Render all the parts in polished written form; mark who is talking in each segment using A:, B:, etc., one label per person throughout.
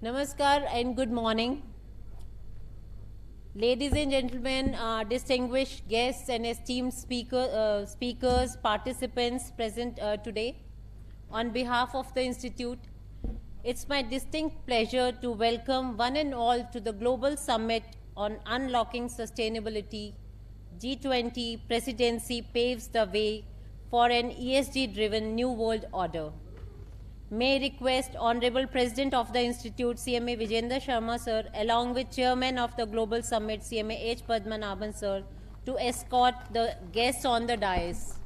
A: Namaskar and good morning. Ladies and gentlemen, distinguished guests and esteemed speakers, participants present today, on behalf of the Institute, it's my distinct pleasure to welcome one and all to the Global Summit on Unlocking Sustainability. G20 presidency paves the way for an ESG-driven new world order. May I request Honorable President of the Institute, CMA Vijendra Sharma sir, along with Chairman of the Global Summit, CMA H. Padmanabhan sir, to escort the guests on the dais.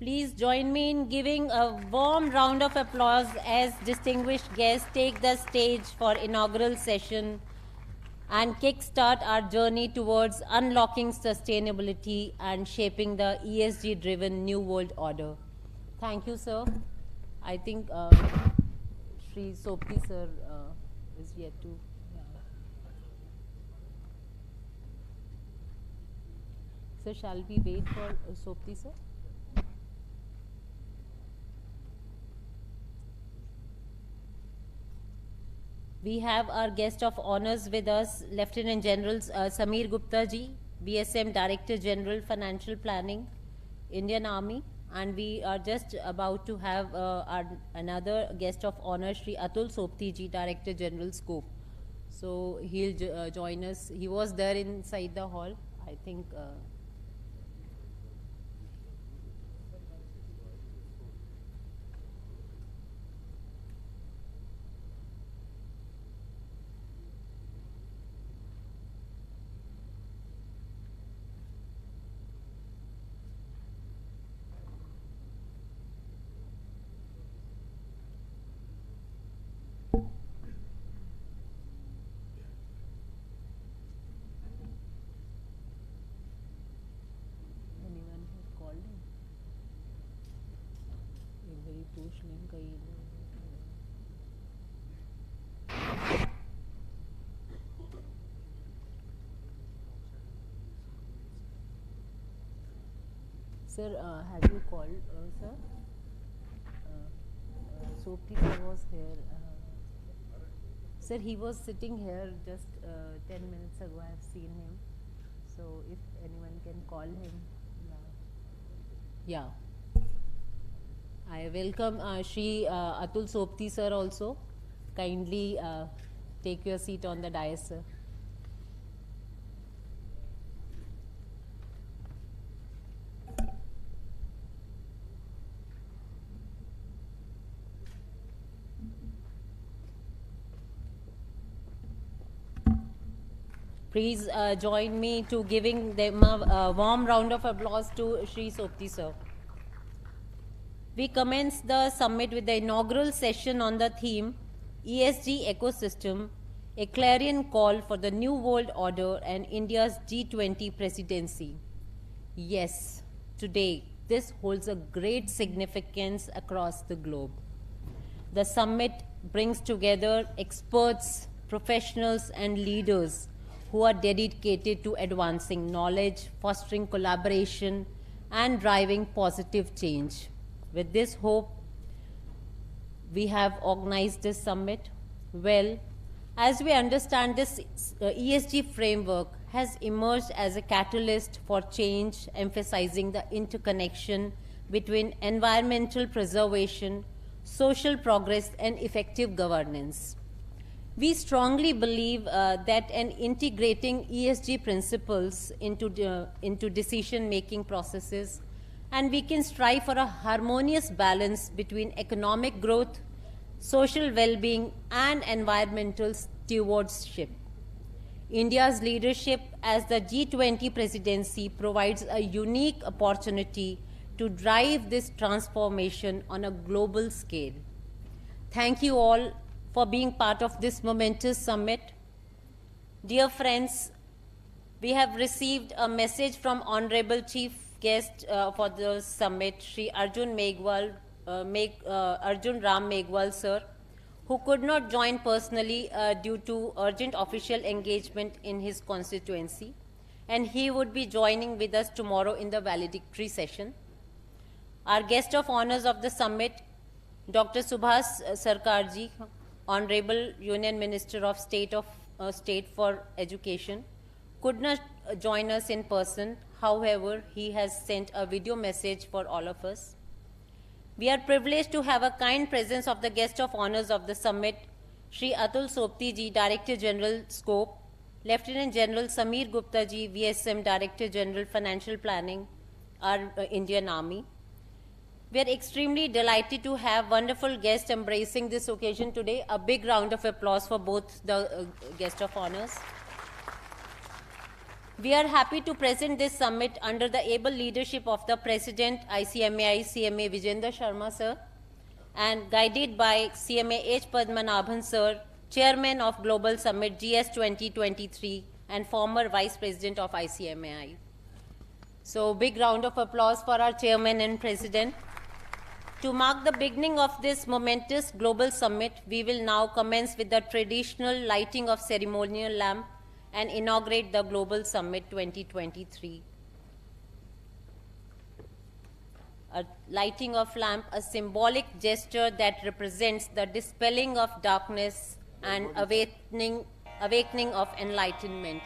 A: Please join me in giving a warm round of applause as distinguished guests take the stage for inaugural session and kickstart our journey towards unlocking sustainability and shaping the ESG-driven new world order. Thank you, sir. I think Sri Sopti sir is yet to. So shall we wait for Sopti sir? We have our guest of honors with us, Lieutenant General Sameer Gupta ji, BSM Director General Financial Planning, Indian Army, and we are just about to have another guest of honor, Sri Atul Sopti ji, Director General Scope. So he'll join us. He was there inside the hall, I think. Sir, have you called, sir? Sopti sir was here. Sir, he was sitting here just 10 minutes ago. I have seen him. So if anyone can call him. Yeah. I welcome Shri Atul Sopti sir also. Kindly take your seat on the dais, sir. Please join me to giving them a warm round of applause to Shri Sopti sir. We commence the summit with the inaugural session on the theme ESG Ecosystem, a clarion call for the New World Order and India's G20 presidency. Yes, today this holds a great significance across the globe. The summit brings together experts, professionals, and leaders who are dedicated to advancing knowledge, fostering collaboration, and driving positive change. With this hope, we have organized this summit. Well, as we understand, this ESG framework has emerged as a catalyst for change, emphasizing the interconnection between environmental preservation, social progress, and effective governance. We strongly believe that integrating ESG principles into decision-making processes, and we can strive for a harmonious balance between economic growth, social well-being, and environmental stewardship. India's leadership as the G20 presidency provides a unique opportunity to drive this transformation on a global scale. Thank you all for being part of this momentous summit. Dear friends, we have received a message from Honorable Chief Guest for the summit, Shri Arjun Ram Meghwal sir, who could not join personally due to urgent official engagement in his constituency, and he would be joining with us tomorrow in the valedictory session. Our guest of honors of the summit, Dr. Subhas Sarkarji, Honorable Union Minister of State for Education, could not join us in person. However, he has sent a video message for all of us. We are privileged to have a kind presence of the guest of honors of the summit, Shri Atul Sopti ji, Director General Scope, Lieutenant General Sameer Gupta ji, VSM, Director General Financial Planning, our Indian Army. We are extremely delighted to have wonderful guests embracing this occasion today. A big round of applause for both the guest of honors. We are happy to present this summit under the able leadership of the President ICMAI CMA Vijender Sharma sir, and guided by CMA H. Padmanabhan sir, Chairman of Global Summit GS 2023 and former Vice President of ICMAI. So big round of applause for our Chairman and President. To mark the beginning of this momentous global summit, we will now commence with the traditional lighting of ceremonial lamp and inaugurate the Global Summit 2023. A lighting of lamp, a symbolic gesture that represents the dispelling of darkness and awakening of enlightenment.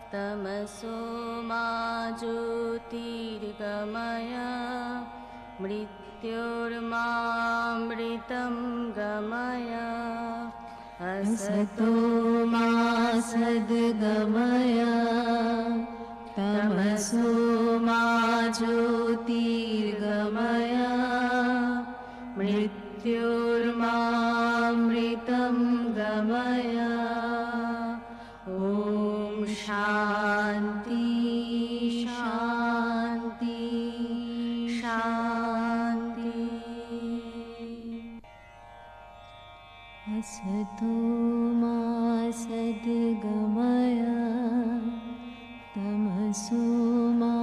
B: तमसो मा ज्योतिर्गमय मृत्योर्मामृतं गमय असतो मा सद्गमय तमसो मा ज्योतिर्गमय मृत्योर्मामृतं गमय ॐ शान्ति शान्ति शान्ति असतो मा सद्गमय तमसो मा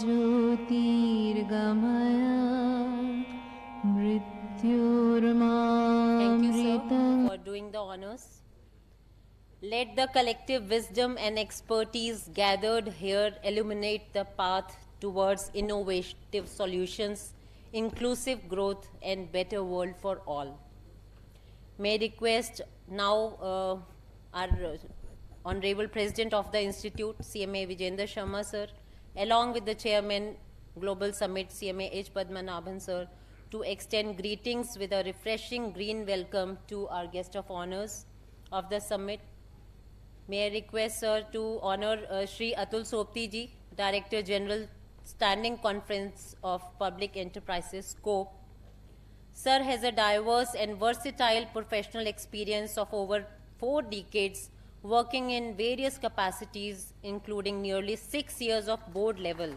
B: ज्योतिर्गमय
A: Thank you, sir, for doing the honors. Let the collective wisdom and expertise gathered here illuminate the path towards innovative solutions, inclusive growth, and better world for all. May I request now our Honorable President of the Institute, CMA Vijender Sharma sir, along with the Chairman, Global Summit, CMA H. Padmanabhan sir, to extend greetings with a refreshing green welcome to our guest of honors of the summit. May I request sir to honor Shri Atul Sopti ji, Director General, Standing Conference of Public Enterprises, Scope. Sir has a diverse and versatile professional experience of over 4 decades working in various capacities, including nearly 6 years of board level.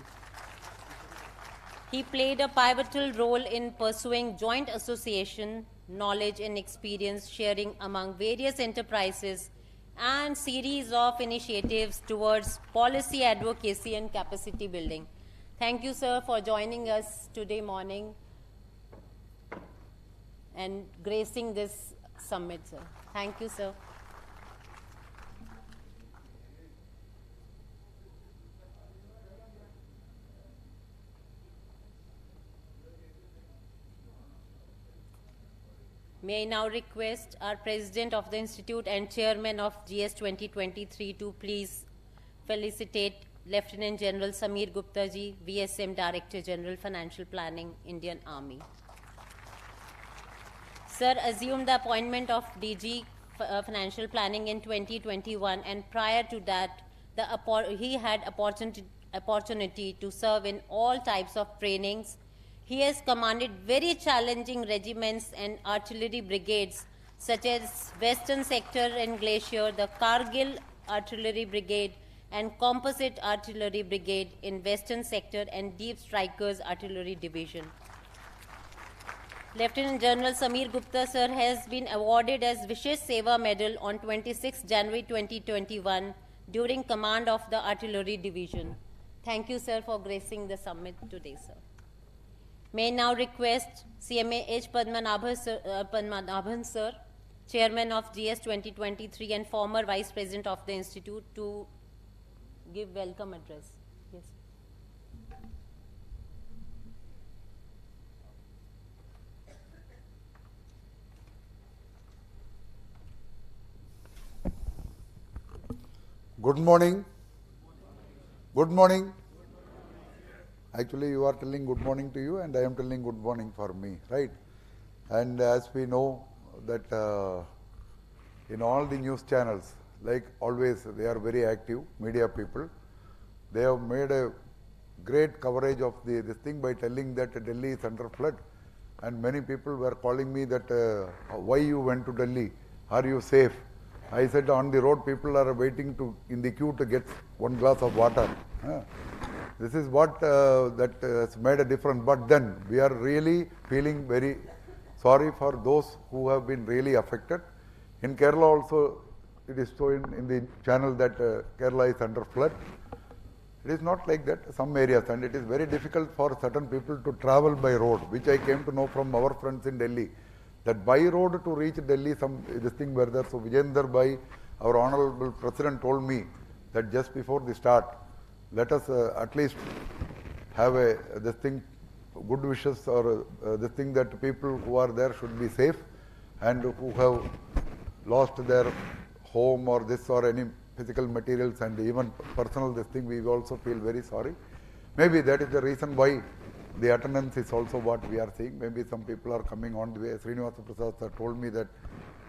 A: He played a pivotal role in pursuing joint association, knowledge and experience sharing among various enterprises and series of initiatives towards policy advocacy and capacity building. Thank you, sir, for joining us today morning and gracing this summit, sir. Thank you, sir. May I now request our President of the Institute and Chairman of GS 2023 to please felicitate Lieutenant General Sameer Gupta ji, VSM Director General Financial Planning, Indian Army. Sir assumed the appointment of DG Financial Planning in 2021, and prior to that, he had opportunity to serve in all types of trainings. He has commanded very challenging regiments and artillery brigades such as Western Sector and Glacier, the Kargil Artillery Brigade and Composite Artillery Brigade in Western Sector and Deep Strikers Artillery Division. Lieutenant General Samir Gupta sir has been awarded as Vishesh Seva Medal on 26 January 2021 during command of the Artillery Division. Thank you, sir, for gracing the summit today, sir. May now request CMA H. Padmanabhan sir, Chairman of GS 2023 and former Vice President of the Institute, to give welcome address. Yes.
C: Good morning. Good morning. Actually, you are telling good morning to you and I am telling good morning for me, right? And as we know that in all the news channels, like always, they are very active, media people. They have made a great coverage of this thing by telling that Delhi is under flood. And many people were calling me that why you went to Delhi? Are you safe? I said on the road people are waiting in the queue to get one glass of water. This is what that has made a difference. But then we are really feeling very sorry for those who have been really affected. In Kerala also it is shown in the channel that Kerala is under flood. It is not like that, some areas, and it is very difficult for certain people to travel by road, which I came to know from our friends in Delhi. That by road to reach Delhi, this thing were there. So Vijayendra Bhai, our Honorable President, told me that just before the start, let us at least have this thing, good wishes, or this thing that people who are there should be safe, and who have lost their home or this or any physical materials and even personal this thing, we also feel very sorry. Maybe that is the reason why the attendance is also what we are seeing. Maybe some people are coming on the way. Srinivasa Prasad sir told me that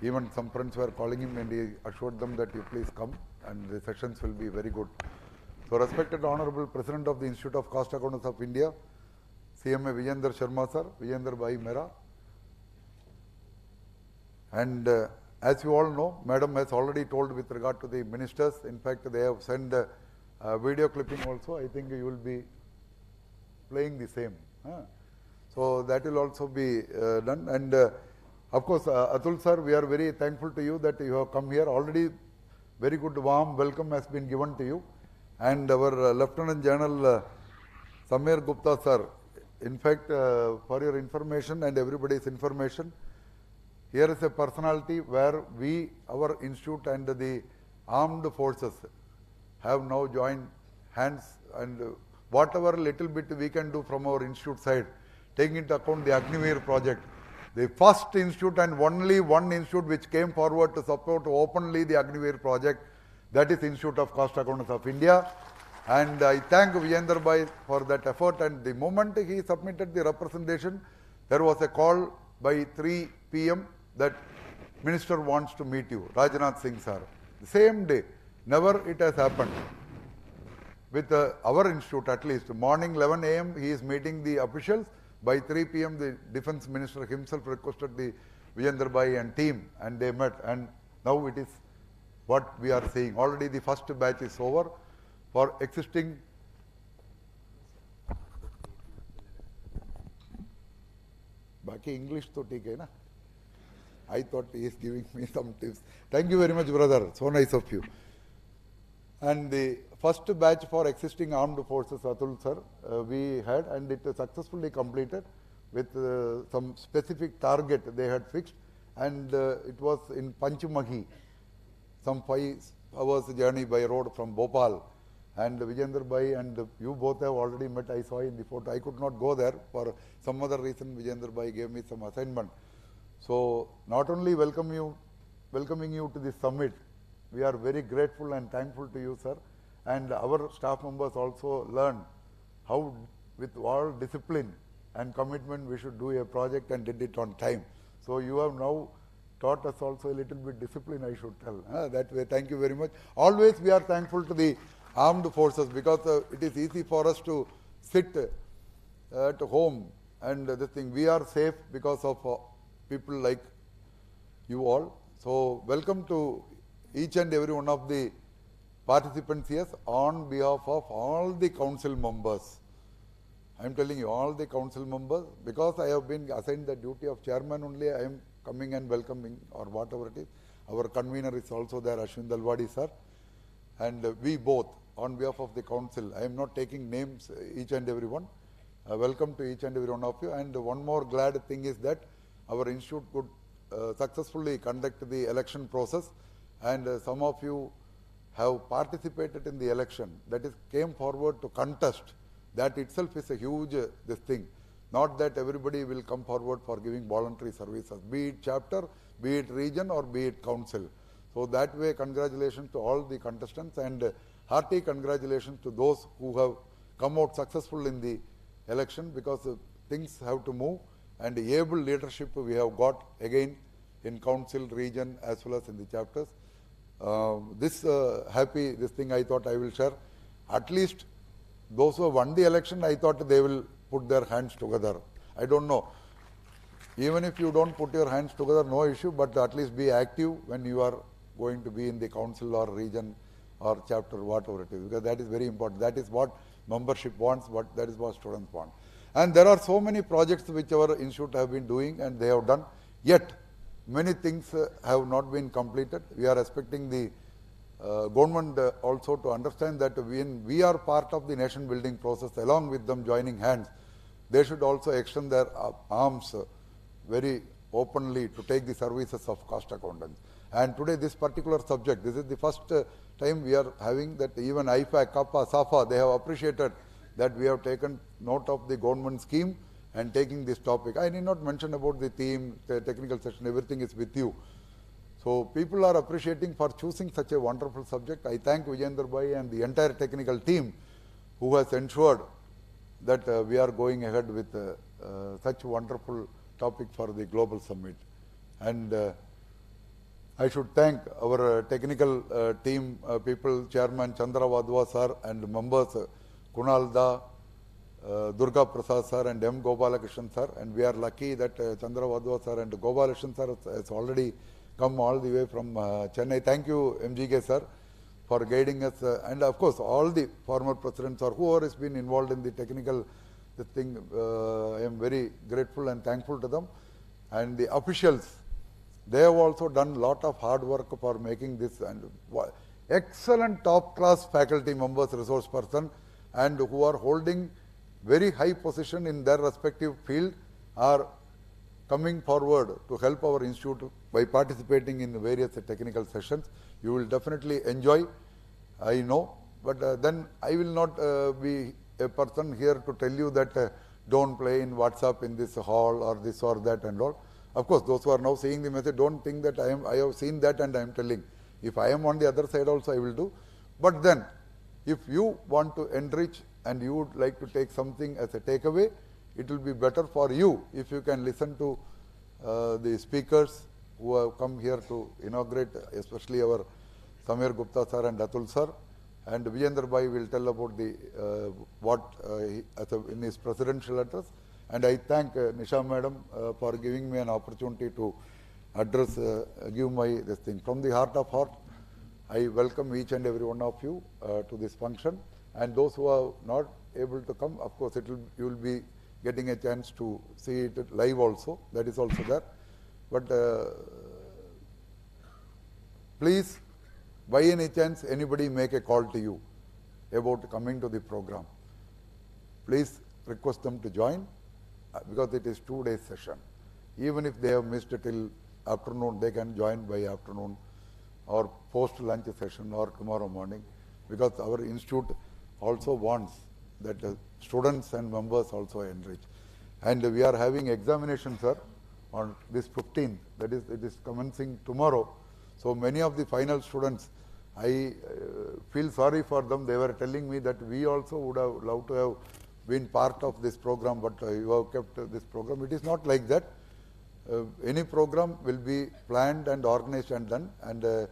C: even some friends were calling him and he assured them that you please come and the sessions will be very good. So respected Honorable President of the Institute of Cost Accountants of India, CMA Vijayendra Sharma sir, Vijayendra Bhai Mera. And as you all know, Madam has already told with regard to the ministers. In fact, they have sent a video clipping also. I think you will be playing the same. So that will also be done. And of course, Atul sir, we are very thankful to you that you have come here. Already very good warm welcome has been given to you. And our Lieutenant General Samir Gupta sir, in fact, for your information and everybody's information, here is a personality where our institute and the armed forces have now joined hands, and whatever little bit we can do from our institute side, taking into account the Agniveer project, the first institute and only one institute which came forward to support openly the Agniveer project, that is Institute of Cost Accountants of India. And I thank Vijayendra Bhai for that effort. And the moment he submitted the representation, there was a call by 3 p.m. that Minister wants to meet you, Rajnath Singh sir. The same day, never it has happened. With our institute at least, morning 11 a.m. he is meeting the officials. By 3 p.m. the Defence Minister himself requested the Vijayendra Bhai and team, and they met. And now it is what we are seeing. Already the first batch is over for existing. Baki English to take na? I thought he is giving me some tips. Thank you very much, brother. So nice of you. And the first batch for existing armed forces, Atul sir, we had, and it successfully completed with some specific target they had fixed, and it was in Panchmahi, some 5 hours journey by road from Bhopal. And Vijayendra Bhai and you both have already met, I saw in the photo. I could not go there for some other reason. Vijayendra Bhai gave me some assignment. So not only welcoming you to this summit, we are very grateful and thankful to you, sir. And our staff members also learned how, with all discipline and commitment, we should do a project and did it on time. So you have now taught us also a little bit discipline, I should tell. That way, thank you very much. Always we are thankful to the armed forces, because it is easy for us to sit at home and this thing, we are safe because of people like you all. So welcome to each and every one of the participants here on behalf of all the council members. I am telling you, all the council members, because I have been assigned the duty of chairman only, I am coming and welcoming or whatever it is. Our convener is also there, Ashwin Dalwadi sir, and we both on behalf of the council. I am not taking names, each and every one. Welcome to each and every one of you. And one more glad thing is that our institute could successfully conduct the election process, and some of you have participated in the election, that is came forward to contest. That itself is a huge this thing. Not that everybody will come forward for giving voluntary services, be it chapter, be it region, or be it council. So that way, congratulations to all the contestants, and hearty congratulations to those who have come out successful in the election, because things have to move, and able leadership we have got again in council, region, as well as in the chapters. This thing I thought I will share. At least those who have won the election, I thought they will put their hands together. I don't know. Even if you don't put your hands together, no issue, but at least be active when you are going to be in the council or region or chapter, whatever it is, because that is very important. That is what membership wants, that is what students want. And there are so many projects which our institute have been doing and they have done, yet many things have not been completed. We are expecting the government also to understand that when we are part of the nation building process, along with them joining hands, they should also extend their arms very openly to take the services of cost accountants. And today this particular subject, this is the first time we are having that. Even IFAC, Kappa, SAFA, they have appreciated that we have taken note of the government scheme and taking this topic. I need not mention about the theme, the technical session, everything is with you. So people are appreciating for choosing such a wonderful subject. I thank Vijayendra Bhai and the entire technical team who has ensured that we are going ahead with such a wonderful topic for the global summit. And I should thank our technical team people, Chairman Chandra Wadhwa sir, and members Kunal Da, Durga Prasad sir, and M. Gopalakrishnan sir. And we are lucky that Chandra Wadhwa sir and Gopalakrishnan sir has already come all the way from Chennai. Thank you, MGK sir, for guiding us. And of course, all the former presidents or whoever has been involved in the technical thing, I am very grateful and thankful to them. And the officials, they have also done a lot of hard work for making this. And excellent top-class faculty members, resource person, and who are holding very high position in their respective field are coming forward to help our institute by participating in the various technical sessions. You will definitely enjoy, I know, but then I will not be a person here to tell you that don't play in WhatsApp in this hall or this or that and all. Of course, those who are now seeing the message, don't think that I have seen that and I am telling. If I am on the other side also, I will do. But then, if you want to enrich and you would like to take something as a takeaway, it will be better for you if you can listen to the speakers who have come here to inaugurate, especially our Samir Gupta sir and Atul sir. And Vijayendra Bhai will tell about the in his presidential address. And I thank Nisha madam for giving me an opportunity to address, give my this thing. From the heart of heart, I welcome each and every one of you to this function. And those who are not able to come, of course, you will be getting a chance to see it live also. That is also there. But please, by any chance, anybody make a call to you about coming to the program, please request them to join because it is 2 days session. Even if they have missed it till afternoon, they can join by afternoon or post lunch session or tomorrow morning, because our institute also wants that students and members also enrich. And we are having examinations, sir, on this 15th, that is, it is commencing tomorrow. So many of the final students, I feel sorry for them. They were telling me that we also would have loved to have been part of this program, but you have kept this program. It is not like that. Any program will be planned and organized and done. And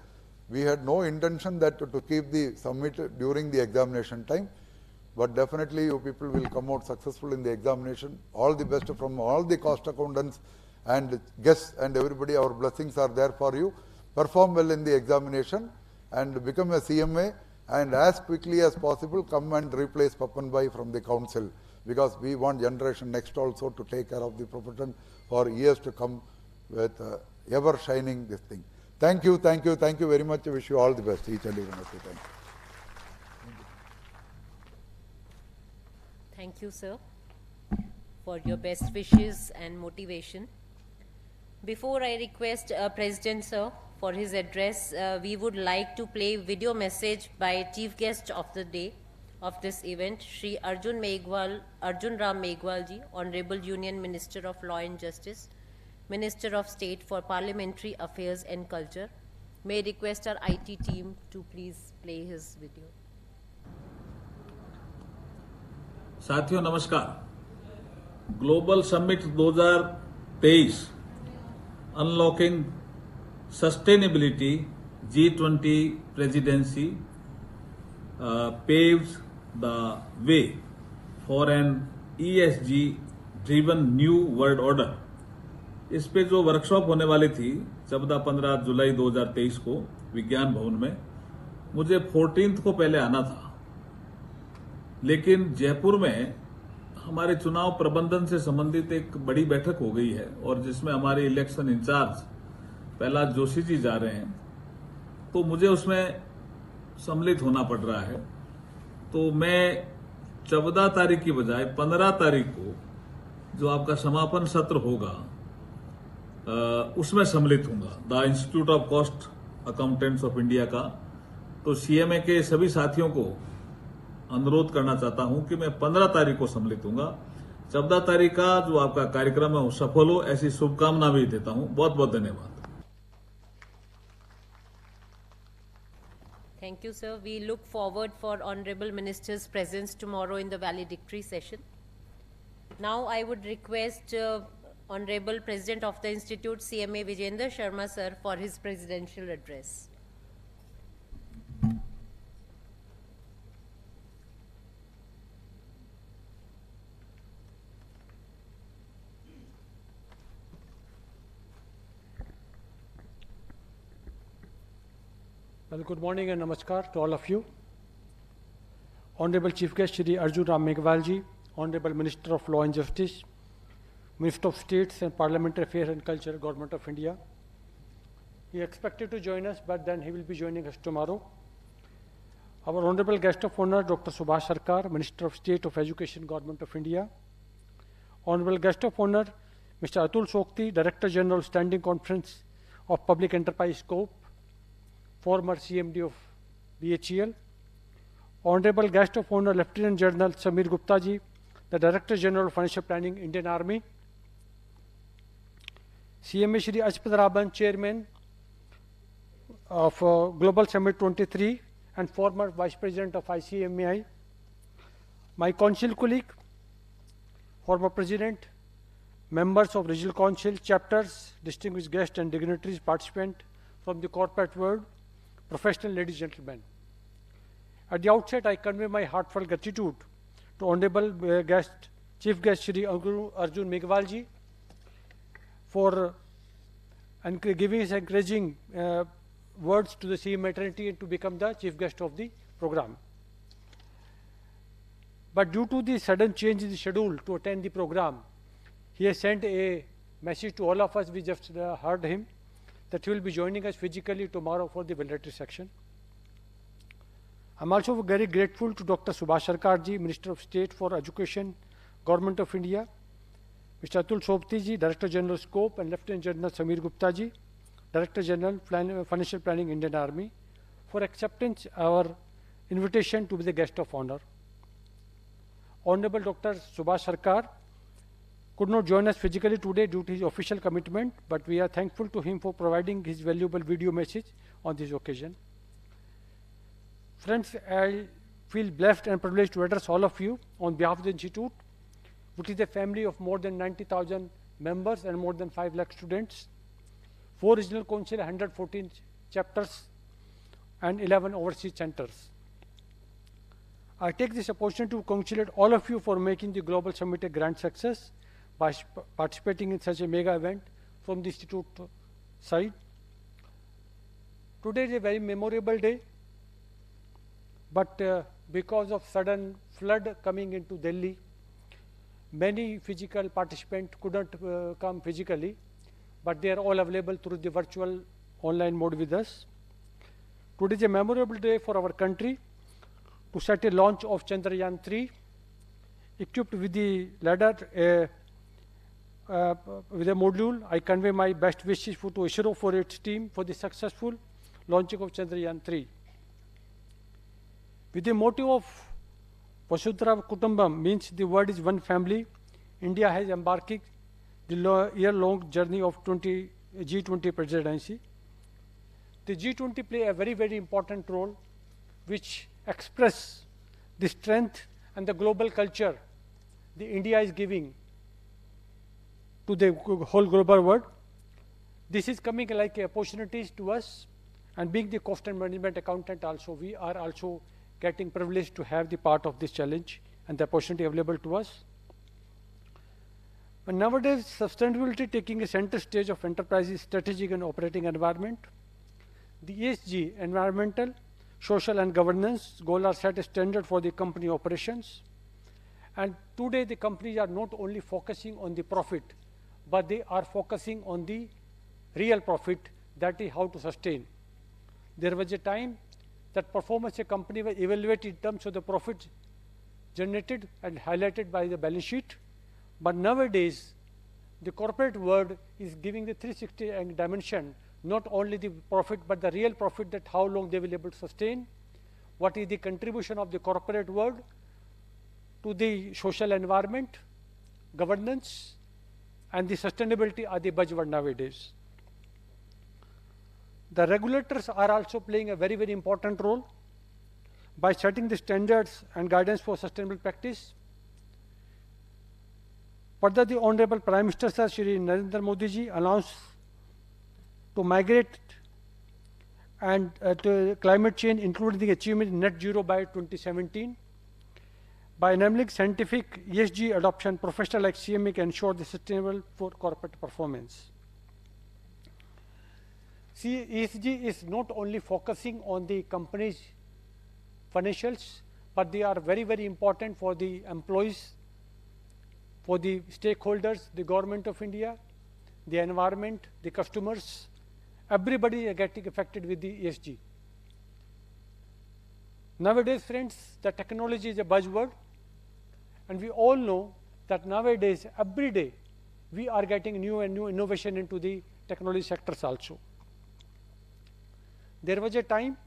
C: we had no intention that to keep the summit during the examination time. but definitely you people will come out successful in the examination. All the best from all the cost accountants and guests and everybody. Our blessings are there for you. Perform well in the examination and become a CMA, and as quickly as possible come and replace Papan Bhai from the council, because we want generation next also to take care of the profession for years to come with ever shining this thing. Thank you very much. I wish you all the best, each and every one of you. Thank you.
A: Thank you, sir, for your best wishes and motivation. Before I request President, sir, for his address, we would like to play video message by Chief Guest of the Day of this event, Shri Arjun Ram Meghwal ji, Honorable Union Minister of Law and Justice, Minister of State for Parliamentary Affairs and Culture. May I request our IT team to please play his video.
D: साथियों नमस्कार। Global summit 2023 unlocking sustainability G20 presidency paves the way for an ESG driven new world order। इस पे जो workshop होने वाली थी 14-15 जुलाई 2023 को विज्ञान भवन में, मुझे 14 को पहले आना था, लेकिन जयपुर में हमारे चुनाव प्रबंधन से संबंधित एक बड़ी बैठक हो गई है और जिसमें हमारे इलेक्शन इंचार्ज प्रहलाद जोशी जी जा रहे हैं, तो मुझे उसमें सम्मिलित होना पड़ रहा है। तो मैं 14 तारीख की बजाय 15 तारीख को जो आपका समापन सत्र होगा उसमें सम्मिलित हूंगा, the institute of cost accountants of India का। तो सीएमए के सभी साथियों को अनुरोध करना चाहता हूं कि मैं 15 तारीख को सम्मिलित हूंगा। 14 तारीख का जो आपका कार्यक्रम है वो सफल हो, ऐसी शुभकामना भी देता हूं। बहुत बहुत धन्यवाद।
A: Thank you, sir. We look forward for Honorable Minister's presence tomorrow in the valedictory session. Now I would request Honorable President of the Institute, CMA Vijendra Sharma, sir, for his presidential address.
E: Well, good morning and namaskar to all of you. Honorable Chief Guest Shri Arjun Ram Meghwal ji, Honorable Minister of Law and Justice, Minister of States and Parliamentary Affairs and Culture, Government of India. He expected to join us, but then he will be joining us tomorrow. Our Honorable Guest of Honor, Dr. Subhash Sarkar, Minister of State of Education, Government of India. Honorable Guest of Honor, Mr. Atul Sokti, Director General, Standing Conference of Public Enterprise Scope, former CMD of BHEL. Honorable Guest of Honor, Lieutenant General Samir Gupta ji, the Director General of Financial Planning, Indian Army. CMA Shri Ajpat Raban, Chairman of Global Summit 23 and former Vice President of ICMAI. My council colleague, former President, members of Regional Council, chapters, distinguished guests and dignitaries, participants from the corporate world, professional ladies and gentlemen. At the outset, I convey my heartfelt gratitude to Honorable Chief Guest Shri Arjun Meghwal ji for giving his encouraging words to the CM maternity and to become the Chief Guest of the program. But due to the sudden change in the schedule to attend the program, he has sent a message to all of us. We just heard him that he will be joining us physically tomorrow for the valedictory section. I'm also very grateful to Dr. Subhash Sarkar ji, Minister of State for Education, Government of India, Mr. Atul Sokti ji, Director General Scope, and Lieutenant General Samir Gupta ji, Director General Financial Planning, Indian Army, for accepting our invitation to be the guest of honor. Honorable Dr. Subhash Sarkar could not join us physically today due to his official commitment, but we are thankful to him for providing his valuable video message on this occasion. Friends, I feel blessed and privileged to address all of you on behalf of the Institute, which is a family of more than 90,000 members and more than 5 lakh students, 4 regional council, 114 chapters, and 11 overseas centers. I take this opportunity to congratulate all of you for making the Global Summit a grand success by participating in such a mega event from the Institute side. Today is a very memorable day, but because of sudden flood coming into Delhi, many physical participants couldn't come physically, but they are all available through the virtual online mode with us. Today is a memorable day for our country to set a launch of Chandrayaan-3, equipped with the ladder with a module. I convey my best wishes to ISRO for its team for the successful launching of Chandrayaan-3. With the motto of Vasudhaiva Kutumbam, means the word is one family, India has embarked the year-long journey of G20 presidency. The G20 play a very, very important role, which express the strength and the global culture the India is giving to the whole global world. This is coming like opportunities to us, and being the cost and management accountant also, we are also getting privileged to have the part of this challenge and the opportunity available to us. But nowadays, sustainability taking a center stage of enterprises' strategic and operating environment. The ESG, environmental, social and governance goals are set a standard for the company operations. And today the companies are not only focusing on the profit, but they are focusing on the real profit, that is how to sustain. There was a time that performance of a company was evaluated in terms of the profit generated and highlighted by the balance sheet. But nowadays, the corporate world is giving the 360 dimension, not only the profit, but the real profit, that how long they will be able to sustain, what is the contribution of the corporate world to the social environment, governance, and the sustainability are the buzzword nowadays. The regulators are also playing a very, very important role by setting the standards and guidance for sustainable practice. Further, the Honorable Prime Minister Sir Shri Narendra Modi ji announced to migrate and to climate change, including the achievement net zero by 2017. By enabling scientific ESG adoption, professionals like CME can ensure the sustainable for corporate performance. See, ESG is not only focusing on the company's financials, but they are very, very important for the employees, for the stakeholders, the government of India, the environment, the customers. Everybody is getting affected with the ESG. Nowadays, friends, the technology is a buzzword, and we all know that nowadays, every day, we are getting new and new innovation into the technology sectors also. There was a time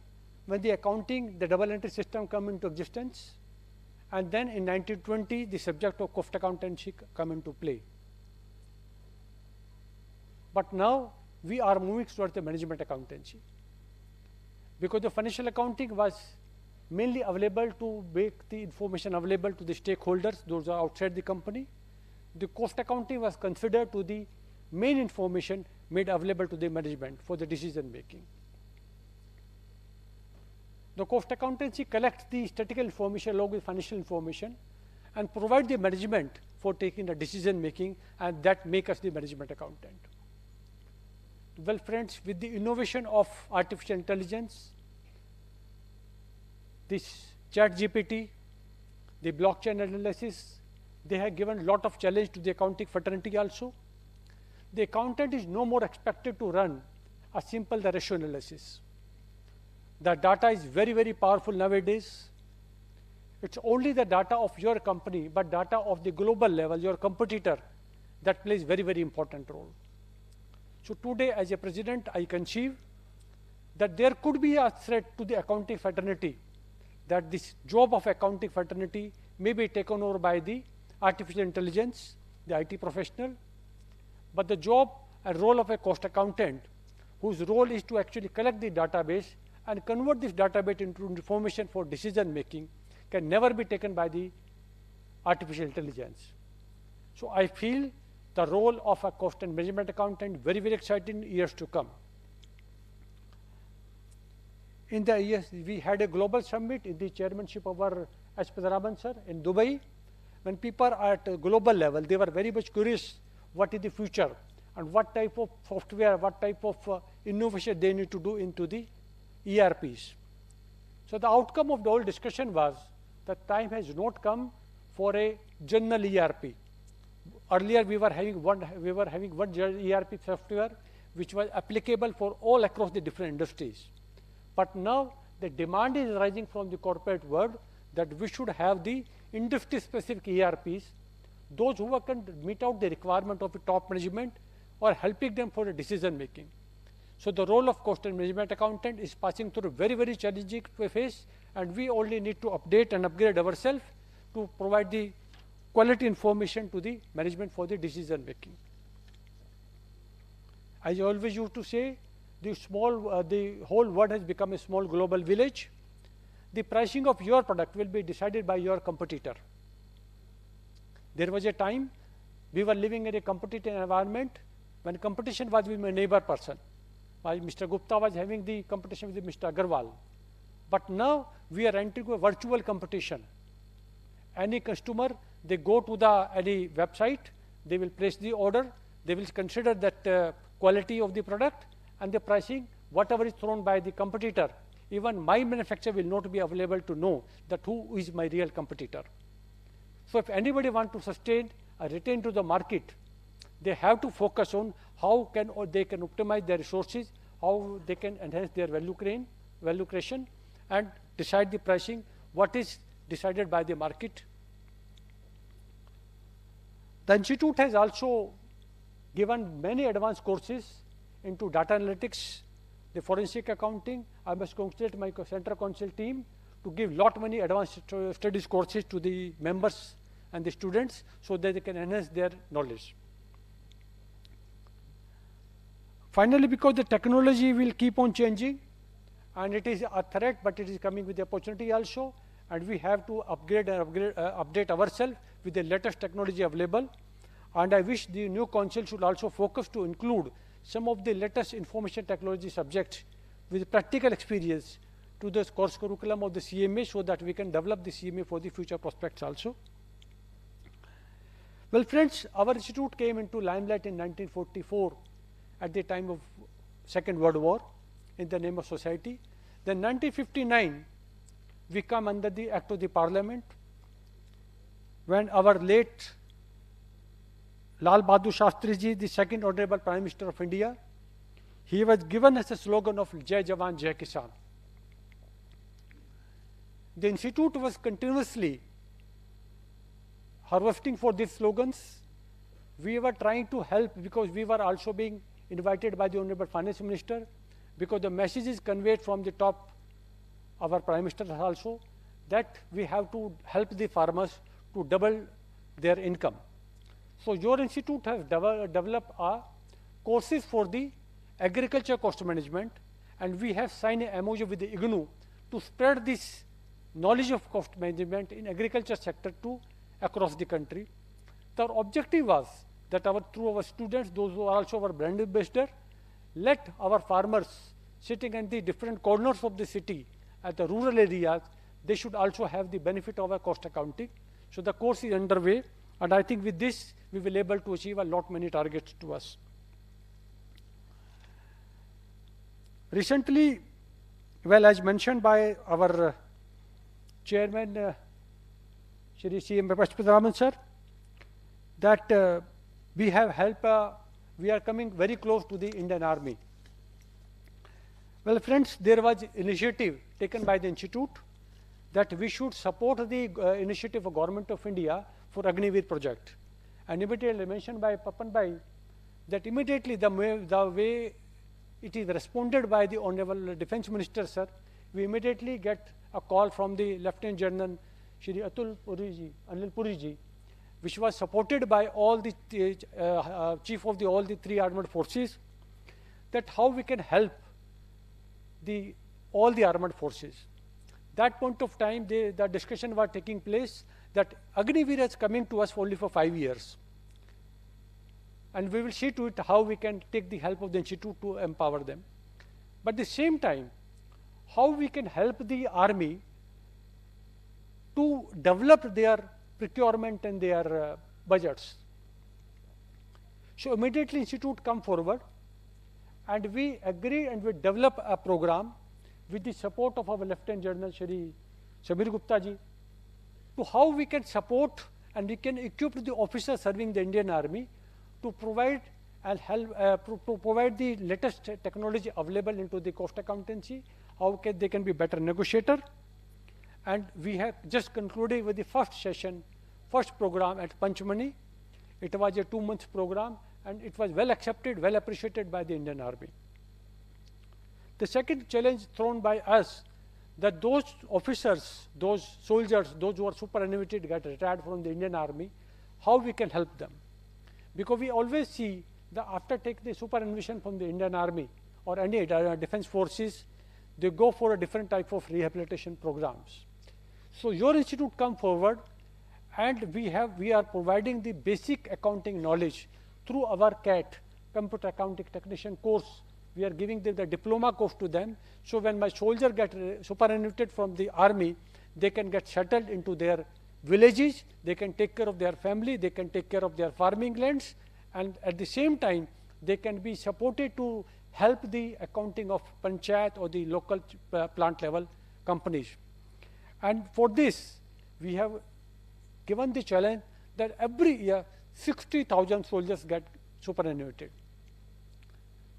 E: when the accounting, the double entry system come into existence, and then in 1920, the subject of cost accountancy come into play. But now, we are moving towards the management accountancy, because the financial accounting was mainly available to make the information available to the stakeholders, those are outside the company. The cost accounting was considered to the main information made available to the management for the decision making. The cost accountancy collects the statistical information along with financial information and provide the management for taking the decision making, and that make us the management accountant. Well, friends, with the innovation of artificial intelligence, this ChatGPT, the blockchain analysis, they have given a lot of challenge to the accounting fraternity also. The accountant is no more expected to run a simple ratio analysis. The data is very, very powerful nowadays. It's only the data of your company, but data of the global level, your competitor, that plays very, very important role. So today, as a president, I conceive that there could be a threat to the accounting fraternity, that this job of accounting fraternity may be taken over by the artificial intelligence, the IT professional, but the job and role of a cost accountant, whose role is to actually collect the database and convert this database into information for decision making, can never be taken by the artificial intelligence. So I feel the role of a cost and management accountant very, very exciting years to come. In the years, we had a global summit in the chairmanship of our Padaraban sir, in Dubai, when people are at a global level, they were very much curious what is the future and what type of software, what type of innovation they need to do into the ERPs. So the outcome of the whole discussion was that time has not come for a general ERP. Earlier we were having one ERP software which was applicable for all across the different industries. But now the demand is rising from the corporate world that we should have the industry-specific ERPs, those who can meet out the requirement of the top management or helping them for the decision making. So the role of cost and management accountant is passing through a very, very challenging phase, and we only need to update and upgrade ourselves to provide the quality information to the management for the decision making. As I always used to say, the whole world has become a small global village. The pricing of your product will be decided by your competitor. There was a time we were living in a competitive environment when competition was with my neighbor person. While Mr. Gupta was having the competition with Mr. Agarwal. But now we are entering a virtual competition. Any customer, they go to any website, they will place the order, they will consider that quality of the product and the pricing, whatever is thrown by the competitor. Even my manufacturer will not be available to know that who is my real competitor. So if anybody wants to sustain or retain to the market, they have to focus on how they can optimize their resources, how they can enhance their value creation, and decide the pricing, what is decided by the market. The institute has also given many advanced courses into data analytics, the forensic accounting. I must congratulate my Central Council team to give lot many advanced studies courses to the members and the students so that they can enhance their knowledge. Finally, because the technology will keep on changing and it is a threat, but it is coming with the opportunity also, and we have to upgrade and update ourselves with the latest technology available. And I wish the new council should also focus to include some of the latest information technology subjects with practical experience to the course curriculum of the CMA so that we can develop the CMA for the future prospects also. Well, friends, our institute came into limelight in 1944 at the time of Second World War in the name of society. Then 1959, we come under the Act of the Parliament when our late Lal Bahadur Shastri ji, the second Honorable Prime Minister of India, he was given as a slogan of Jai Jawan, Jai Kisan. The institute was continuously harvesting for these slogans. We were trying to help because we were also being invited by the Honorable Finance Minister, because the message is conveyed from the top, our Prime Minister also, that we have to help the farmers to double their income. So your institute has developed courses for the agriculture cost management, and we have signed a MOU with the IGNU to spread this knowledge of cost management in agriculture sector to across the country. The objective was that through our students, those who are also our brand ambassador, let our farmers sitting in the different corners of the city at the rural areas, they should also have the benefit of our cost accounting. So the course is underway, and I think with this we will be able to achieve a lot many targets to us. Recently, well, as mentioned by our chairman, Shri C.M. Padaraban sir, that we have helped, we are coming very close to the Indian Army. Well, friends, there was initiative taken by the institute that we should support the initiative of Government of India for Agniveer project. And immediately mentioned by Papan Bhai that immediately the way it is responded by the Honorable Defence Minister, sir, we immediately get a call from the Lieutenant General Shri Anil Puri ji, which was supported by all the chief of all the three armed forces, that how we can help all the armed forces. That point of time, the discussion was taking place that Agniveer is coming to us only for 5 years. And we will see to it how we can take the help of the institute to empower them. But at the same time, how we can help the army to develop their procurement and their budgets. So immediately institute come forward, and we agree and we develop a program with the support of our Lieutenant General Shri Samir Gupta ji, to how we can support and we can equip the officers serving the Indian Army to provide and help to provide the latest technology available into the cost accountancy, how they can be better negotiator. And we have just concluded with the first session, first program at Panchmani. It was a 2-month program, and it was well accepted, well appreciated by the Indian Army. The second challenge thrown by us, that those officers, those soldiers, those who are superannuated, get retired from the Indian Army, how we can help them. Because we always see that after taking the superannuation from the Indian Army or any defense forces, they go for a different type of rehabilitation programs. So your institute come forward, and we are providing the basic accounting knowledge through our CAT, Computer Accounting Technician course. We are giving them the diploma course to them. So when my soldier get superannuated from the army, they can get settled into their villages, they can take care of their family, they can take care of their farming lands, and at the same time, they can be supported to help the accounting of panchayat or the local plant level companies. And for this, we have given the challenge that every year 60,000 soldiers get superannuated.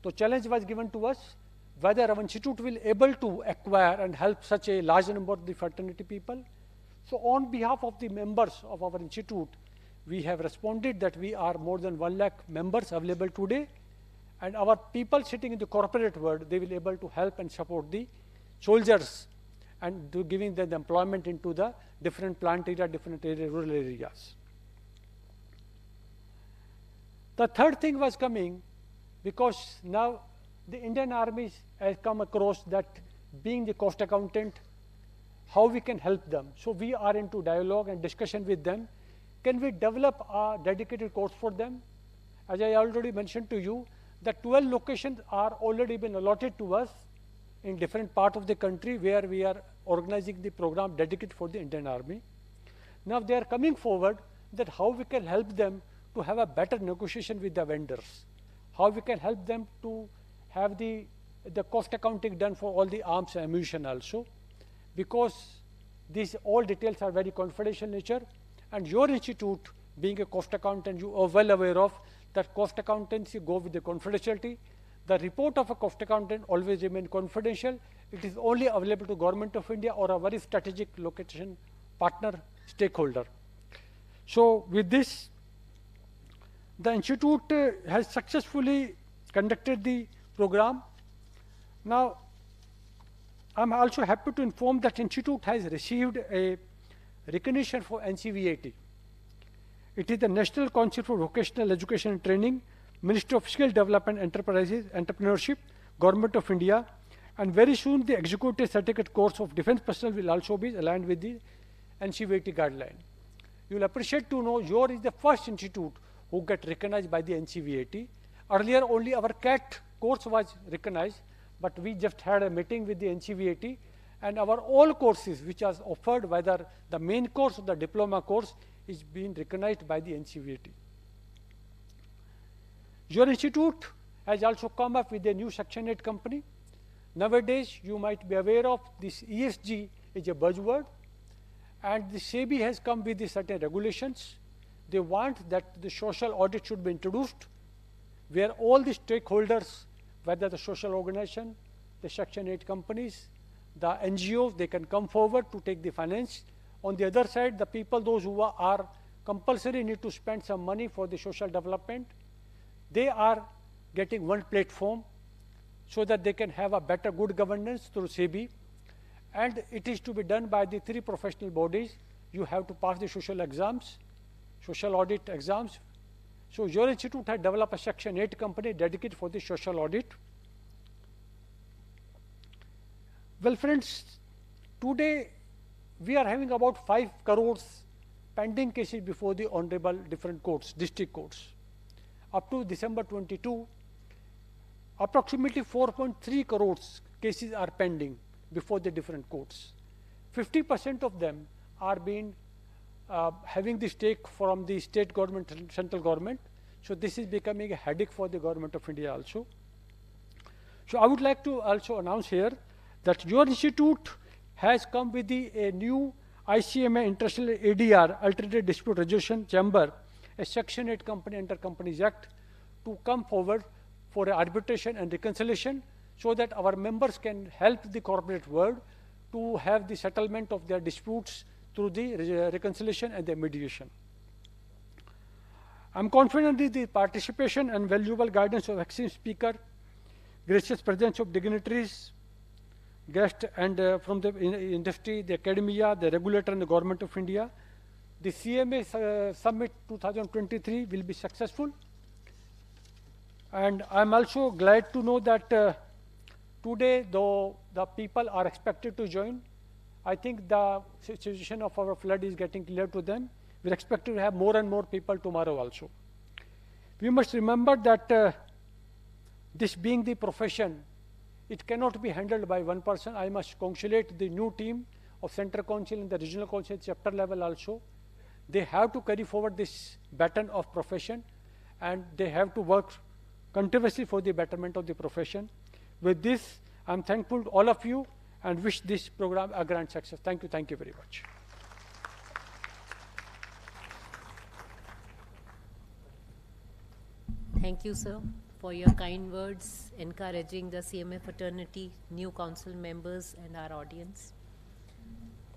E: So challenge was given to us whether our institute will able to acquire and help such a large number of the fraternity people. So on behalf of the members of our institute, we have responded that we are more than 1 lakh members available today, and our people sitting in the corporate world, they will be able to help and support the soldiers and giving them the employment into the different plant area, different rural areas. The third thing was coming because now the Indian Army has come across that being the cost accountant, how we can help them. So we are into dialogue and discussion with them. Can we develop a dedicated course for them? As I already mentioned to you, the 12 locations are already been allotted to us in different parts of the country where we are organizing the program dedicated for the Indian Army. Now they are coming forward that how we can help them to have a better negotiation with the vendors, how we can help them to have the cost accounting done for all the arms and ammunition also, because these all details are very confidential nature, and your institute being a cost accountant, you are well aware of that cost accountancy go with the confidentiality. The report of a cost accountant always remain confidential. It is only available to Government of India or a very strategic location partner stakeholder. So with this, the institute has successfully conducted the program. Now, I'm also happy to inform that institute has received a recognition for NCVAT. It is the National Council for Vocational Education and Training, Ministry of Skill Development Enterprises, Entrepreneurship, Government of India, and very soon the Executive Certificate course of Defense Personnel will also be aligned with the NCVAT guideline. You will appreciate to know your is the first institute who get recognized by the NCVAT. Earlier only our CAT course was recognized, but we just had a meeting with the NCVAT, and our all courses which are offered, whether the main course or the diploma course, is being recognized by the NCVAT. Your institute has also come up with a new Section 8 company. Nowadays, you might be aware of this ESG is a buzzword, and the SEBI has come with the certain regulations. They want that the social audit should be introduced, where all the stakeholders, whether the social organization, the Section 8 companies, the NGOs, they can come forward to take the finance. On the other side, the people, those who are compulsory need to spend some money for the social development, they are getting one platform so that they can have a better good governance through SEBI. And it is to be done by the 3 professional bodies. You have to pass the social exams, social audit exams. So your institute has developed a Section 8 company dedicated for the social audit. Well, friends, today we are having about 5 crores pending cases before the honorable different courts, district courts. Up to December 22, approximately 4.3 crores cases are pending before the different courts. 50% of them are being having the stake from the state government and central government. So this is becoming a headache for the government of India also. So I would like to also announce here that your institute has come with a new ICMA International ADR, Alternative Dispute Resolution Chamber, a Section 8 Company Under Companies Act, to come forward for arbitration and reconciliation so that our members can help the corporate world to have the settlement of their disputes through the reconciliation and the mediation. I'm confident in the participation and valuable guidance of esteemed speaker, gracious presence of dignitaries, guests and from the industry, the academia, the regulator and the government of India. The CMA Summit 2023 will be successful. And I'm also glad to know that today, though the people are expected to join, I think the situation of our flood is getting clear to them. We're expected to have more and more people tomorrow also. We must remember that this being the profession, it cannot be handled by one person. I must congratulate the new team of Central Council and the Regional Council chapter level also. They have to carry forward this baton of profession, and they have to work continuously for the betterment of the profession. With this, I'm thankful to all of you and wish this program a grand success. Thank you very much.
A: Thank you, sir, for your kind words encouraging the CMA fraternity, new council members and our audience.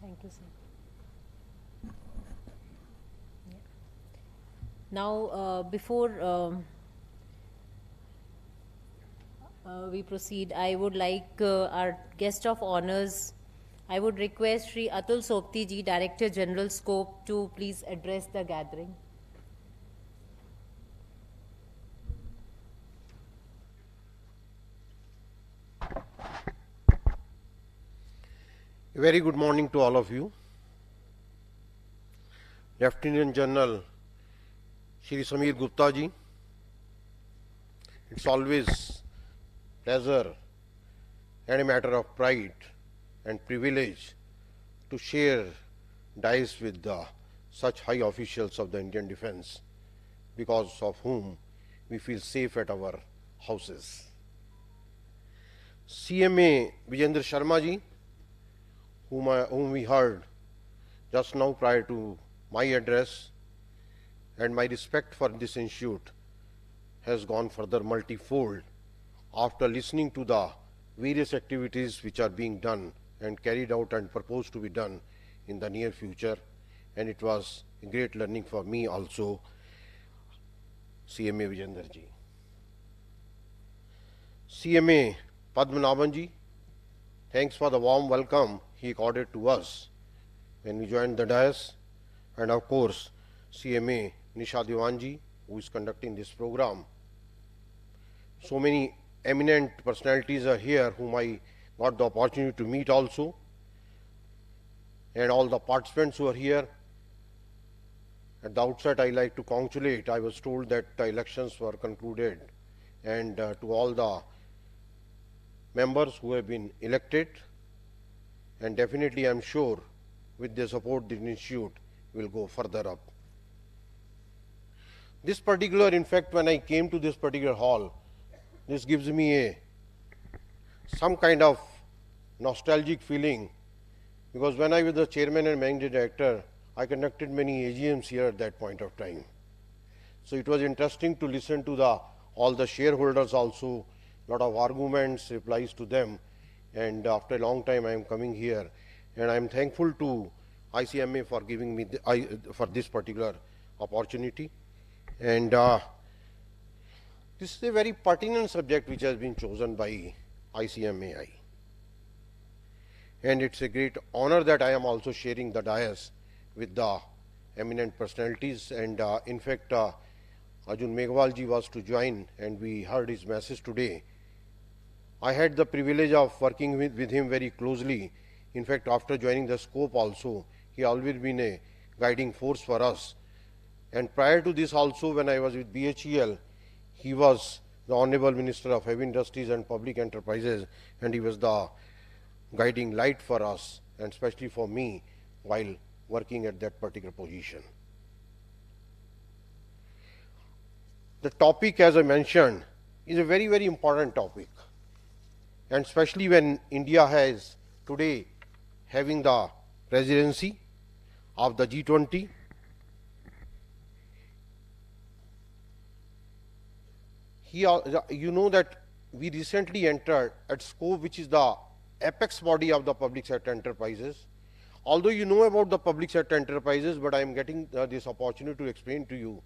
A: Thank you, sir. Yeah. Now, before we proceed, I would like our guest of honors, I would request Shri Atul Sopti ji, Director General Scope, to please address the gathering.
F: A very good morning to all of you. Lieutenant General Shri Samir Gupta ji, it's always pleasure and a matter of pride and privilege to share dais with such high officials of the Indian Defence, because of whom we feel safe at our houses. CMA Vijendra Sharma ji, whom we heard just now prior to my address, and my respect for this institute has gone further multifold after listening to the various activities which are being done and carried out and proposed to be done in the near future, and it was a great learning for me also, CMA Vijendra ji. CMA Padmanabhan ji, thanks for the warm welcome he accorded to us when we joined the dais, and of course CMA Nisha Diwan ji, who is conducting this program. So many eminent personalities are here whom I got the opportunity to meet also, and all the participants who are here. At the outset, I like to congratulate. I was told that the elections were concluded, and to all the members who have been elected, and definitely I am sure with their support the institute will go further up. This particular, in fact, when I came to this particular hall, this gives me some kind of nostalgic feeling, because when I was the chairman and managing director, I conducted many AGMs here at that point of time. So it was interesting to listen to all the shareholders also, lot of arguments, replies to them, and after a long time I am coming here, and I am thankful to ICMA for giving me for this particular opportunity. And this is a very pertinent subject which has been chosen by ICMAI, and it's a great honor that I am also sharing the dais with the eminent personalities. And in fact, Arjun Meghwal ji was to join, and we heard his message today. I had the privilege of working with him very closely. In fact, after joining the scope also, he always been a guiding force for us. And prior to this also, when I was with BHEL, he was the Honorable Minister of Heavy Industries and Public Enterprises, and he was the guiding light for us, and especially for me, while working at that particular position. The topic, as I mentioned, is a very, very important topic, and especially when India has today having the presidency of the G20. Here, you know that we recently entered at SCOPE, which is the apex body of the public sector enterprises. Although you know about the public sector enterprises, but I am getting this opportunity to explain to you.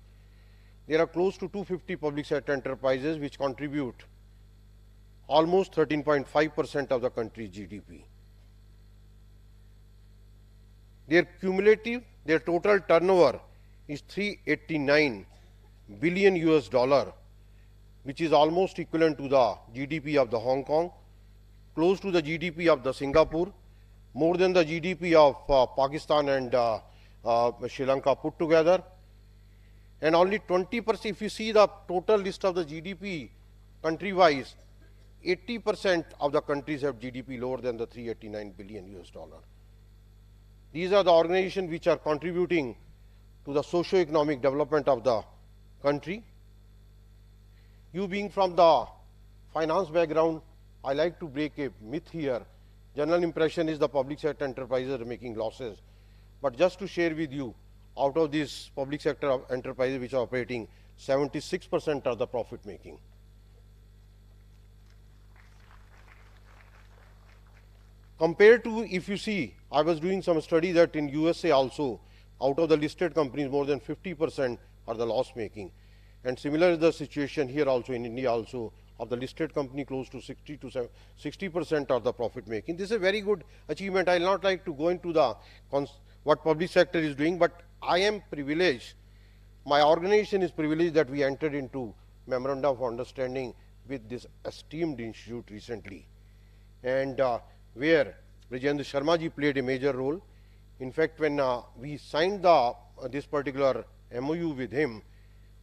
F: There are close to 250 public sector enterprises which contribute almost 13.5% of the country's GDP. Their total turnover is 389 billion US dollar, which is almost equivalent to the GDP of the Hong Kong, close to the GDP of the Singapore, more than the GDP of Pakistan and Sri Lanka put together. And only 20%, if you see the total list of the GDP country-wise, 80% of the countries have GDP lower than the 389 billion US dollar. These are the organizations which are contributing to the socio-economic development of the country. You being from the finance background, I like to break a myth here. General impression is the public sector enterprises are making losses. But just to share with you, out of these public sector enterprises which are operating, 76% are the profit making. Compared to, if you see, I was doing some study that in USA also, out of the listed companies, more than 50% are the loss making. And similar is the situation here also in India also, of the listed company close to 60% are the profit making. This is a very good achievement. I will not like to go into the what public sector is doing, but I am privileged, my organization is privileged that we entered into memorandum of understanding with this esteemed institute recently, and where Brajendra Sharma ji played a major role. In fact, when we signed this particular MOU with him,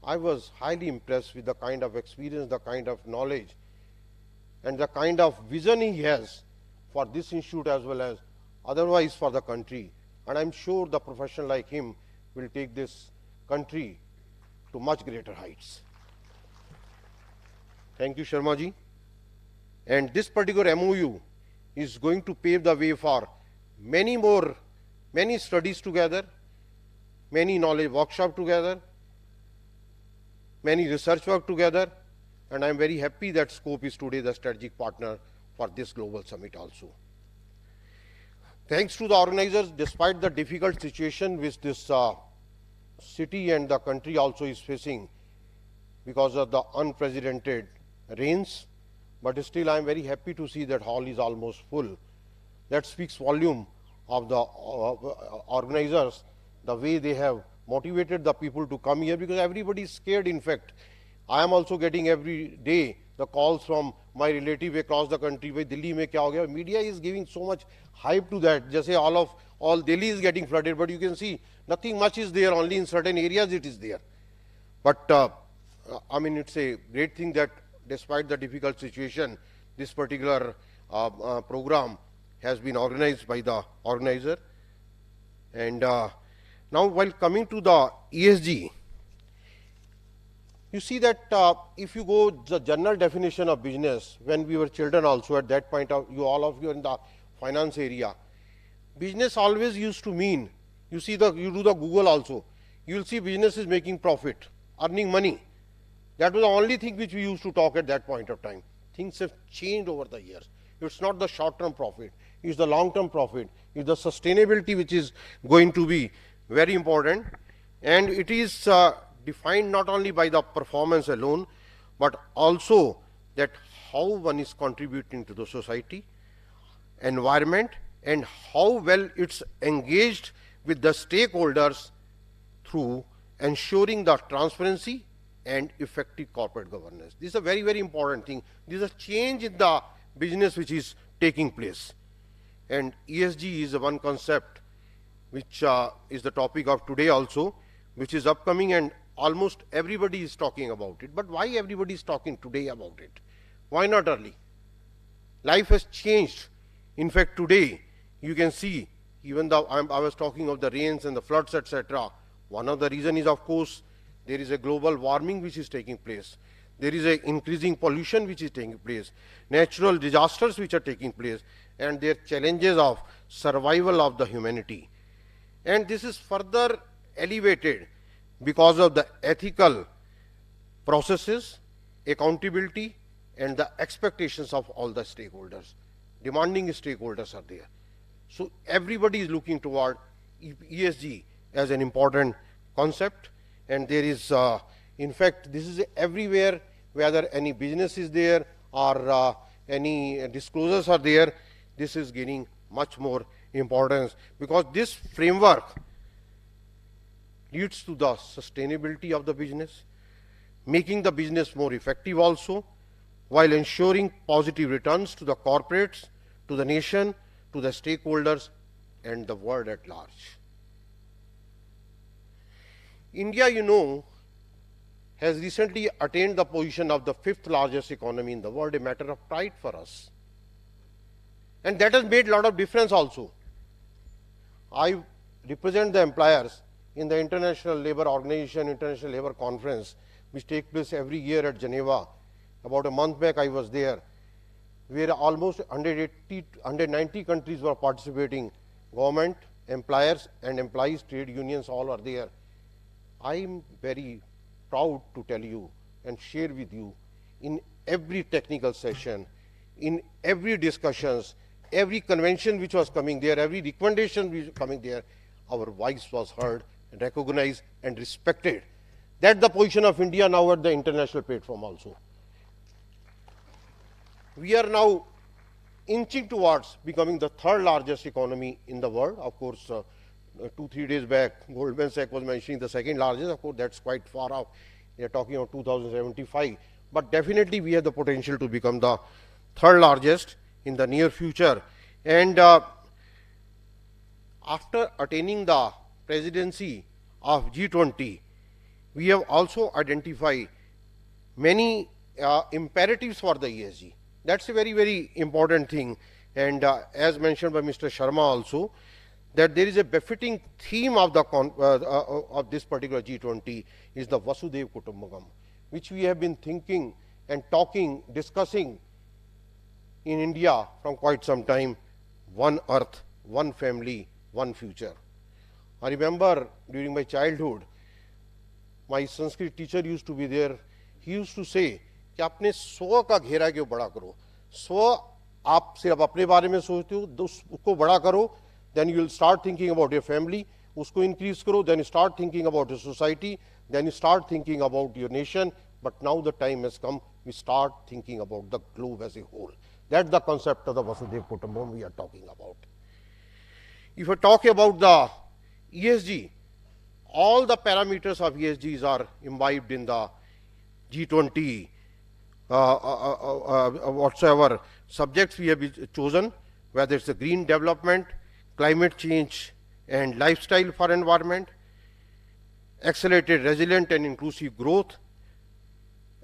F: I was highly impressed with the kind of experience, the kind of knowledge, and the kind of vision he has for this institute as well as otherwise for the country. And I am sure the professional like him will take this country to much greater heights. Thank you, Sharma ji. And this particular MOU is going to pave the way for many studies together, many knowledge workshops together, many research work together, and I am very happy that SCOPE is today the strategic partner for this global summit also. Thanks to the organizers, despite the difficult situation which this city and the country also is facing because of the unprecedented rains, but still I am very happy to see that hall is almost full. That speaks volume of the organizers, the way they have motivated the people to come here, because everybody is scared. In fact, I am also getting every day the calls from my relative across the country, "Bhai, Delhi mein kya ho gaya?" Media is giving so much hype to that. Just say all Delhi is getting flooded, but you can see nothing much is there. Only in certain areas it is there. But I mean, it's a great thing that despite the difficult situation, this particular program has been organized by the organizer. And now, while coming to the ESG, you see that if you go the general definition of business, when we were children also at that point of you, all of you in the finance area, business always used to mean, you see you do the Google also, you will see business is making profit, earning money. That was the only thing which we used to talk at that point of time. Things have changed over the years. It's not the short-term profit, it's the long-term profit, it's the sustainability which is going to be very important, and it is defined not only by the performance alone, but also that how one is contributing to the society, environment, and how well it's engaged with the stakeholders through ensuring the transparency and effective corporate governance. This is a very, very important thing. This is a change in the business which is taking place. And ESG is one concept which is the topic of today also, which is upcoming, and almost everybody is talking about it. But why everybody is talking today about it? Why not early? Life has changed. In fact, today you can see even I was talking of the rains and the floods, etc. One of the reasons is, of course, there is a global warming which is taking place. There is a increasing pollution which is taking place, natural disasters which are taking place, and their challenges of survival of the humanity. And this is further elevated because of the ethical processes, accountability, and the expectations of all the stakeholders. Demanding stakeholders are there. So everybody is looking toward ESG as an important concept, and there is, in fact, this is everywhere, whether any business is there or any disclosures are there, this is gaining much more importance, because this framework leads to the sustainability of the business, making the business more effective also, while ensuring positive returns to the corporates, to the nation, to the stakeholders, and the world at large. India, you know, has recently attained the position of the 5th largest economy in the world, a matter of pride for us. And that has made a lot of difference also. I represent the employers in the International Labour Organization, International Labour Conference, which takes place every year at Geneva. About a month back I was there, where almost 190 countries were participating, government, employers and employees, trade unions, all are there. I am very proud to tell you and share with you, in every technical session, in every discussions, every convention which was coming there, every recommendation which was coming there, our voice was heard, recognized and respected. That's the position of India now at the international platform also. We are now inching towards becoming the 3rd largest economy in the world. Of course, 2-3 days back, Goldman Sachs was mentioning the 2nd largest. Of course, that's quite far off. They are talking about 2075. But definitely we have the potential to become the 3rd largest in the near future. And after attaining the presidency of G20, we have also identified many imperatives for the ESG. That's a very, very important thing. And as mentioned by Mr. Sharma also, that there is a befitting theme of the of this particular G20 is the Vasudev Kutumbakam, which we have been thinking and talking, discussing in India from quite some time. One earth, one family, one future. I remember during my childhood, my Sanskrit teacher used to be there. He used to say कि अपने स्व का घेरा क्यों बड़ा करो, स्व आप सिर्फ अपने बारे में सोचते हो, उसको बड़ा करो, then you will start thinking about your family, उसको increase करो, then you start thinking about your society, then you start thinking about your nation, but now the time has come, we start thinking about the globe as a whole. That's the concept of the Vasudhaiva Kutumbakam we are talking about. If I talk about the ESG, all the parameters of ESGs are imbibed in the G20 whatsoever subjects we have chosen, whether it's the green development, climate change and lifestyle for environment, accelerated resilient and inclusive growth,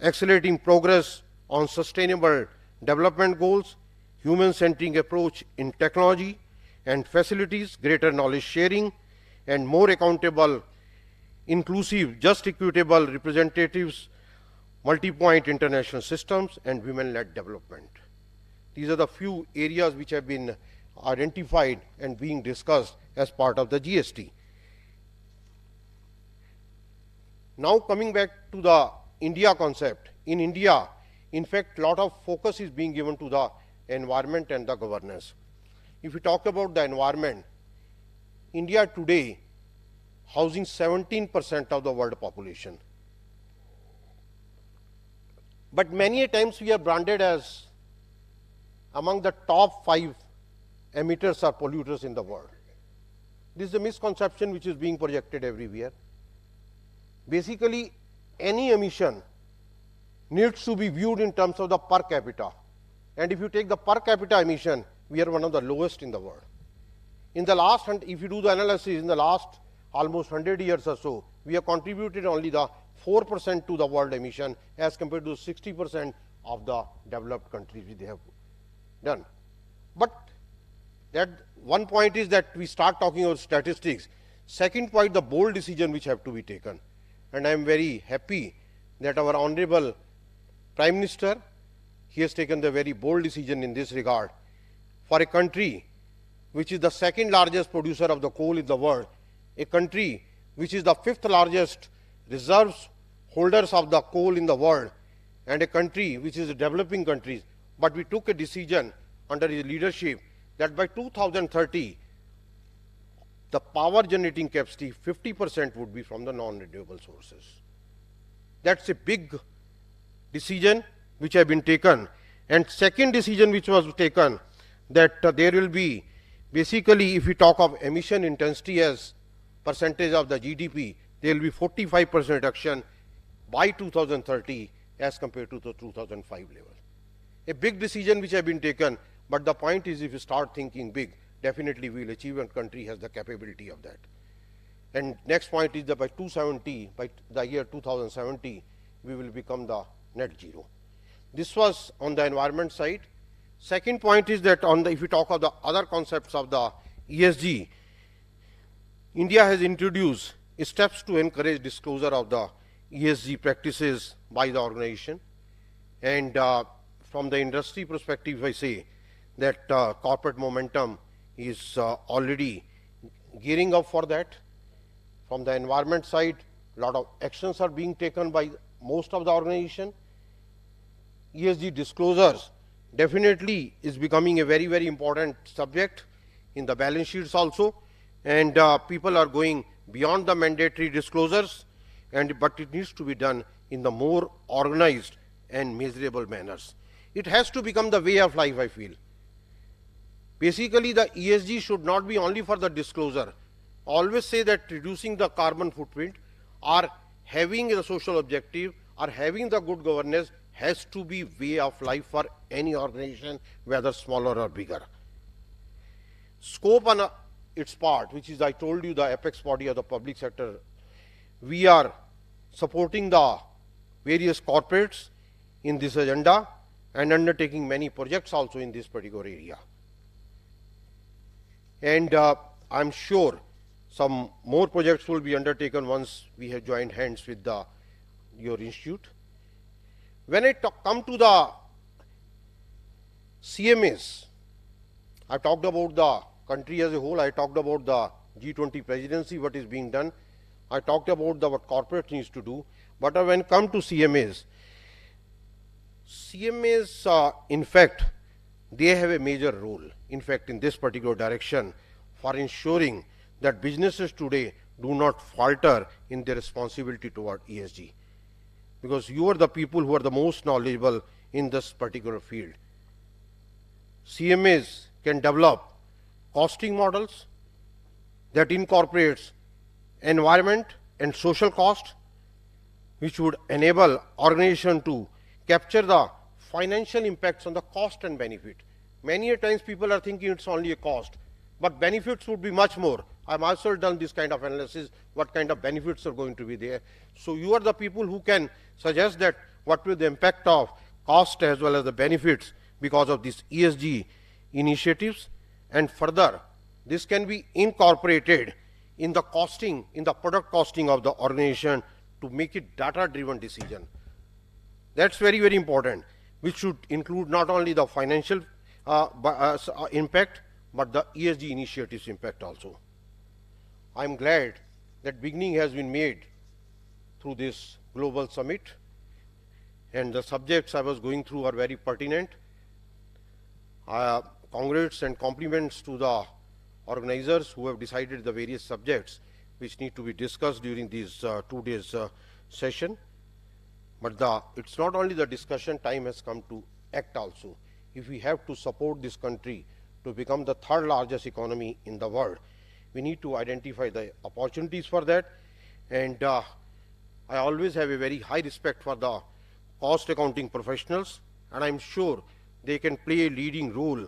F: accelerating progress on sustainable development goals, human-centering approach in technology and facilities, greater knowledge sharing, and more accountable, inclusive, just equitable representatives, multi-point international systems, and women-led development. These are the few areas which have been identified and being discussed as part of the GST. Now coming back to the India concept. In India, in fact, a lot of focus is being given to the environment and the governance. If we talk about the environment, India today housing 17% of the world population. But many a times we are branded as among the top 5 emitters or polluters in the world. This is a misconception which is being projected everywhere. Basically, any emission needs to be viewed in terms of the per capita. And if you take the per capita emission, we are one of the lowest in the world. In the last, if you do the analysis, in the last almost 100 years or so, we have contributed only the 4% to the world emission as compared to 60% of the developed countries which they have done. But that one point is that we start talking about statistics. Second point, the bold decision which have to be taken. And I am very happy that our Honorable Prime Minister, he has taken the very bold decision in this regard. For a country which is the second largest producer of the coal in the world, a country which is the fifth largest reserves holders of the coal in the world, and a country which is a developing country, but we took a decision under his leadership that by 2030, the power generating capacity 50% would be from the non-renewable sources. That's a big decision which have been taken. And second decision which was taken, that there will be, basically if we talk of emission intensity as percentage of the GDP, there will be 45% reduction by 2030 as compared to the 2005 level. A big decision which have been taken, but the point is if you start thinking big, definitely we will achieve, and country has the capability of that. And next point is that by the year 2070, we will become the net zero. This was on the environment side. Second point is that if we talk of the other concepts of the ESG, India has introduced steps to encourage disclosure of the ESG practices by the organization. And from the industry perspective, I say that corporate momentum is already gearing up for that. From the environment side, a lot of actions are being taken by most of the organization. ESG disclosures definitely is becoming a very, very important subject in the balance sheets also, and people are going beyond the mandatory disclosures, but it needs to be done in the more organized and measurable manners. It has to become the way of life, I feel. Basically, the ESG should not be only for the disclosure. Always say that reducing the carbon footprint or having a social objective or having the good governance has to be way of life for any organization, whether smaller or bigger. Scope on its part, which is, I told you, the apex body of the public sector, we are supporting the various corporates in this agenda and undertaking many projects also in this particular area. And I'm sure some more projects will be undertaken once we have joined hands with your institute. When I come to the CMAs, I talked about the country as a whole, I talked about the G20 presidency, what is being done, I talked about what corporate needs to do, but when come to CMAs, in fact, they have a major role, in fact, in this particular direction for ensuring that businesses today do not falter in their responsibility toward ESG. Because you are the people who are the most knowledgeable in this particular field. CMAs can develop costing models that incorporates environment and social cost, which would enable organization to capture the financial impacts on the cost and benefit. Many a times people are thinking it's only a cost, but benefits would be much more. I've also done this kind of analysis, what kind of benefits are going to be there. So you are the people who can suggest that what will the impact of cost as well as the benefits because of these ESG initiatives, and further this can be incorporated in the costing, in the product costing of the organization to make it data driven decision. That's very, very important, which should include not only the financial impact but the ESG initiatives impact also. I'm glad that beginning has been made through this global summit, and the subjects I was going through are very pertinent. Congrats and compliments to the organizers who have decided the various subjects which need to be discussed during these 2 days session. But it's not only the discussion, time has come to act also. If we have to support this country to become the third largest economy in the world, we need to identify the opportunities for that. And I always have a very high respect for the cost accounting professionals, and I'm sure they can play a leading role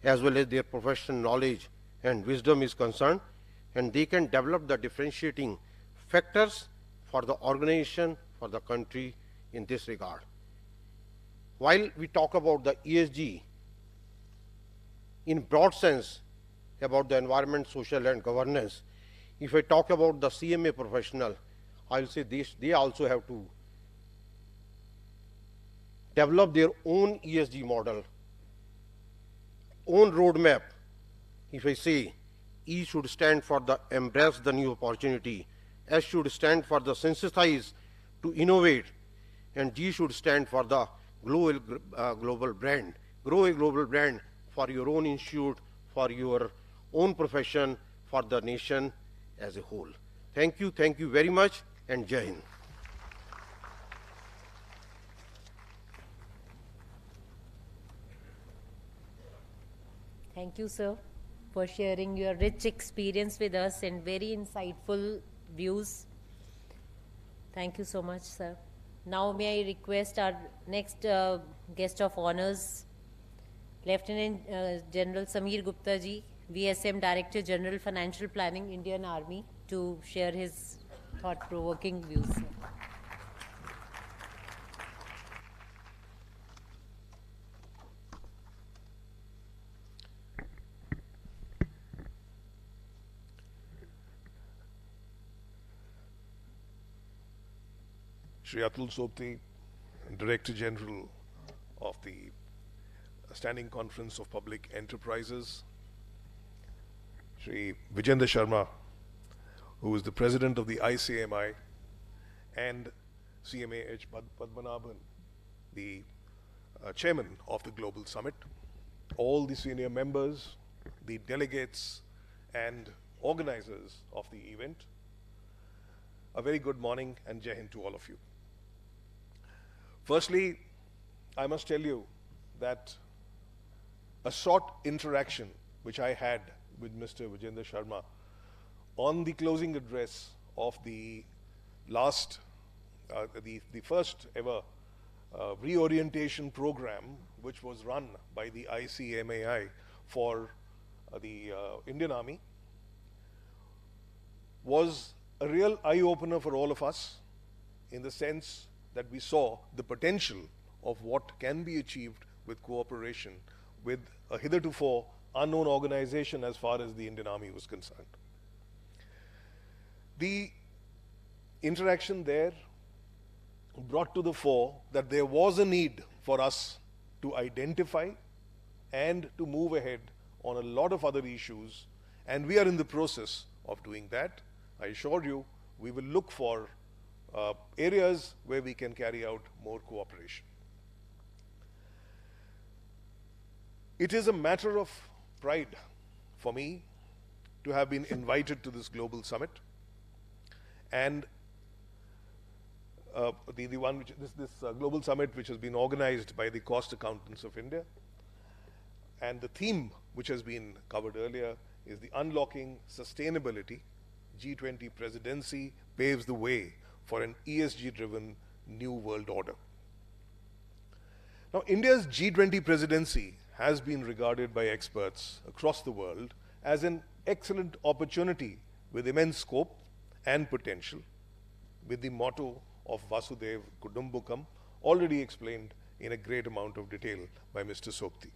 F: as well as their professional knowledge and wisdom is concerned, and they can develop the differentiating factors for the organization, for the country in this regard. While we talk about the ESG, in broad sense, about the environment, social and governance. If I talk about the CMA professional, I'll say this, they also have to develop their own ESG model, own roadmap. If I say E should stand for the embrace the new opportunity, S should stand for the sensitize to innovate, and G should stand for the global brand. Grow a global brand for your own institute, for your own profession, for the nation as a whole. Thank you very much, and Jai Hind.
A: Thank you, sir, for sharing your rich experience with us and very insightful views. Thank you so much, sir. Now may I request our next guest of honors, Lieutenant General Sameer Gupta ji, VSM Director General Financial Planning, Indian Army, to share his thought-provoking views, sir.
G: Shri Atul Sopti, Director General of the Standing Conference of Public Enterprises, Shri Vijendra Sharma, who is the President of the ICMI, and CMA H. Padmanabhan, the Chairman of the Global Summit, all the senior members, the delegates, and organizers of the event. A very good morning and Jai Hind to all of you. Firstly, I must tell you that a short interaction which I had with Mr. Vijendra Sharma on the closing address of the last, the first ever reorientation program which was run by the ICMAI for the Indian Army was a real eye-opener for all of us, in the sense that we saw the potential of what can be achieved with cooperation with a hitherto unknown organization as far as the Indian Army was concerned. The interaction there brought to the fore that there was a need for us to identify and to move ahead on a lot of other issues, and we are in the process of doing that. I assure you, we will look for areas where we can carry out more cooperation. It is a matter of pride for me to have been invited to this global summit, and this global summit which has been organized by the Cost Accountants of India, and the theme which has been covered earlier is the Unlocking Sustainability. G20 presidency paves the way for an ESG-driven new world order. Now, India's G20 presidency has been regarded by experts across the world as an excellent opportunity with immense scope and potential, with the motto of Vasudev Kudumbakam already explained in a great amount of detail by Mr. Sopti.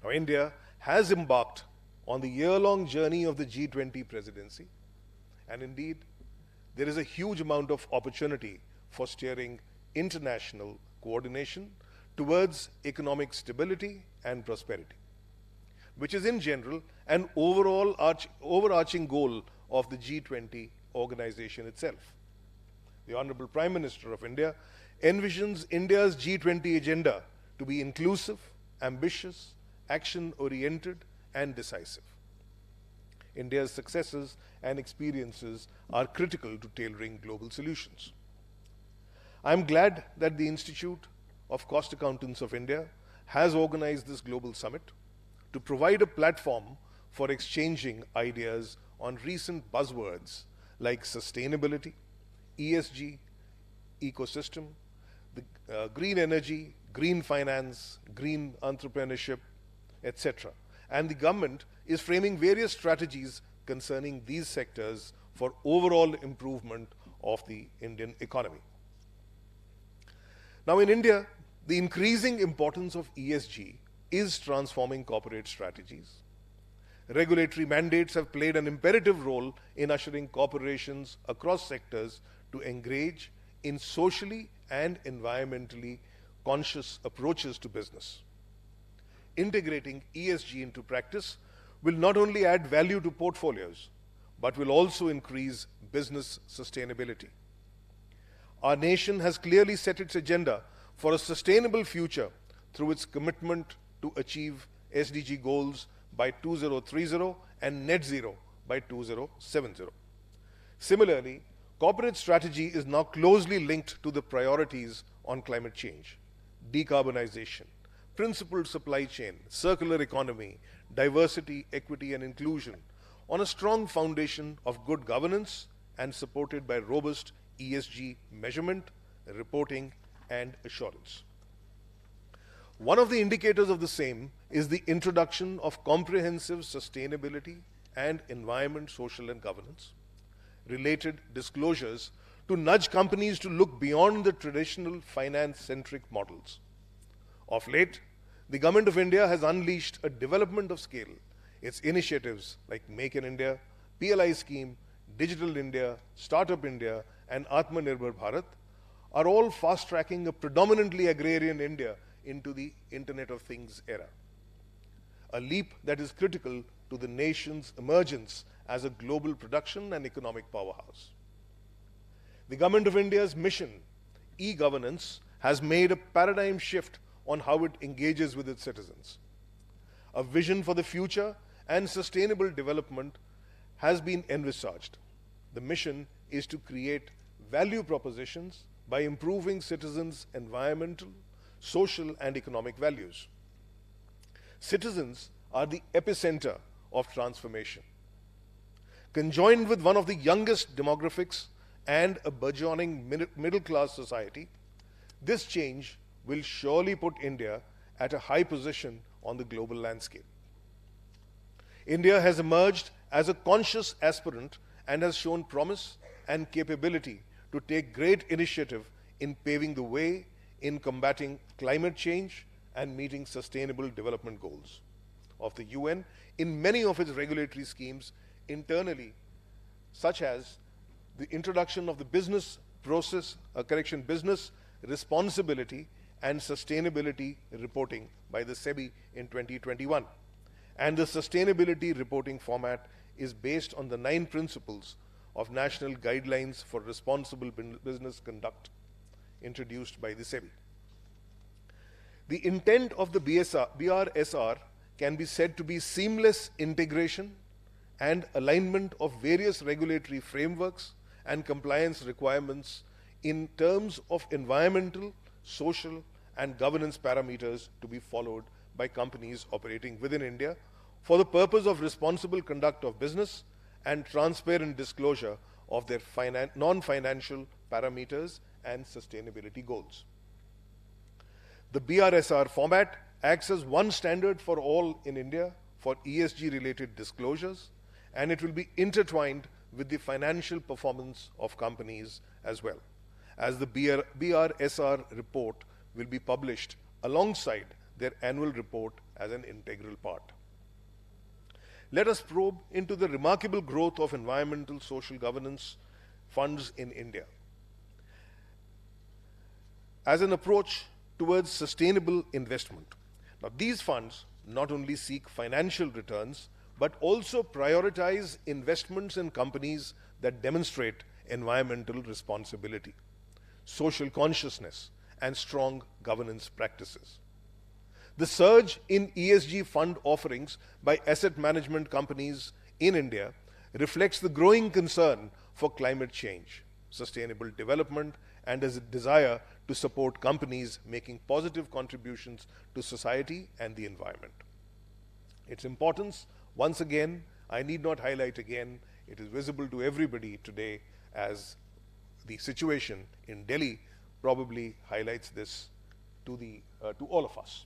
G: Now, India has embarked on the year-long journey of the G20 presidency, and indeed, there is a huge amount of opportunity for steering international coordination towards economic stability and prosperity, which is in general an overall overarching goal of the G20 organization itself. The Honorable Prime Minister of India envisions India's G20 agenda to be inclusive, ambitious, action-oriented, and decisive. India's successes and experiences are critical to tailoring global solutions. I am glad that the Institute of Cost Accountants of India has organized this global summit to provide a platform for exchanging ideas on recent buzzwords like sustainability, ESG, ecosystem, the green energy, green finance, green entrepreneurship, etc. And the government is framing various strategies concerning these sectors for overall improvement of the Indian economy. Now, in India, the increasing importance of ESG is transforming corporate strategies. regulatory mandates have played an imperative role in ushering corporations across sectors to engage in socially and environmentally conscious approaches to business. Integrating ESG into practice will not only add value to portfolios, but will also increase business sustainability. Our nation has clearly set its agenda for a sustainable future through its commitment to achieve SDG goals by 2030 and net zero by 2070. Similarly, corporate strategy is now closely linked to the priorities on climate change, decarbonization, principled supply chain, circular economy, diversity, equity, and inclusion on a strong foundation of good governance and supported by robust ESG measurement, reporting, and assurance. One of the indicators of the same is the introduction of comprehensive sustainability and environment, social, and governance related disclosures to nudge companies to look beyond the traditional finance-centric models. Of late, the Government of India has unleashed a development of scale. Its initiatives like Make in India, PLI scheme, Digital India, Startup India, and Atmanirbhar Bharat are all fast-tracking a predominantly agrarian India into the Internet of Things era. A leap that is critical to the nation's emergence as a global production and economic powerhouse. The Government of India's mission, e-governance, has made a paradigm shift on how it engages with its citizens. A vision for the future and sustainable development has been envisaged. The mission is to create value propositions by improving citizens' environmental, social, and economic values. Citizens are the epicenter of transformation. Conjoined with one of the youngest demographics and a burgeoning middle-class society, this change will surely put India at a high position on the global landscape. India has emerged as a conscious aspirant and has shown promise and capability to take great initiative in paving the way in combating climate change and meeting sustainable development goals of the UN in many of its regulatory schemes internally, such as the introduction of the business responsibility and sustainability reporting by the SEBI in 2021. And the sustainability reporting format is based on the 9 principles of National Guidelines for Responsible Business Conduct introduced by the SEBI. The intent of the BRSR can be said to be seamless integration and alignment of various regulatory frameworks and compliance requirements in terms of environmental, social, and governance parameters to be followed by companies operating within India for the purpose of responsible conduct of business and transparent disclosure of their non-financial parameters and sustainability goals. The BRSR format acts as one standard for all in India for ESG-related disclosures, and it will be intertwined with the financial performance of companies as well, as the BRSR report will be published alongside their annual report as an integral part. Let us probe into the remarkable growth of environmental social governance funds in India as an approach towards sustainable investment. Now, these funds not only seek financial returns, but also prioritize investments in companies that demonstrate environmental responsibility, social consciousness, and strong governance practices. The surge in ESG fund offerings by asset management companies in India reflects the growing concern for climate change, sustainable development, and a desire to support companies making positive contributions to society and the environment. Its importance, once again, I need not highlight again, it is visible to everybody today as the situation in Delhi probably highlights this to all of us.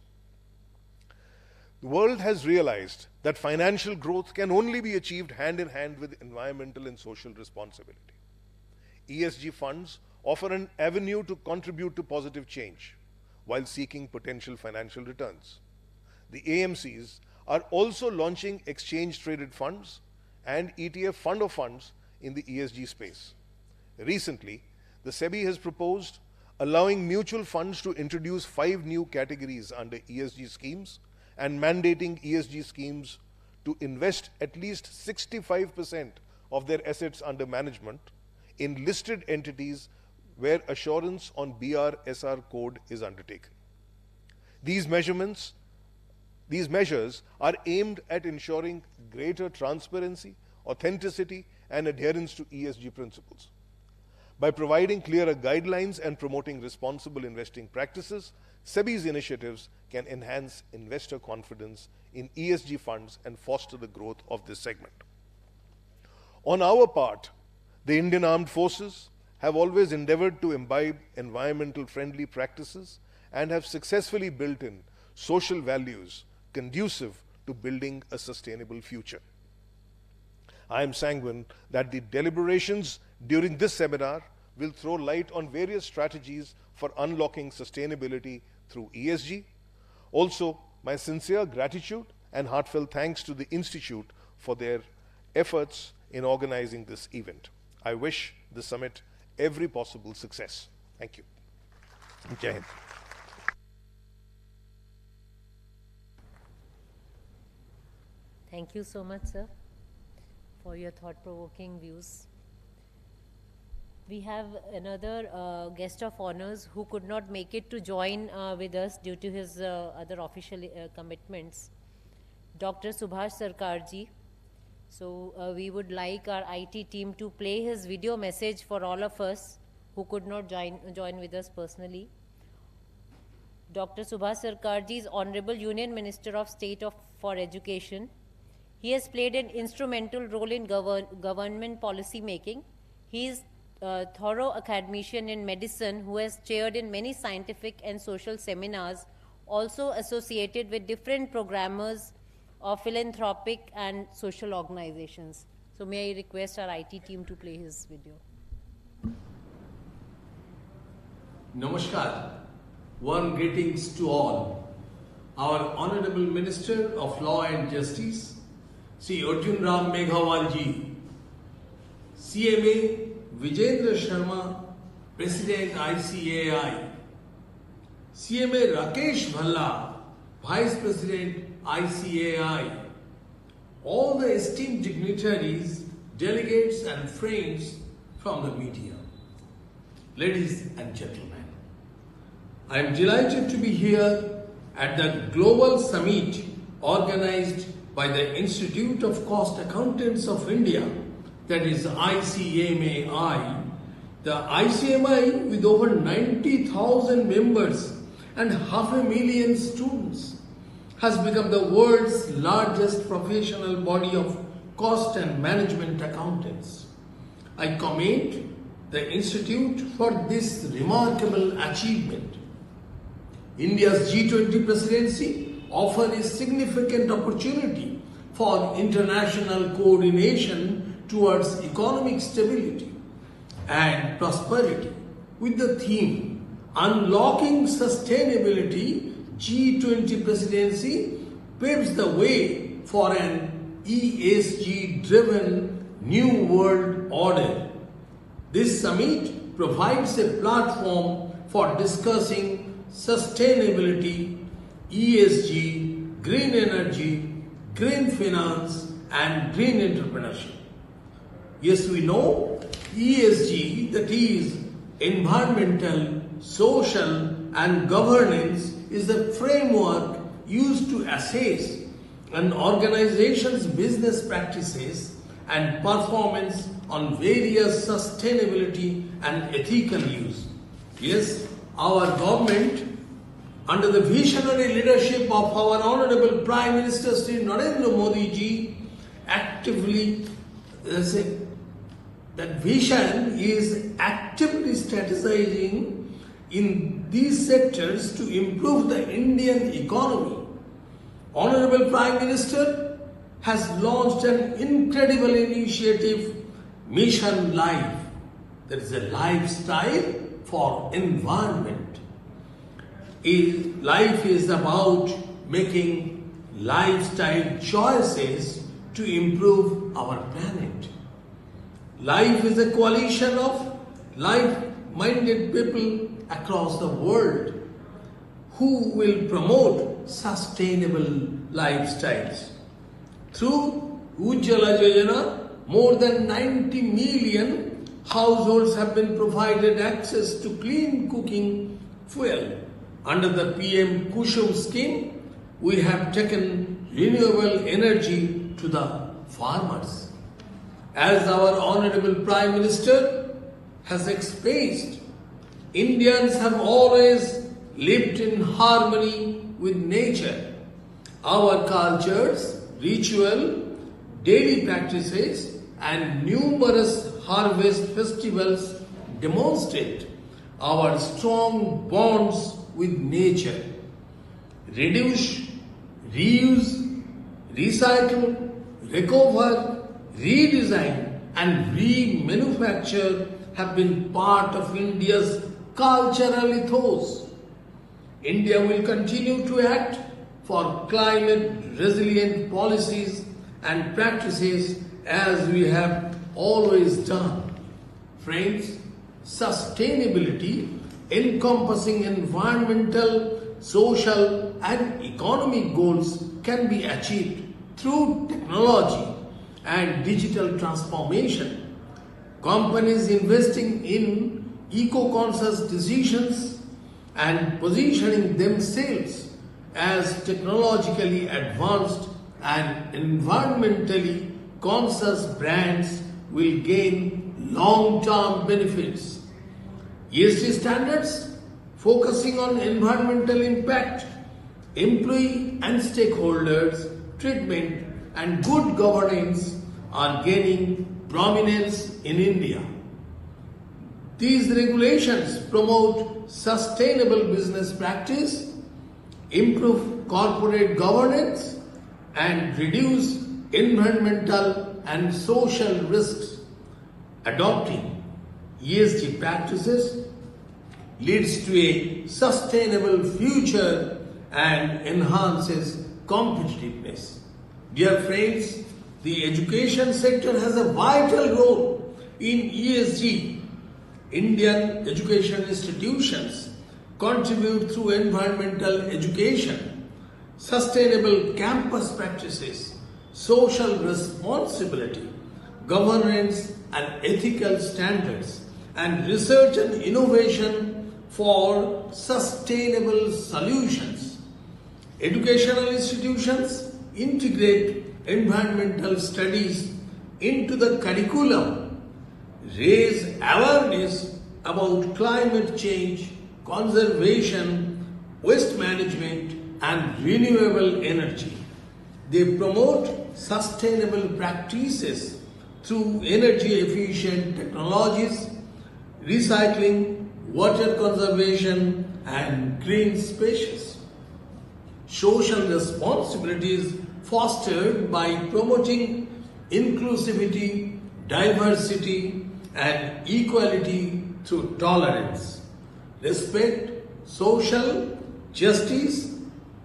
G: The world has realized that financial growth can only be achieved hand in hand with environmental and social responsibility. ESG funds offer an avenue to contribute to positive change while seeking potential financial returns. The AMCs are also launching exchange-traded funds and ETF fund of funds in the ESG space. Recently, the SEBI has proposed allowing mutual funds to introduce 5 new categories under ESG schemes and mandating ESG schemes to invest at least 65% of their assets under management in listed entities where assurance on BRSR code is undertaken. These measures are aimed at ensuring greater transparency, authenticity, and adherence to ESG principles. By providing clearer guidelines and promoting responsible investing practices, SEBI's initiatives can enhance investor confidence in ESG funds and foster the growth of this segment. On our part, the Indian Armed Forces have always endeavored to imbibe environmental friendly practices and have successfully built in social values conducive to building a sustainable future. I am sanguine that the deliberations during this seminar will throw light on various strategies for unlocking sustainability through ESG. Also, my sincere gratitude and heartfelt thanks to the Institute for their efforts in organizing this event. I wish the summit every possible success. Thank you. Jai Hind.
A: Thank you so much, sir, for your thought-provoking views. We have another guest of honors who could not make it to join with us due to his other official commitments, Dr. Subhash Sarkarji. So we would like our IT team to play his video message for all of us who could not join with us personally. Dr. Subhash Sarkarji is Honorable Union Minister of State for Education. He has played an instrumental role in government policy making. He is a thorough academician in medicine who has chaired in many scientific and social seminars, also associated with different programmers of philanthropic and social organizations. So may I request our IT team to play his video.
H: Namaskar. Warm greetings to all. Our Honorable Minister of Law and Justice, Sri Arjun Ram Meghawal ji, CMA Vijendra Sharma, President ICAI, CMA Rakesh Bhalla, Vice President ICAI, all the esteemed dignitaries, delegates and friends from the media. Ladies and gentlemen, I am delighted to be here at the Global Summit organized by the Institute of Cost Accountants of India, that is ICMAI. The ICMAI, with over 90,000 members and 500,000 students, has become the world's largest professional body of cost and management accountants. I commend the Institute for this remarkable achievement. India's G20 presidency offers a significant opportunity for international coordination towards economic stability and prosperity. With the theme Unlocking Sustainability, G20 presidency paves the way for an ESG-driven new world order. This summit provides a platform for discussing sustainability, ESG, green energy, green finance, and green entrepreneurship. Yes, we know ESG, that is environmental, social, and governance, is the framework used to assess an organization's business practices and performance on various sustainability and ethical use. Yes, our government, under the visionary leadership of our Honorable Prime Minister Sri Narendra Modi ji, actively, that vision is actively strategizing in these sectors to improve the Indian economy. Honorable Prime Minister has launched an incredible initiative, Mission Life. That is a lifestyle for environment. Life is about making lifestyle choices to improve our planet. Life is a coalition of like-minded people across the world who will promote sustainable lifestyles. Through Ujjwala Yojana, more than 90 million households have been provided access to clean cooking fuel. Under the PM Kusum scheme, we have taken renewable energy to the farmers. As our Honorable Prime Minister has expressed, Indians have always lived in harmony with nature. Our cultures, ritual, daily practices and numerous harvest festivals demonstrate our strong bonds with nature. Reduce, reuse, recycle, recover, redesign and remanufacture have been part of India's cultural ethos. India will continue to act for climate resilient policies and practices as we have always done. Friends, sustainability encompassing environmental, social and economic goals can be achieved through technology and digital transformation. Companies investing in eco-conscious decisions and positioning themselves as technologically advanced and environmentally conscious brands will gain long-term benefits. ESG standards focusing on environmental impact, employee and stakeholders treatment and good governance are gaining prominence in India. These regulations promote sustainable business practice, improve corporate governance, and reduce environmental and social risks. Adopting ESG practices leads to a sustainable future and enhances competitiveness. Dear friends, the education sector has a vital role in ESG. Indian education institutions contribute through environmental education, sustainable campus practices, social responsibility, governance and ethical standards, and research and innovation for sustainable solutions. Educational institutions integrate environmental studies into the curriculum, raise awareness about climate change, conservation, waste management, and renewable energy. They promote sustainable practices through energy efficient technologies, recycling, water conservation, and green spaces. Social responsibility is fostered by promoting inclusivity, diversity, and equality through tolerance, respect, social justice,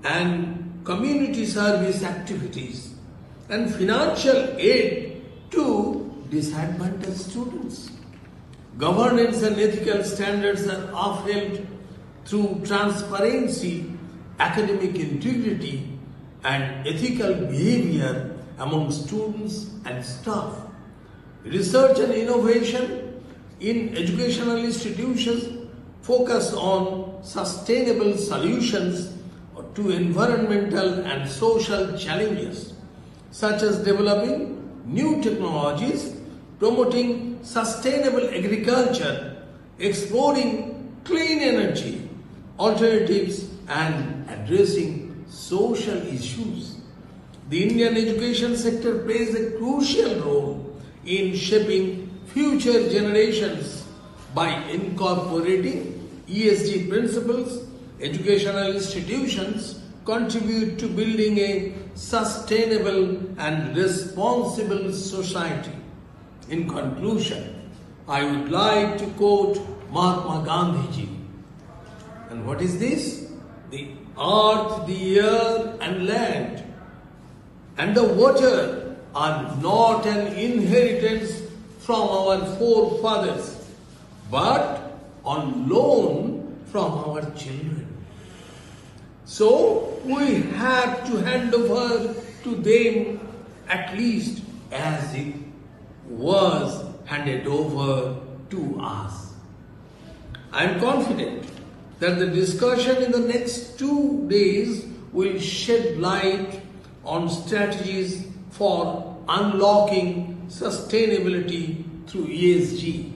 H: and community service activities, and financial aid to disadvantaged students. Governance and ethical standards are upheld through transparency, academic integrity, and ethical behavior among students and staff. Research and innovation in educational institutions focus on sustainable solutions to environmental and social challenges, such as developing new technologies, promoting sustainable agriculture, exploring clean energy alternatives, and addressing social issues. The Indian education sector plays a crucial role in shaping future generations by incorporating ESG principles. Educational institutions contribute to building a sustainable and responsible society. In conclusion, I would like to quote Mahatma Gandhi ji. And what is this? The earth, the air and land and the water are not an inheritance from our forefathers, but on loan from our children. So we have to hand over to them at least as it was handed over to us. I am confident that the discussion in the next 2 days will shed light on strategies for unlocking sustainability through ESG.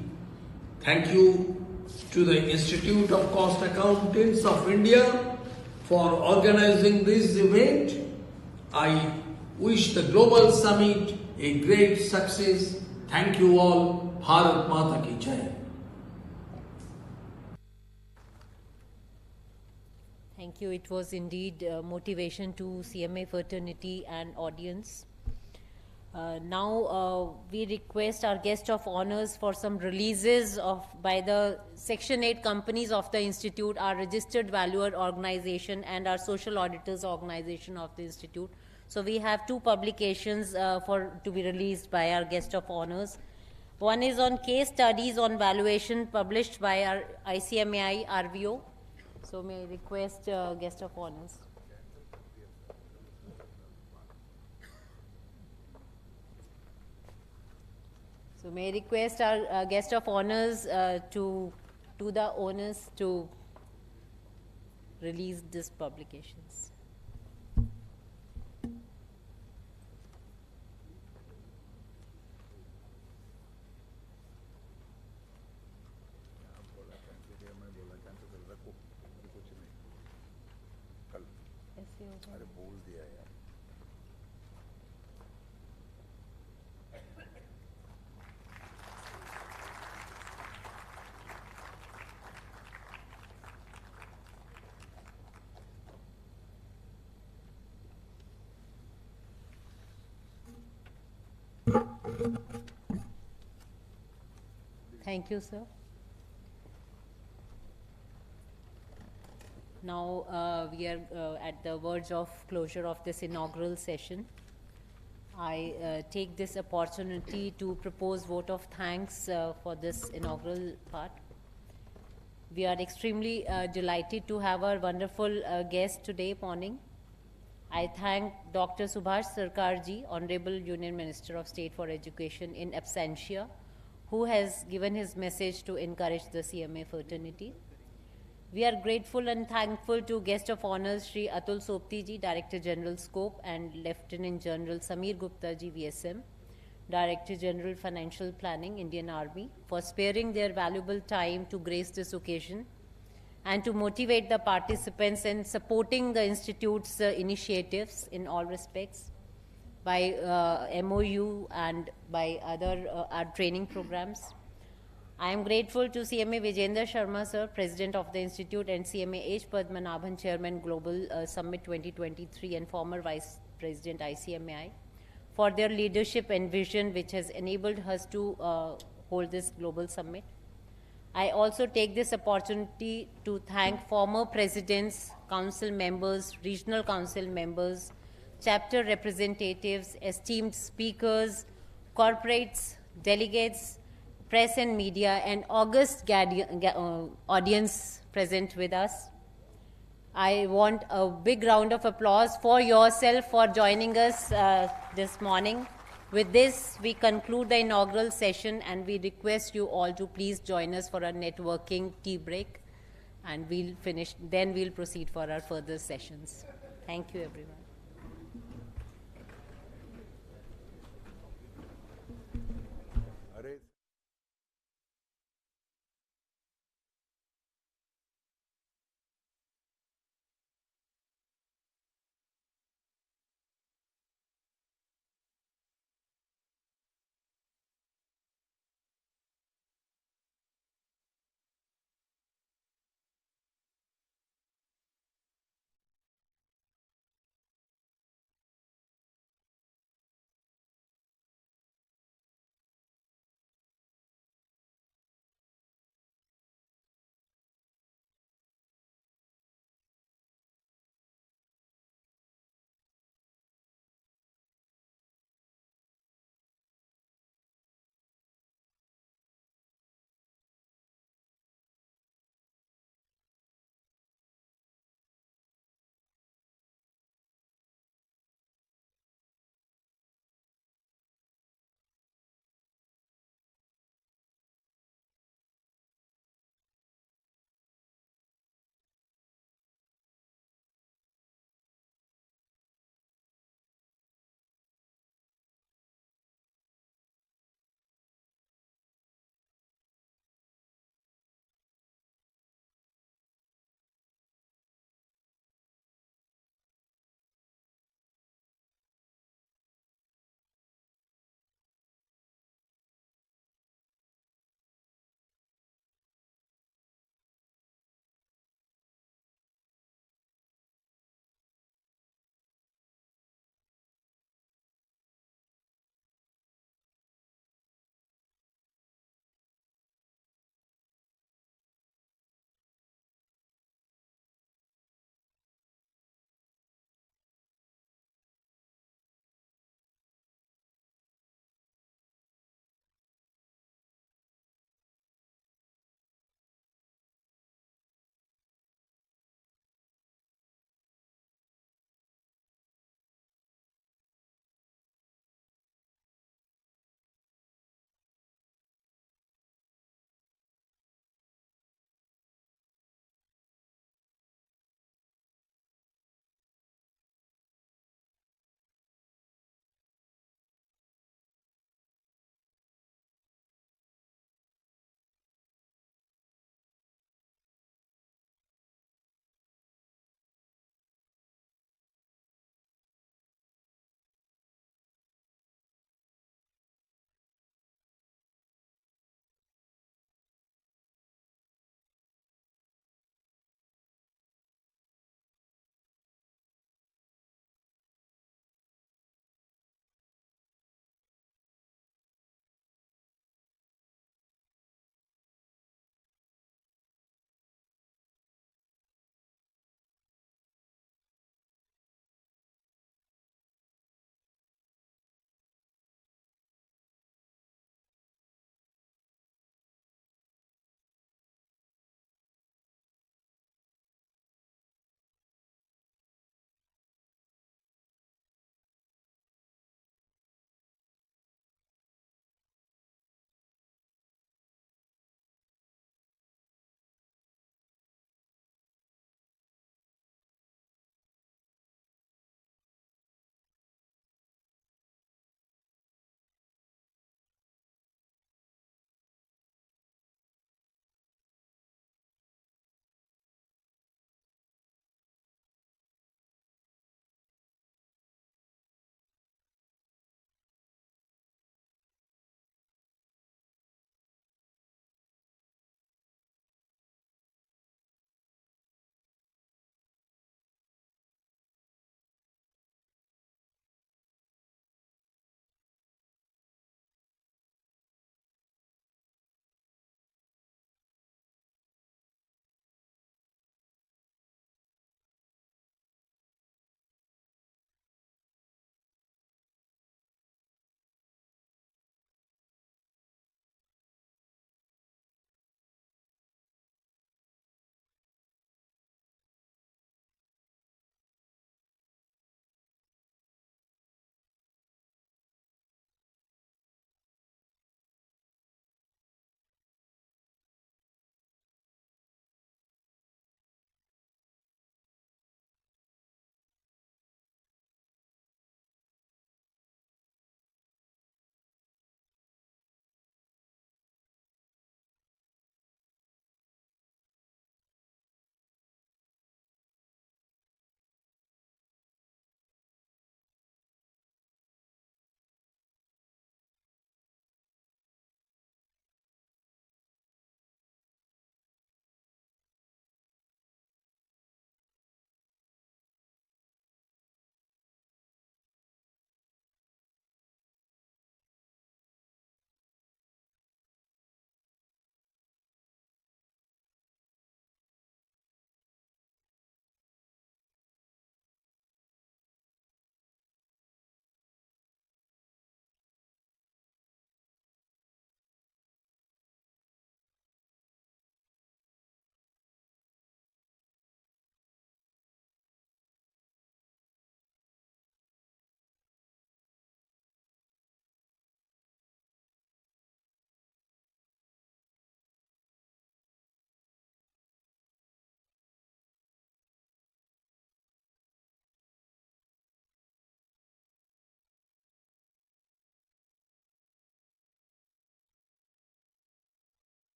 H: Thank you to the Institute of Cost Accountants of India for organizing this event. I wish the Global Summit a great success. Thank you all. Bharat Mata Ki Jai.
A: Thank you. It was indeed motivation to CMA fraternity and audience. Now we request our guest of honors for some releases by the Section 8 companies of the Institute, our registered valuer organization and our social auditors organization of the Institute. So we have 2 publications to be released by our guest of honors. One is on case studies on valuation published by our ICMAI RVO. So may I request guest of honors. So may I request our guest of honors to the owners to release these publications.
C: अरे बोल दिया यार.
A: Thank you, sir. Now we are at the verge of closure of this inaugural session. I take this opportunity to propose vote of thanks for this inaugural part. We are extremely delighted to have our wonderful guest today morning. I thank Dr. Subhash Sarkarji, Honorable Union Minister of State for Education in absentia, who has given his message to encourage the CMA fraternity. We are grateful and thankful to guest of honors Shri Atul Sopti ji, Director General Scope, and Lieutenant General Samir Gupta ji, VSM, Director General Financial Planning, Indian Army, for sparing their valuable time to grace this occasion and to motivate the participants in supporting the Institute's initiatives in all respects by MOU and by other our training programs. I am grateful to CMA Vijendra Sharma, sir, President of the Institute, and CMA H. Padmanabhan, Chairman, Global Summit 2023, and former Vice President, ICMAI, for their leadership and vision, which has enabled us to hold this Global Summit. I also take this opportunity to thank former presidents, council members, regional council members, chapter representatives, esteemed speakers, corporates, delegates, press and media, and august audience present with us. I want a big round of applause for yourself for joining us this morning. With this, we conclude the inaugural session, and we request you all to please join us for a networking tea break, and then we'll proceed for our further sessions. Thank you, everyone.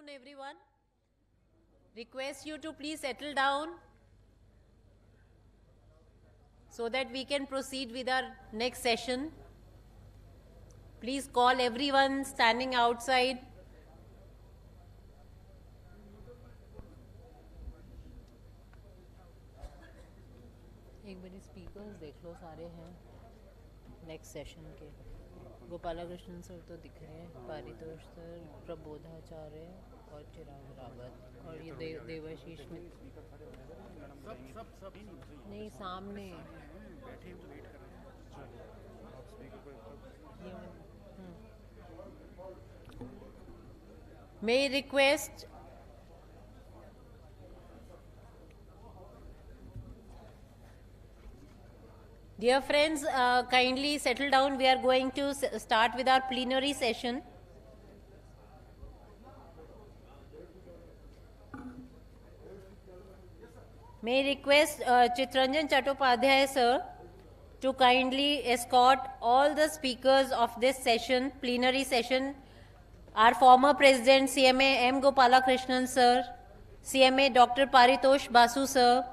A: afternoon, everyone. Request you to please settle down so that we can proceed with our next session. Please call everyone standing outside. एक बारी speakers देख लो, सारे हैं next session के. Gopalakrishnan sir तो दिख रहे हैं, पारितोष सर, प्रबोधाचार्य और चिराग रावत और ये देवाशीष मित्र. नहीं, सामने May I request dear friends, kindly settle down. We are going to start with our plenary session. May I request Chitranjan Chattopadhyay sir to kindly escort all the speakers of this session, plenary session. Our former President CMA M. Gopalakrishnan sir, CMA Dr. Paritosh Basu sir,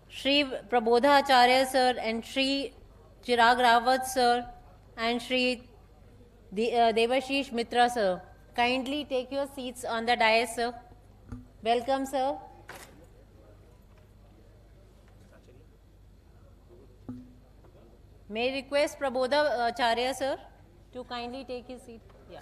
A: Shri Prabodha Acharya sir and Shri Chirag Rawat sir and Shri Devashish Mitra sir. Kindly take your seats on the dais, sir. Welcome, sir. May I request Prabodha Acharya sir to kindly take his seat. Yeah.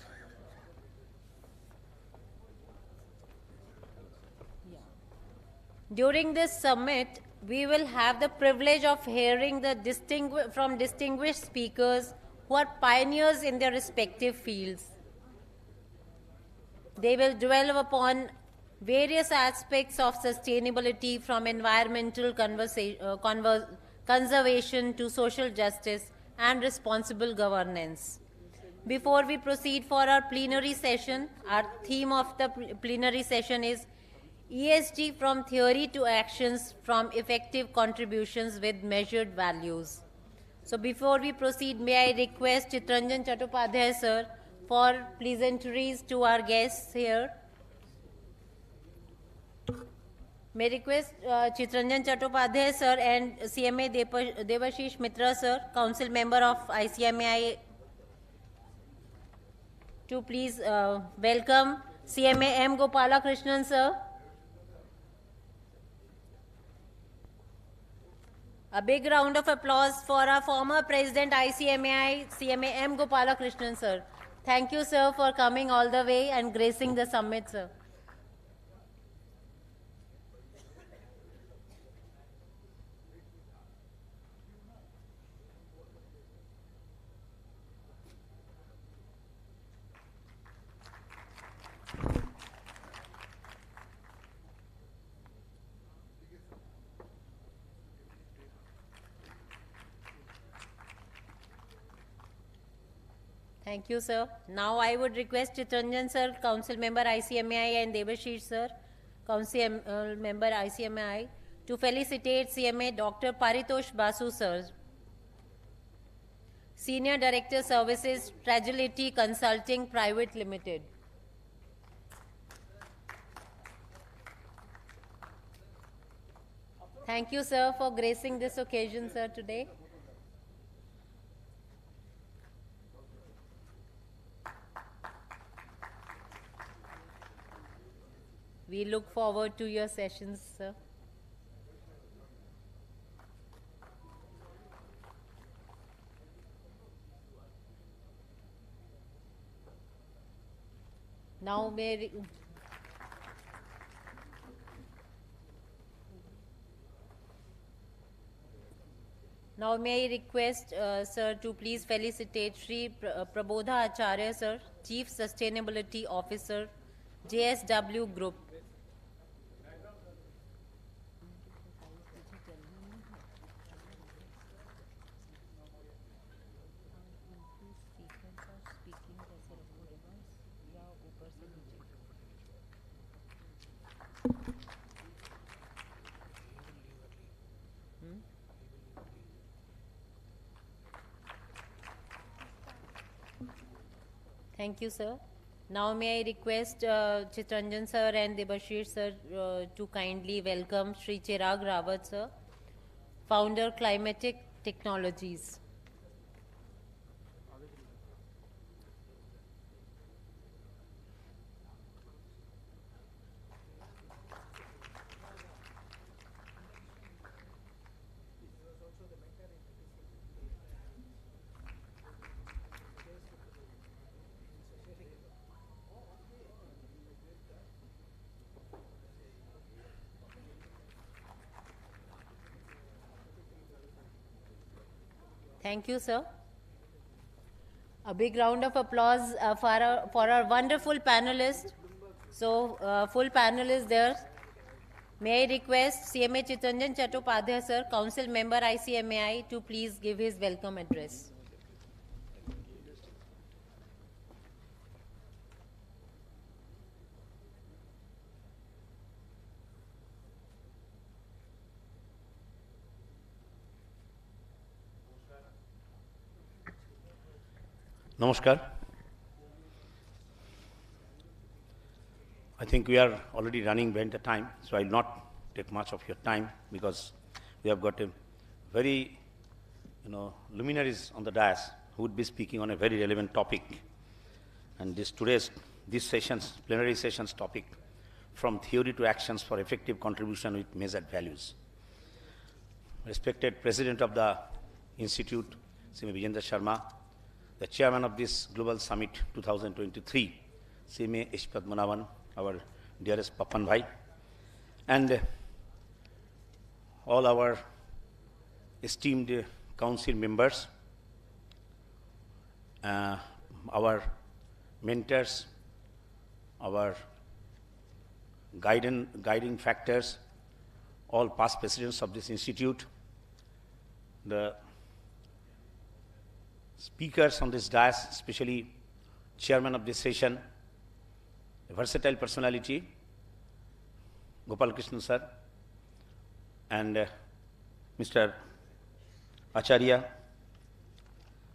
A: During this summit, we will have the privilege of hearing the distinguished speakers who are pioneers in their respective fields. They will dwell upon various aspects of sustainability, from environmental conservation to social justice and responsible governance. Before we proceed for our plenary session, our theme of the plenary session is ESG from theory to actions, from effective contributions with measured values. So before we proceed, may I request Chitranjan Chattopadhyay sir for pleasantries to our guests here. May I request Chitranjan Chattopadhyay sir and CMA Devashish Mitra sir, Council Member of ICMAI, to please welcome CMA M. Gopalakrishnan sir. A big round of applause for our former President ICMAI, CMA M. Gopalakrishnan sir. Thank you, sir, for coming all the way and gracing the summit, sir. Thank you, sir. Now I would request Chitranjan sir, Council Member ICMAI, and Devashish sir, Council Member ICMAI, to felicitate CMA Dr. Paritosh Basu sir, Senior Director Services, Fragility Consulting Private Limited. Thank you, sir, for gracing this occasion, sir, today. We look forward to your sessions, sir. Now may I request sir to please felicitate Shri Prabodha Acharya sir, Chief Sustainability Officer, JSW Group. Thank you, sir. Now may I request Chitranjan sir and Debashir sir to kindly welcome Shri Chirag Rawat sir, founder Climatic Technologies. Thank you, sir. A big round of applause for our wonderful panelists. So, full panel is there. May I request CMA Chitranjan Chattopadhyay, sir, Council Member ICMAI, to please give his welcome address.
I: Namaskar. I think we are already running behind the time, so I will not take much of your time because we have got a very, luminaries on the dais who would be speaking on a very relevant topic. And this plenary session's topic, from theory to actions for effective contribution with measured values. Respected President of the Institute, Sri Vijendra Sharma, the Chairman of this Global Summit 2023, CMA H. Padmanabhan, our dearest Papan Bhai, and all our esteemed council members, our mentors, our guiding factors, all past presidents of this institute, the speakers on this dais, especially chairman of this session, a versatile personality, Gopal Krishnan sir, and Mr. Acharya,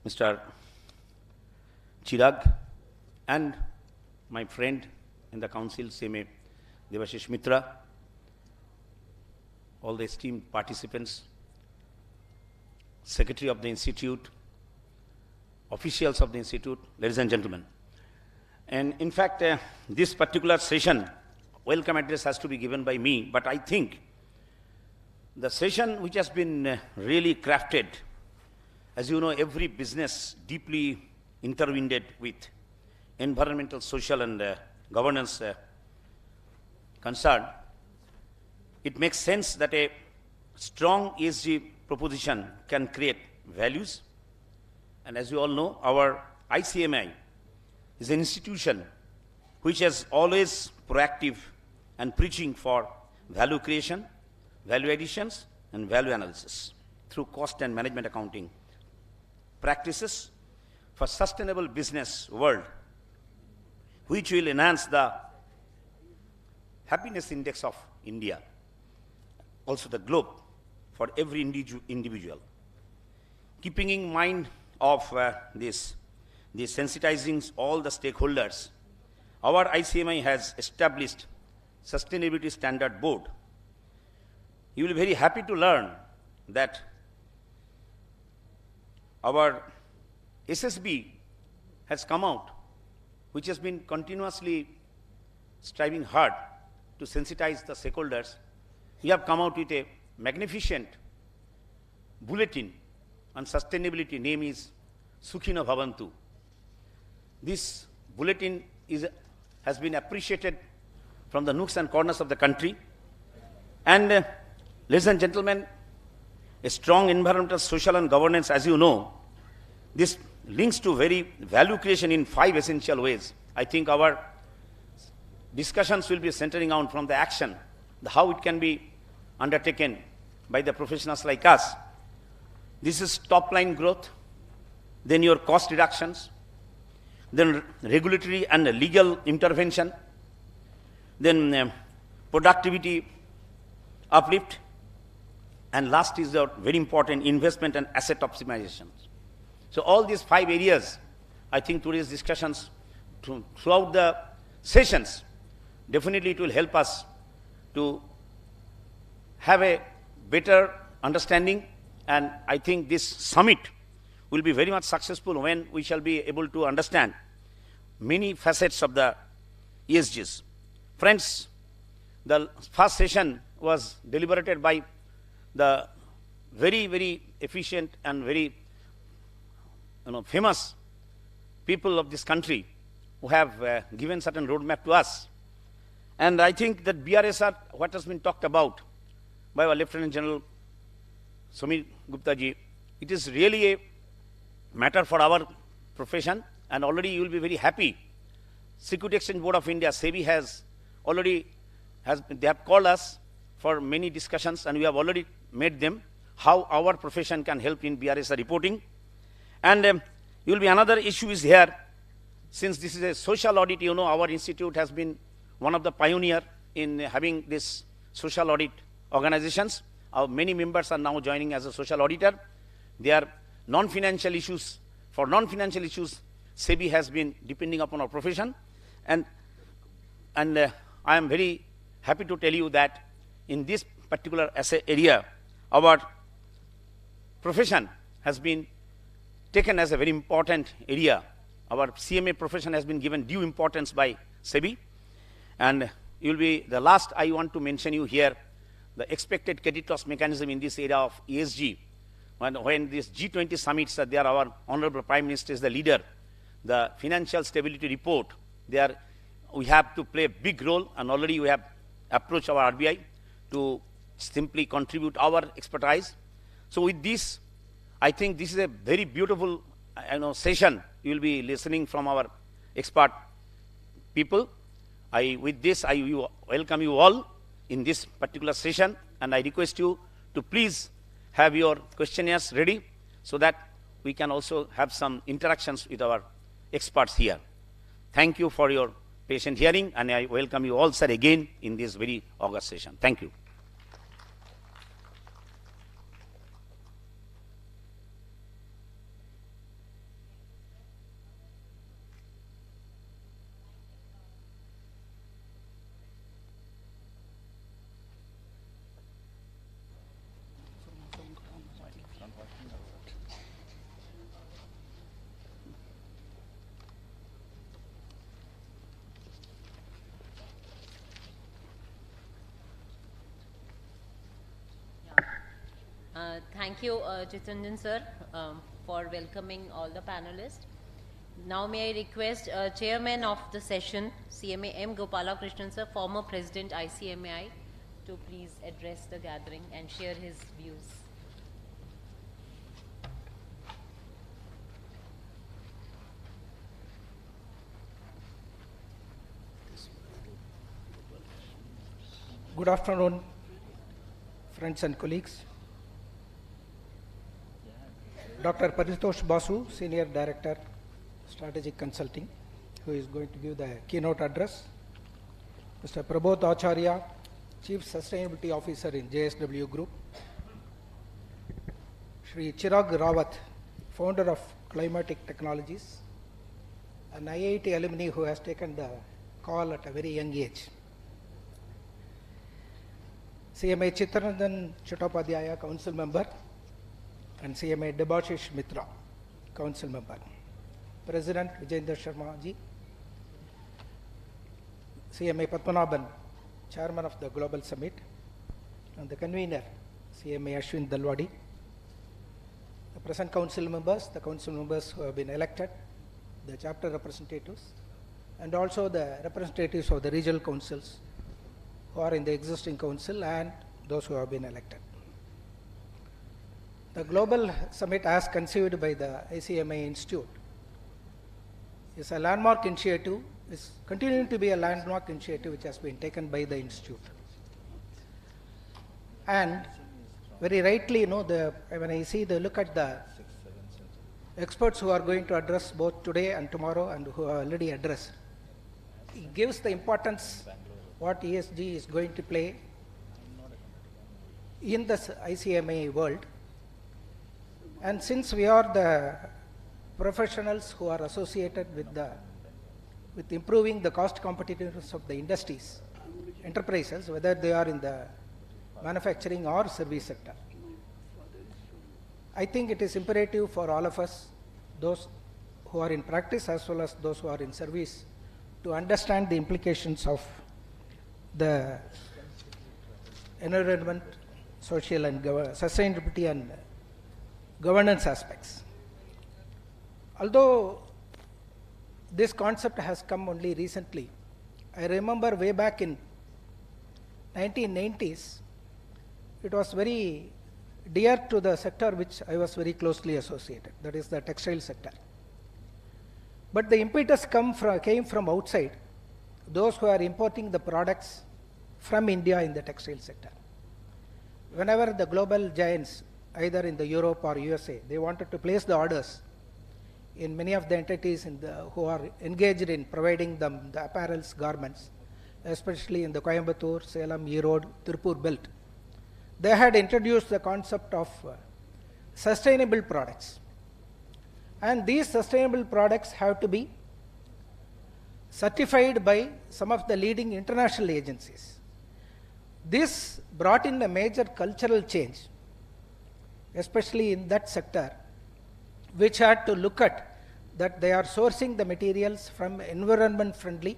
I: Mr. Chirag, and my friend in the council, CMA Devashish Mitra, all the esteemed participants, Secretary of the Institute, officials of the Institute, ladies and gentlemen. And in fact, this particular session, welcome address has to be given by me, but I think the session which has been really crafted, as you know, every business deeply intertwined with environmental, social, and governance concern, it makes sense that a strong ESG proposition can create values. And as you all know, our ICMI is an institution which is always proactive and preaching for value creation, value additions, and value analysis through cost and management accounting practices for sustainable business world, which will enhance the happiness index of India, also the globe, for every individual. Keeping in mind of this sensitizing all the stakeholders, our ICMI has established Sustainability Standard Board. You will be very happy to learn that our SSB has come out, which has been continuously striving hard to sensitize the stakeholders. We have come out with a magnificent bulletin on sustainability. Name is Sukhina Bhavantu. This bulletin has been appreciated from the nooks and corners of the country. And ladies and gentlemen, a strong environmental, social, and governance, as you know, this links to very value creation in 5 essential ways. I think our discussions will be centering on from the action, how it can be undertaken by the professionals like us. This is top line growth, then your cost reductions, then regulatory and legal intervention, then productivity uplift, and last is the very important investment and asset optimization. So all these 5 areas, I think today's discussions throughout the sessions, definitely it will help us to have a better understanding, and I think this summit will be very much successful when we shall be able to understand many facets of the ESGs. Friends, the first session was deliberated by the very, very efficient and very famous people of this country who have given certain roadmap to us. And I think that BRSR, what has been talked about by our Lieutenant General Sumit Gupta ji, it is really a matter for our profession, and already you will be very happy. Security Exchange Board of India, SEBI, has already they have called us for many discussions, and we have already made them how our profession can help in BRSR reporting. And you will be another issue is here. Since this is a social audit, our institute has been one of the pioneer in having this social audit organizations. Our many members are now joining as a social auditor. They are non-financial issues. For non-financial issues, SEBI has been depending upon our profession. And I am very happy to tell you that in this particular area, our profession has been taken as a very important area. Our CMA profession has been given due importance by SEBI. And you will be the last I want to mention you here, the expected credit loss mechanism in this area of ESG. When this G20 summits, there our Honorable Prime Minister is the leader. The financial stability report, we have to play a big role, and already we have approached our RBI to simply contribute our expertise. So with this, I think this is a very beautiful session. You will be listening from our expert people. With this, I welcome you all in this particular session, and I request you to please have your questionnaires ready so that we can also have some interactions with our experts here. Thank you for your patient hearing, and I welcome you all, sir, again in this very august session. Thank you.
A: Thank you, Chitanjan sir, for welcoming all the panelists. Now may I request Chairman of the session, CMA M. Gopalakrishnan sir, former President ICMAI, to please address the gathering and share his views.
J: Good afternoon, friends and colleagues. Dr. Paritosh Basu, Senior Director, Strategic Consulting, who is going to give the keynote address. Mr. Prabodh Acharya, Chief Sustainability Officer in JSW Group. Shri Chirag Rawat, Founder of Climatic Technologies, an IIT alumni who has taken the call at a very young age. CMA Chittaranjan Chattopadhyaya, Council Member, and CMA Debashish Mitra, Council Member. President Vijayendra Sharma ji, CMA Padmanabhan, Chairman of the Global Summit, and the convener, CMA Ashwin Dalwadi. The present Council Members, the Council Members who have been elected, the chapter representatives, and also the representatives of the regional councils who are in the existing council and those who have been elected. The Global Summit, as conceived by the ICMA Institute, is a landmark initiative, is continuing to be a landmark initiative which has been taken by the Institute. And very rightly, when I see look at the experts who are going to address both today and tomorrow and who are already addressed, it gives the importance what ESG is going to play in the ICMA world. And since we are the professionals who are associated with the with improving the cost competitiveness of the industries, enterprises, whether they are in the manufacturing or service sector. I think it is imperative for all of us, those who are in practice as well as those who are in service, to understand the implications of the environment, social and sustainability and governance aspects. Although this concept has come only recently, I remember way back in 1990s, it was very dear to the sector which I was very closely associated, that is the textile sector. But the impetus came from outside, those who are importing the products from India in the textile sector. Whenever the global giants, either in the Europe or USA, they wanted to place the orders in many of the entities who are engaged in providing them the apparels, garments, especially in the Coimbatore, Salem, Erode, Tirupur belt, they had introduced the concept of sustainable products. And these sustainable products have to be certified by some of the leading international agencies. This brought in a major cultural change, especially in that sector, which had to look at that they are sourcing the materials from environment friendly,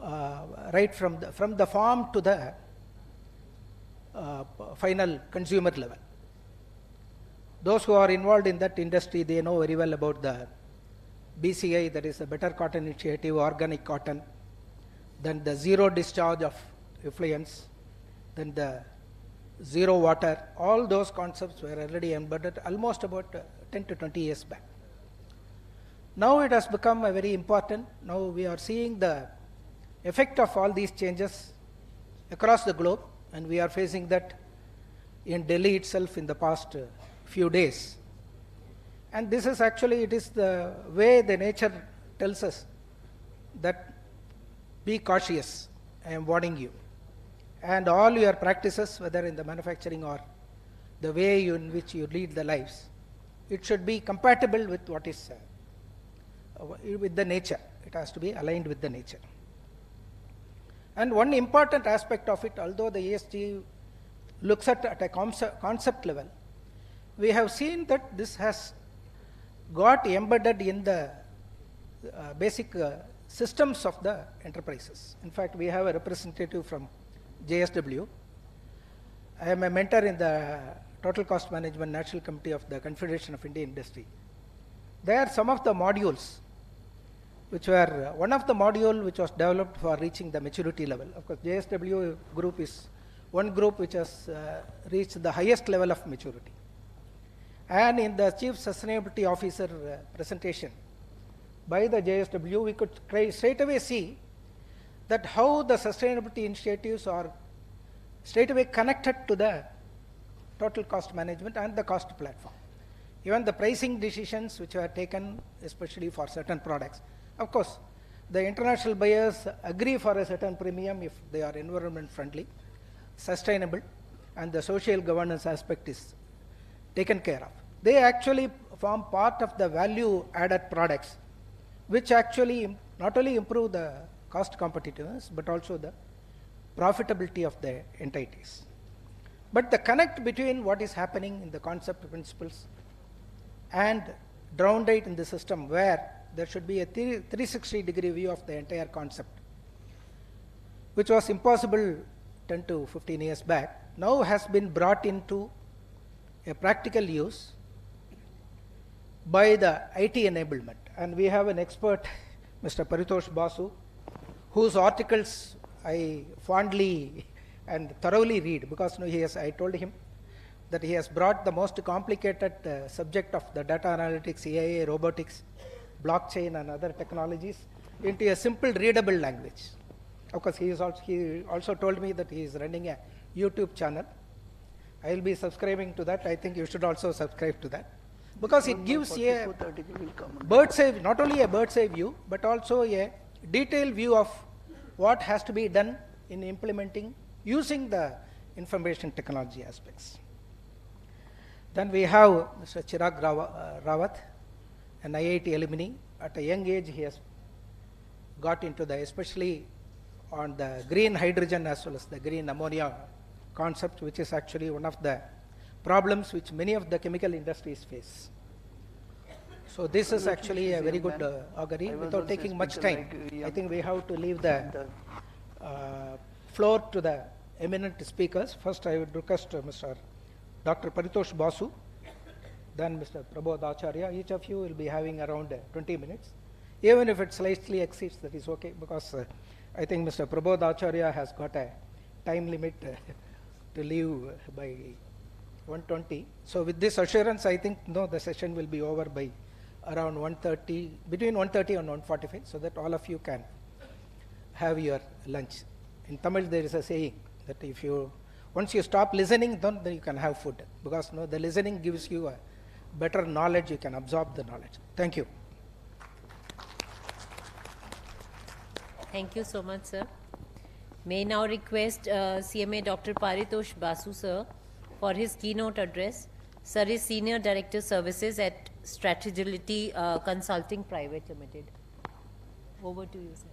J: right from the farm to the final consumer level. Those who are involved in that industry, they know very well about the BCI, that is the Better Cotton Initiative, organic cotton, then the zero discharge of effluents, then the zero water. All those concepts were already embedded almost about 10 to 20 years back. Now it has become a very important. Now we are seeing the effect of all these changes across the globe, and we are facing that in Delhi itself in the past few days. And this is actually, it is the way the nature tells us that be cautious, I am warning you. And all your practices, whether in the manufacturing or the way in which you lead the lives, it should be compatible with what is with the nature. It has to be aligned with the nature. And one important aspect of it, although the ESG looks at a concept level, we have seen that this has got embedded in the basic systems of the enterprises. In fact, we have a representative from JSW. I am a mentor in the Total Cost Management National Committee of the Confederation of Indian Industry. There are some of the modules which were, one of the module which was developed for reaching the maturity level. Of course, JSW group is one group which has reached the highest level of maturity. And in the Chief Sustainability Officer presentation by the JSW, we could straight away see that how the sustainability initiatives are straight away connected to the total cost management and the cost platform. Even the pricing decisions which are taken, especially for certain products. Of course, the international buyers agree for a certain premium if they are environment friendly, sustainable, and the social governance aspect is taken care of. They actually form part of the value added products, which actually not only improve the cost competitiveness, but also the profitability of the entities. But the connect between what is happening in the concept principles and drowned it in the system, where there should be a 360-degree view of the entire concept, which was impossible 10 to 15 years back, now has been brought into a practical use by the IT enablement. And we have an expert, Mr. Paritosh Basu, whose articles I fondly and thoroughly read, because I told him that he has brought the most complicated subject of the data analytics, AI, robotics, blockchain and other technologies into a simple readable language. Of course, he also told me that he is running a YouTube channel. I will be subscribing to that. I think you should also subscribe to that, because it gives a bird's eye, not only a bird's eye view, but also a detailed view of what has to be done in implementing using the information technology aspects. Then we have Mr. Chirag Rawat, an IIT alumni. At a young age, he has got into the, especially on the green hydrogen as well as the green ammonia concept, which is actually one of the problems which many of the chemical industries face. So this is actually a very good augury. Without taking much time, I think we have to leave the floor to the eminent speakers. First, I would request Mr. Dr. Paritosh Basu, then Mr. Prabodh Acharya. Each of you will be having around 20 minutes. Even if it slightly exceeds, that is okay, because I think Mr. Prabodh Acharya has got a time limit to leave by 1:20. So with this assurance, I think the session will be over by around 1:30, between 1:30 and 1:45, so that all of you can have your lunch. In Tamil, there is a saying that if you, once you stop listening, then you can have food, because the listening gives you a better knowledge, you can absorb the knowledge. Thank you.
A: Thank you so much, sir. May now request CMA Dr. Paritosh Basu, sir, for his keynote address. Sir is Senior Director Services at Strategility Consulting Private Limited. Over to you, sir.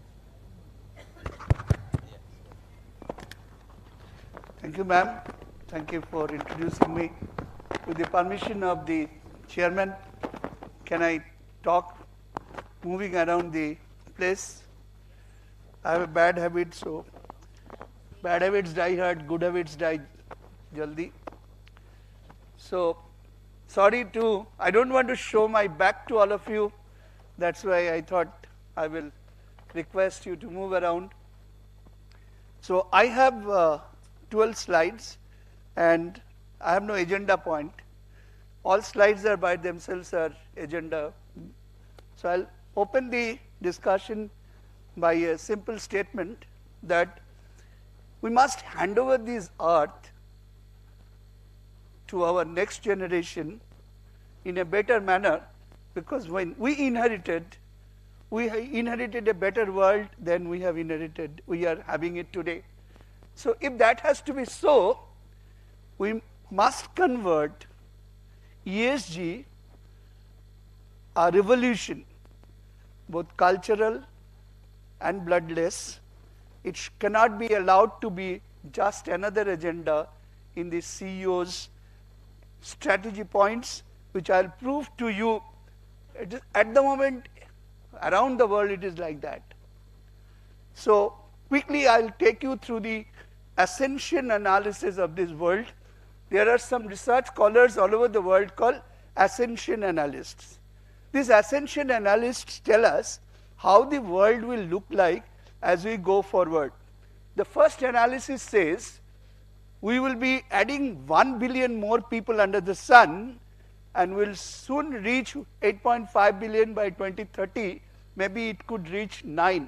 K: Thank you, ma'am. Thank you for introducing me. With the permission of the chairman, can I talk moving around the place? I have a bad habit, so bad habits die hard, good habits die jaldi. So, sorry I don't want to show my back to all of you. That's why I thought I will request you to move around. So, I have 12 slides and I have no agenda point. All slides are by themselves are agenda. So, I'll open the discussion by a simple statement that we must hand over this earth to our next generation in a better manner, because when we inherited a better world than we are having it today. So if that has to be so, we must convert ESG, a revolution, both cultural and bloodless. It cannot be allowed to be just another agenda in the CEO's strategy points, which I'll prove to you. At the moment, around the world, it is like that. So quickly, I'll take you through the ascension analysis of this world. There are some research scholars all over the world called ascension analysts. These ascension analysts tell us how the world will look like as we go forward. The first analysis says we will be adding 1 billion more people under the sun and will soon reach 8.5 billion by 2030. Maybe it could reach 9.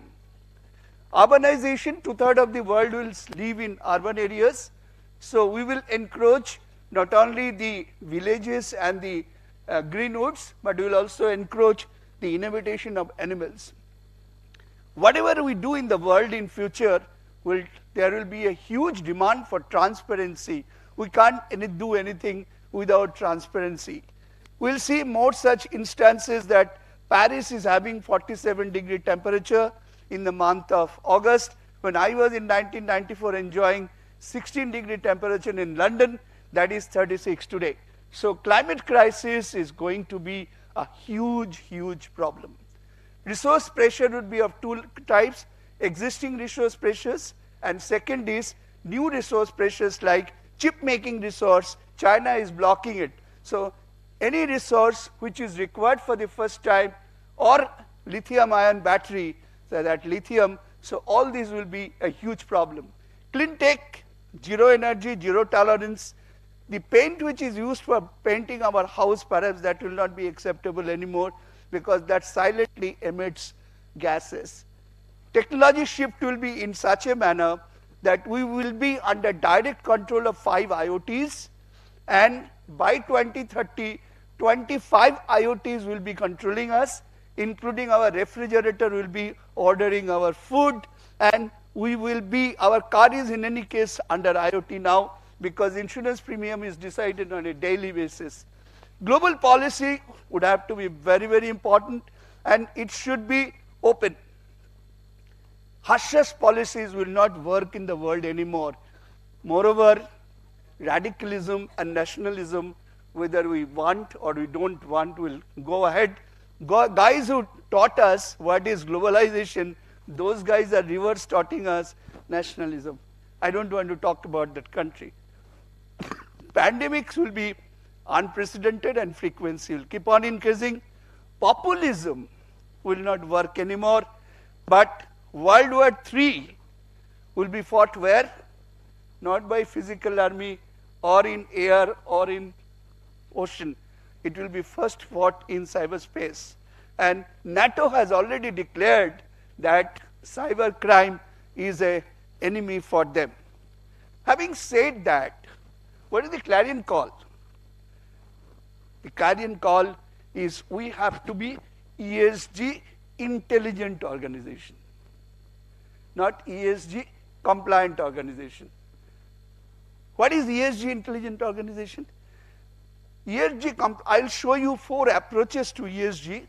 K: Urbanization, 2/3 of the world will live in urban areas. So we will encroach not only the villages and the greenwoods, but we will also encroach the inhabitation of animals. Whatever we do in the world in future, there will be a huge demand for transparency. We can't do anything without transparency. We'll see more such instances that Paris is having 47-degree temperature in the month of August. When I was in 1994 enjoying 16-degree temperature in London, that is 36 today. So climate crisis is going to be a huge, huge problem. Resource pressure would be of two types: existing resource pressures, and second is new resource pressures like chip making resource. China is blocking it. So any resource which is required for the first time, or lithium ion battery, so that lithium, so all these will be a huge problem. Clean tech, zero energy, zero tolerance. The paint which is used for painting our house, perhaps that will not be acceptable anymore, because that silently emits gases. Technology shift will be in such a manner that we will be under direct control of 5 IoTs, and by 2030, 25 IoTs will be controlling us, including our refrigerator will be ordering our food, and our car is in any case under IoT now, because insurance premium is decided on a daily basis. Global policy would have to be very, very important, and it should be open. hush-hush policies will not work in the world anymore. Moreover, radicalism and nationalism, whether we want or we don't want, will go ahead. Guys who taught us what is globalization, those guys are reverse taughting us nationalism. I don't want to talk about that country. Pandemics will be unprecedented and frequency will keep on increasing. Populism will not work anymore, but World War III will be fought where? Not by physical army or in air or in ocean. It will be first fought in cyberspace. And NATO has already declared that cyber crime is an enemy for them. Having said that, what is the clarion call? The clarion call is we have to be ESG intelligent organization, not ESG compliant organization. What is ESG intelligent organization? I'll show you 4 approaches to ESG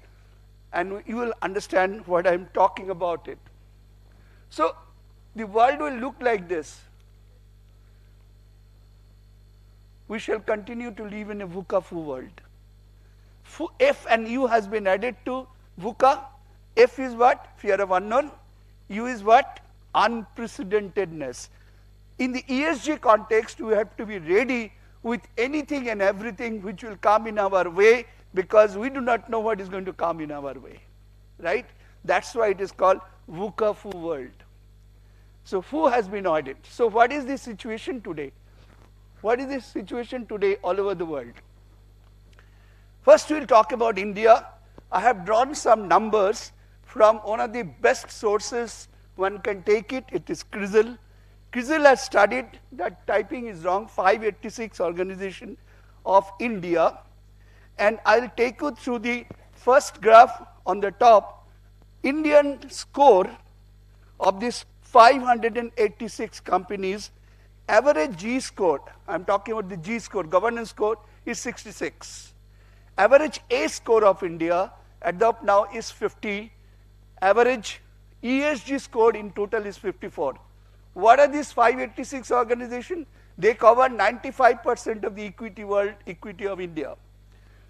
K: and you will understand what I'm talking about it. So the world will look like this. We shall continue to live in a VUCA world. F and U has been added to VUCA. F is what? Fear of unknown. U is what? Unprecedentedness. In the ESG context, we have to be ready with anything and everything which will come in our way, because we do not know what is going to come in our way, right? That's why it is called VUCA world. So FU has been added. So what is the situation today? What is the situation today all over the world? First we'll talk about India. I have drawn some numbers from one of the best sources one can take it. It is CRISIL. CRISIL has studied, that typing is wrong, 586 organization of India. And I'll take you through the first graph on the top. Indian score of these 586 companies, average G score, I'm talking about the G score, governance score, is 66. Average A score of India at the up now is 50. Average ESG score in total is 54. What are these 586 organizations? They cover 95% of the equity world, equity of India.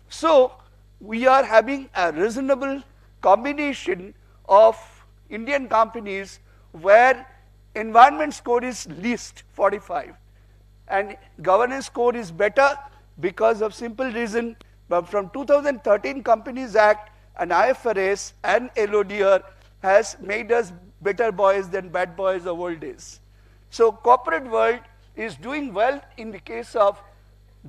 K: So we are having a reasonable combination of Indian companies where environment score is least 45 and governance score is better because of simple reason. But from 2013 Companies Act and IFRS and LODR has made us better boys than bad boys of old days. So corporate world is doing well in the case of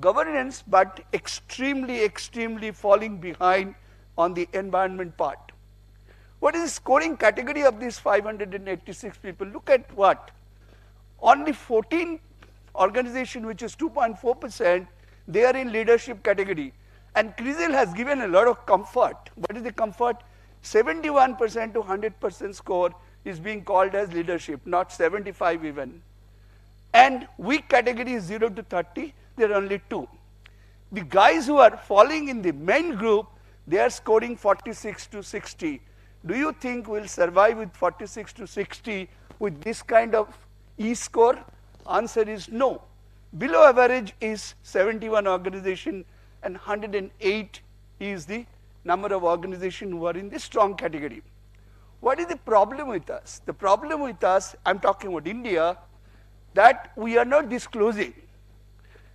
K: governance, but extremely falling behind on the environment part. What is the scoring category of these 586 people? Look at what? Only 14 organizations, which is 2.4%, they are in leadership category. And CRISIL has given a lot of comfort. What is the comfort? 71% to 100% score is being called as leadership, not 75 even. And weak category is 0 to 30, there are only 2. The guys who are falling in the main group, they are scoring 46 to 60. Do you think we'll survive with 46 to 60 with this kind of E score? Answer is no. Below average is 71 organization and 108 is the number of organizations who are in this strong category. What is the problem with us? The problem with us, I'm talking about India, that we are not disclosing.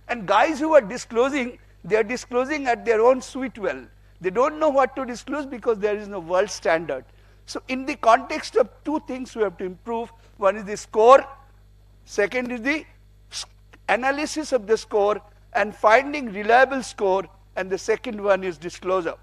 K: And guys who are disclosing, they are disclosing at their own sweet well. They don't know what to disclose because there is no world standard. So in the context of 2 things we have to improve. One is the score, second is the analysis of the score and finding reliable score, and the second one is disclosure.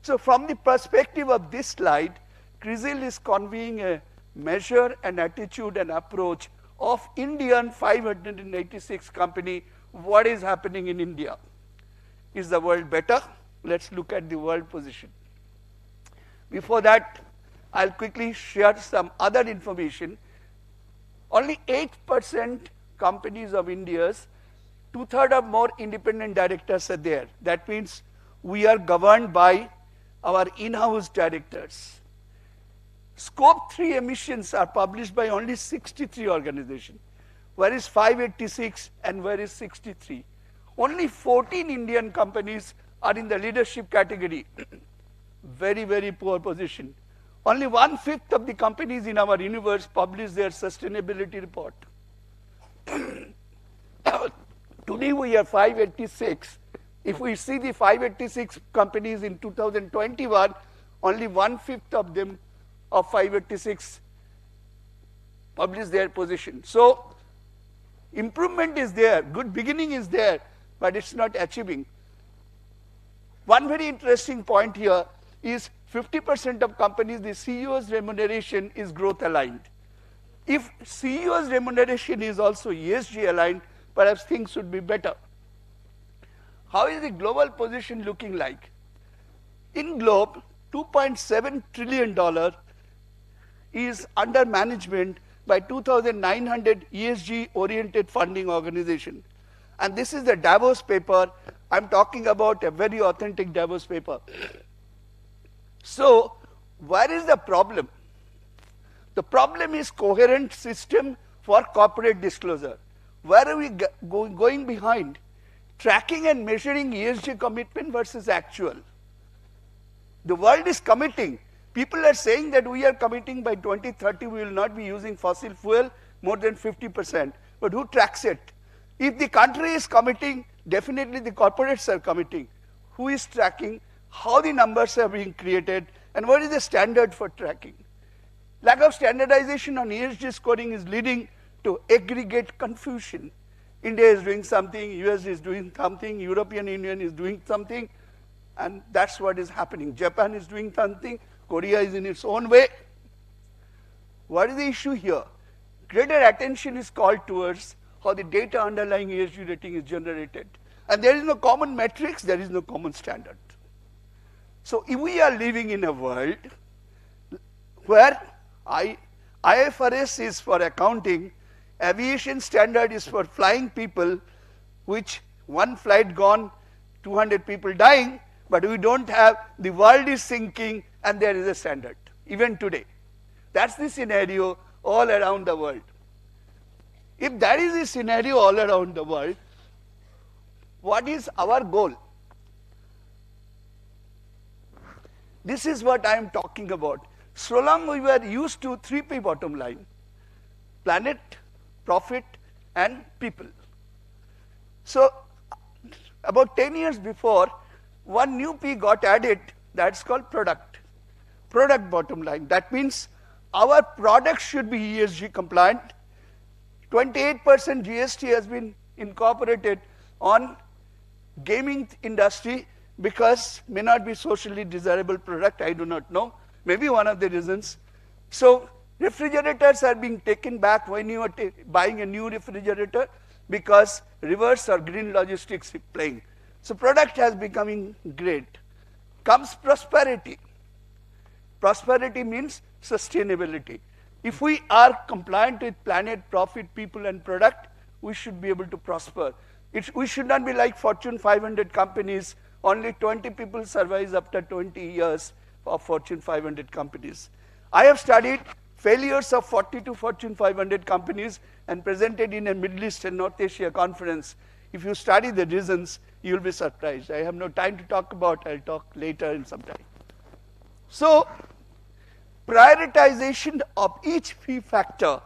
K: So from the perspective of this slide, CRISIL is conveying a measure and attitude and approach of Indian 586 company. What is happening in India? Is the world better? Let's look at the world position. Before that, I'll quickly share some other information. Only 8% companies of India's, 2/3 or more independent directors are there. That means we are governed by our in-house directors. Scope 3 emissions are published by only 63 organizations. Where is 586 and where is 63? Only 14 Indian companies are in the leadership category. Very, very poor position. Only 1/5 of the companies in our universe publish their sustainability report. Today we are 586. If we see the 586 companies in 2021, only 1/5 of them of 586 publish their position. So improvement is there, good beginning is there, but it's not achieving. One very interesting point here is 50% of companies, the CEO's remuneration is growth aligned. If CEO's remuneration is also ESG aligned, perhaps things should be better. How is the global position looking like? In globe, $2.7 trillion is under management by 2,900 ESG-oriented funding organizations. And this is the Davos paper. I'm talking about a very authentic Davos paper. So, where is the problem? The problem is coherent system for corporate disclosure. Where are we going behind? Tracking and measuring ESG commitment versus actual. The world is committing. People are saying that we are committing by 2030 we will not be using fossil fuel more than 50%. But who tracks it? If the country is committing, definitely the corporates are committing. Who is tracking? How the numbers are being created? And what is the standard for tracking? Lack of standardization on ESG scoring is leading to aggregate confusion. India is doing something, US is doing something, European Union is doing something, and that's what is happening. Japan is doing something, Korea is in its own way. What is the issue here? Greater attention is called towards how the data underlying ESG rating is generated. And there is no common metrics, there is no common standard. So if we are living in a world where IFRS is for accounting, aviation standard is for flying people, which one flight gone, 200 people dying, but we don't have, the world is sinking and there is a standard, even today. That's the scenario all around the world. If that is the scenario all around the world, what is our goal? This is what I am talking about. So long we were used to 3P bottom line: planet, profit, and people. So about 10 years before, one new P got added, that's called product. Product bottom line. That means our product should be ESG compliant. 28% GST has been incorporated on gaming industry because may not be socially desirable product, I do not know. Maybe one of the reasons. So refrigerators are being taken back when you are buying a new refrigerator because reverse or green logistics is playing. So product has becoming great. Comes prosperity. Prosperity means sustainability. If we are compliant with planet, profit, people, and product, we should be able to prosper. We should not be like Fortune 500 companies. Only 20 people survive after 20 years of Fortune 500 companies. I have studied failures of 42 Fortune 500 companies and presented in a Middle East and North Asia conference. If you study the reasons, you will be surprised. I have no time to talk about, I'll talk later in some time. So, prioritization of each fee factor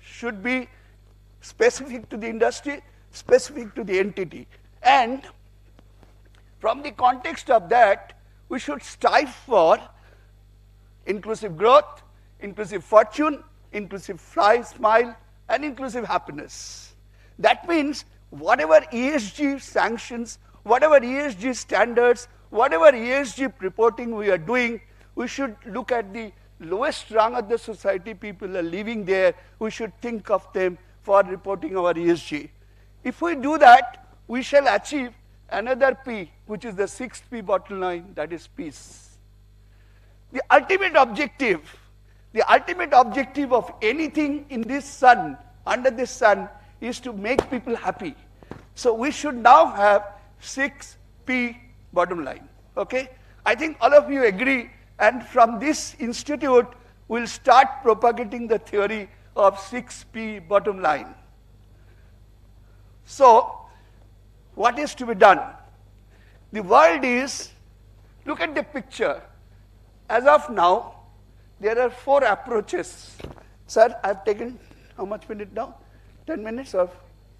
K: should be specific to the industry, specific to the entity. And from the context of that, we should strive for inclusive growth, inclusive fortune, inclusive smile, and inclusive happiness. That means whatever ESG sanctions, whatever ESG standards, whatever ESG reporting we are doing, we should look at the lowest rung of the society. People are living there. We should think of them for reporting our ESG. If we do that, we shall achieve another P, which is the 6th P bottom line, that is peace. The ultimate objective of anything in this sun, under this sun, is to make people happy. So we should now have 6P bottom line. Okay? I think all of you agree And from this institute, we'll start propagating the theory of 6P bottom line. So, what is to be done? The world is, look at the picture. As of now, there are 4 approaches. Sir, I've taken how much minute now? 10 minutes of,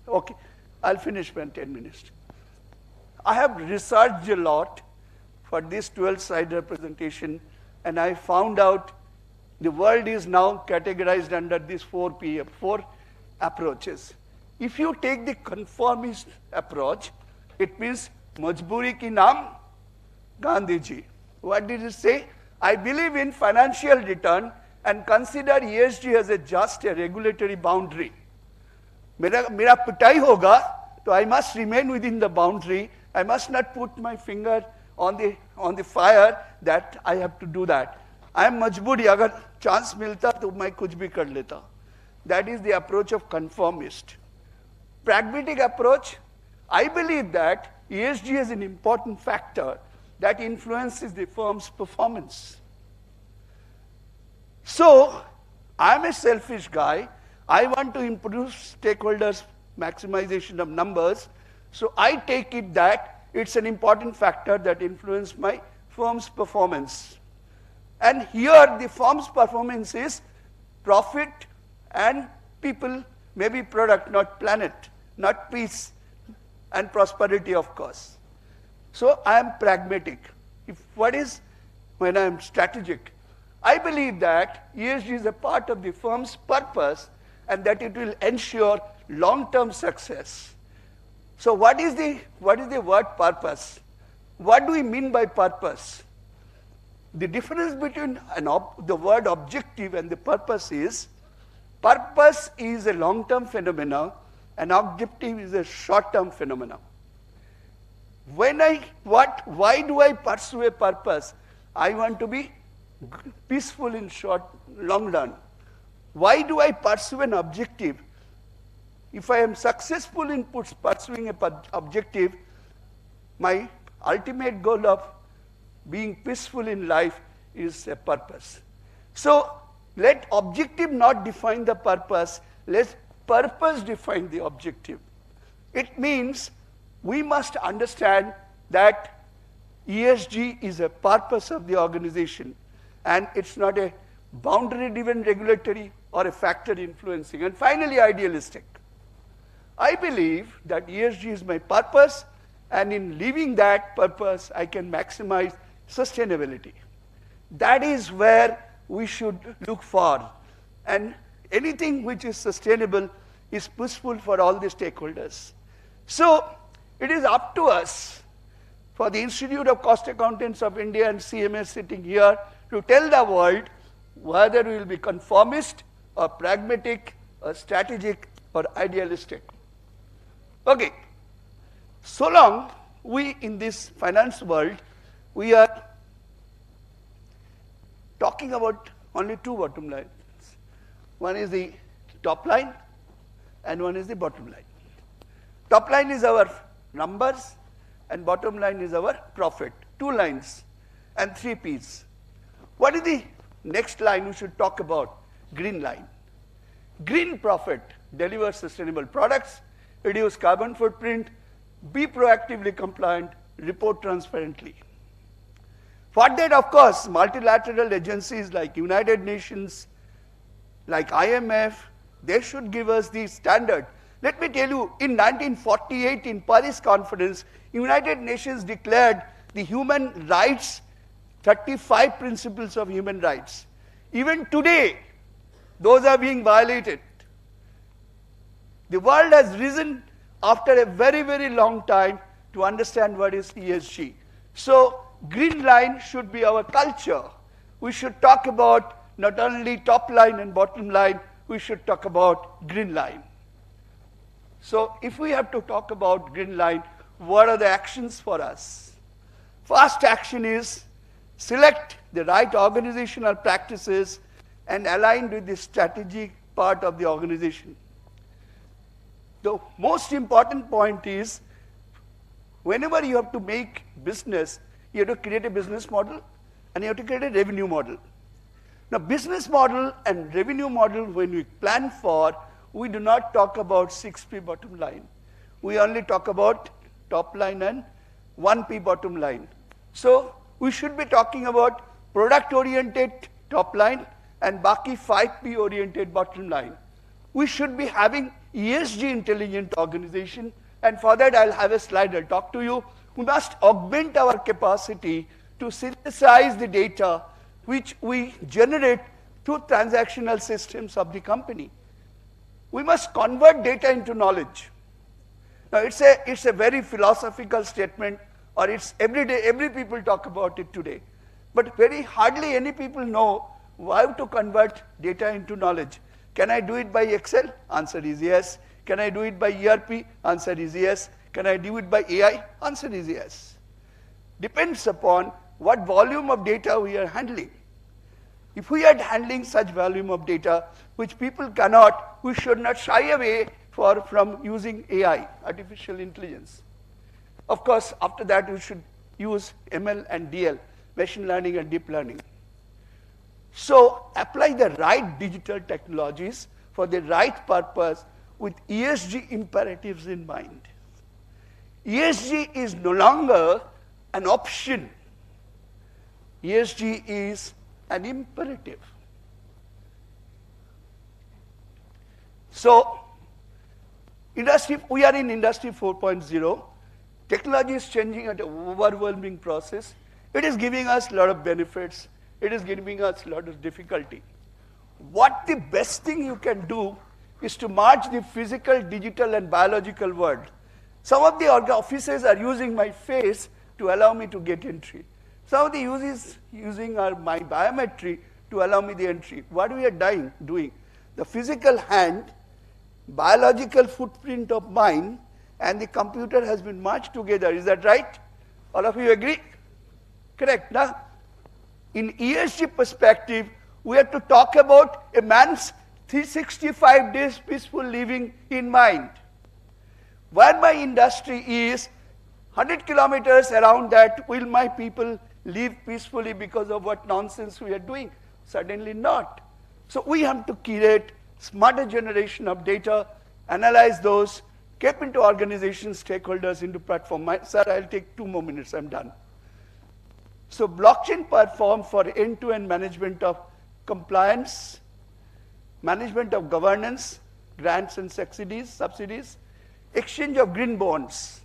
K: okay, I'll finish in 10 minutes. I have researched a lot for this 12-slide representation, and I found out the world is now categorized under these 4 approaches. If you take the conformist approach, it means Majburi ki naam Gandhiji. What did it say? I believe in financial return and consider ESG as just a regulatory boundary. Mera pitai hoga, so I must remain within the boundary. I must not put my finger on the fire that I have to do that. I am majburi, agar chance milta to main kuch bhi kar leta. That is the approach of conformist. Pragmatic approach, I believe that ESG is an important factor that influences the firm's performance. So, I am a selfish guy. I want to improve stakeholders' maximization of numbers. So, I take it that it's an important factor that influences my firm's performance. And here, the firm's performance is profit and people, maybe product, not planet, not peace and prosperity, of course. So I am pragmatic. When I am strategic? I believe that ESG is a part of the firm's purpose and that it will ensure long-term success. So what is the word purpose? What do we mean by purpose? The difference between the word objective and the purpose is a long-term phenomena and objective is a short-term phenomena. Why do I pursue a purpose? I want to be peaceful in long run. Why do I pursue an objective? If I am successful in pursuing an objective, my ultimate goal of being peaceful in life is a purpose. So let objective not define the purpose, let purpose define the objective. It means we must understand that ESG is a purpose of the organization and it's not a boundary-driven regulatory or a factor influencing. And finally, idealistic. I believe that ESG is my purpose and in living that purpose, I can maximize sustainability. That is where we should look for. And anything which is sustainable is useful for all the stakeholders. So, it is up to us, for the Institute of Cost Accountants of India and CMA sitting here, to tell the world whether we will be conformist or pragmatic or strategic or idealistic. Okay. So long we in this finance world, we are talking about only 2 bottom lines. One is the top line and one is the bottom line. Top line is our numbers and bottom line is our profit. 2 lines and 3 P's. What is the next line we should talk about? Green line. Green profit, deliver sustainable products, reduce carbon footprint, be proactively compliant, report transparently. For that, of course, multilateral agencies like United Nations, like IMF, they should give us the standard. Let me tell you, in 1948 in Paris Conference, United Nations declared the human rights, 35 principles of human rights. Even today, those are being violated. The world has risen after a very, very long time to understand what is ESG. So, green line should be our culture. We should talk about not only top line and bottom line, we should talk about green line. So, if we have to talk about green line, what are the actions for us? First action is select the right organizational practices and align with the strategic part of the organization. The most important point is, whenever you have to make business, you have to create a business model. and you have to create a revenue model. Now, business model and revenue model, when we plan for, we do not talk about 6P bottom line. We only talk about top line and 1P bottom line. So we should be talking about product-oriented top line and Baki 5P oriented bottom line. We should be having ESG intelligent organization, and for that I'll have a slide I'll talk to you. We must augment our capacity to synthesize the data which we generate through transactional systems of the company. We must convert data into knowledge. Now it's a very philosophical statement, or it's every day, every people talk about it today. But very hardly any people know how to convert data into knowledge. Can I do it by Excel? Answer is yes. Can I do it by ERP? Answer is yes. Can I do it by AI? Answer is yes. Depends upon what volume of data we are handling. If we are handling such volume of data which people cannot, we should not shy away from using AI, artificial intelligence. Of course, after that we should use ML and DL, machine learning and deep learning. So apply the right digital technologies for the right purpose with ESG imperatives in mind. ESG is no longer an option. ESG is an imperative. So we are in Industry 4.0. Technology is changing at an overwhelming process. It is giving us a lot of benefits. It is giving us a lot of difficulty. What the best thing you can do is to merge the physical, digital, and biological world. Some of the offices are using my face to allow me to get entry. Some of the uses using my biometry to allow me the entry. What we are doing, the physical hand, biological footprint of mine, and the computer has been merged together. Is that right? All of you agree? Correct, na? In ESG perspective, we have to talk about a man's 365 days peaceful living in mind. Where my industry is, 100 kilometers around that, will my people live peacefully because of what nonsense we are doing? Certainly not. So we have to curate smarter generation of data, analyze those, keep into organization stakeholders into platform. Sir, I'll take 2 more minutes, I'm done. So blockchain platform for end-to-end management of compliance, management of governance, grants and subsidies, exchange of green bonds.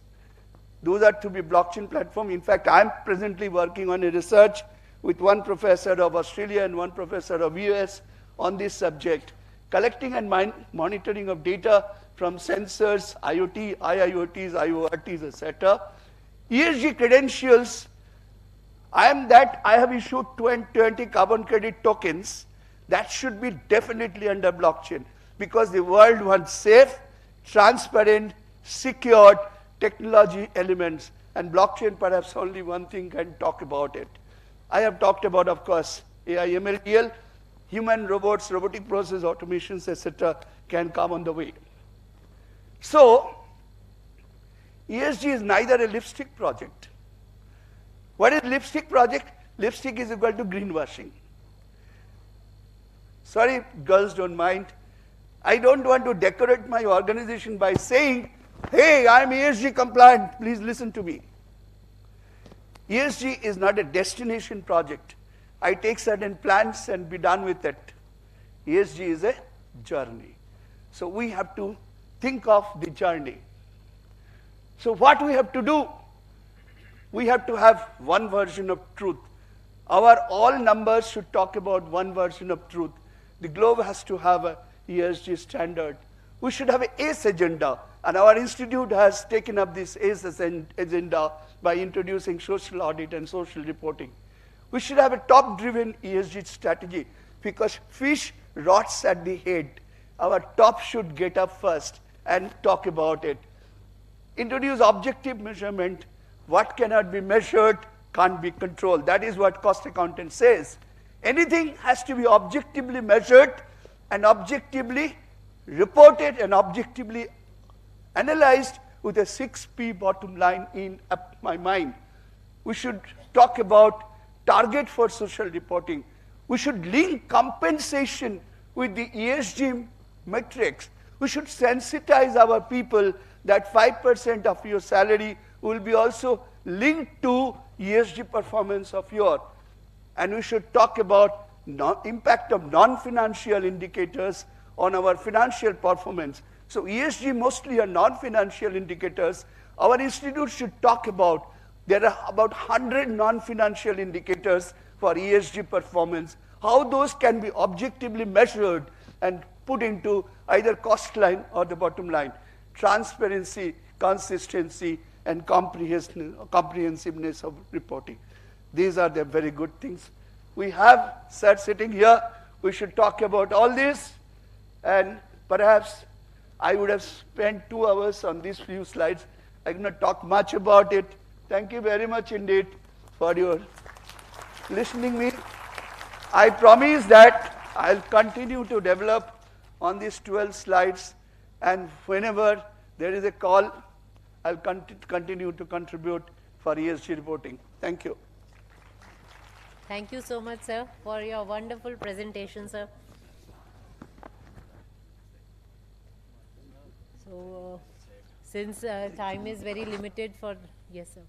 K: Those are to be blockchain platform. In fact, I'm presently working on a research with one professor of Australia and one professor of US on this subject, collecting and monitoring of data from sensors, IoT, IIoTs, IoRTs, etc. ESG credentials. I have issued 20 carbon credit tokens. That should be definitely under blockchain, because the world wants safe, transparent, secured technology elements, and blockchain perhaps only one thing can talk about it. I have talked about, of course, AI, ML, DL, human robots, robotic process automations, etc. can come on the way. So ESG is neither a lipstick project. What is lipstick project? Lipstick is equal to greenwashing. Sorry, girls don't mind. I don't want to decorate my organization by saying, hey, I'm ESG compliant, please listen to me. ESG is not a destination project. I take certain plans and be done with it. ESG is a journey. So we have to think of the journey. So what we have to do? We have to have one version of truth. Our all numbers should talk about one version of truth. The globe has to have a ESG standard. We should have an ACE agenda, and our institute has taken up this ACE agenda by introducing social audit and social reporting. We should have a top-driven ESG strategy, because fish rots at the head. Our top should get up first and talk about it. Introduce objective measurement. What cannot be measured can't be controlled. That is what cost accountant says. Anything has to be objectively measured and objectively reported and objectively analyzed with a 6P bottom line in my mind. We should talk about target for social reporting. We should link compensation with the ESG metrics. We should sensitize our people that 5% of your salary will be also linked to ESG performance of your. And we should talk about impact of non-financial indicators on our financial performance. So ESG mostly are non-financial indicators. Our institute should talk about, there are about 100 non-financial indicators for ESG performance, how those can be objectively measured and put into either cost line or the bottom line. Transparency, consistency, and comprehensiveness of reporting. These are the very good things. We have sir sitting here. We should talk about all this, and perhaps I would have spent 2 hours on these few slides. I cannot talk much about it. Thank you very much indeed for your listening me. I promise that I'll continue to develop on these 12 slides, and whenever there is a call, I'll continue to contribute for ESG reporting. Thank you.
A: Thank you so much, sir, for your wonderful presentation, sir. So, since time is very limited for, yes, sir.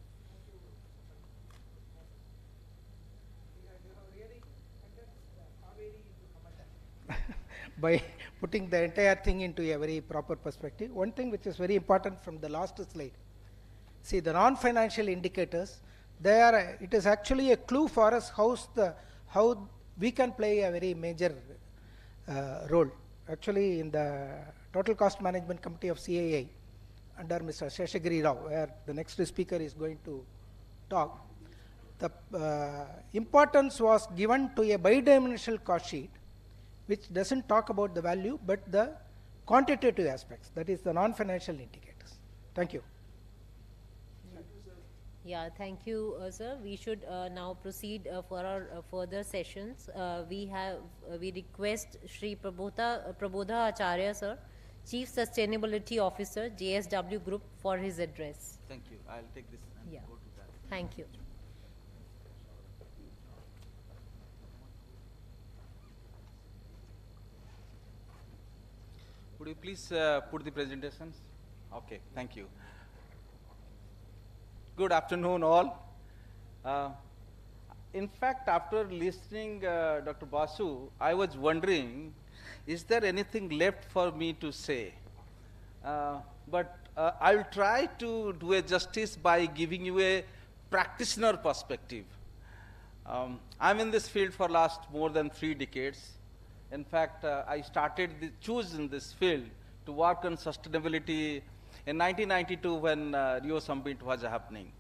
J: By putting the entire thing into a very proper perspective, one thing which is very important from the last slide, see the non-financial indicators, it is actually a clue for us how we can play a very major role. Actually, in the Total Cost Management Committee of CAI, under Mr. Sheshagiri Rao, where the next speaker is going to talk, the importance was given to a bidimensional cost sheet, which doesn't talk about the value, but the quantitative aspects, that is the non-financial indicators. Thank you.
A: Yeah, thank you, sir. We should now proceed for our further sessions. We request Shri Prabodha Acharya, sir, Chief Sustainability Officer, JSW Group, for his address.
L: Thank you. I'll take this and go to that.
A: Thank you.
L: Would you please put the presentations? Okay, thank you. Good afternoon, all. In fact, after listening Dr. Basu, I was wondering, is there anything left for me to say? But I'll try to do a justice by giving you a practitioner perspective. I'm in this field for last more than 3 decades. In fact, I started choosing this field to work on sustainability in 1992 when Rio Summit was happening.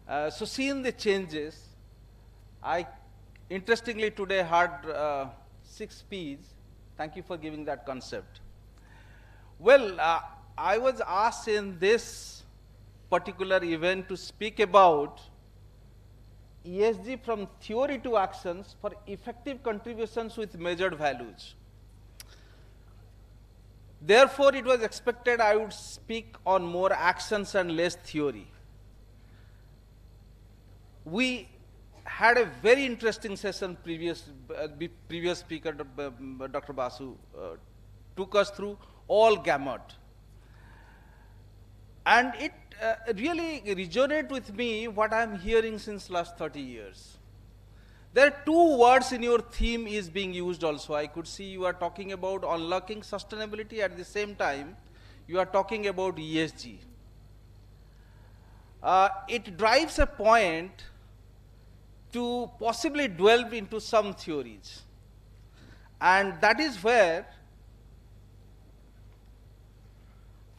L: So seeing the changes, I interestingly today heard 6 Ps. Thank you for giving that concept. Well, I was asked in this particular event to speak about ESG from theory to actions for effective contributions with measured values. Therefore, it was expected I would speak on more actions and less theory. We had a very interesting session previous speaker, Dr. Basu, took us through all gamut. And it really resonated with me what I'm hearing since last 30 years. There are 2 words in your theme is being used also. I could see you are talking about unlocking sustainability, at the same time you are talking about ESG. It drives a point to possibly delve into some theories. And that is where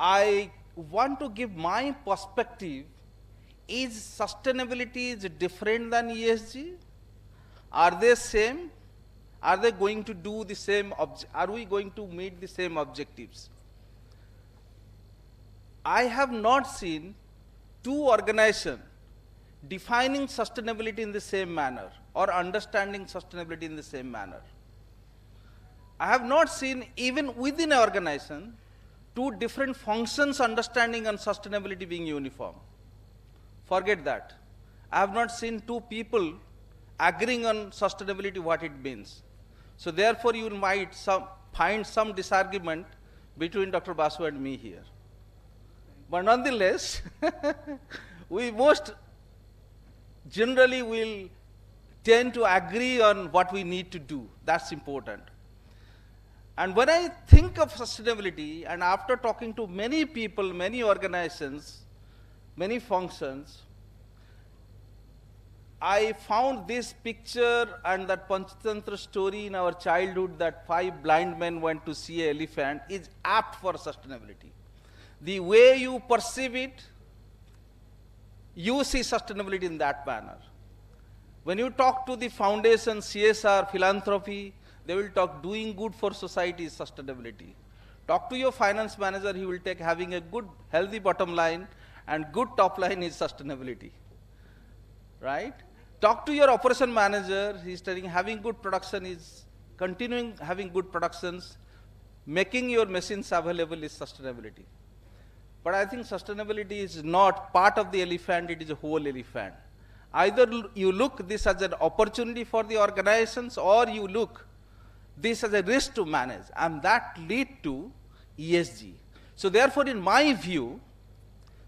L: I want to give my perspective. Is sustainability different than ESG? Are they same? Are they going to do the same? Are we going to meet the same objectives? I have not seen 2 organizations defining sustainability in the same manner or understanding sustainability in the same manner. I have not seen even within an organization 2 different functions understanding and sustainability being uniform. Forget that. I have not seen 2 people agreeing on sustainability, what it means. So therefore, you might find some disagreement between Dr. Basu and me here. But nonetheless, we most generally will tend to agree on what we need to do. That's important. And when I think of sustainability, and after talking to many people, many organizations, many functions, I found this picture and that Panchatantra story in our childhood that 5 blind men went to see an elephant is apt for sustainability. The way you perceive it, you see sustainability in that manner. When you talk to the foundation, CSR, philanthropy, they will talk doing good for society is sustainability. Talk to your finance manager, he will take having a good, healthy bottom line and good top line is sustainability. Right? Talk to your operation manager, he's telling having good production is continuing having good productions, making your machines available is sustainability. But I think sustainability is not part of the elephant, it is a whole elephant. Either you look this as an opportunity for the organizations or you look this as a risk to manage, and that lead to ESG. So therefore, in my view,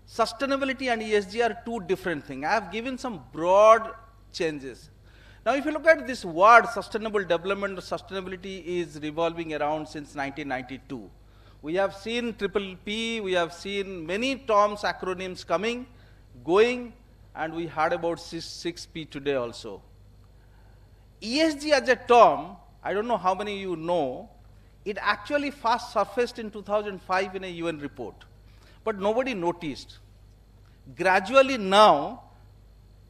L: sustainability and ESG are two different things. I have given some broad changes. Now, if you look at this word, sustainable development or sustainability is revolving around since 1992. We have seen PPP, we have seen many terms, acronyms coming, going, and we heard about 6P today also. ESG as a term, I don't know how many of you know, it actually first surfaced in 2005 in a UN report, but nobody noticed. Gradually now,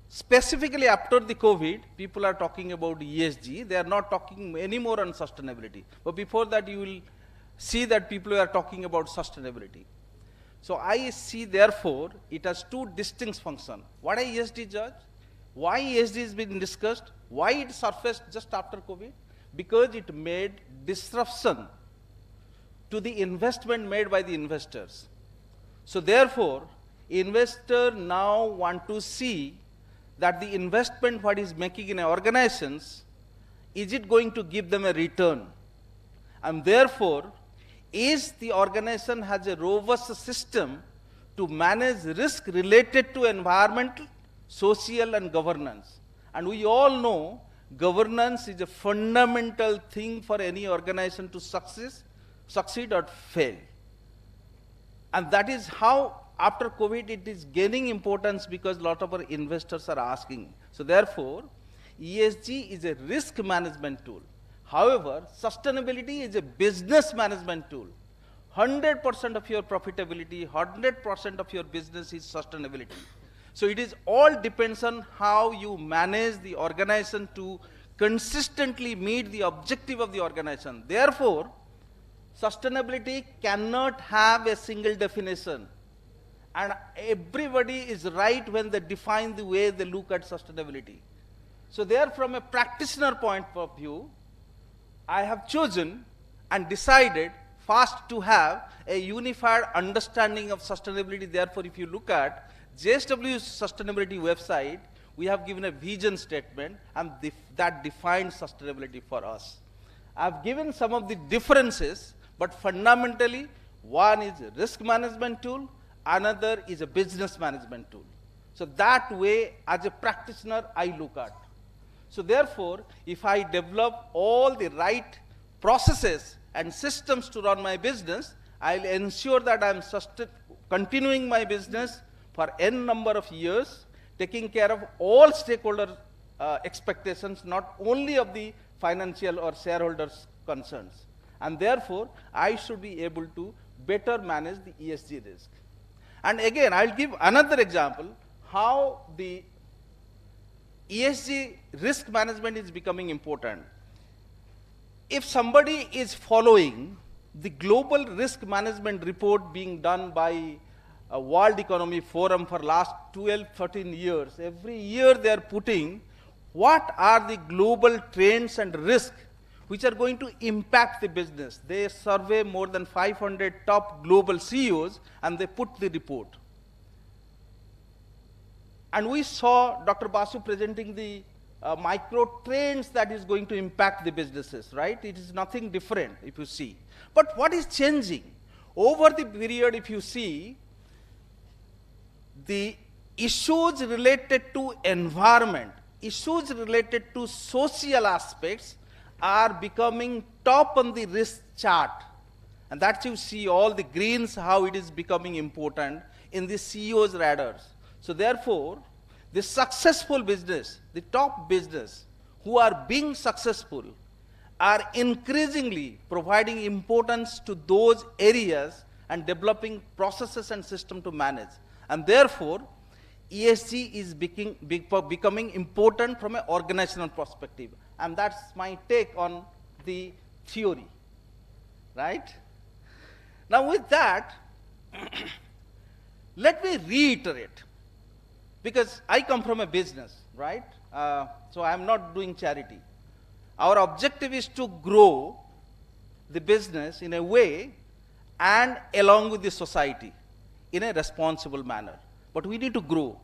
L: specifically after the COVID, people are talking about ESG, they are not talking anymore on sustainability. But before that, you will see that people are talking about sustainability. So I see, therefore, it has two distinct functions. What is ESG, Judge? Why ESG is being discussed? Why it surfaced just after COVID? Because it made disruption to the investment made by the investors. So therefore, investors now want to see that the investment what is making in organizations, is it going to give them a return? And therefore, is the organization has a robust system to manage risk related to environmental, social and governance. And we all know governance is a fundamental thing for any organization to succeed or fail. And that is how after COVID it is gaining importance because a lot of our investors are asking. So therefore, ESG is a risk management tool. However, sustainability is a business management tool. 100% of your profitability, 100% of your business is sustainability. So it is all depends on how you manage the organization to consistently meet the objective of the organization. Therefore, sustainability cannot have a single definition. And everybody is right when they define the way they look at sustainability. So there, from a practitioner point of view, I have chosen and decided first to have a unified understanding of sustainability. Therefore, if you look at JSW's sustainability website, we have given a vision statement and that defines sustainability for us. I have given some of the differences, but fundamentally, one is a risk management tool, another is a business management tool. So that way, as a practitioner, I look at. So therefore, if I develop all the right processes and systems to run my business, I'll ensure that I'm continuing my business for n number of years, taking care of all stakeholder expectations, not only of the financial or shareholders' concerns. And therefore, I should be able to better manage the ESG risk. And again, I'll give another example how the ESG risk management is becoming important. If somebody is following the global risk management report being done by a World Economic Forum for last 12, 13 years, every year they are putting what are the global trends and risks which are going to impact the business. They survey more than 500 top global CEOs and they put the report. And we saw Dr. Basu presenting the micro trends that is going to impact the businesses, right? It is nothing different if you see. But what is changing? Over the period, if you see, the issues related to environment, issues related to social aspects are becoming top on the risk chart. And that's you see all the greens, how it is becoming important in the CEO's radars. So therefore, the successful business, the top business who are being successful are increasingly providing importance to those areas and developing processes and system to manage. And therefore, ESG is becoming important from an organizational perspective. And that's my take on the theory, right? Now with that, let me reiterate, because I come from a business, right? So I'm not doing charity. Our objective is to grow the business in a way and along with the society in a responsible manner. But we need to grow,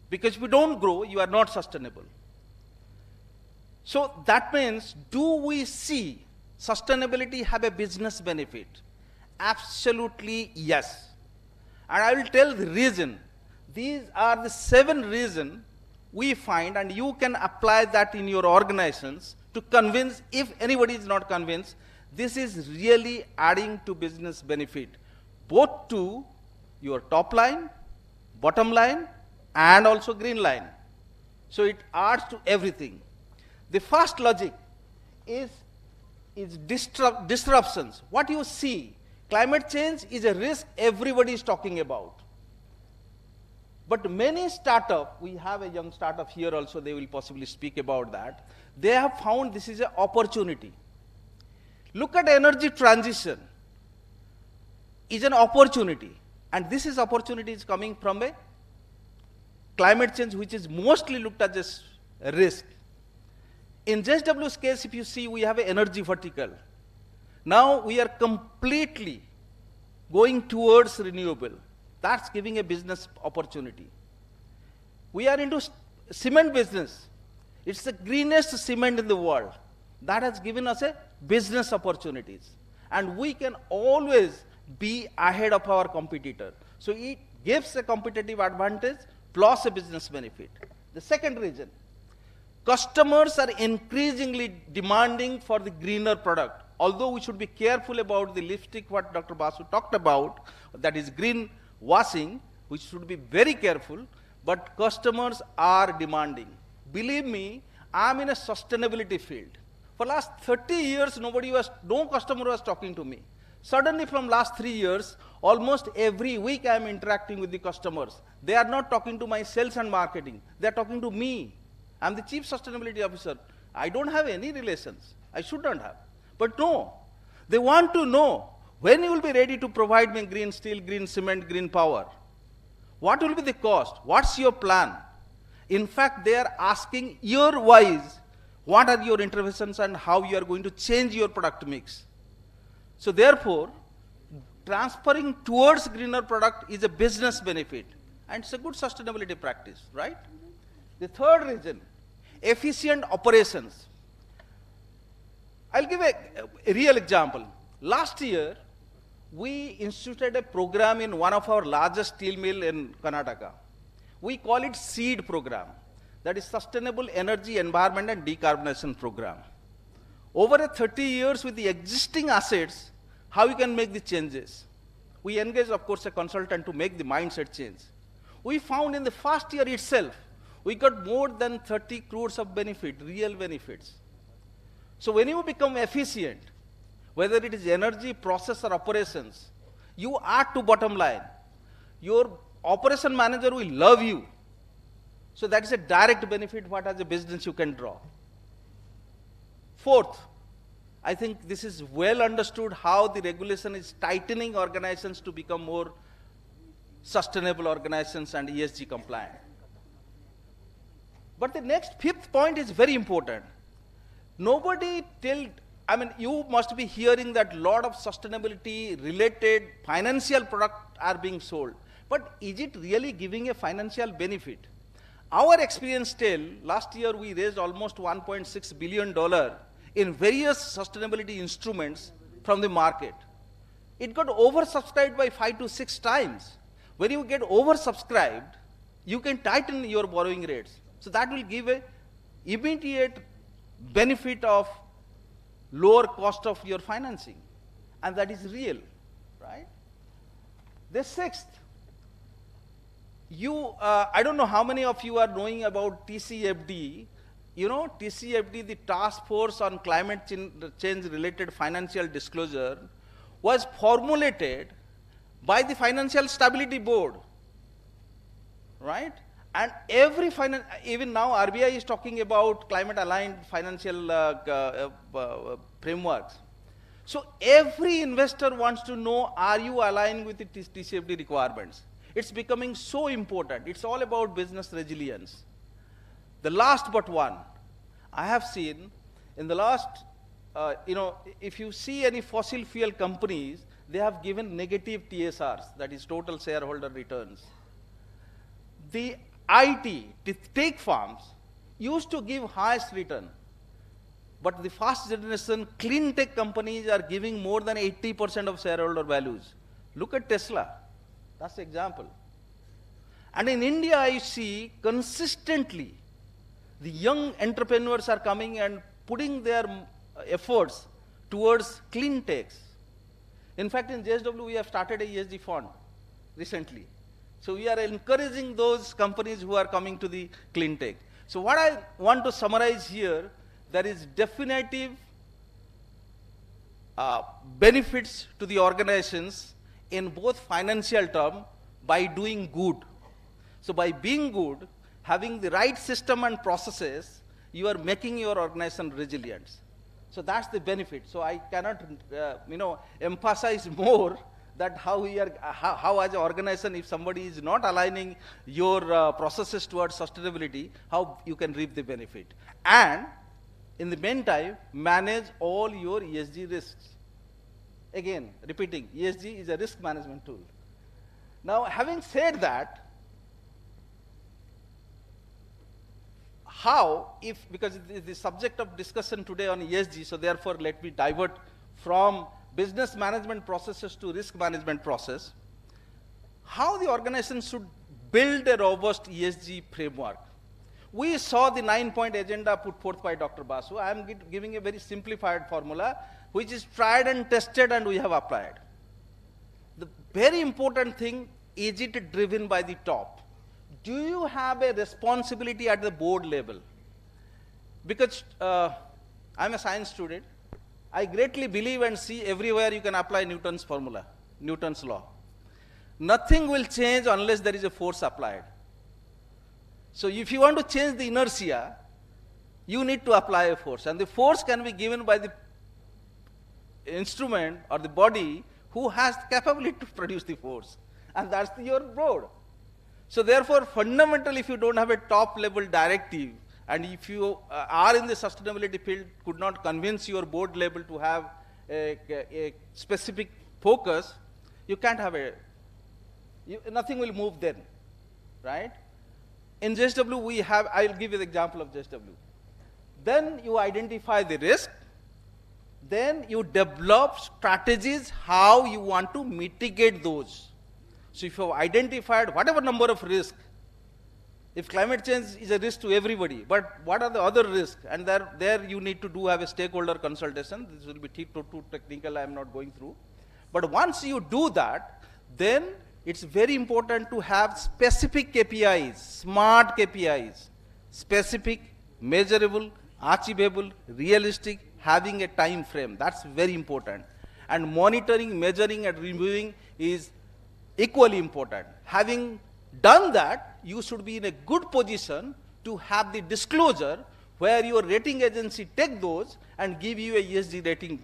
L: because if you don't grow, you are not sustainable. So that means, do we see sustainability have a business benefit? Absolutely yes. And I will tell the reason. These are the 7 reasons we find, and you can apply that in your organizations to convince, if anybody is not convinced, this is really adding to business benefit, both to your top line, bottom line, and also green line. So it adds to everything. The first logic is disruptions. What you see, climate change is a risk everybody is talking about. But many startups, we have a young startup here also, they will possibly speak about that. They have found this is an opportunity. Look at energy transition is an opportunity. And this is opportunity is coming from a climate change, which is mostly looked at as a risk. In JSW's case, if you see, we have an energy vertical. Now we are completely going towards renewable. That's giving a business opportunity. We are into cement business. It's the greenest cement in the world. That has given us a business opportunities. And we can always be ahead of our competitor. So it gives a competitive advantage plus a business benefit. The second reason, customers are increasingly demanding for the greener product. Although we should be careful about the lipstick, what Dr. Basu talked about, that is green washing, we should be very careful, but customers are demanding. Believe me, I'm in a sustainability field. For last 30 years, no customer was talking to me. Suddenly from last 3 years, almost every week I am interacting with the customers. They are not talking to my sales and marketing. They are talking to me. I'm the chief sustainability officer. I don't have any relations. I shouldn't have. But no, they want to know when you will be ready to provide me green steel, green cement, green power. What will be the cost? What's your plan? In fact, they are asking year-wise, what are your interventions and how you are going to change your product mix. So therefore, transferring towards greener product is a business benefit, and it's a good sustainability practice, right? The third reason, efficient operations. I'll give a real example. Last year, we instituted a program in one of our largest steel mill in Karnataka. We call it SEED program, that is Sustainable Energy, Environment and Decarbonization Program. Over a 30 years with the existing assets, how you can make the changes. We engaged, of course, a consultant to make the mindset change. We found in the first year itself, we got more than 30 crores of benefit, real benefits. So when you become efficient, whether it is energy, process or operations, you add to bottom line. Your operation manager will love you. So that is a direct benefit what as a business you can draw. Fourth, I think this is well understood how the regulation is tightening organizations to become more sustainable organizations and ESG compliant. But the next fifth point is very important. You must be hearing that a lot of sustainability related financial products are being sold. But is it really giving a financial benefit? Our experience tell, last year we raised almost $1.6 billion in various sustainability instruments from the market. It got oversubscribed by 5 to 6 times. When you get oversubscribed, you can tighten your borrowing rates. So that will give a immediate benefit of lower cost of your financing. And that is real, right? The sixth, I don't know how many of you are knowing about TCFD. You know, TCFD, the Task Force on Climate Change Related Financial Disclosure, was formulated by the Financial Stability Board, right? And every even now RBI is talking about climate aligned financial frameworks. So every investor wants to know, are you aligned with the TCFD requirements? It's becoming so important. It's all about business resilience. The last but one, I have seen in the last, if you see any fossil fuel companies, they have given negative TSRs, that is total shareholder returns. The the tech firms used to give highest return, but the fast generation clean tech companies are giving more than 80% of shareholder values. Look at Tesla. That's the example. And in India, I see consistently the young entrepreneurs are coming and putting their efforts towards clean techs. In fact, in JSW, we have started a ESG fund recently. So we are encouraging those companies who are coming to the clean tech. So what I want to summarize here, there is definitive benefits to the organizations in both financial term by doing good. So by being good, having the right system and processes, you are making your organization resilient. So that's the benefit. So I cannot, emphasize more that how as an organization, if somebody is not aligning your processes towards sustainability, how you can reap the benefit. And in the meantime, manage all your ESG risks. Again, repeating, ESG is a risk management tool. Now, having said that, because it is the subject of discussion today on ESG, so therefore let me divert from business management processes to risk management process, how the organization should build a robust ESG framework. We saw the 9-point agenda put forth by Dr. Basu. I am giving a very simplified formula, which is tried and tested and we have applied. The very important thing, is it driven by the top? Do you have a responsibility at the board level? Because I'm a science student, I greatly believe and see everywhere you can apply Newton's formula, Newton's law. Nothing will change unless there is a force applied. So if you want to change the inertia, you need to apply a force. And the force can be given by the instrument or the body who has the capability to produce the force. And that's your board. So therefore, fundamentally, if you don't have a top level directive, and if you are in the sustainability field, could not convince your board level to have a specific focus, you can't have nothing will move then, right? In JSW, we have, I'll give you the example of JSW. Then you identify the risk, then you develop strategies how you want to mitigate those. So if you have identified whatever number of risks, if climate change is a risk to everybody, but what are the other risks? And there you need to have a stakeholder consultation. This will be too technical, I am not going through. But once you do that, then it's very important to have specific KPIs, smart KPIs, specific, measurable, achievable, realistic, having a time frame. That's very important. And monitoring, measuring, and reviewing is equally important. Having done that, you should be in a good position to have the disclosure where your rating agency take those and give you a ESG rating,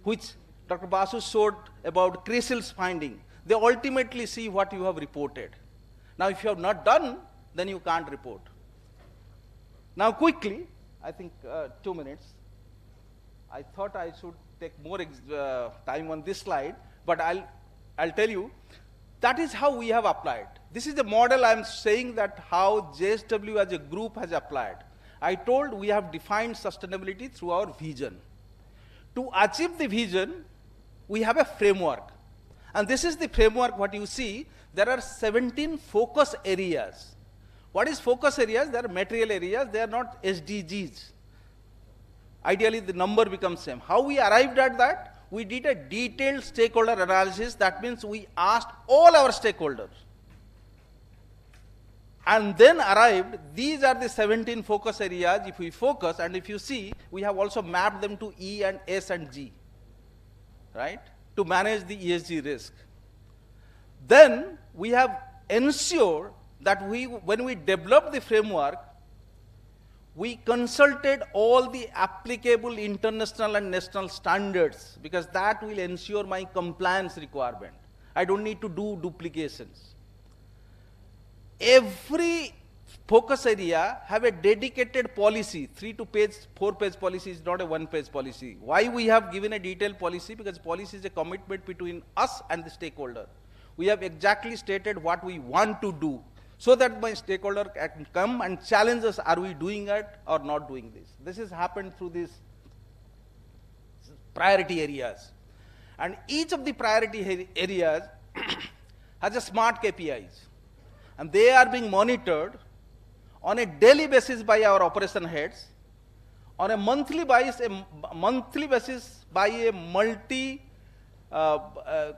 L: which Dr. Basu showed about CRISIL's finding. They ultimately see what you have reported. Now, if you have not done, then you can't report. Now, quickly, I think 2 minutes. I thought I should take more time on this slide, but I'll tell you that is how we have applied. This is the model I am saying that how JSW as a group has applied. I told we have defined sustainability through our vision. To achieve the vision, we have a framework. And this is the framework what you see. There are 17 focus areas. What is focus areas? They are material areas. They are not SDGs. Ideally, the number becomes same. How we arrived at that? We did a detailed stakeholder analysis. That means we asked all our stakeholders. And then arrived, these are the 17 focus areas. If we focus, and if you see, we have also mapped them to E and S and G, right? To manage the ESG risk. Then we have ensured that when we developed the framework, we consulted all the applicable international and national standards, because that will ensure my compliance requirement. I don't need to do duplications. Every focus area have a dedicated policy. 3 to 4-page policy is not a 1-page policy. Why we have given a detailed policy? Because policy is a commitment between us and the stakeholder. We have exactly stated what we want to do, so that my stakeholder can come and challenge us, are we doing it or not doing this? This has happened through these priority areas. And each of the priority areas has a smart KPIs. And they are being monitored on a daily basis by our operation heads, on a monthly basis by a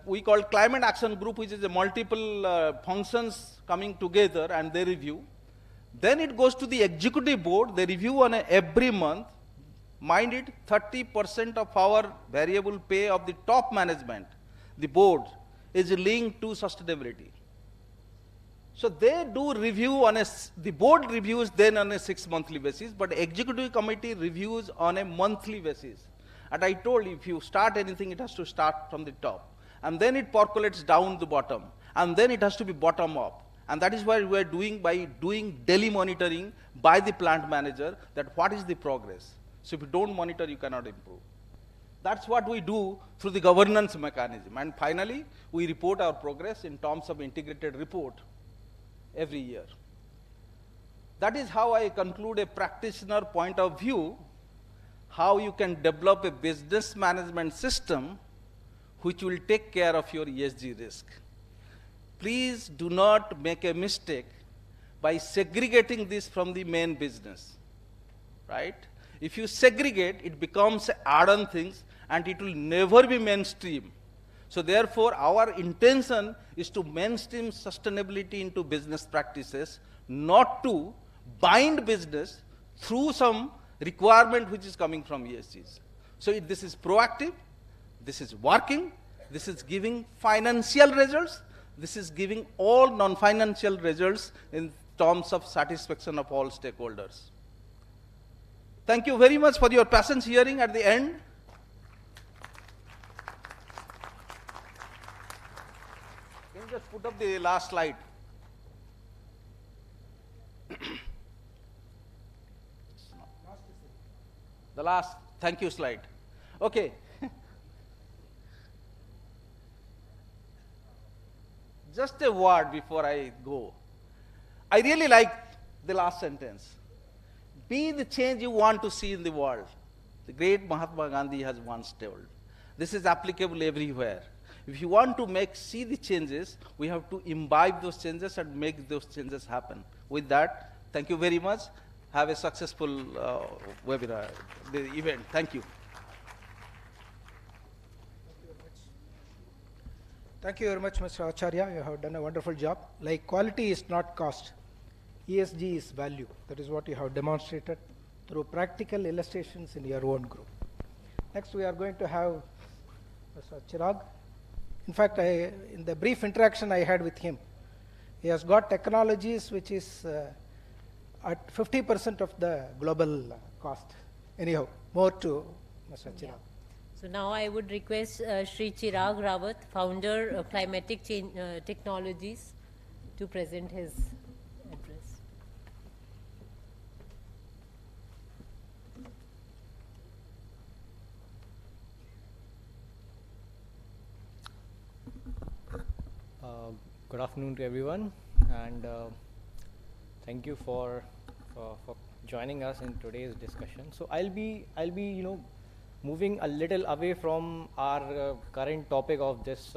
L: we call climate action group, which is a multiple functions coming together and they review. Then it goes to the executive board, they review on every month. Mind it, 30% of our variable pay of the top management, the board, is linked to sustainability. So they do review on the board reviews then on a 6-monthly basis, but executive committee reviews on a monthly basis. And I told you, if you start anything, it has to start from the top. And then it percolates down the bottom. And then it has to be bottom up. And that is what we are doing by doing daily monitoring by the plant manager, that what is the progress. So if you don't monitor, you cannot improve. That's what we do through the governance mechanism. And finally, we report our progress in terms of integrated report every year. That is how I conclude a practitioner point of view, how you can develop a business management system which will take care of your ESG risk. Please do not make a mistake by segregating this from the main business, right? If you segregate, it becomes add-on things and it will never be mainstream. So therefore, our intention is to mainstream sustainability into business practices, not to bind business through some requirement which is coming from ESGs. So this is proactive, this is working, this is giving financial results, this is giving all non-financial results in terms of satisfaction of all stakeholders. Thank you very much for your patience hearing at the end. Can you just put up the last slide? The last thank you slide. Okay. Just a word before I go. I really like the last sentence. Be the change you want to see in the world. The great Mahatma Gandhi has once told. This is applicable everywhere. If you want to see the changes, we have to imbibe those changes and make those changes happen. With that, thank you very much. Have a successful webinar, the event. Thank you.
J: Thank you very much, Mr. Acharya. You have done a wonderful job. Like quality is not cost. ESG is value. That is what you have demonstrated through practical illustrations in your own group. Next, we are going to have Mr. Chirag. In fact, in the brief interaction I had with him, he has got technologies which is at 50% of the global cost. Anyhow, more to Mr. Chirag.
A: Yeah. So now I would request Shri Chirag Rawat, founder of Climatic Change Technologies, to present his address.
M: Good afternoon to everyone, and thank you for joining us in today's discussion. So I'll be moving a little away from our current topic of this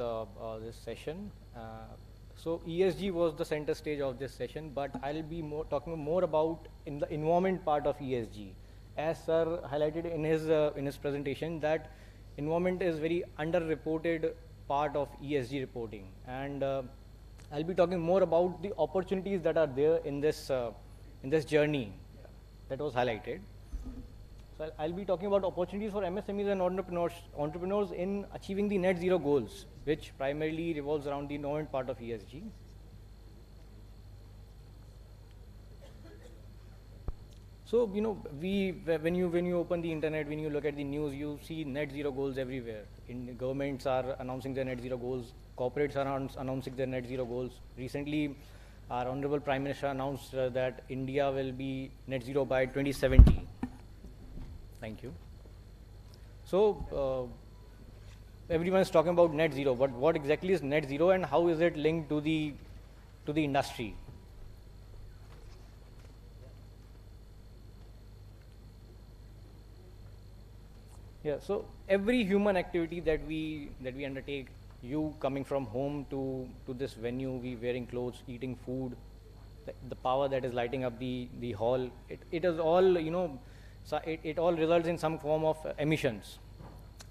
M: this session. So ESG was the center stage of this session, but I'll be talking more about in the environment part of ESG. As sir highlighted in his presentation, that environment is very underreported part of ESG reporting, and I'll be talking more about the opportunities that are there in this journey that was highlighted. So I'll be talking about opportunities for MSMEs and entrepreneurs in achieving the net zero goals, which primarily revolves around the environment part of ESG. So when you open the internet, when you look at the news, you see net zero goals everywhere. Governments are announcing their net zero goals. Corporates are announcing their net zero goals. Recently, our Honorable Prime Minister announced that India will be net zero by 2070. Thank you. So everyone is talking about net zero, but what exactly is net zero and how is it linked to the industry? Yeah, so every human activity that we undertake, you coming from home to this venue, we wearing clothes, eating food, the power that is lighting up the hall, it is all, so it all results in some form of emissions.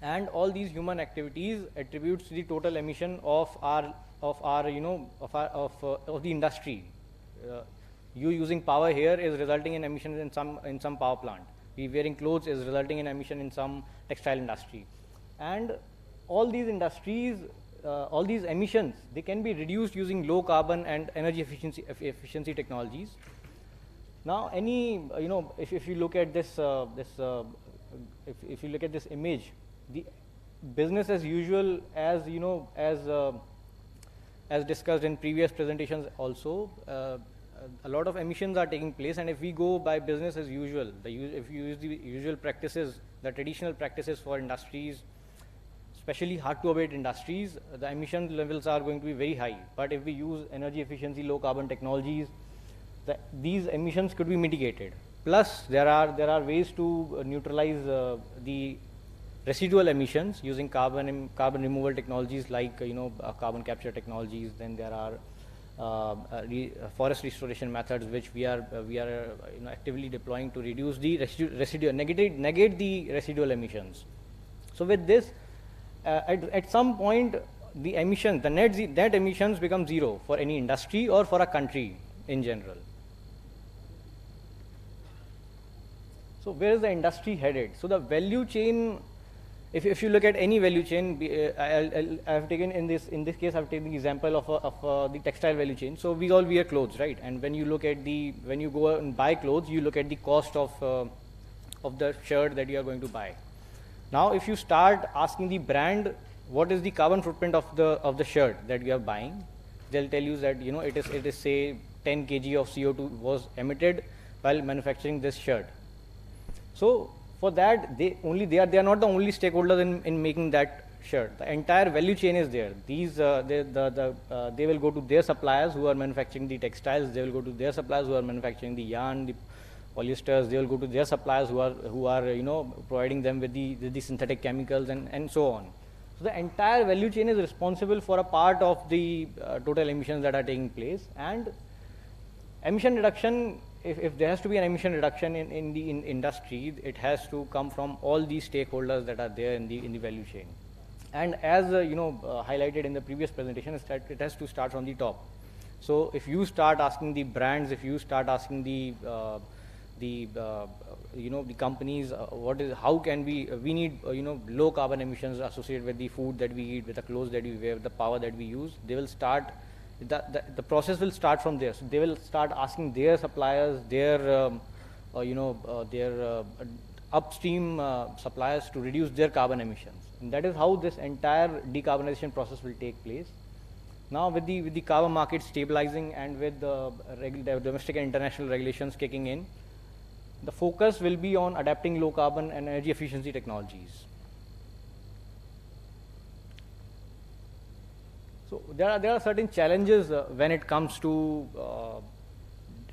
M: And all these human activities attributes to the total emission of the industry. You using power here is resulting in emissions in some power plant. We wearing clothes is resulting in emission in some textile industry. And all these industries, all these emissions, they can be reduced using low carbon and energy efficiency technologies. Now, if you look at this, if you look at this image, the business as usual, as discussed in previous presentations also, a lot of emissions are taking place, and if we go by business as usual, if you use the usual practices, the traditional practices for industries, especially hard to abate industries, the emission levels are going to be very high. But if we use energy efficiency, low carbon technologies, these emissions could be mitigated. Plus, there are ways to neutralize the residual emissions using carbon removal technologies like carbon capture technologies. Then there are forest restoration methods which we are actively deploying to reduce the negate the residual emissions. So with this, at some point, the emissions, the net emissions become zero for any industry or for a country in general. So where is the industry headed? So the value chain, if you look at any value chain, I have taken in this case, I've taken the example of the textile value chain. So we all wear clothes, right? And when you look at when you go and buy clothes, you look at the cost of the shirt that you are going to buy. Now, if you start asking the brand, what is the carbon footprint of the shirt that you are buying, they'll tell you that it is say 10 kg of CO2 was emitted while manufacturing this shirt. So for that, they are not the only stakeholders in making that shirt. The entire value chain is there. These they will go to their suppliers who are manufacturing the textiles. They will go to their suppliers who are manufacturing the yarn, the polyesters. They will go to their suppliers who are providing them with the synthetic chemicals and so on. So the entire value chain is responsible for a part of the total emissions that are taking place. And emission reduction, if there has to be an emission reduction in industry, it has to come from all these stakeholders that are there in the value chain. And as highlighted in the previous presentation, it has to start from the top. So if you start asking the brands, if you start asking the companies, how can we need low carbon emissions associated with the food that we eat, with the clothes that we wear, with the power that we use, they will start. The process will start from there. So they will start asking their suppliers, their upstream suppliers to reduce their carbon emissions. And that is how this entire decarbonization process will take place. Now, with the carbon market stabilizing and with the domestic and international regulations kicking in, the focus will be on adapting low carbon and energy efficiency technologies. So there are certain challenges when it comes to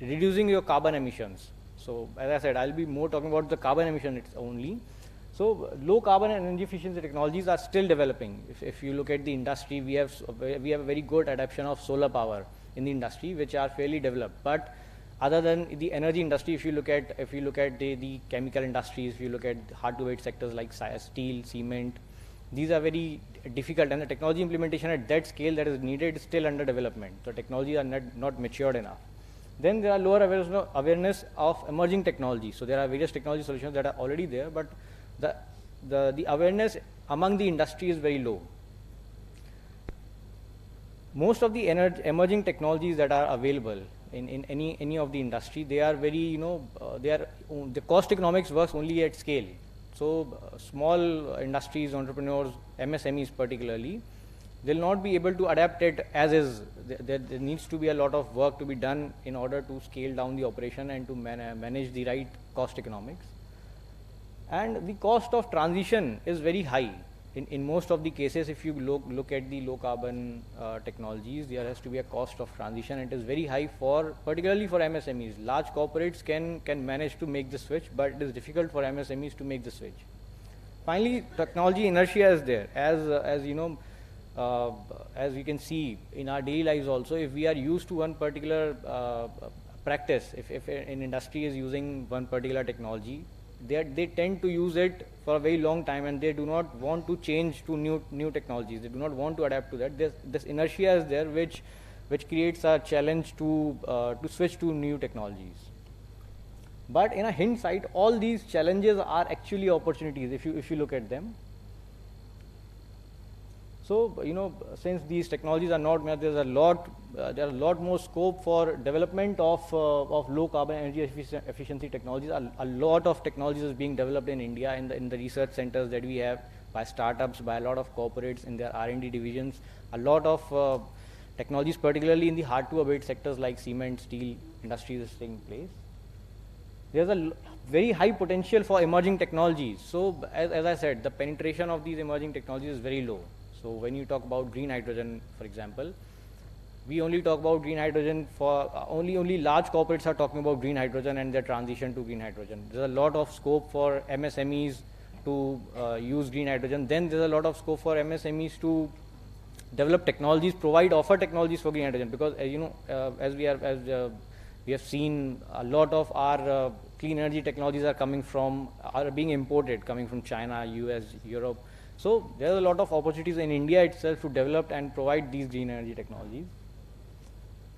M: reducing your carbon emissions. So as I said, I'll be more talking about the carbon emission only. So low carbon and energy efficiency technologies are still developing. If you look at the industry, we have a very good adoption of solar power in the industry, which are fairly developed. But other than the energy industry, if you look at the chemical industries, if you look at hard to abate sectors like steel, cement, these are very difficult, and the technology implementation at that scale that is needed is still under development. So technologies are not matured enough. Then there are lower awareness of emerging technologies. So there are various technology solutions that are already there, but the awareness among the industry is very low. Most of the emerging technologies that are available in any of the industry, they are very, the cost economics works only at scale. So small industries, entrepreneurs, MSMEs particularly, they'll not be able to adapt it as is. There needs to be a lot of work to be done in order to scale down the operation and to manage the right cost economics. And the cost of transition is very high. In most of the cases, if you look at the low carbon technologies, there has to be a cost of transition. It is very high particularly for MSMEs. Large corporates can manage to make the switch, but it is difficult for MSMEs to make the switch. Finally, technology inertia is there. As you know, as we can see in our daily lives also, if we are used to one particular practice, if an industry is using one particular technology, they tend to use it for a very long time, and they do not want to change to new technologies. They do not want to adapt to that. This inertia is there, which creates a challenge to switch to new technologies. But in a hindsight, all these challenges are actually opportunities if you look at them. So since these technologies are not, there's a lot more scope for development of low carbon energy efficiency technologies. A lot of technologies is being developed in India in the research centers that we have, by startups, by a lot of corporates in their R&D divisions. A lot of technologies, particularly in the hard to abate sectors like cement, steel industries, is taking place. There's a very high potential for emerging technologies. So as I said, the penetration of these emerging technologies is very low. So when you talk about green hydrogen, for example, we only talk about green hydrogen for only large corporates are talking about green hydrogen and their transition to green hydrogen. There's a lot of scope for MSMEs to use green hydrogen. Then there's a lot of scope for MSMEs to develop technologies, offer technologies for green hydrogen, because as we have seen, a lot of our clean energy technologies are being imported, coming from China, US, Europe. So there are a lot of opportunities in India itself to develop and provide these green energy technologies.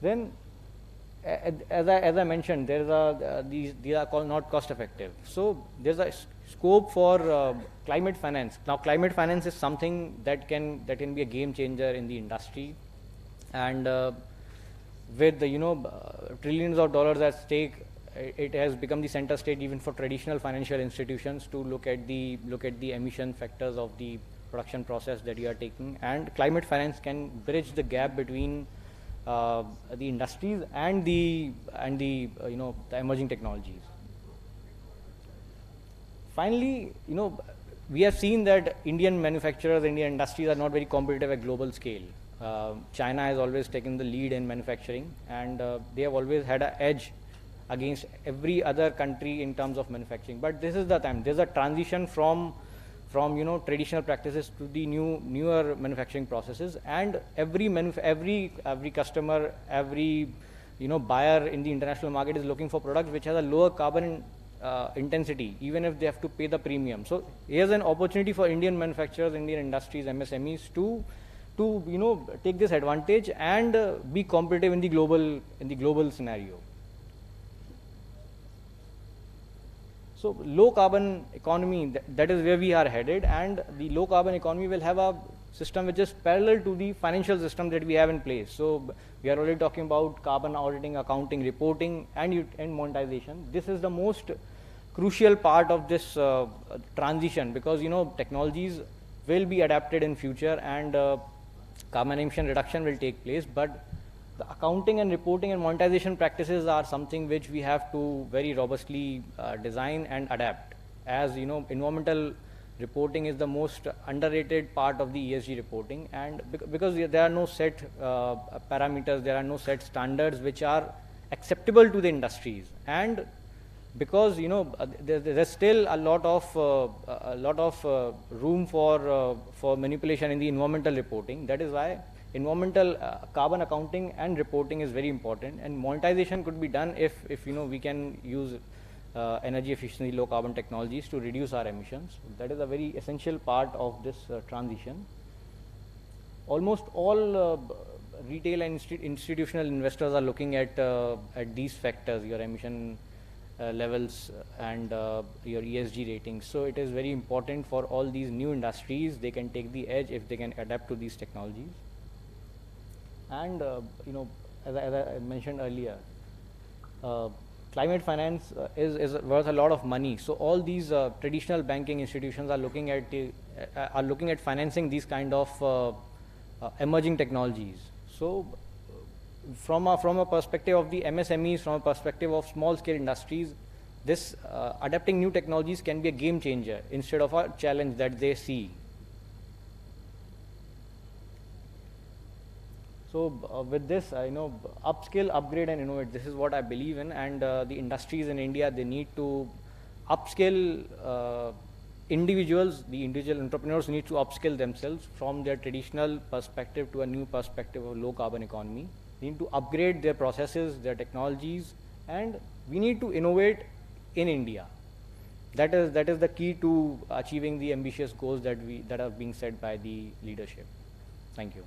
M: Then, as I mentioned, these are called not cost effective. So there's a scope for climate finance. Now, climate finance is something that can be a game changer in the industry, and with the trillions of dollars at stake, it has become the center stage even for traditional financial institutions to look at the emission factors of the production process that you are taking, and climate finance can bridge the gap between the industries and the emerging technologies. Finally, we have seen that Indian manufacturers, Indian industries are not very competitive at global scale. China has always taken the lead in manufacturing, and they have always had an edge against every other country in terms of manufacturing. But this is the time. There's a transition from traditional practices to the newer manufacturing processes, and every customer, every buyer in the international market is looking for products which has a lower carbon intensity, even if they have to pay the premium. So here's an opportunity for Indian manufacturers, Indian industries, MSMEs to take this advantage and be competitive in the global scenario. So low carbon economy, that is where we are headed, and the low carbon economy will have a system which is parallel to the financial system that we have in place. So we are already talking about carbon auditing, accounting, reporting, and monetization. This is the most crucial part of this transition, because technologies will be adapted in future, and carbon emission reduction will take place, but the accounting and reporting and monetization practices are something which we have to very robustly design and adapt. As environmental reporting is the most underrated part of the ESG reporting, and because there are no set parameters, there are no set standards which are acceptable to the industries, and because there's still a lot of room for manipulation in the environmental reporting. That is why environmental carbon accounting and reporting is very important, and monetization could be done if we can use energy efficiency, low carbon technologies to reduce our emissions. That is a very essential part of this transition. Almost all retail and institutional investors are looking at these factors, your emission levels and your ESG ratings. So it is very important for all these new industries. They can take the edge if they can adapt to these technologies. And as I mentioned earlier, climate finance is worth a lot of money. So all these traditional banking institutions are looking at financing these kind of emerging technologies. So from a perspective of the MSMEs, from a perspective of small scale industries, this adapting new technologies can be a game changer instead of a challenge that they see. So with this, upskill, upgrade and innovate, this is what I believe in, and the industries in India, they need to upskill individuals, the individual entrepreneurs need to upskill themselves from their traditional perspective to a new perspective of low carbon economy. They need to upgrade their processes, their technologies, and we need to innovate in India. That is the key to achieving the ambitious goals that are being set by the leadership. Thank you.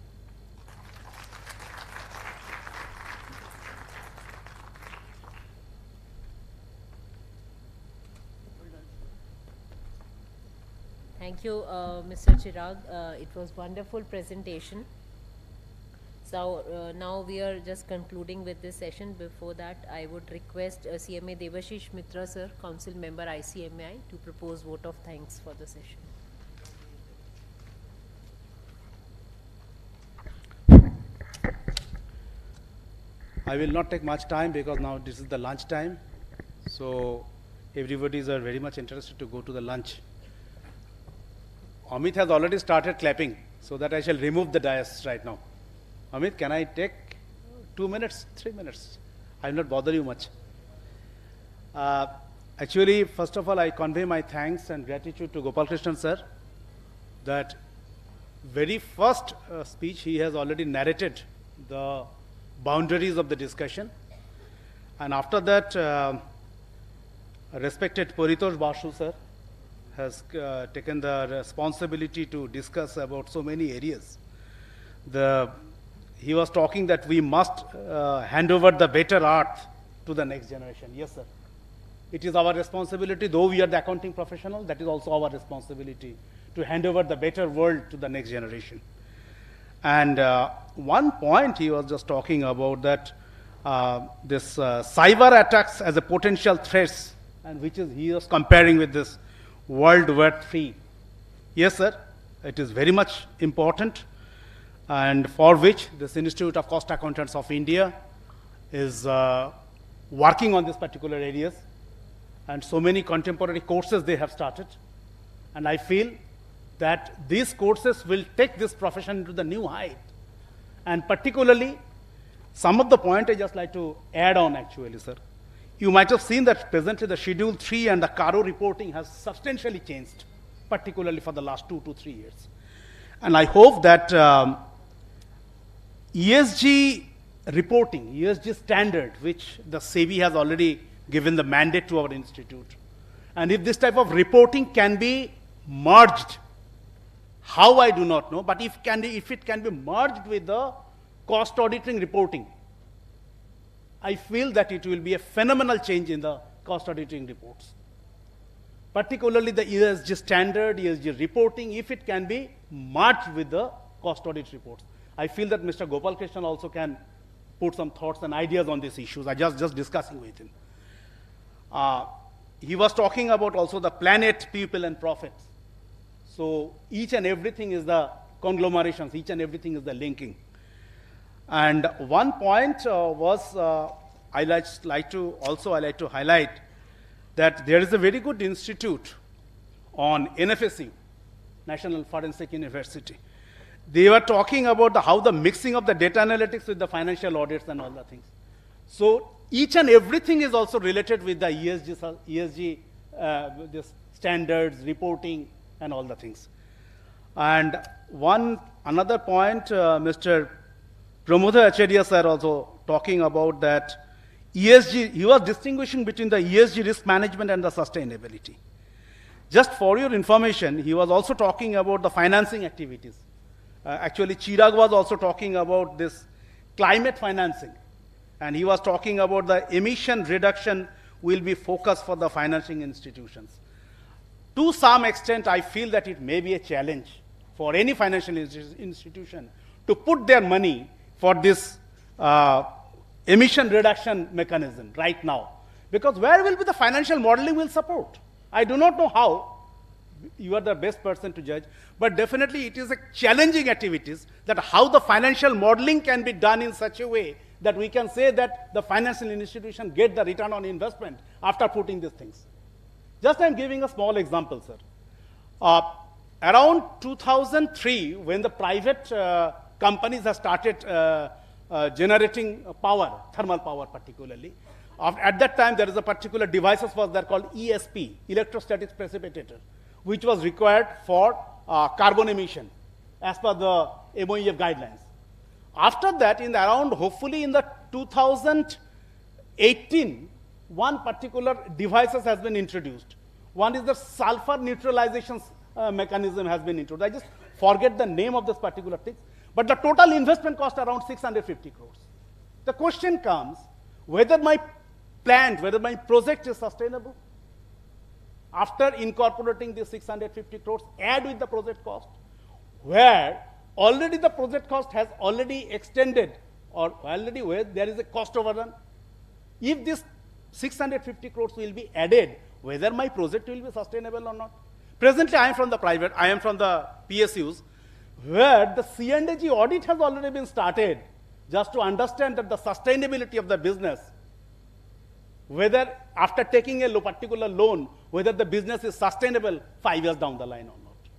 A: Thank you, Mr. Chirag. It was wonderful presentation. So now we are just concluding with this session. Before that, I would request CMA Devashish Mitra sir, Council Member ICMI, to propose vote of thanks for the session.
N: I will not take much time because now this is the lunch time. So everybody is very much interested to go to the lunch. Amit has already started clapping, so that I shall remove the dais right now. Amit, can I take 2 minutes, 3 minutes? I will not bother you much. Actually, first of all, I convey my thanks and gratitude to Gopal Krishnan sir, that very first speech he has already narrated the boundaries of the discussion. And after that, respected Paritosh Basu sir has taken the responsibility to discuss about so many areas. He was talking that we must hand over the better earth to the next generation. Yes, sir. It is our responsibility, though we are the accounting professional, that is also our responsibility to hand over the better world to the next generation. And one point he was just talking about that this cyber attacks as a potential threats, and which is he was comparing with this World War III. Yes, sir, it is very much important, and for which this Institute of Cost Accountants of India is working on these particular areas, and so many contemporary courses they have started. And I feel that these courses will take this profession to the new height. And particularly, some of the points I just like to add on actually, sir. You might have seen that presently the Schedule 3 and the CARO reporting has substantially changed, particularly for the last 2 to 3 years. And I hope that ESG reporting, ESG standard, which the SEBI has already given the mandate to our institute, and if this type of reporting can be merged, how I do not know, but if it can be merged with the cost auditing reporting, I feel that it will be a phenomenal change in the cost auditing reports. Particularly the ESG standard, ESG reporting, if it can be merged with the cost audit reports. I feel that Mr. Gopal Krishnan also can put some thoughts and ideas on these issues. I just discussing with him. He was talking about also the planet, people, and profits. So each and everything is the conglomerations, each and everything is the linking. And one point was, I like to highlight that there is a very good institute on NFSU, National Forensic University. They were talking about how the mixing of the data analytics with the financial audits and all the things. So each and everything is also related with the ESG this standards, reporting, and all the things. And another point, Mr. Pramodha Acharya sir also talking about that ESG, he was distinguishing between the ESG risk management and the sustainability. Just for your information, he was also talking about the financing activities. Actually, Chirag was also talking about this climate financing. And he was talking about the emission reduction will be focused for the financing institutions. To some extent, I feel that it may be a challenge for any financial institution to put their money for this emission reduction mechanism right now. Because where will be the financial modeling will support? I do not know how. You are the best person to judge. But definitely it is a challenging activities that how the financial modeling can be done in such a way that we can say that the financial institution get the return on investment after putting these things. Just I'm giving a small example, sir. Around 2003, when the private companies have started generating power, thermal power particularly, at that time there is a particular devices was there called ESP, electrostatic precipitator, which was required for carbon emission as per the MOEF guidelines. After that, hopefully in the 2018, one particular devices has been introduced. One is the sulfur neutralization mechanism has been introduced. I just forget the name of this particular thing. But the total investment cost around 650 crores. The question comes, whether my plant, whether my project is sustainable. After incorporating the 650 crores, add with the project cost, where already the project cost has already extended, or already where there is a cost overrun. If this 650 crores will be added, whether my project will be sustainable or not. Presently, I am from the PSUs, where the C&AG audit has already been started, just to understand that the sustainability of the business, whether after taking a particular loan, whether the business is sustainable 5 years down the line or not.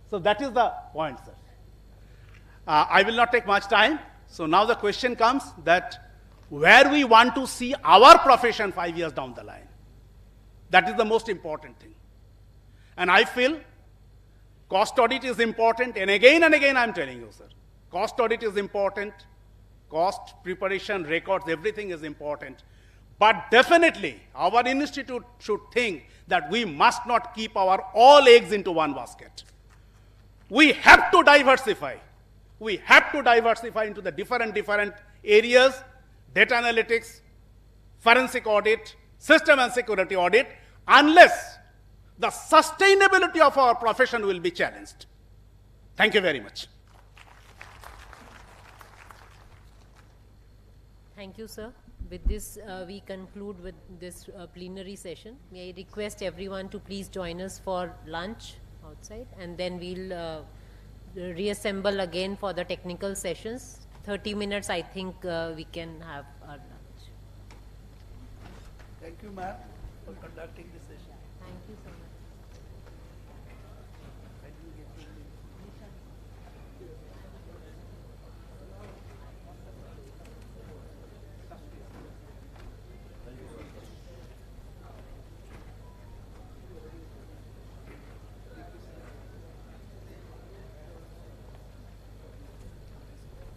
N: So that is the point, sir. I will not take much time. So now the question comes that where we want to see our profession 5 years down the line. That is the most important thing. And I feel cost audit is important, and again I'm telling you, sir, cost audit is important, cost preparation, records, everything is important. But definitely, our institute should think that we must not keep our all eggs into one basket. We have to diversify. We have to diversify into the different areas, data analytics, forensic audit, system and security audit, unless the sustainability of our profession will be challenged. Thank you very much.
A: Thank you, sir. With this, we conclude with this plenary session. May I request everyone to please join us for lunch outside, and then we'll reassemble again for the technical sessions. 30 minutes, I think we can have our lunch.
K: Thank you, ma'am, for conducting this session.
A: Thank you so much.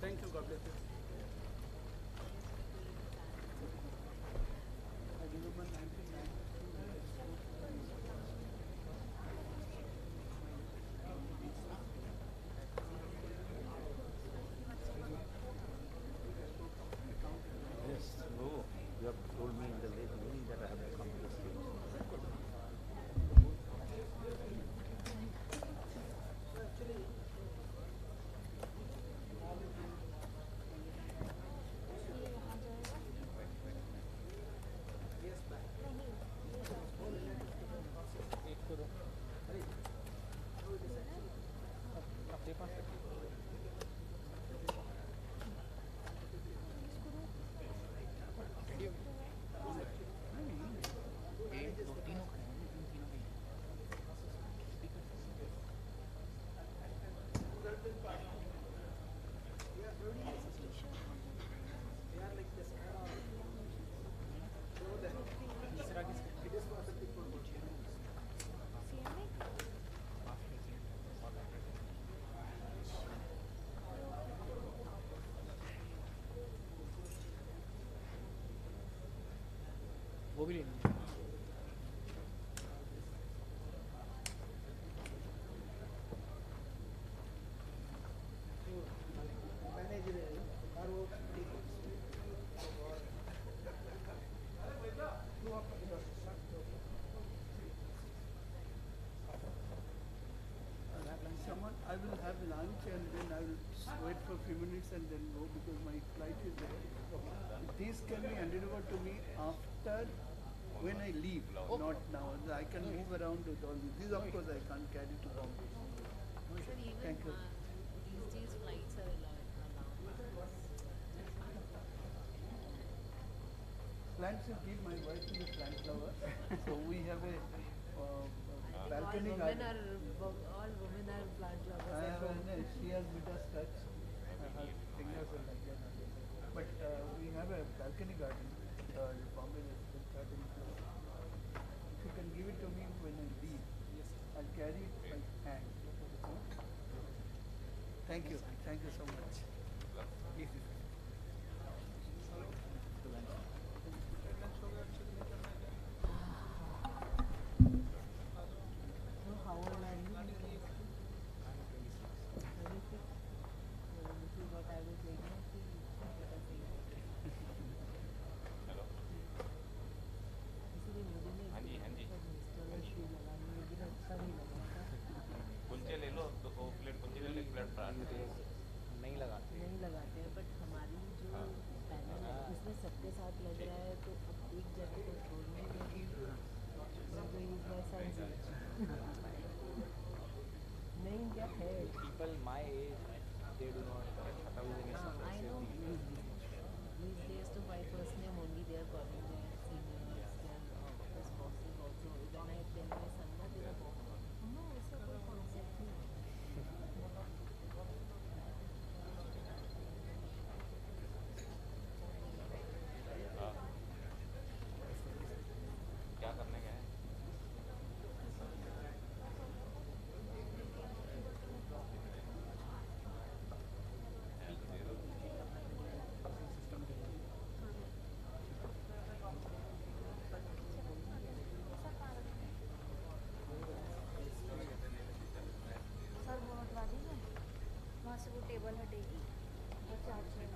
K: Thank you, God bless you. Someone, I will have lunch and then I will wait for a few minutes and then go because my flight is there. These can be handed over to me after when I leave, not now. I can move around with all these. These of course I can't carry to Bombay. Thank you.
B: These days flights are allowed.
K: Plants will give my wife is a plant lover. So we have a balcony garden.
B: All women are plant lovers.
K: She has Midas touch. Her fingers are like that. But we have a balcony garden. Bombay resident garden. If you can give it to me when I leave, I'll carry it by hand. Thank you. Thank you so much.
B: How old are you? 26. This is what I was saying. इसलिए मुझे नहीं mister लगाने में भी अच्छा नहीं लगा था।
O: कुंजे ले लो, 2 प्लेट कुंजे ले लो, 1 प्लेट पराठे नहीं लगाते
B: हैं, बट हमारी जो पैनल है उसमें सबके साथ लग रहा है, तो अब एक जगह को छोड़ने में भी नहीं क्या है।
O: People my age, they do not have
B: I know these days to my first name only they are calling their seniors, their office bosses also. When I tell my son that they are boss, no, ऐसा कोई concept नहीं है।
O: क्या करने गए हैं?
P: Sir वो हटवा दीजिए, वहाँ से वो टेबल हटेगी और 4 chair.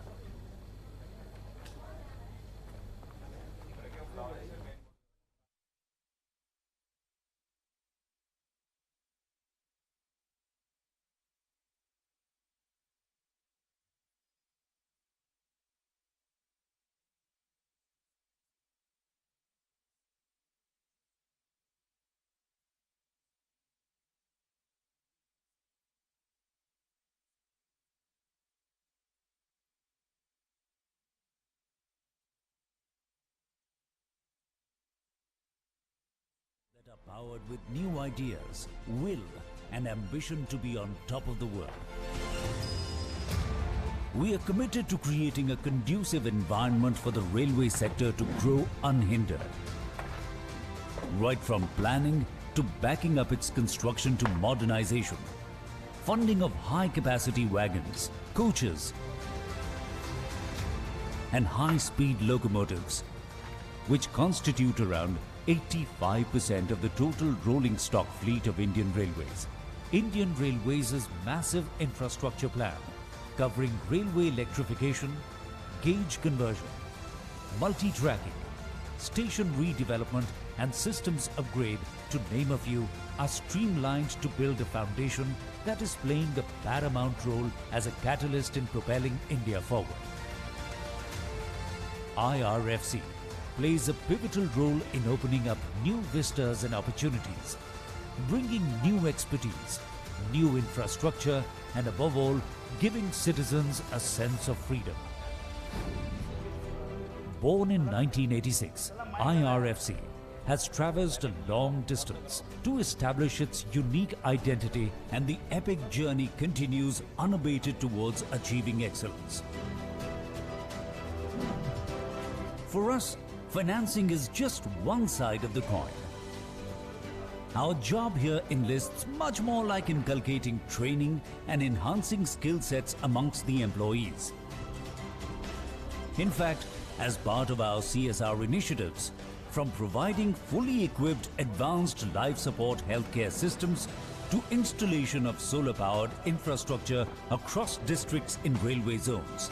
Q: That are powered with new ideas, will, and ambition to be on top of the world. We are committed to creating a conducive environment for the railway sector to grow unhindered. Right from planning to backing up its construction to modernization, funding of high-capacity wagons, coaches, and high-speed locomotives, which constitute around 85% of the total rolling stock fleet of Indian Railways. Indian Railways' massive infrastructure plan, covering railway electrification, gauge conversion, multi-tracking, station redevelopment and systems upgrade, to name a few, are streamlined to build a foundation that is playing the paramount role as a catalyst in propelling India forward. IRFC plays a pivotal role in opening up new vistas and opportunities, bringing new expertise, new infrastructure, and above all, giving citizens a sense of freedom. Born in 1986, IRFC has traversed a long distance to establish its unique identity, and the epic journey continues unabated towards achieving excellence. For us, financing is just one side of the coin. Our job here enlists much more like inculcating training and enhancing skill sets amongst the employees. In fact, as part of our CSR initiatives, from providing fully equipped advanced life support healthcare systems to installation of solar-powered infrastructure across districts in railway zones,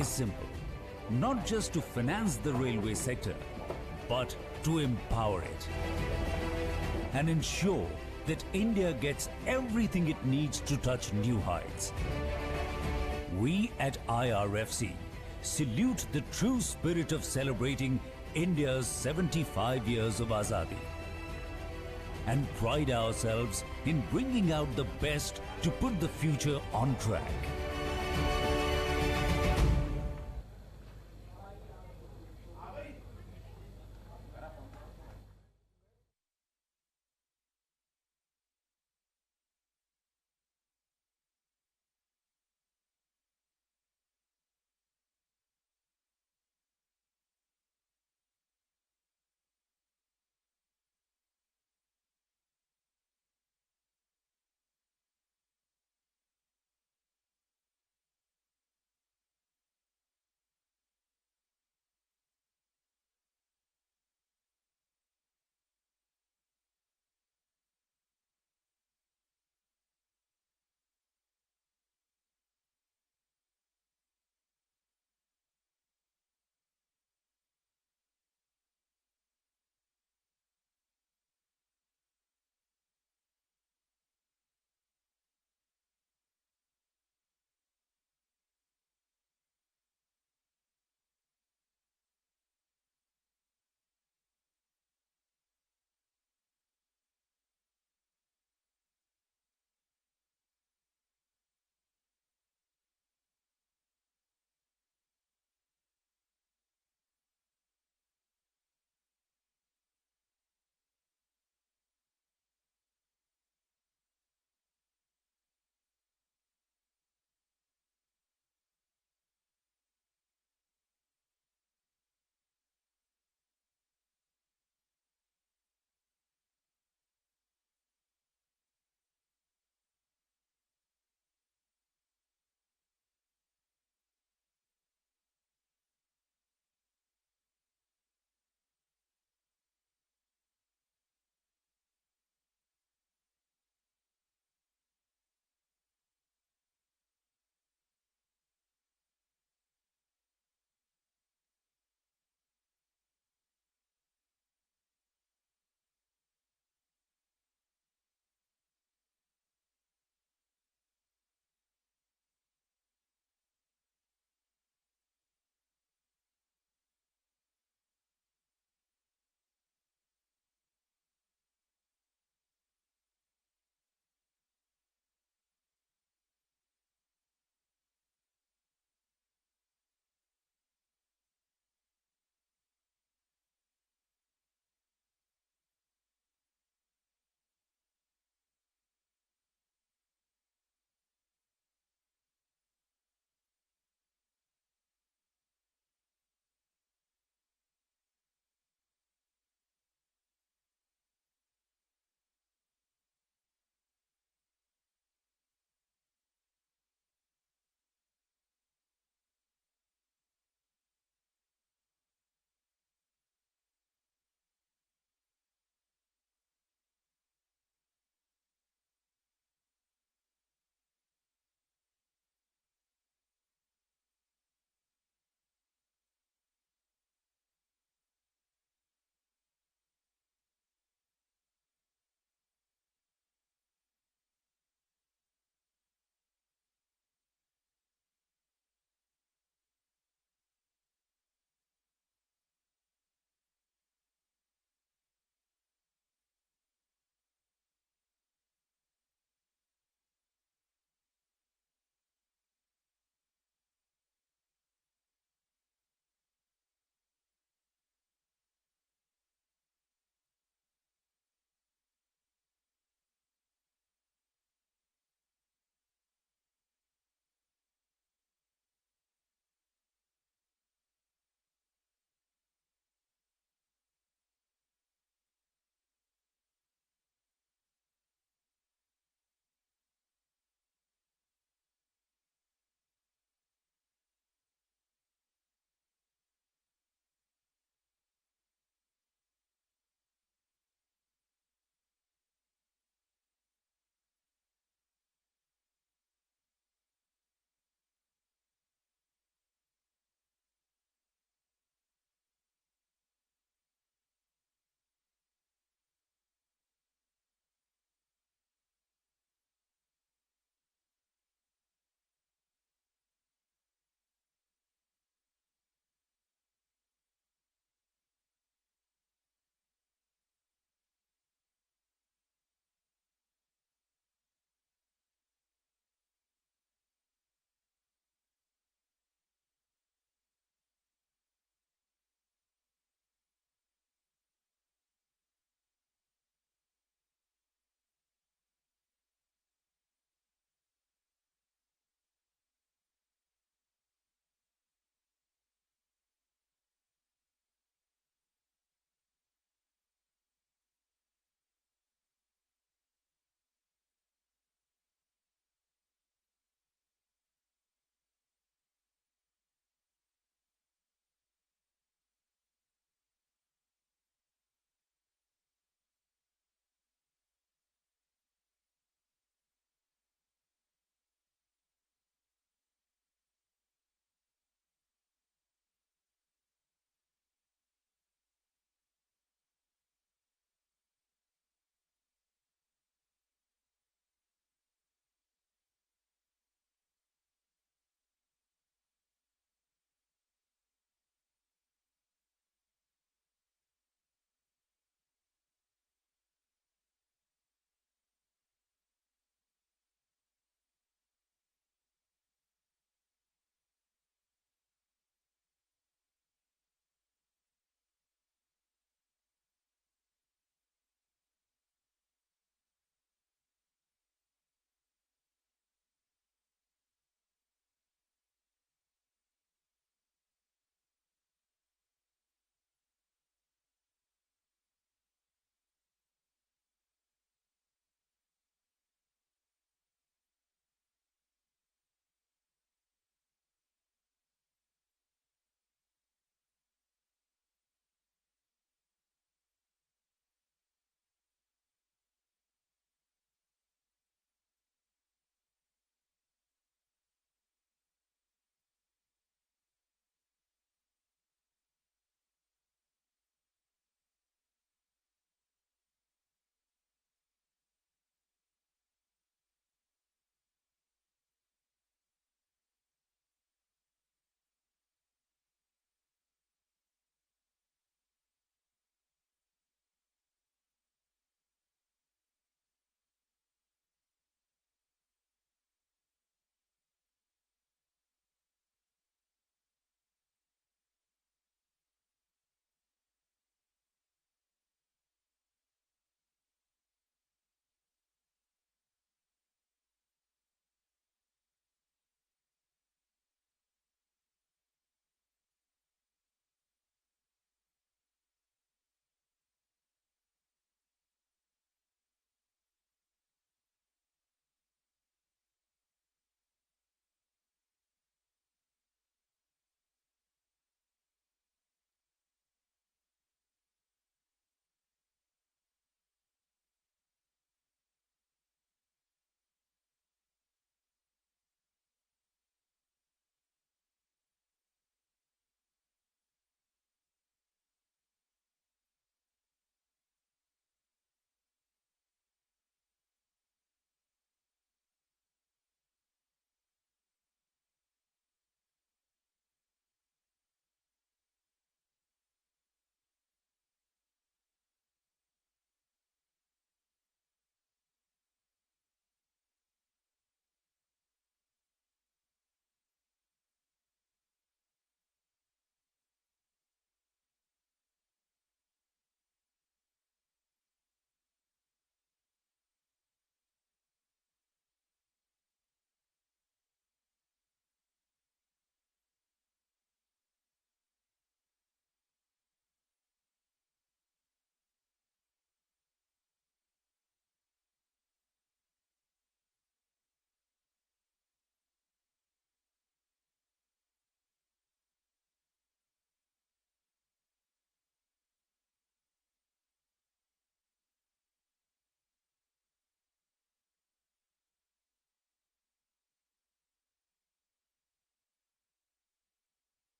Q: is simple. Not just to finance the railway sector, but to empower it and ensure that India gets everything it needs to touch new heights. We at IRFC salute the true spirit of celebrating India's 75 years of Azadi and pride ourselves in bringing out the best to put the future on track.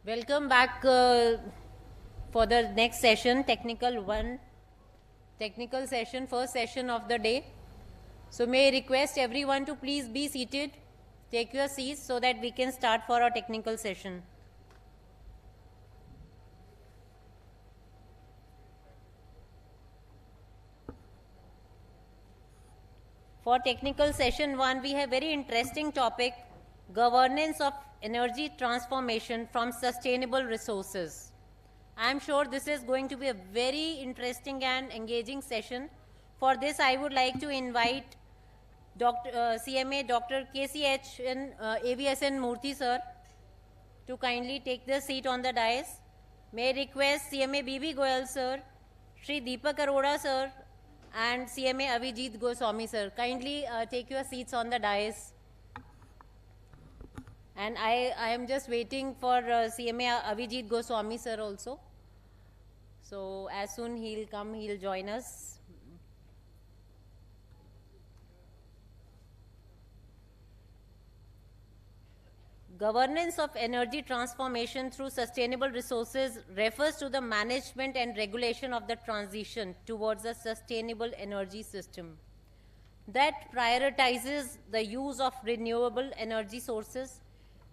A: Welcome back for the next session, technical session, first session of the day. So may I request everyone to please be seated, take your seats so that we can start for our technical session. For technical session 1, we have very interesting topic, governance of energy transformation from sustainable resources. I am sure this is going to be a very interesting and engaging session. For this, I would like to invite CMA Dr. KCH AVSN Murthy sir to kindly take the seat on the dais. May I request CMA BB Goyal sir, Shri Deepak Arora sir, and CMA Avijit Goswami sir. Kindly take your seats on the dais. And I am just waiting for CMA Avijit Goswami sir also. So as soon he'll come, he'll join us. Governance of energy transformation through sustainable resources refers to the management and regulation of the transition towards a sustainable energy system that prioritizes the use of renewable energy sources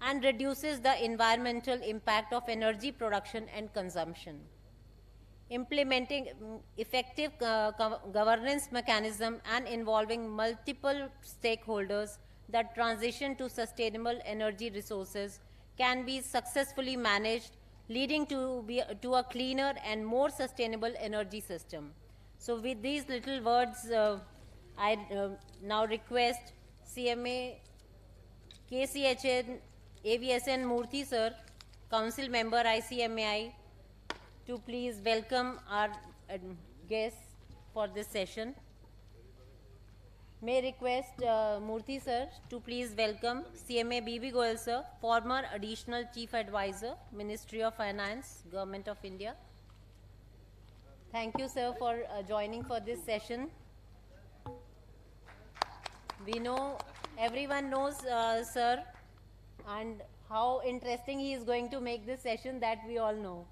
A: and reduces the environmental impact of energy production and consumption. Implementing effective governance mechanism and involving multiple stakeholders that transition to sustainable energy resources can be successfully managed, leading to a cleaner and more sustainable energy system. So with these little words, I now request CMA KCHN AVSN Murthy sir, Council Member ICMAI, to please welcome our guests for this session. May I request Murthy sir to please welcome CMA BB Goyal sir, former Additional Chief Advisor, Ministry of Finance, Government of India. Thank you sir for joining for this session. We know, everyone knows sir and how interesting he is going to make this session, that we all know.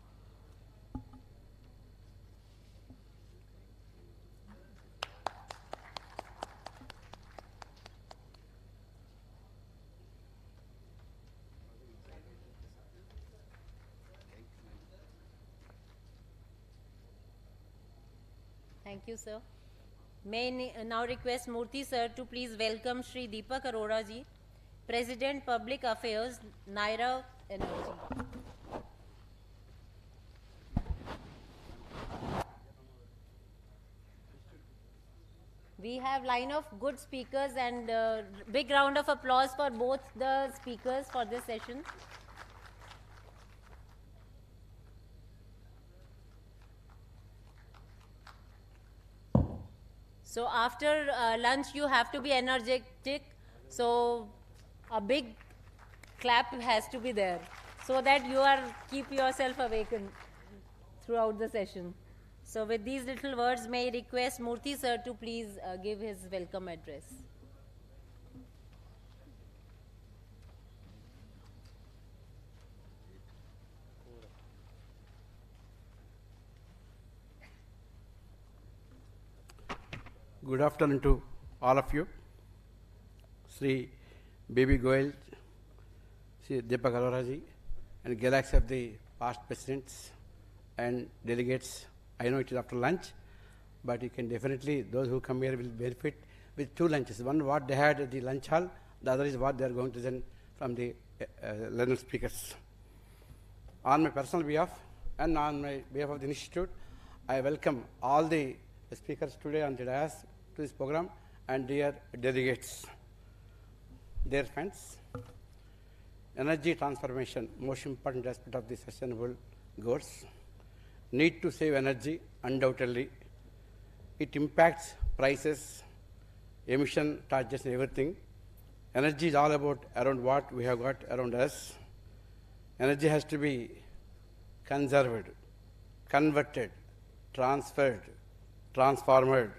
A: Thank you, sir. May I now request Murthy sir to please welcome Shri Deepak Arora ji, President Public Affairs, Naira Energy. We have line of good speakers and big round of applause for both the speakers for this session. So after lunch, you have to be energetic. So a big clap has to be there so that you keep yourself awakened throughout the session. So with these little words, may I request Murthy sir to please give his welcome address.
R: Good afternoon to all of you. Sri Baby Goyal, Sri Deepak Arora ji, and galaxy of the past presidents and delegates. I know it is after lunch, but you can definitely, those who come here will benefit with two lunches. One what they had at the lunch hall, the other is what they are going to send from the learned speakers. On my personal behalf and on my behalf of the institute, I welcome all the speakers today on the dais to this program and dear delegates, dear friends. Energy transformation, most important aspect of the sustainable goals. Need to save energy, undoubtedly. It impacts prices, emission charges, and everything. Energy is all about around what we have got around us. Energy has to be conserved, converted, transferred, transformed,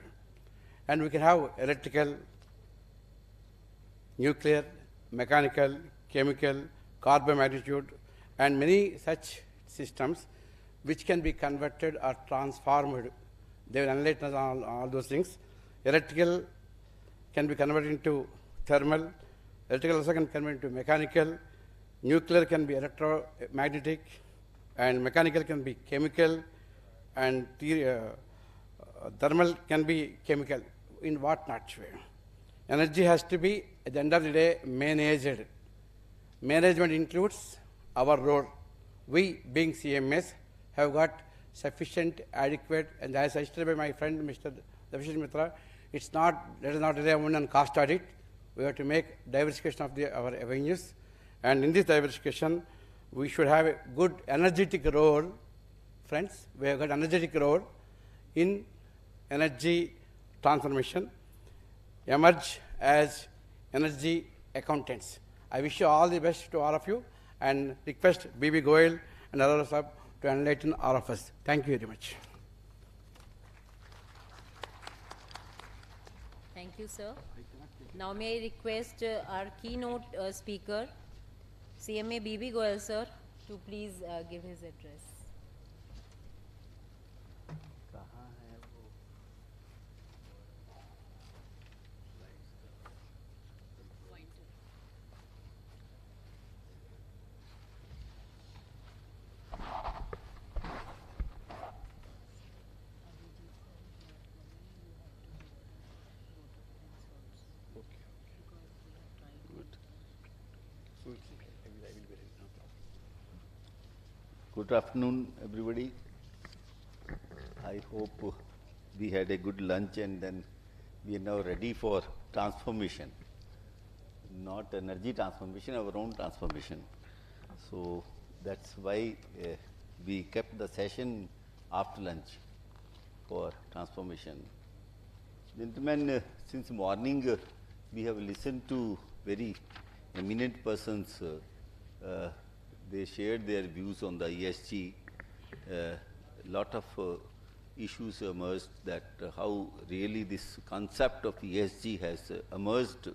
R: and we can have electrical, nuclear, mechanical, chemical, carbon magnitude, and many such systems which can be converted or transformed. They will enlighten us on all those things. Electrical can be converted into thermal, electrical also can convert into mechanical, nuclear can be electromagnetic, and mechanical can be chemical, and thermal can be chemical. In what not way? Energy has to be, at the end of the day, managed. Management includes our role. We, being CMS, have got sufficient, adequate, and as I stated by my friend Mr. Davishish Mitra, it's not, let us not rely only on cost audit. We have to make diversification of our avenues, and in this diversification, we should have a good energetic role. Friends, we have got energetic role in energy transformation, emerge as energy accountants. I wish you all the best to all of you, and request B.B. Goyal and others to enlighten all of us. Thank you very much.
A: Thank you, sir. Now may I request our keynote speaker, CMA B.B. Goyal, sir, to please give his address.
S: Good afternoon, everybody. I hope we had a good lunch and then we are now ready for transformation. Not energy transformation, our own transformation. So that's why we kept the session after lunch for transformation. Gentlemen, since morning we have listened to very eminent persons. They shared their views on the ESG. Lot of issues emerged that how really this concept of ESG has emerged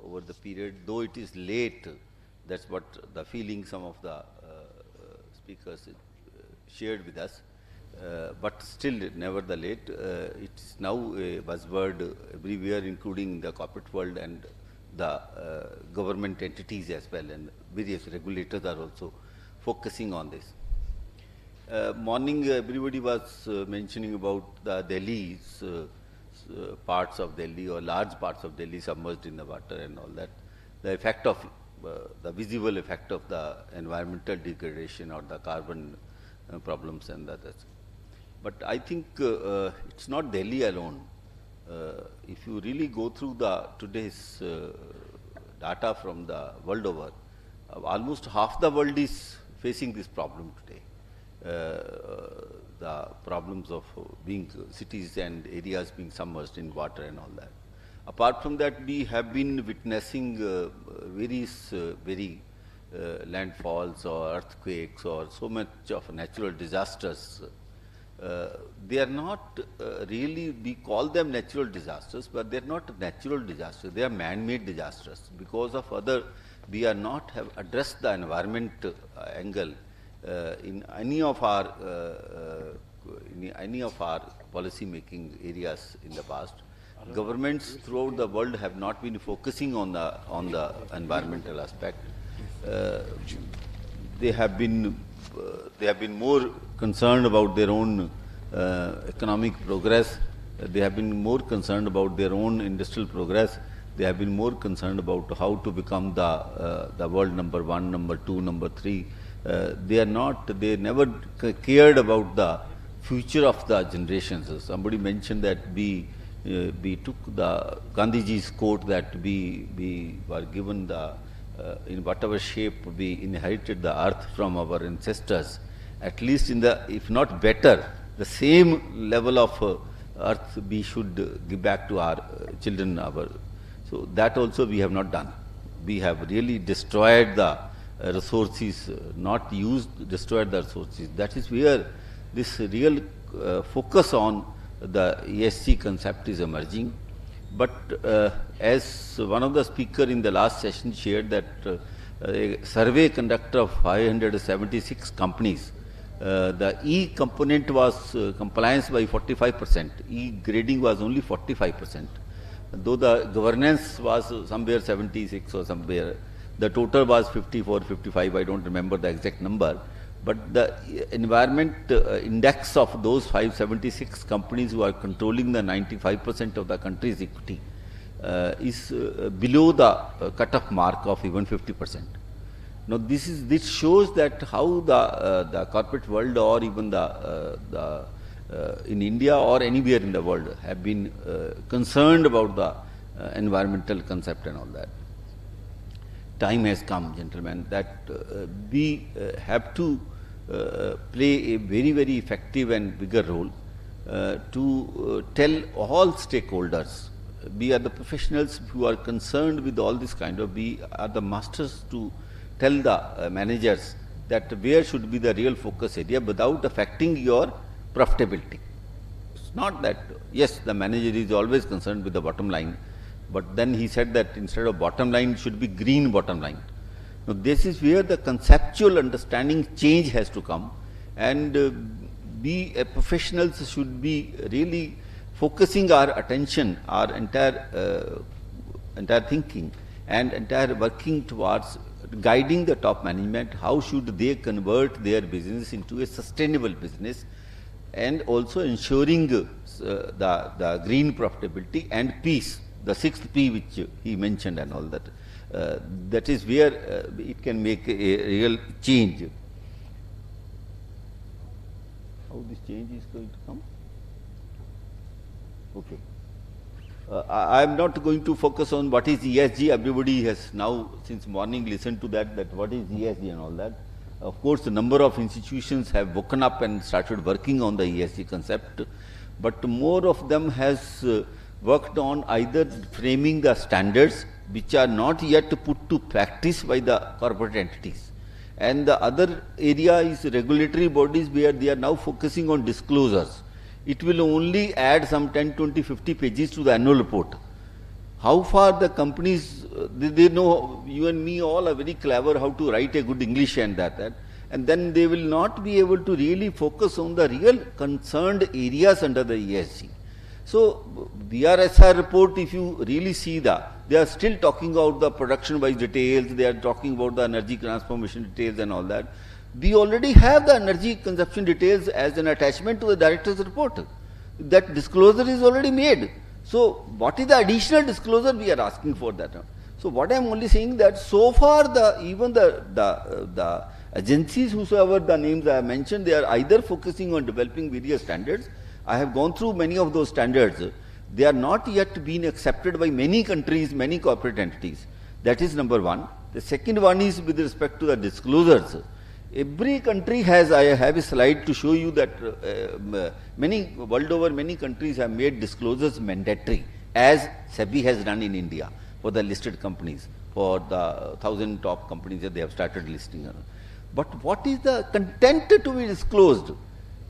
S: over the period, though it is late. That's what the feeling some of the speakers shared with us. But still, nevertheless, it's now a buzzword everywhere, including the corporate world and the government entities as well, and various regulators are also focusing on this. Morning, everybody was mentioning about the Delhi's parts of Delhi or large parts of Delhi submerged in the water and all that. The effect of the visible effect of the environmental degradation or the carbon problems and others. But I think it's not Delhi alone. If you really go through the today's data from the world over, almost half the world is facing this problem today. The problems of being cities and areas being submerged in water and all that. Apart from that, we have been witnessing various landfalls or earthquakes or so much of natural disasters. They are not really, we call them natural disasters, but they are not natural disasters. They are man-made disasters. Because of we are not have addressed the environment angle in any of our policy making areas in the past. Governments throughout the world have not been focusing on the environmental aspect. They have been more concerned about their own economic progress. They have been more concerned about their own industrial progress. They have been more concerned about how to become the world number 1, number 2, number 3. They never cared about the future of the generations. Somebody mentioned that we took the Gandhiji's quote that we were given in whatever shape we inherited the earth from our ancestors, at least in the, if not better, the same level of earth we should give back to our children. So that also we have not done. We have really destroyed the resources, not used, destroyed the resources. That is where this real focus on the ESG concept is emerging. But as one of the speakers in the last session shared that a survey conducted of 576 companies. The E component was compliance by 45%, E grading was only 45%. Though the governance was somewhere 76 or somewhere, the total was 54, 55, I don't remember the exact number. But the environment index of those 576 companies who are controlling the 95% of the country's equity is below the cut-off mark of even 50%. Now this shows that how the corporate world or even in India or anywhere in the world have been concerned about the environmental concept and all that. Time has come, gentlemen, that we have to play a very, very effective and bigger role to tell all stakeholders. We are the professionals who are concerned with all this kind of, we are the masters to tell the managers that where should be the real focus area without affecting your profitability. It's not that, yes, the manager is always concerned with the bottom line, but then he said that instead of bottom line should be green bottom line. Now this is where the conceptual understanding change has to come, and we professionals should be really focusing our attention, our entire thinking and entire working towards guiding the top management, how should they convert their business into a sustainable business, and also ensuring the green profitability and peace, the 6th P which he mentioned and all that. That is where it can make a real change. How this change is going to come? Okay. I am not going to focus on what is ESG. Everybody has now since morning listened to that what is ESG and all that. Of course, a number of institutions have woken up and started working on the ESG concept, but more of them has worked on either framing the standards which are not yet put to practice by the corporate entities. And the other area is regulatory bodies where they are now focusing on disclosures. It will only add some 10, 20, 50 pages to the annual report. How far the companies, they know, you and me all are very clever how to write a good English and that, and then they will not be able to really focus on the real concerned areas under the ESG. So, BRSR report, if you really see they are still talking about the production-wise details, they are talking about the energy transformation details and all that. We already have the energy consumption details as an attachment to the director's report. That disclosure is already made. So, what is the additional disclosure we are asking for that? So, what I am only saying that so far even the agencies, whosoever the names I have mentioned, they are either focusing on developing various standards. I have gone through many of those standards. They are not yet been accepted by many countries, many corporate entities. That is number one. The second one is with respect to the disclosures. Every country has, I have a slide to show you that many, world over, many countries have made disclosures mandatory, as SEBI has done in India for the listed companies, for the 1,000 top companies that they have started listing. But what is the content to be disclosed?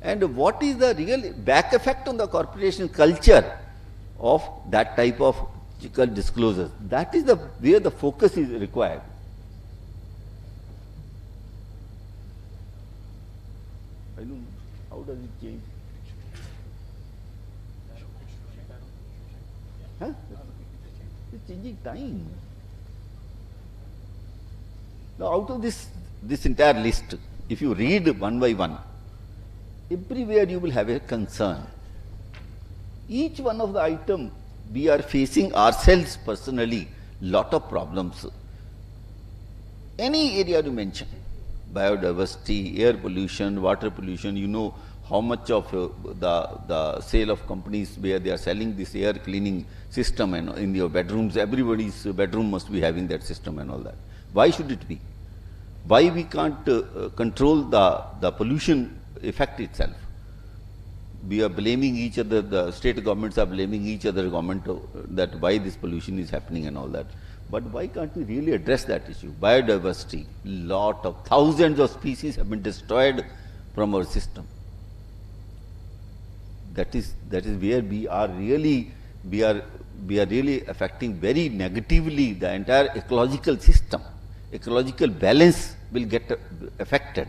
S: And what is the real back effect on the corporation culture of that type of disclosures? That is where the focus is required. I don't know, how does it change? Huh? It's changing time. Now, out of this entire list, if you read one by one, everywhere you will have a concern. Each one of the item, we are facing ourselves personally lot of problems. Any area you mention, biodiversity, air pollution, water pollution, you know how much of the sale of companies where they are selling this air cleaning system, and in your bedrooms, everybody's bedroom must be having that system and all that. Why should it be? Why we can't control the pollution effect itself? We are blaming each other, the state governments are blaming each other government that why this pollution is happening and all that. But why can't we really address that issue? Biodiversity, lot of thousands of species have been destroyed from our system. That is where we are really affecting very negatively the entire ecological system. ecological balance will get affected.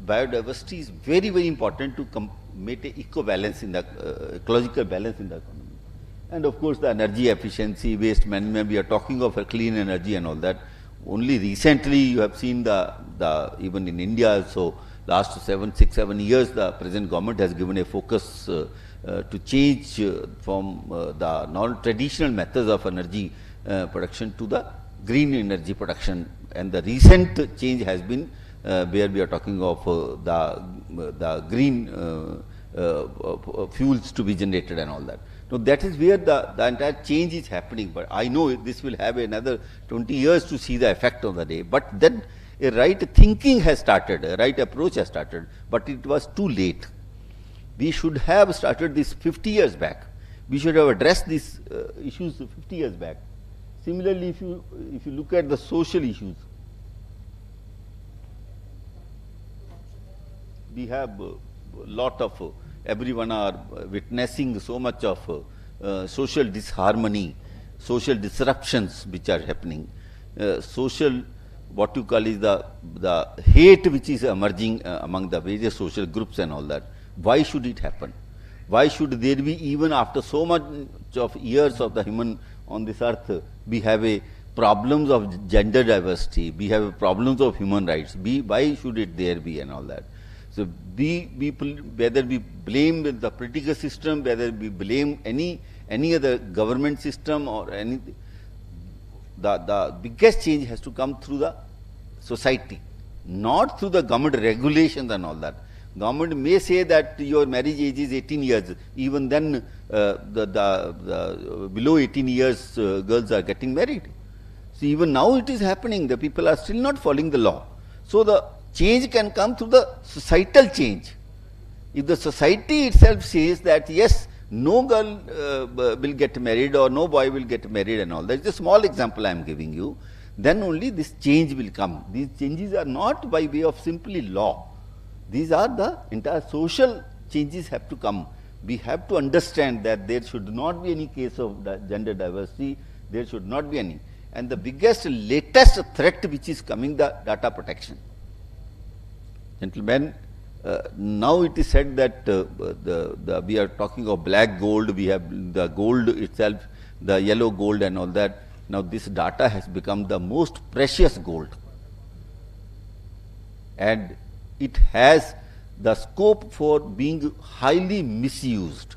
S: Biodiversity is very, very important to make an eco-balance in the ecological balance in the economy. And of course, the energy efficiency, waste management, we are talking of a clean energy and all that. Only recently you have seen even in India also, last 6, 7 years, the present government has given a focus to change from the non-traditional methods of energy production to the green energy production. And the recent change has been where we are talking of the green fuels to be generated and all that. So that is where the entire change is happening. But I know this will have another 20 years to see the effect of the day. But then a right thinking has started, a right approach has started, but it was too late. We should have started this 50 years back. We should have addressed these issues 50 years back. Similarly, if you look at the social issues, we have a lot of, everyone are witnessing so much of social disharmony, social disruptions which are happening, social, what you call is the hate which is emerging among the various social groups and all that. Why should it happen? Why should there be, even after so much of years of the human on this earth, we have a problems of gender diversity, we have problems of human rights, why should it there be and all that? So whether we blame the political system, whether we blame any other government system or anything, the biggest change has to come through the society, not through the government regulations and all that. Government may say that your marriage age is 18 years, even then the below 18 years girls are getting married. So even now it is happening, the people are still not following the law. So the change can come through the societal change. If the society itself says that yes, no girl will get married or no boy will get married and all, that is a small example I am giving you, then only this change will come. These changes are not by way of simply law. These are the entire social changes have to come. We have to understand that there should not be any case of gender diversity, there should not be any. And the biggest, latest threat which is coming, the data protection. Gentlemen, now it is said that we are talking of black gold, we have the gold itself, the yellow gold and all that. Now this data has become the most precious gold. And it has the scope for being highly misused.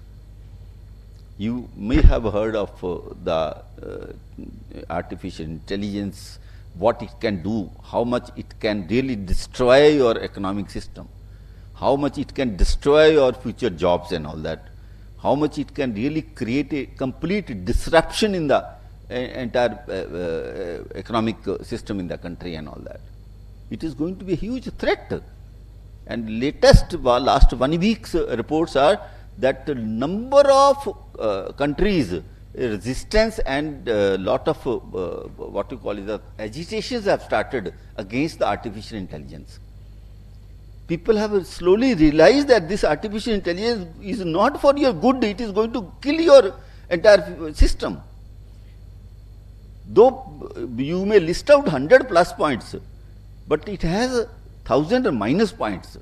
S: You may have heard of the artificial intelligence, what it can do, how much it can really destroy your economic system, how much it can destroy your future jobs and all that, how much it can really create a complete disruption in the entire economic system in the country and all that. It is going to be a huge threat. And latest last 1 week's reports are that the number of countries, resistance and lot of what you call is the agitations have started against the artificial intelligence. People have slowly realized that this artificial intelligence is not for your good, it is going to kill your entire system. Though you may list out 100 plus points, but it has 1000 minus points.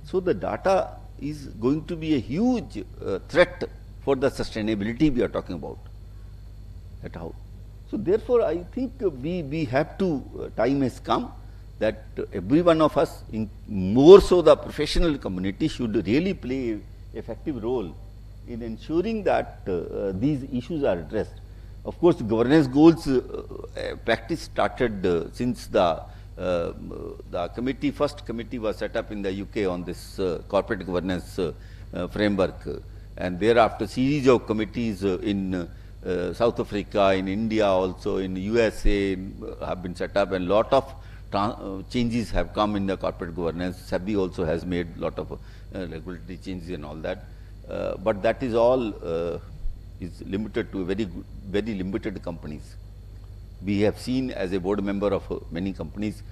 S: So the data is going to be a huge threat for the sustainability we are talking about. At how? So therefore, I think we have to, time has come that every one of us, more so the professional community, should really play an effective role in ensuring that these issues are addressed. Of course, governance goals practice started since the first committee was set up in the UK on this corporate governance framework, and thereafter series of committees in South Africa, in India also, in USA have been set up, and lot of changes have come in the corporate governance. SEBI also has made lot of regulatory changes and all that, but that is all is limited to very limited companies. We have seen as a board member of many companies,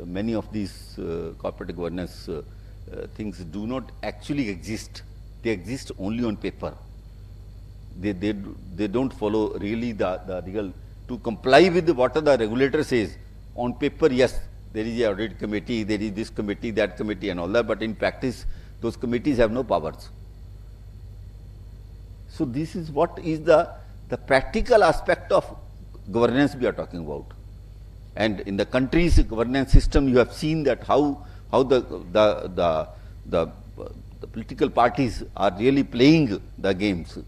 S: many of these corporate governance things do not actually exist. They exist only on paper. They don't follow really the real to comply with what the regulator says. On paper, yes, there is a audit committee, there is this committee, that committee and all that, but in practice, those committees have no powers. So this is what is the practical aspect of governance we are talking about. And in the country's governance system, you have seen that how the political parties are really playing the games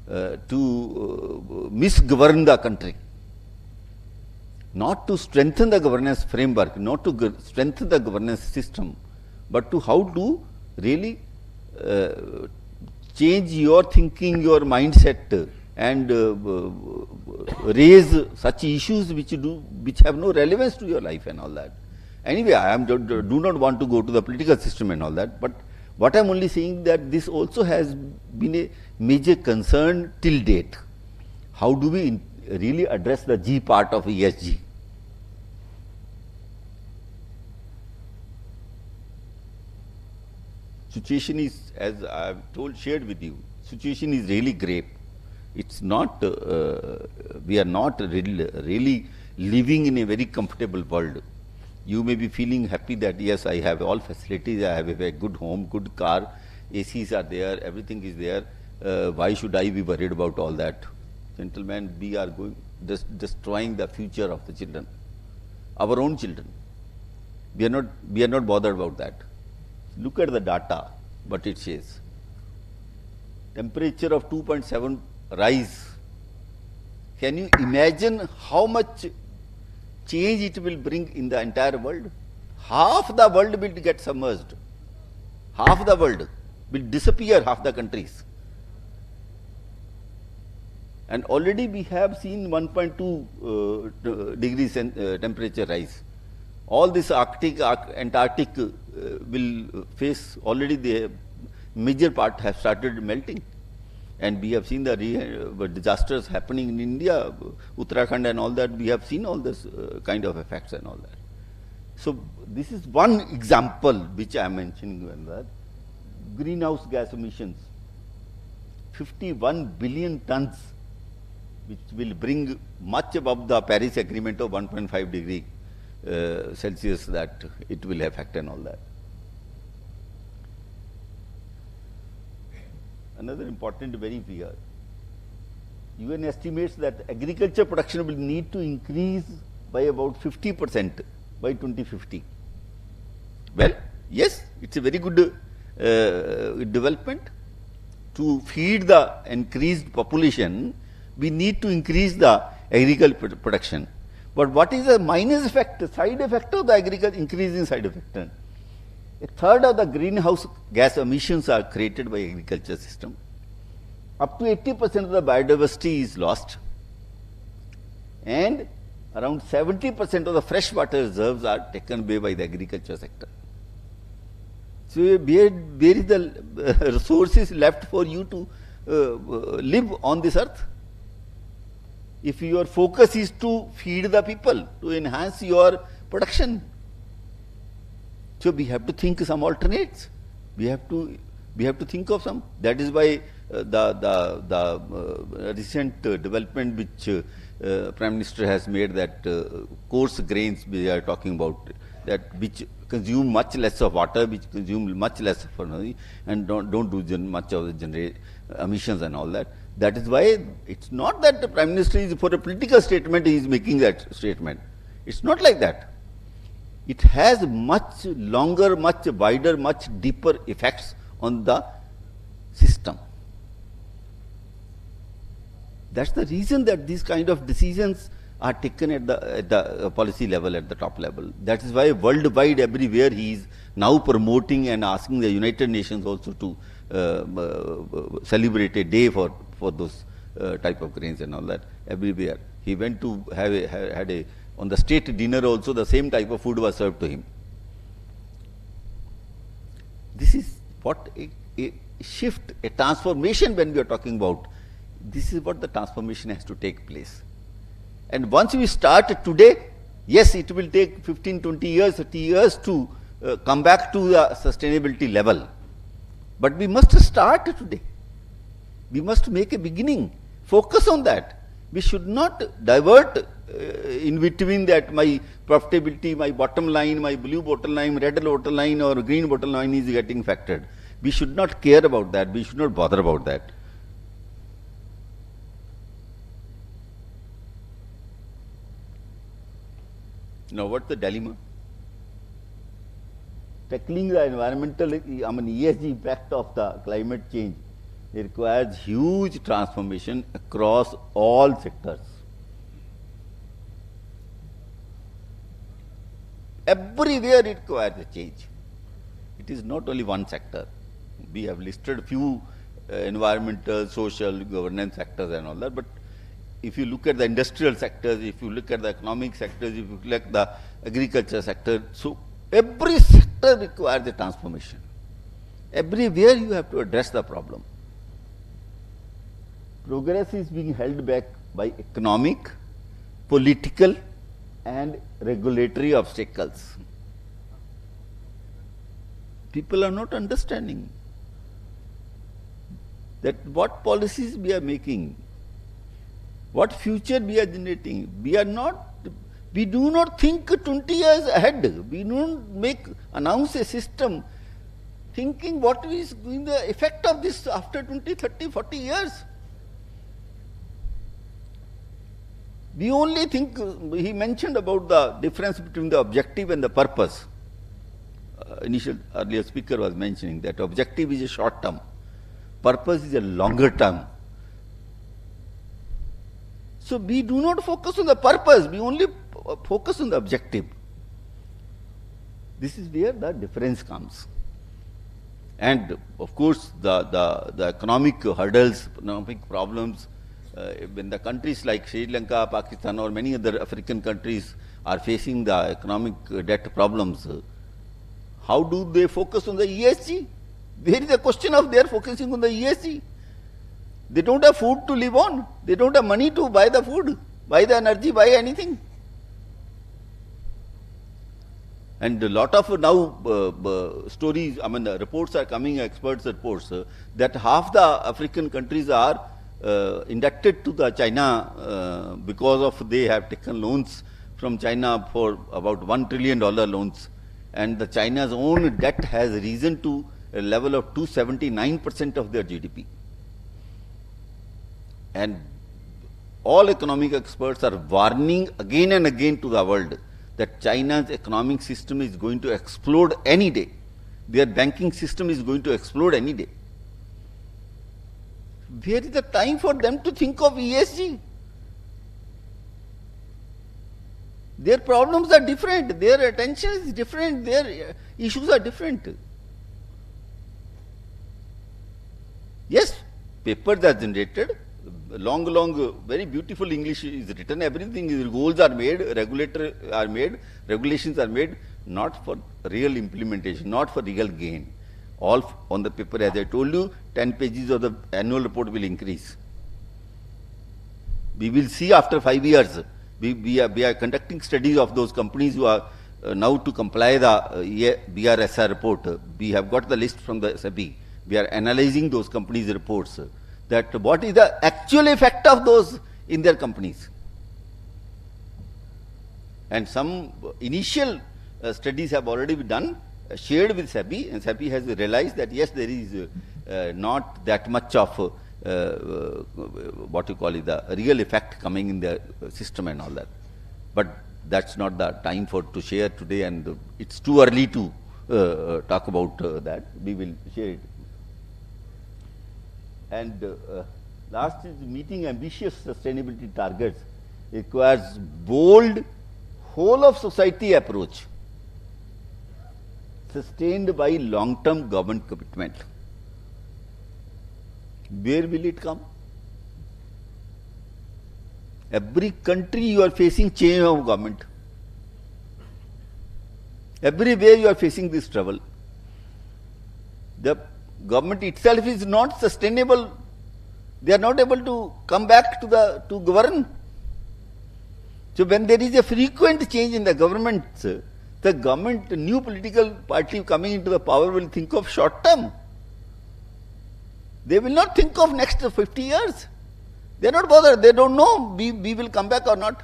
S: to misgovern the country. Not to strengthen the governance framework, not to strengthen the governance system, but to how to really change your thinking, your mindset, and raise such issues which have no relevance to your life and all that. Anyway, I do not want to go to the political system and all that, but what I am only saying that this also has been a major concern till date. How do we really address the G part of ESG? Situation is, as I have shared with you, situation is really grave. It's not, we are not really living in a very comfortable world. You may be feeling happy that yes, I have all facilities, I have a good home, good car, ACs are there, everything is there. Why should I be worried about all that? Gentlemen, we are destroying the future of the children, our own children. We are not bothered about that. Look at the data, what it says. Temperature of 2.7 rise. Can you imagine how much change it will bring in the entire world? Half the world will get submerged. Half the world will disappear, half the countries. And already we have seen 1.2 degrees temperature rise. All this Arctic, Antarctic will face, already the major part have started melting. And we have seen the disasters happening in India, Uttarakhand and all that. We have seen all this kind of effects and all that. So this is one example which I am mentioning. That greenhouse gas emissions, 51 billion tons, which will bring much above the Paris Agreement of 1.5 degree Celsius that it will affect and all that. Another important very here, UN estimates that agriculture production will need to increase by about 50% by 2050. Well, yes, it's a very good development. To feed the increased population, we need to increase the agricultural production. But what is the minus effect, side effect of the agriculture, increasing side effect? A third of the greenhouse gas emissions are created by agriculture system. Up to 80% of the biodiversity is lost. And around 70% of the freshwater reserves are taken away by the agriculture sector. So where is the resources left for you to live on this earth? If your focus is to feed the people, to enhance your production, so we have to think some alternates. We have to think of some. That is why the recent development which Prime Minister has made, that coarse grains we are talking about, that which consume much less of water, which consume much less of energy, and don't do much of the generate emissions and all that. That is why it's not that the Prime Minister is for a political statement, he is making that statement. It's not like that. It has much longer, much wider, much deeper effects on the system. That's the reason that these kind of decisions are taken at the policy level, at the top level. That is why worldwide, everywhere, he is now promoting and asking the United Nations also to celebrate a day for those type of grains and all that. Everywhere he went to had a on the state dinner also the same type of food was served to him. This is what a shift, a transformation when we are talking about. This is what the transformation has to take place. And once we start today, yes, it will take 15, 20 years, 30 years to come back to the sustainability level. But we must start today. We must make a beginning. Focus on that. We should not divert in between that my profitability, my bottom line, my blue bottom line, red bottom line or green bottom line is getting factored. We should not care about that. We should not bother about that. Now, what's the dilemma? Tackling the environmental, ESG impact of the climate change requires huge transformation across all sectors. Everywhere it requires a change. It is not only one sector. We have listed few environmental, social, governance sectors and all that, but if you look at the industrial sectors, if you look at the economic sectors, if you look at the agriculture sector, so every sector requires a transformation. Everywhere you have to address the problem. Progress is being held back by economic, political and regulatory obstacles. People are not understanding that what policies we are making, what future we are generating. We do not think 20 years ahead. We don't announce a system thinking what is going the effect of this after 20, 30, 40 years. We only think, he mentioned about the difference between the objective and the purpose. Earlier speaker was mentioning that objective is a short term, purpose is a longer term. So we do not focus on the purpose, we only focus on the objective. This is where the difference comes. And of course, the economic hurdles, economic problems, when the countries like Sri Lanka, Pakistan or many other African countries are facing the economic debt problems, how do they focus on the ESG? Where is the question of their focusing on the ESG? They don't have food to live on. They don't have money to buy the food, buy the energy, buy anything. And a lot of now stories, reports are coming, experts reports, that half the African countries are indebted to the China because of they have taken loans from China for about $1 trillion loans. And the China's own debt has risen to a level of 279% of their GDP. And all economic experts are warning again and again to the world that China's economic system is going to explode any day. Their banking system is going to explode any day. Where is the time for them to think of ESG? Their problems are different, their attention is different, their issues are different. Yes, papers are generated, long, very beautiful English is written, everything is, rules are made, regulations are made, not for real implementation, not for real gain. All on the paper, as I told you, 10 pages of the annual report will increase. We will see after 5 years. We are conducting studies of those companies who are now to comply the BRSR report. We have got the list from the SEBI. We are analyzing those companies' reports, that what is the actual effect of those in their companies. And some initial studies have already been done, shared with SEBI, and SEBI has realized that yes, there is not that much of what you call it, the real effect coming in the system and all that. But that's not the time to share today, and it's too early to talk about that. We will share it. And last is meeting ambitious sustainability targets requires bold, whole of society approach, sustained by long-term government commitment. Where will it come? Every country you are facing change of government. Everywhere you are facing this trouble. The government itself is not sustainable. They are not able to come back to govern. So when there is a frequent change in the government, the government, new political party coming into the power will think of short term. They will not think of next 50 years. They are not bothered. They don't know we will come back or not.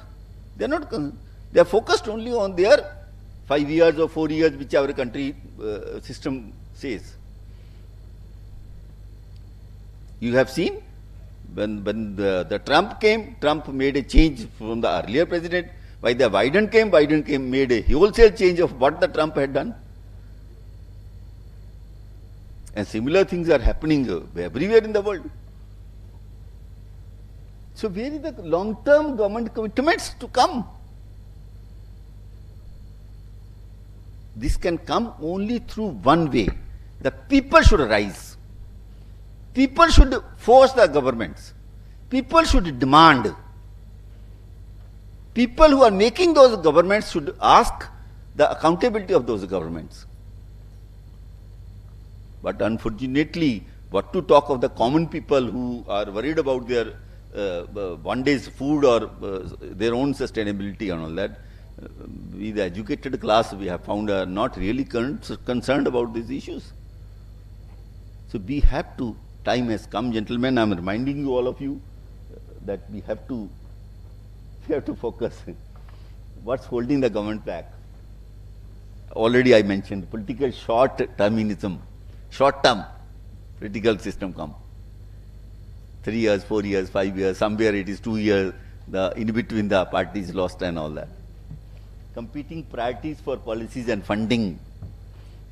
S: They are not. They are focused only on their 5 years or 4 years, whichever country system says. You have seen when the Trump came, Trump made a change from the earlier president. When the Biden came, made a wholesale change of what the Trump had done. And similar things are happening everywhere in the world. So where is the long-term government commitments to come? This can come only through one way. The people should rise. People should force the governments. People should demand. People who are making those governments should ask the accountability of those governments. But unfortunately, what to talk of the common people who are worried about their one day's food or their own sustainability and all that. We, the educated class, we have found are not really concerned about these issues. So we have to, time has come, gentlemen, I am reminding you, all of you, that we have to focus. What's holding the government back? Already I mentioned political short-termism, short-term political system come. 3 years, 4 years, 5 years, somewhere it is 2 years, in between the parties lost and all that. Competing priorities for policies and funding,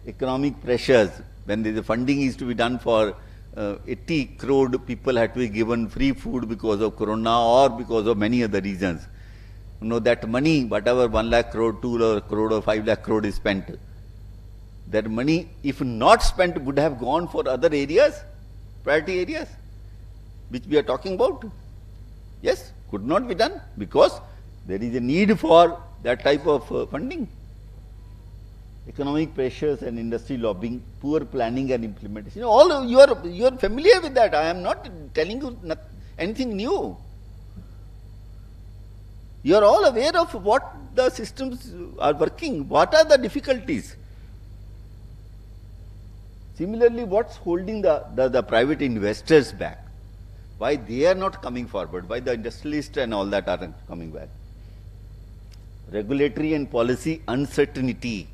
S: economic pressures, when the funding is to be done for 80 crore people had to be given free food because of corona or because of many other reasons. You know, that money, whatever 1 lakh crore, 2 crore or 5 lakh crore is spent, that money, if not spent, would have gone for other areas, priority areas, which we are talking about. Yes, could not be done because there is a need for that type of funding. Economic pressures and industry lobbying, poor planning and implementation. All you are familiar with that. I am not telling you anything new. You are all aware of what the systems are working. What are the difficulties? Similarly, what's holding the private investors back? Why they are not coming forward? Why the industrialists and all that aren't coming back? Regulatory and policy uncertainty.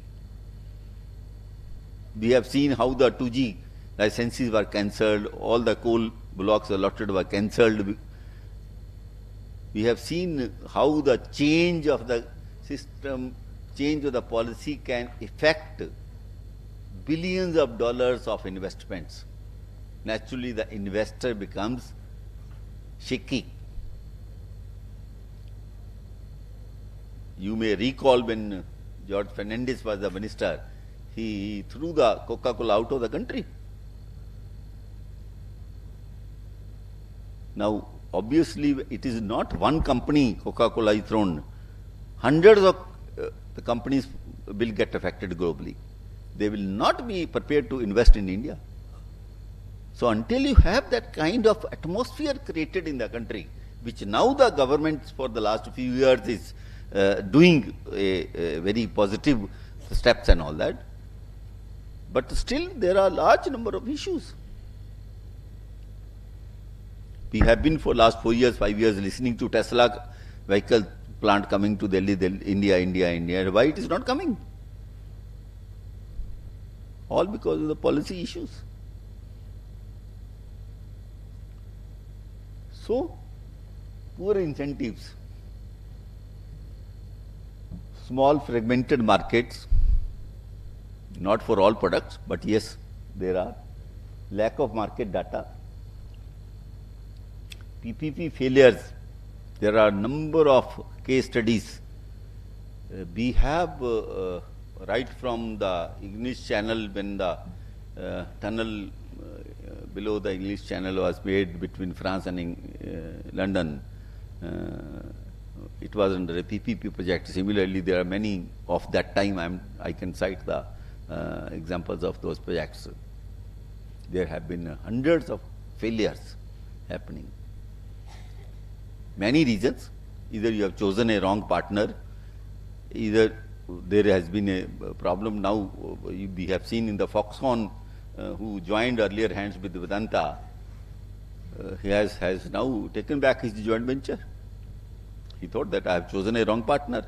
S: We have seen how the 2G licenses were cancelled, all the coal blocks allotted were cancelled. We have seen how the change of the system, change of the policy can affect billions of dollars of investments. Naturally, the investor becomes shaky. You may recall when George Fernandez was the minister, he threw the Coca-Cola out of the country. Now, obviously, it is not one company Coca-Cola is thrown. Hundreds of the companies will get affected globally. They will not be prepared to invest in India. So until you have that kind of atmosphere created in the country, which now the government for the last few years is doing a very positive steps and all that, but still there are large number of issues. We have been for last 4 years, 5 years listening to Tesla vehicle plant coming to Delhi, India. Why it is not coming? All because of the policy issues. So, poor incentives, small fragmented markets, not for all products, but yes, there are, lack of market data, PPP failures. There are a number of case studies. We have right from the English Channel, when the tunnel below the English Channel was made between France and London, it was under a PPP project. Similarly, there are many of that time. I can cite the examples of those projects. There have been hundreds of failures happening. Many reasons. Either you have chosen a wrong partner, either there has been a problem. Now we have seen in the Foxconn who joined earlier hands with Vedanta, he has now taken back his joint venture. He thought that I have chosen a wrong partner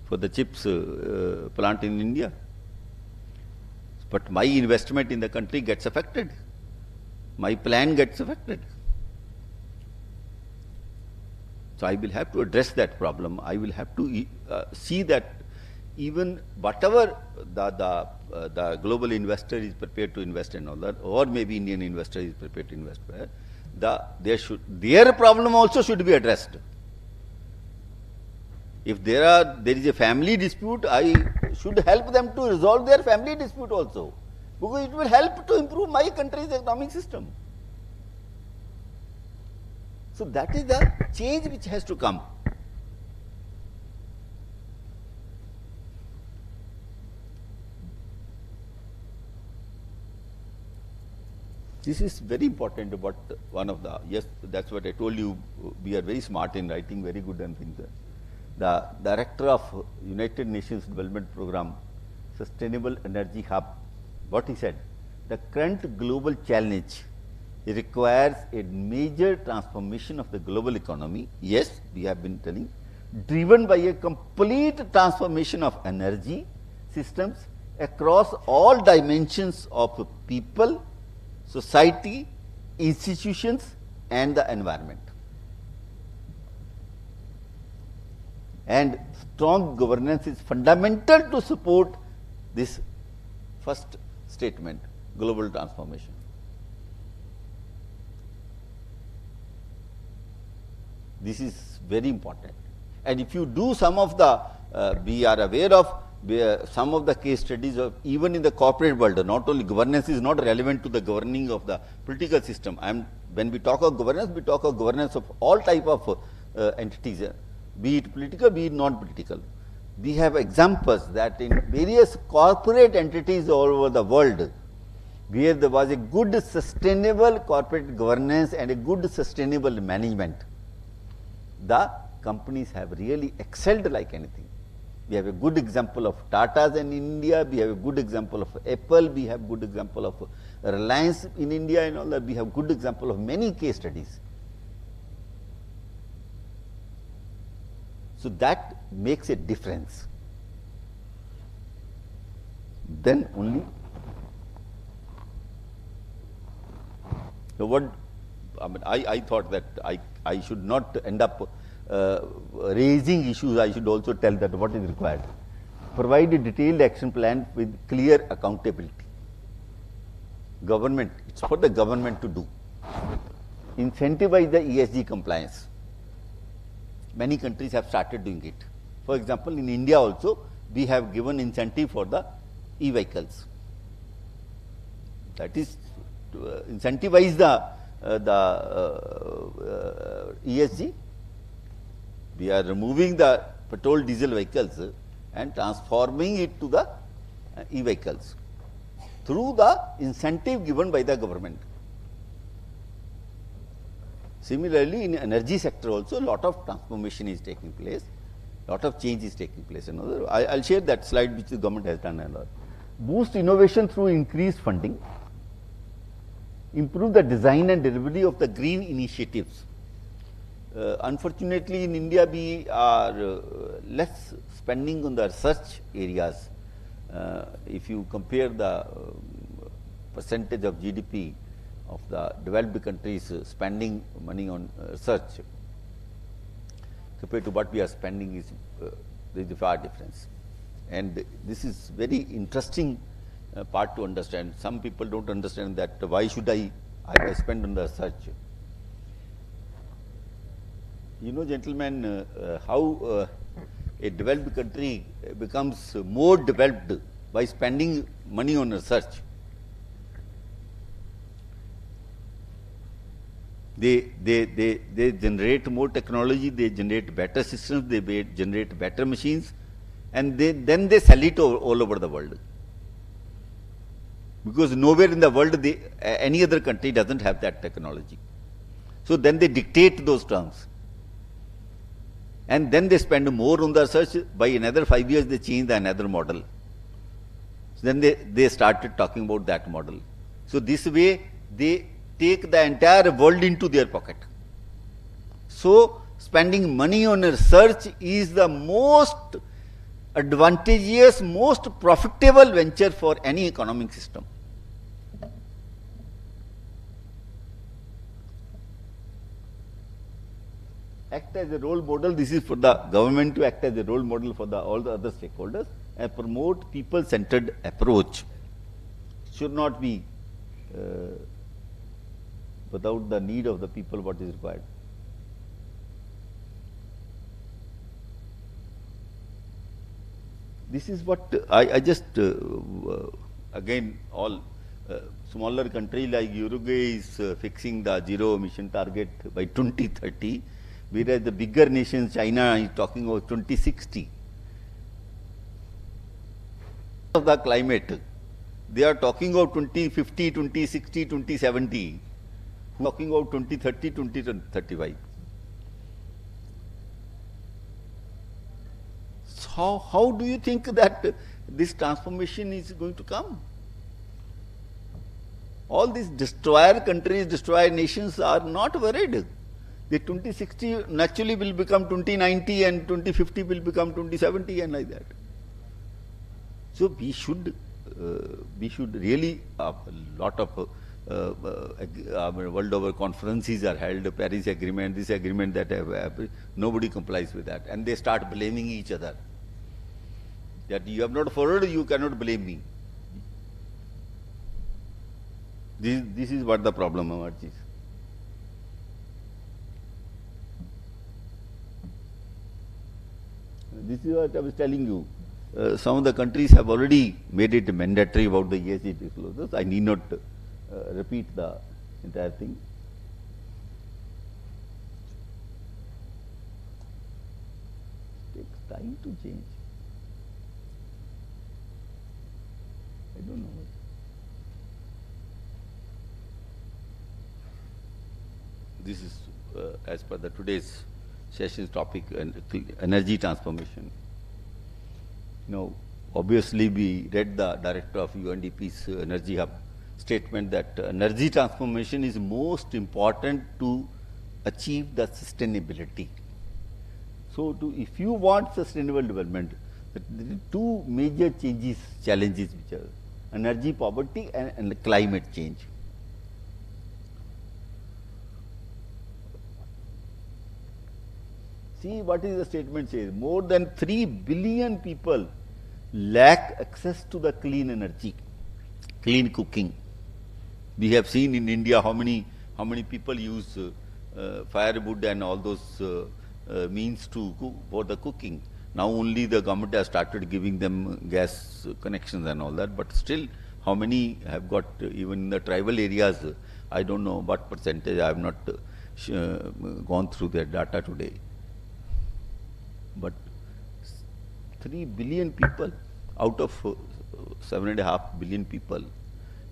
S: for the chips plant in India. But my investment in the country gets affected. My plan gets affected. So I will have to address that problem. I will have to see that even whatever the global investor is prepared to invest in all that, or maybe Indian investor is prepared to invest where, their problem also should be addressed. If there is a family dispute, I should help them to resolve their family dispute also, because it will help to improve my country's economic system. So that is the change which has to come. This is very important, but one of the, yes, that's what I told you, we are very smart in writing, very good and things. The director of United Nations Development Program, Sustainable Energy Hub, what he said, the current global challenge requires a major transformation of the global economy. Yes, we have been telling, driven by a complete transformation of energy systems across all dimensions of people, society, institutions and the environment. And strong governance is fundamental to support this first statement, global transformation. This is very important. And if you do some of the, we are aware of some of the case studies of even in the corporate world, not only governance is not relevant to the governing of the political system. When we talk of governance, we talk of governance of all type of entities, be it political, be it non-political. We have examples that in various corporate entities all over the world, where there was a good sustainable corporate governance and a good sustainable management, the companies have really excelled like anything. We have a good example of Tata's in India, we have a good example of Apple, we have good example of Reliance in India and all that, we have good example of many case studies. So that makes a difference. Then only, so what, I thought that I should not end up raising issues, I should also tell that what is required. Provide a detailed action plan with clear accountability. Government, it's for the government to do. Incentivize the ESG compliance. Many countries have started doing it. For example, in India also, we have given incentive for the e-vehicles. That is to incentivize the ESG. We are removing the petrol diesel vehicles and transforming it to the e-vehicles through the incentive given by the government. Similarly, in energy sector also, a lot of transformation is taking place, lot of change is taking place. I'll share that slide which the government has done. Boost innovation through increased funding, improve the design and delivery of the green initiatives. Unfortunately, in India, we are less spending on the research areas. If you compare the percentage of GDP of the developed countries spending money on research compared to what we are spending, there is a far difference. And this is very interesting part to understand. Some people don't understand that why should I spend on the research. You know, gentlemen, how a developed country becomes more developed by spending money on research. They generate more technology, they generate better systems, they generate better machines, and then they sell it all over the world. Because nowhere in the world any other country doesn't have that technology. So then they dictate those terms. And then they spend more on the research. By another 5 years, they change another model. So then they started talking about that model. So this way, they take the entire world into their pocket. So, spending money on research is the most advantageous, most profitable venture for any economic system. Act as a role model. This is for the government to act as a role model for all the other stakeholders and promote people-centered approach. Should not be without the need of the people what is required. This is what I just again all smaller country like Uruguay is fixing the zero emission target by 2030, whereas the bigger nations, China is talking about 2060. Of the climate, they are talking about 2050, 2060, 2070, talking about 2030, 2035. So how do you think that this transformation is going to come? All these destroyer countries, destroyer nations are not worried. The 2060 naturally will become 2090 and 2050 will become 2070 and like that. So we should really a lot of world over conferences are held, Paris Agreement, this agreement that nobody complies with that, and they start blaming each other. That you have not followed, you cannot blame me. This is what the problem emerges. This is what I was telling you. Some of the countries have already made it mandatory about the ESG disclosures. I need not repeat the entire thing. It takes time to change. I don't know. This is as per the today's session's topic, energy transformation. Now, obviously, we read the director of UNDP's Energy Hub statement that energy transformation is most important to achieve the sustainability. So, if you want sustainable development, there are two major challenges which are energy poverty and climate change. See what is the statement says. More than 3 billion people lack access to the clean energy, clean cooking. We have seen in India how many people use firewood and all those means to cook for the cooking. Now only the government has started giving them gas connections and all that, but still how many have got, even in the tribal areas, I don't know what percentage, I have not gone through their data today. But 3 billion people out of 7.5 billion people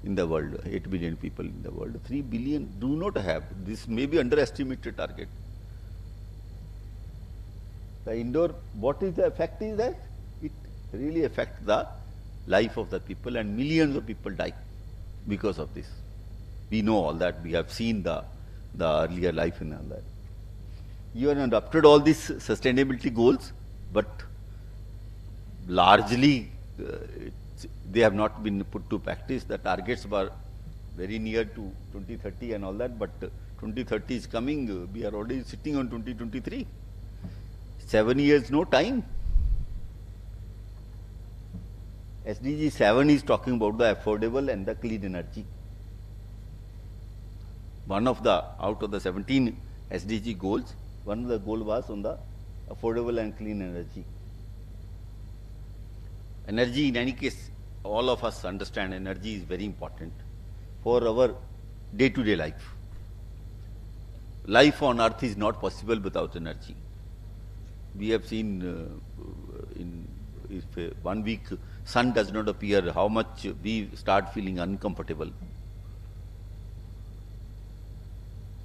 S: in the world, 8 billion people in the world, 3 billion do not have. This may be underestimated target. The indoor, what is the effect is that it really affects the life of the people, and millions of people die because of this. We know all that. We have seen the earlier life in all that. You have adopted all these sustainability goals, but largely they have not been put to practice. The targets were very near to 2030 and all that, but 2030 is coming. We are already sitting on 2023. 7 years, no time. SDG 7 is talking about the affordable and the clean energy. One of the, out of the 17 SDG goals, one of the goal was on the affordable and clean energy. Energy, in any case, all of us understand energy is very important for our day-to-day life. Life on earth is not possible without energy. We have seen if 1 week sun does not appear, how much we start feeling uncomfortable.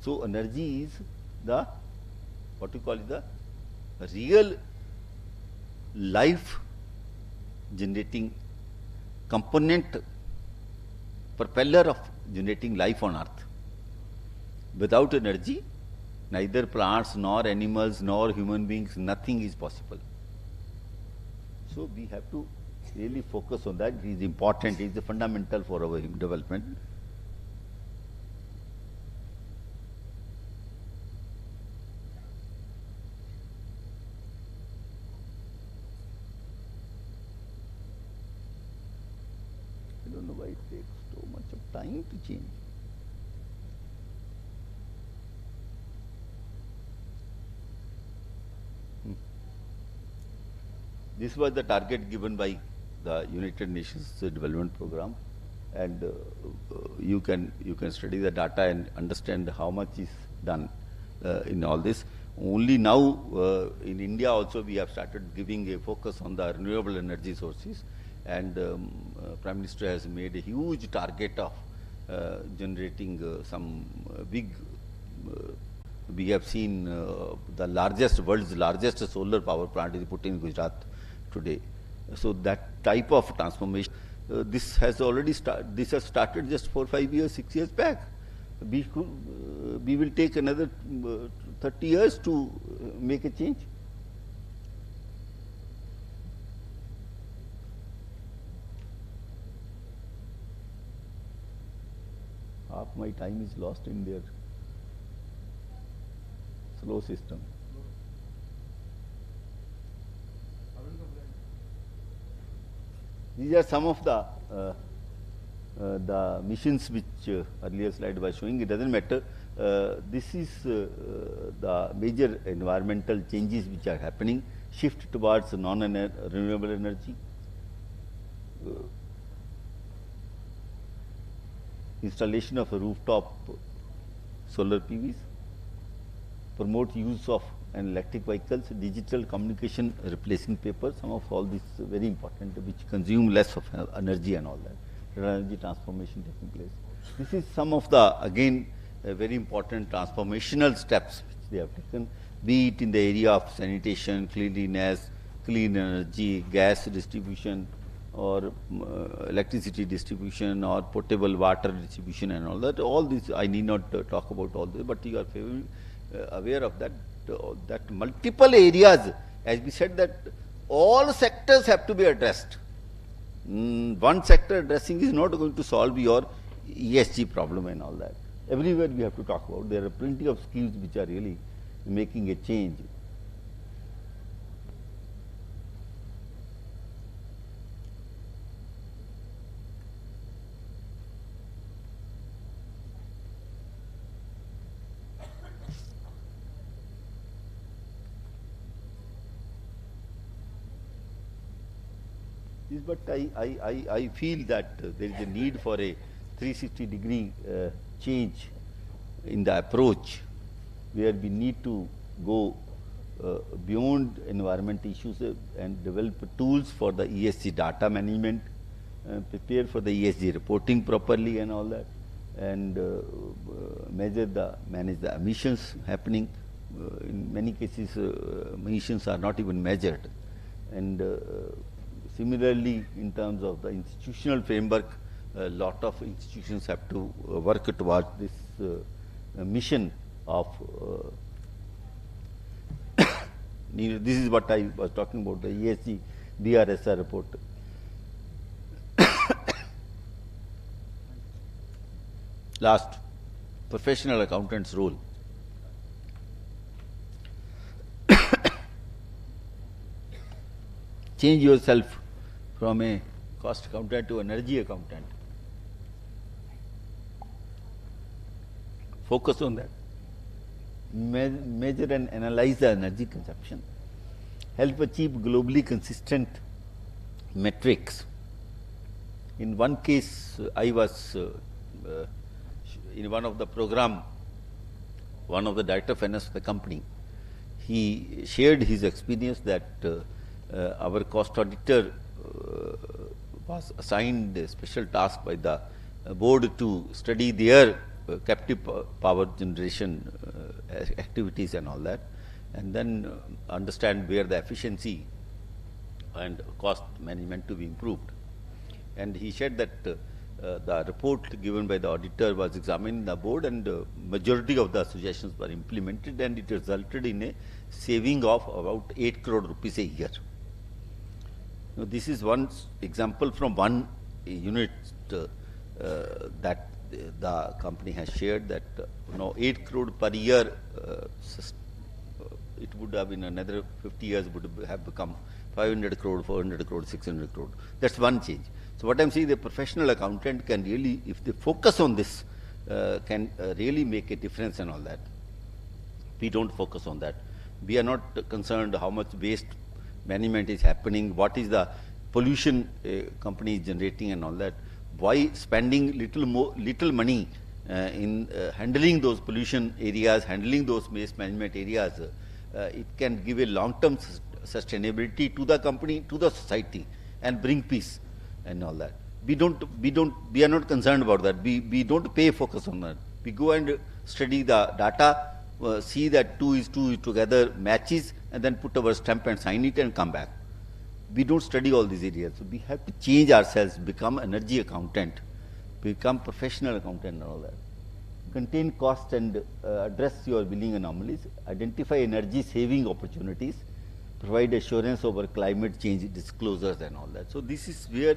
S: So energy is the, what you call it, the real life generating component, propeller of generating life on earth. Without energy, neither plants nor animals nor human beings, nothing is possible. So we have to really focus on that. It is important, it is fundamental for our development. I don't know why it takes so much of time to change. This was the target given by the United Nations Development Program, and you can study the data and understand how much is done in all this. Only now in India also we have started giving a focus on the renewable energy sources, and Prime Minister has made a huge target of generating some big. We have seen the world's largest solar power plant is put in Gujarat today. So that type of transformation, this has started just 4, 5 years, 6 years back. We will take another 30 years to make a change. Half my time is lost in their slow system. These are some of the missions which earlier slide was showing. It doesn't matter. This is the major environmental changes which are happening. Shift towards non-renewable energy. Installation of a rooftop solar PVs. Promote use of electric vehicles, digital communication replacing paper, some of all this very important, which consume less of energy and all that. Energy transformation taking place. This is some of the, again, very important transformational steps which they have taken, be it in the area of sanitation, cleanliness, clean energy, gas distribution, or electricity distribution, or potable water distribution and all that. All this, I need not talk about all this, but you are aware of that. That multiple areas, as we said, that all sectors have to be addressed. One sector addressing is not going to solve your ESG problem and all that. Everywhere we have to talk about. There are plenty of schemes which are really making a change. But I feel that there is a need for a 360-degree change in the approach, where we need to go beyond environment issues and develop tools for the ESG data management, prepare for the ESG reporting properly and all that, and manage the emissions happening. In many cases, emissions are not even measured, and similarly, in terms of the institutional framework, a lot of institutions have to work towards this mission of. This is what I was talking about, the ESG BRSR report. Last, professional accountant's role. Change yourself from a cost accountant to energy accountant. Focus on that. Measure and analyze the energy consumption. Help achieve globally consistent metrics. In one case, I was in one of the program, one of the director of finance of the company. He shared his experience that our cost auditor was assigned a special task by the board to study their captive power generation activities and all that, and then understand where the efficiency and cost management to be improved. And he said that the report given by the auditor was examined in the board, and majority of the suggestions were implemented, and it resulted in a saving of about 8 crore rupees a year. Now, this is one example from one unit that the company has shared, that 8 crore per year, it would have in another 50 years would have become 500 crore, 400 crore, 600 crore. That's one change. So what I'm saying, the professional accountant can really, if they focus on this, can really make a difference and all that. We don't focus on that. We are not concerned how much waste management is happening, what is the pollution company is generating and all that. Why spending little money in handling those pollution areas, handling those waste management areas? It can give a long-term sustainability to the company, to the society, and bring peace and all that. We are not concerned about that. We don't pay focus on that. We go and study the data, see that 2 is 2 together matches, and then put our stamp and sign it and come back. We don't study all these areas. So we have to change ourselves, become energy accountant, become professional accountant and all that. Contain cost and address your billing anomalies, identify energy saving opportunities, provide assurance over climate change disclosures and all that. So this is where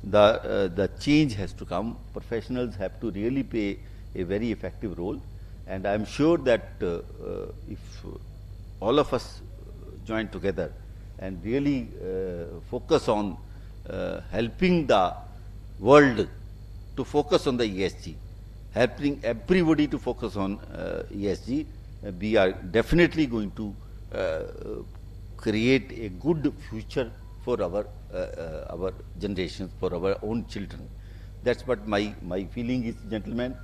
S: the change has to come. Professionals have to really play a very effective role, and I am sure that if all of us join together and really focus on helping the world to focus on the ESG, helping everybody to focus on ESG, we are definitely going to create a good future for our generations, for our own children. That's what my feeling is, gentlemen.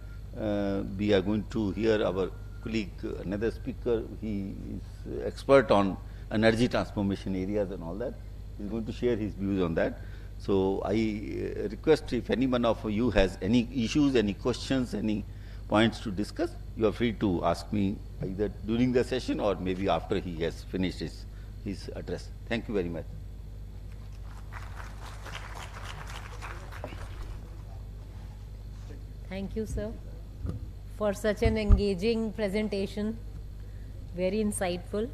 S: We are going to hear our colleague, another speaker. He is expert on energy transformation areas and all that. He's going to share his views on that. So I request, if any one of you has any issues, any questions, any points to discuss, you are free to ask me either during the session or maybe after he has finished his address. Thank you very much.
A: Thank you, sir, for such an engaging presentation. Very insightful.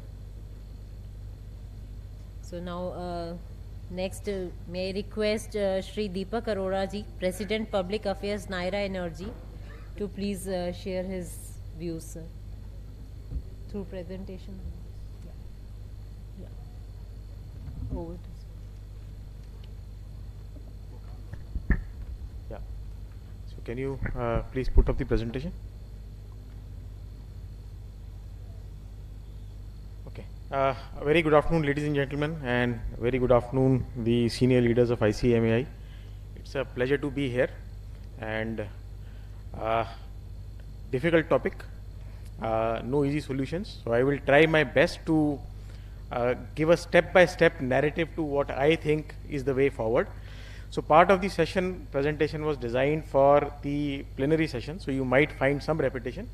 A: So now, next, may I request Shri Deepak Arora ji, President Public Affairs, Naira Energy, to please share his views, sir, through presentation. Yeah. Over to you.
T: Yeah. So can you please put up the presentation? A very good afternoon, ladies and gentlemen, and very good afternoon, the senior leaders of ICMAI. It's a pleasure to be here, and difficult topic, no easy solutions. So I will try my best to give a step-by-step narrative to what I think is the way forward. So part of the session presentation was designed for the plenary session, so you might find some repetition.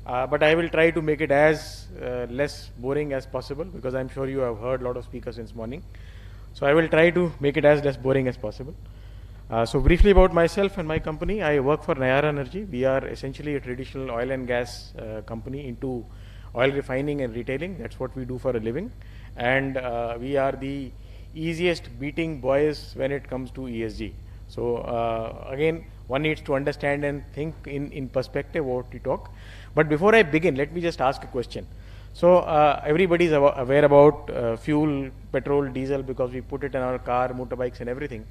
T: But I will try to make it as less boring as possible, because I'm sure you have heard a lot of speakers since morning. So I will try to make it as less boring as possible. So briefly about myself and my company, I work for Naira Energy. We are essentially a traditional oil and gas company into oil refining and retailing. That's what we do for a living. And we are the easiest beating boys when it comes to ESG. So again, one needs to understand and think in perspective what we talk. But before I begin, let me just ask a question. So everybody is aware about fuel, petrol, diesel, because we put it in our car, motorbikes and everything.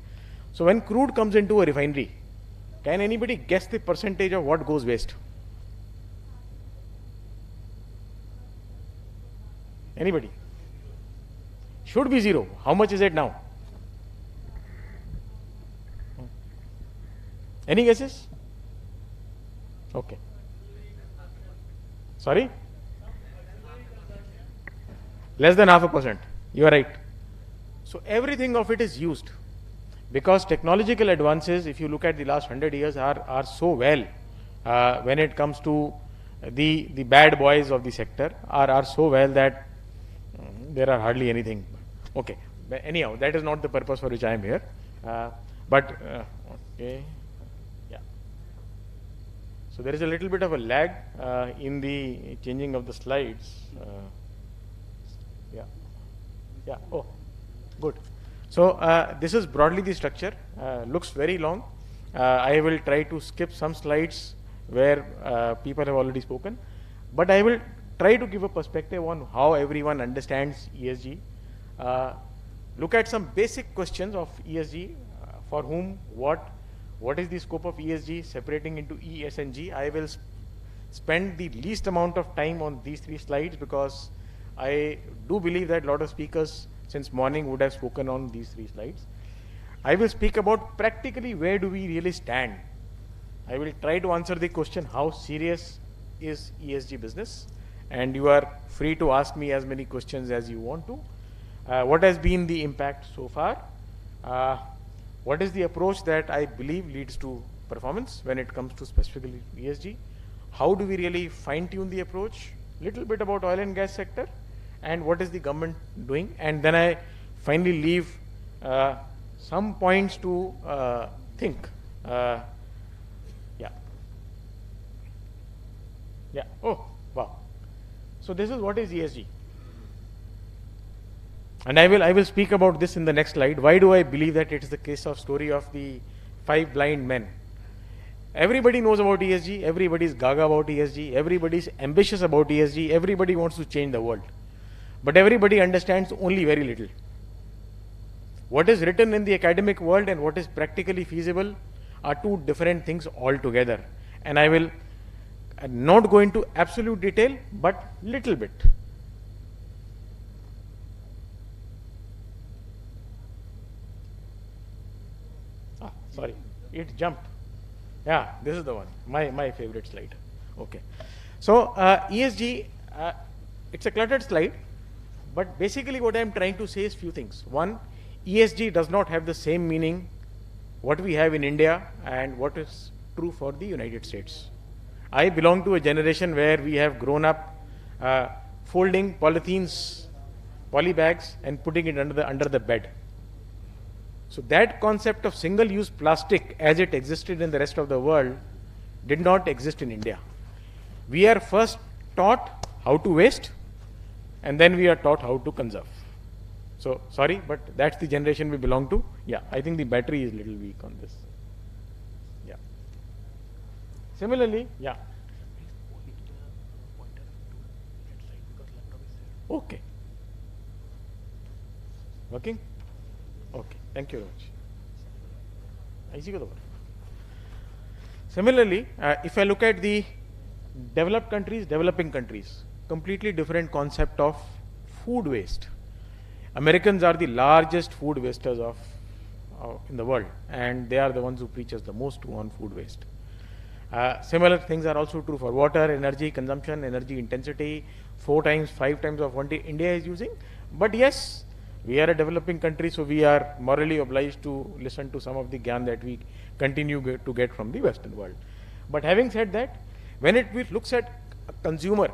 T: So when crude comes into a refinery, can anybody guess the percentage of what goes waste? Anybody? Should be zero. How much is it now? Any guesses? Okay. Sorry? Less than 0.5%. You are right. So everything of it is used, because technological advances, if you look at the last 100 years, are so well when it comes to the bad boys of the sector are so well that there are hardly anything. Okay. But anyhow, that is not the purpose for which I am here. Okay. So there is a little bit of a lag in the changing of the slides. Yeah. Oh, good. So this is broadly the structure. Looks very long. I will try to skip some slides where people have already spoken, but I will try to give a perspective on how everyone understands ESG. Look at some basic questions of ESG, for whom, what is the scope of ESG, separating into E, S and G. I will spend the least amount of time on these 3 slides because I do believe that a lot of speakers since morning would have spoken on these 3 slides. I will speak about practically where do we really stand. I will try to answer the question, how serious is ESG business? And you are free to ask me as many questions as you want to. What has been the impact so far? What is the approach that I believe leads to performance when it comes to specifically ESG? How do we really fine-tune the approach? Little bit about oil and gas sector, and what is the government doing? And then I finally leave some points to think. Yeah. Oh, wow. So this is what is ESG. And I will speak about this in the next slide. Why do I believe that it is the case of story of the 5 blind men? Everybody knows about ESG, everybody is gaga about ESG, everybody is ambitious about ESG, everybody wants to change the world. But everybody understands only very little. What is written in the academic world and what is practically feasible are 2 different things altogether. And I will not go into absolute detail, but little bit. Sorry, it jumped. Yeah, this is the one, my favorite slide. Okay. So ESG, it's a cluttered slide, but basically what I'm trying to say is few things. One, ESG does not have the same meaning what we have in India and what is true for the United States. I belong to a generation where we have grown up folding poly bags and putting it under the bed. So that concept of single-use plastic as it existed in the rest of the world did not exist in India. We are first taught how to waste and then we are taught how to conserve. So sorry, but that's the generation we belong to. Yeah, I think the battery is a little weak on this. Yeah. Similarly, yeah. Okay. Working? Okay. Thank you very much. Similarly, if I look at the developed countries, developing countries, completely different concept of food waste. Americans are the largest food wasters in the world, and they are the ones who preach us the most on food waste. Similar things are also true for water, energy consumption, energy intensity, 4 times, 5 times of what India is using. But yes, we are a developing country, so we are morally obliged to listen to some of the gyan that we continue to get from the Western world. But having said that, when it looks at a consumer,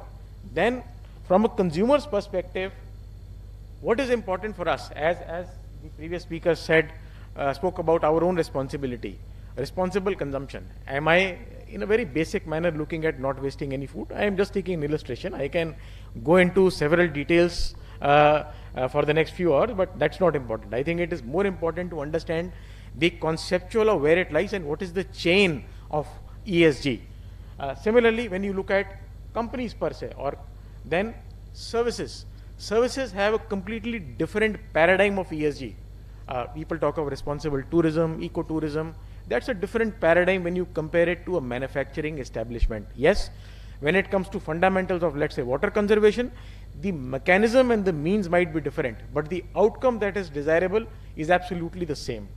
T: then from a consumer's perspective, what is important for us, as the previous speaker said, spoke about our own responsibility, responsible consumption. Am I, in a very basic manner, looking at not wasting any food? I am just taking an illustration. I can go into several details for the next few hours, but that's not important. I think it is more important to understand the conceptual of where it lies and what is the chain of ESG. Similarly, when you look at companies per se, or then services have a completely different paradigm of ESG. People talk of responsible tourism, ecotourism. That's a different paradigm when you compare it to a manufacturing establishment. Yes, when it comes to fundamentals of, let's say, water conservation, the mechanism and the means might be different, but the outcome that is desirable is absolutely the same.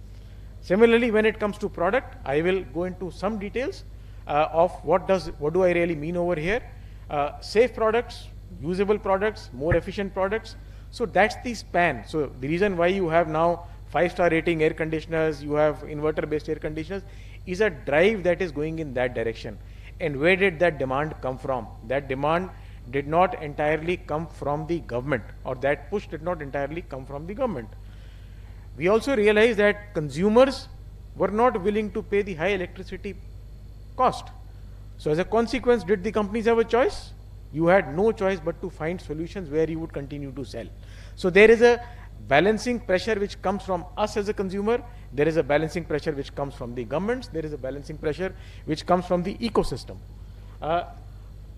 T: Similarly, when it comes to product, I will go into some details of what do I really mean over here. Safe products, usable products, more efficient products. So that's the span. So the reason why you have now 5-star rating air conditioners, you have inverter-based air conditioners, is a drive that is going in that direction. And where did that demand come from? That demand did not entirely come from the government, or that push did not entirely come from the government. We also realized that consumers were not willing to pay the high electricity cost. So as a consequence, did the companies have a choice? You had no choice but to find solutions where you would continue to sell. So there is a balancing pressure which comes from us as a consumer, there is a balancing pressure which comes from the governments, there is a balancing pressure which comes from the ecosystem.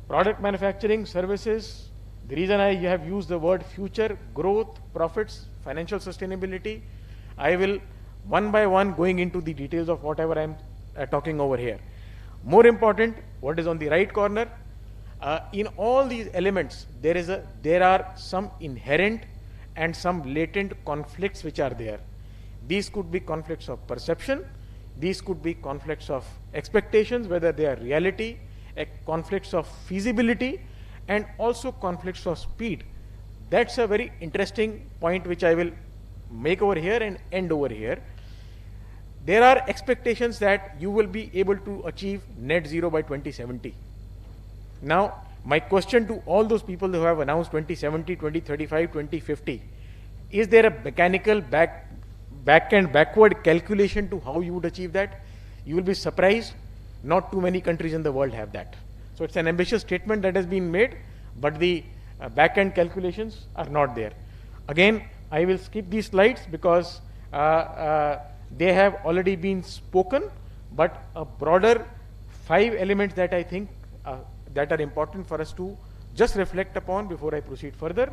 T: Product manufacturing, services, the reason I have used the word future, growth, profits, financial sustainability, I will one by one going into the details of whatever I am talking over here. More important, what is on the right corner, in all these elements, there are some inherent and some latent conflicts which are there. These could be conflicts of perception, these could be conflicts of expectations, whether they are reality, conflicts of feasibility, and also conflicts of speed. That's a very interesting point which I will make over here and end over here. There are expectations that you will be able to achieve net zero by 2070. Now, my question to all those people who have announced 2070, 2035, 2050, is there a mechanical backward calculation to how you would achieve that? You will be surprised, not too many countries in the world have that. So it's an ambitious statement that has been made, but the back-end calculations are not there. Again, I will skip these slides because they have already been spoken, but a broader 5 elements that I think that are important for us to just reflect upon before I proceed further.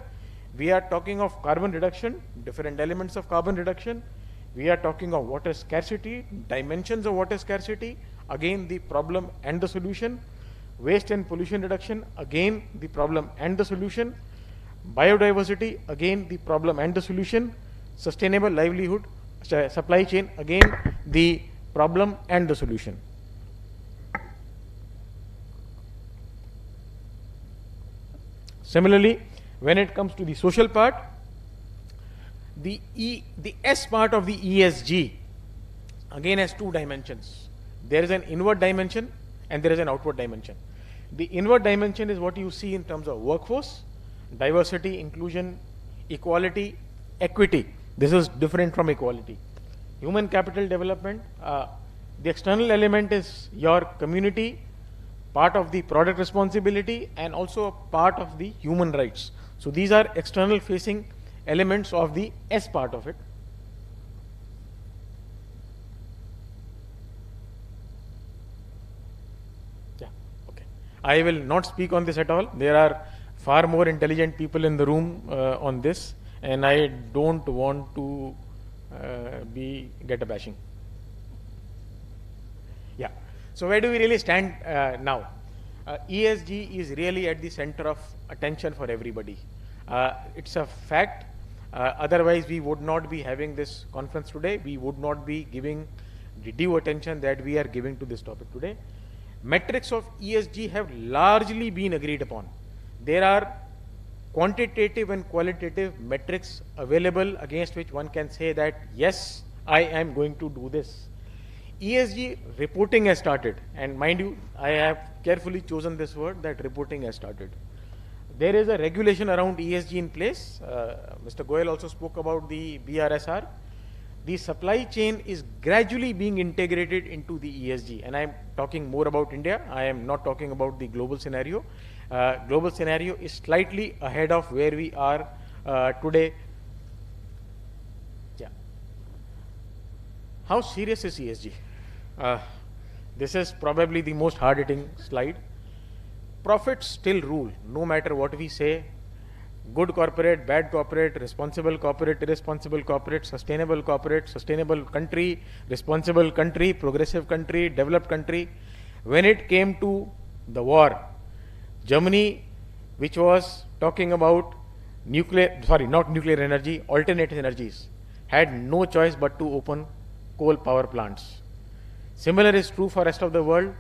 T: We are talking of carbon reduction, different elements of carbon reduction. We are talking of water scarcity, dimensions of water scarcity, again the problem and the solution. Waste and pollution reduction, again the problem and the solution. Biodiversity, again the problem and the solution. Sustainable livelihood, supply chain, again the problem and the solution. Similarly, when it comes to the social part, the S part of the ESG again has 2 dimensions. There is an inward dimension and there is an outward dimension. The inward dimension is what you see in terms of workforce, diversity, inclusion, equality, equity. This is different from equality. Human capital development, the external element is your community, part of the product responsibility, and also a part of the human rights. So these are external facing elements of the S part of it. Yeah, okay. I will not speak on this at all. There are far more intelligent people in the room on this, and I don't want to get a bashing. Yeah. So where do we really stand now? ESG is really at the center of attention for everybody. It's a fact. Otherwise, we would not be having this conference today. We would not be giving the due attention that we are giving to this topic today. Metrics of ESG have largely been agreed upon. There are quantitative and qualitative metrics available against which one can say that, yes, I am going to do this. ESG reporting has started, and mind you, I have carefully chosen this word, that reporting has started. There is a regulation around ESG in place. Mr. Goyal also spoke about the BRSR. The supply chain is gradually being integrated into the ESG, and I am talking more about India. I am not talking about the global scenario. Global scenario is slightly ahead of where we are today. Yeah. How serious is ESG? This is probably the most hard-hitting slide. Profits still rule, no matter what we say. Good corporate, bad corporate, responsible corporate, irresponsible corporate, sustainable country, responsible country, progressive country, developed country. When it came to the war, Germany, which was talking about alternate energies, had no choice but to open coal power plants. Similar is true for rest of the world.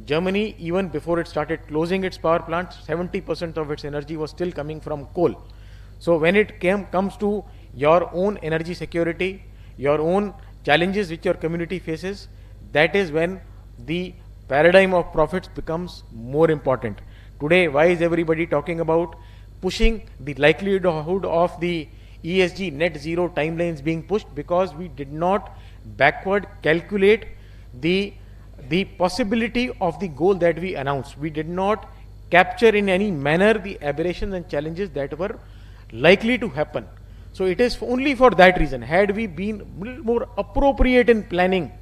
T: Germany, even before it started closing its power plants, 70% of its energy was still coming from coal. So when it comes to your own energy security, your own challenges which your community faces, that is when the paradigm of profits becomes more important. Today, why is everybody talking about pushing the likelihood of the ESG net zero timelines being pushed? Because we did not backward calculate the the possibility of the goal that we announced. We did not capture in any manner the aberrations and challenges that were likely to happen. So it is only for that reason. Had we been a little more appropriate in planning,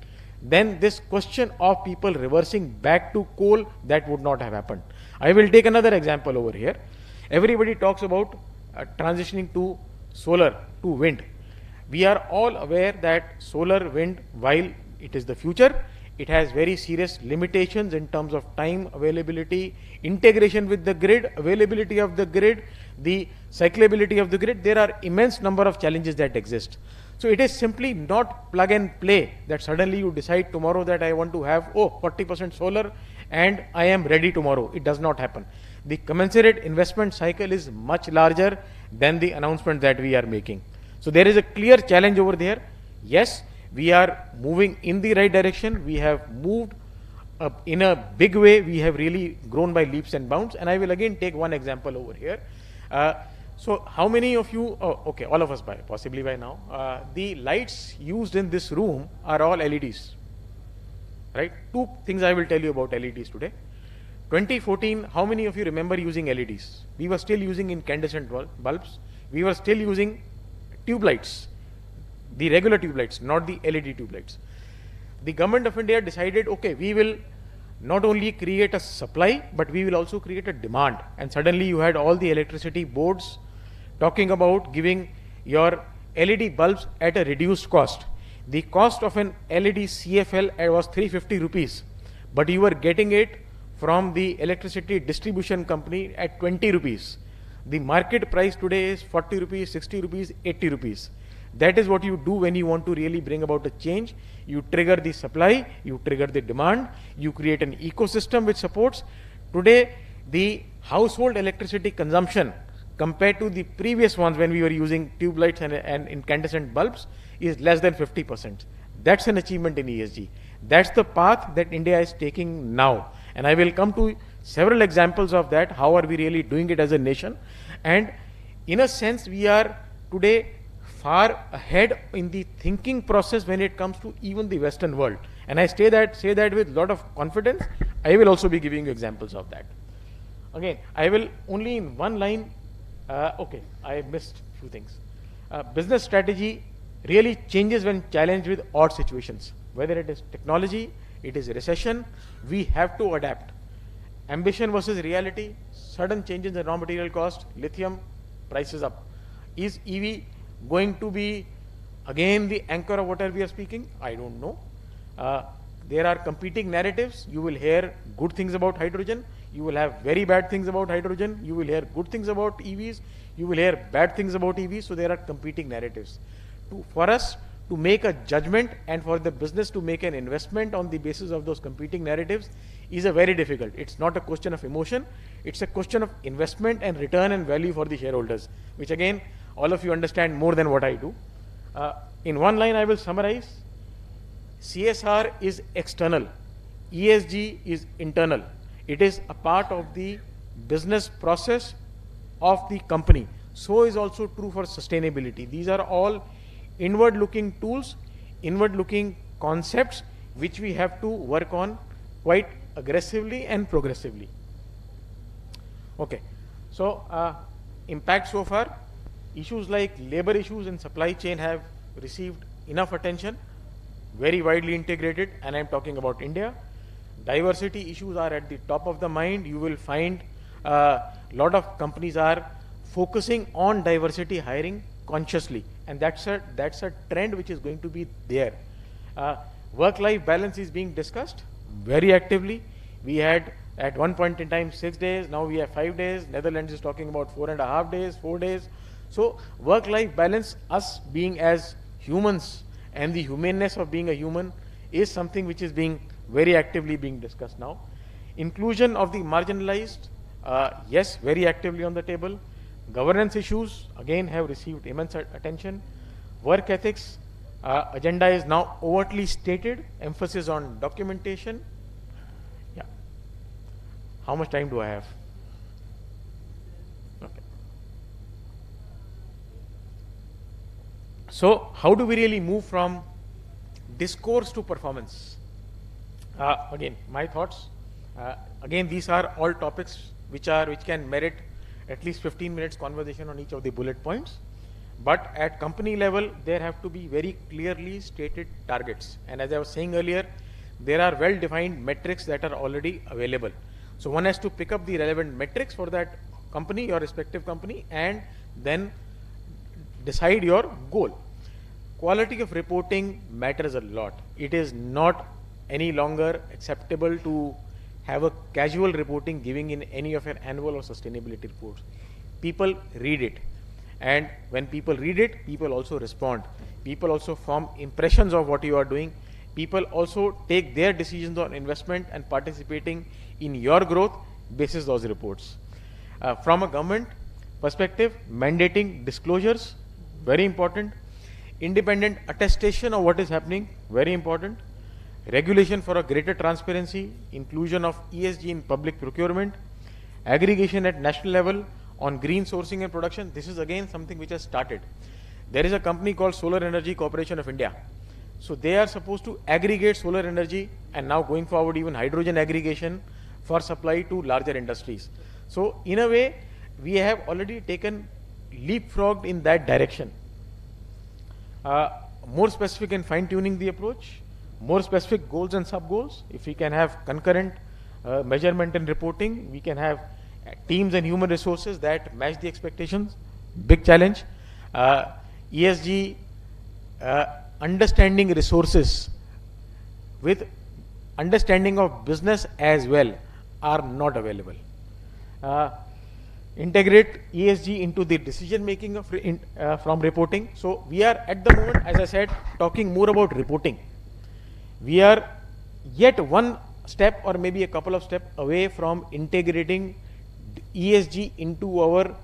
T: then this question of people reversing back to coal, that would not have happened. I will take another example over here. Everybody talks about transitioning to solar, to wind. We are all aware that solar, wind, while it is the future, it has very serious limitations in terms of time, availability, integration with the grid, availability of the grid, the cyclability of the grid. There are immense number of challenges that exist. So it is simply not plug and play that suddenly you decide tomorrow that I want to have 40% solar and I am ready tomorrow. It does not happen. The commensurate investment cycle is much larger than the announcement that we are making. So there is a clear challenge over there. Yes, we are moving in the right direction. We have moved in a big way. We have really grown by leaps and bounds. And I will again take one example over here. So how many of you, okay, all of us possibly by now, the lights used in this room are all LEDs, right? Two things I will tell you about LEDs today. 2014, how many of you remember using LEDs? We were still using incandescent bulbs. We were still using tube lights, the regular tube lights, not the LED tube lights. The government of India decided, okay, we will not only create a supply, but we will also create a demand. And suddenly you had all the electricity boards talking about giving your LED bulbs at a reduced cost. The cost of an LED CFL was 350 rupees, but you were getting it from the electricity distribution company at 20 rupees. The market price today is 40 rupees, 60 rupees, 80 rupees. That is what you do when you want to really bring about a change. You trigger the supply, you trigger the demand, you create an ecosystem which supports. Today, the household electricity consumption compared to the previous ones when we were using tube lights and incandescent bulbs is less than 50%. That's an achievement in ESG. That's the path that India is taking now. And I will come to several examples of that. How are we really doing it as a nation? And in a sense, we are today far ahead in the thinking process when it comes to even the Western world. And I say that with a lot of confidence. I will also be giving you examples of that. Again, I will only in one line, okay, I missed a few things. Business strategy really changes when challenged with odd situations. Whether it is technology, it is recession, we have to adapt. Ambition versus reality, sudden changes in raw material cost, lithium, prices up. Is EV going to be again the anchor of whatever we are speaking? I don't know. There are competing narratives. You will hear good things about hydrogen. You will have very bad things about hydrogen. You will hear good things about EVs. You will hear bad things about EVs. So there are competing narratives. For us to make a judgment and for the business to make an investment on the basis of those competing narratives is a very difficult. It's not a question of emotion. It's a question of investment and return and value for the shareholders, which again, all of you understand more than what I do. In one line, I will summarize. CSR is external. ESG is internal. It is a part of the business process of the company. So is also true for sustainability. These are all inward-looking tools, inward-looking concepts, which we have to work on quite aggressively and progressively. Okay. So, impact so far. Issues like labor issues and supply chain have received enough attention, very widely integrated, and I am talking about India. Diversity issues are at the top of the mind. You will find a lot of companies are focusing on diversity hiring consciously, and that's a trend which is going to be there. Work-life balance is being discussed very actively. We had at one point in time 6 days, now we have 5 days. Netherlands is talking about 4.5 days, 4 days. So work-life balance, us being as humans and the humaneness of being a human is something which is being very actively being discussed now. Inclusion of the marginalized, yes, very actively on the table. Governance issues, again, have received immense attention. Work ethics, agenda is now overtly stated, emphasis on documentation. Yeah. How much time do I have? Okay. So, how do we really move from discourse to performance? Again, my thoughts. Again, these are all topics which can merit at least 15 minutes conversation on each of the bullet points. But at company level, there have to be very clearly stated targets. And as I was saying earlier, there are well-defined metrics that are already available. So one has to pick up the relevant metrics for that company, your respective company, and then decide your goal. Quality of reporting matters a lot. It is not any longer acceptable to have a casual reporting giving in any of your annual or sustainability reports. People read it. And when people read it, people also respond. People also form impressions of what you are doing. People also take their decisions on investment and participating in your growth basis those reports. From a government perspective, mandating disclosures, very important. Independent attestation of what is happening, very important. Regulation for a greater transparency, inclusion of ESG in public procurement, aggregation at national level on green sourcing and production. This is again something which has started. There is a company called Solar Energy Corporation of India. So they are supposed to aggregate solar energy and now going forward even hydrogen aggregation for supply to larger industries. So in a way, we have already taken leapfrogged in that direction. More specific and fine-tuning the approach, more specific goals and sub-goals. If we can have concurrent measurement and reporting, we can have teams and human resources that match the expectations. Big challenge. ESG, understanding resources with understanding of business as well are not available. Integrate ESG into the decision making of from reporting. So we are at the moment, as I said, talking more about reporting. We are yet one step or maybe a couple of steps away from integrating ESG into our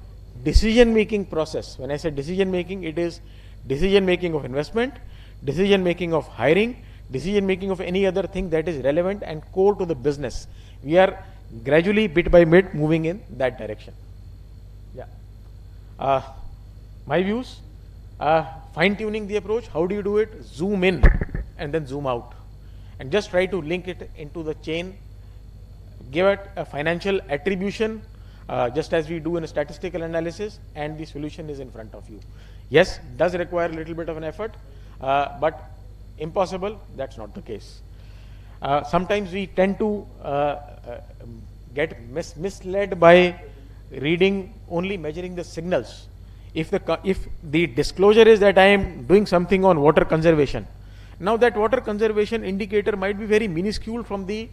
T: decision making process. When I say decision making, it is decision making of investment, decision making of hiring, decision making of any other thing that is relevant and core to the business. We are gradually, bit by bit, moving in that direction. Yeah. My views, fine-tuning the approach. How do you do it? Zoom in and then zoom out. And just try to link it into the chain. Give it a financial attribution, just as we do in a statistical analysis, and the solution is in front of you. Yes, it does require a little bit of an effort, but impossible, that's not the case. Sometimes we tend to get misled by reading only measuring the signals. If the disclosure is that I am doing something on water conservation, now that water conservation indicator might be very minuscule from the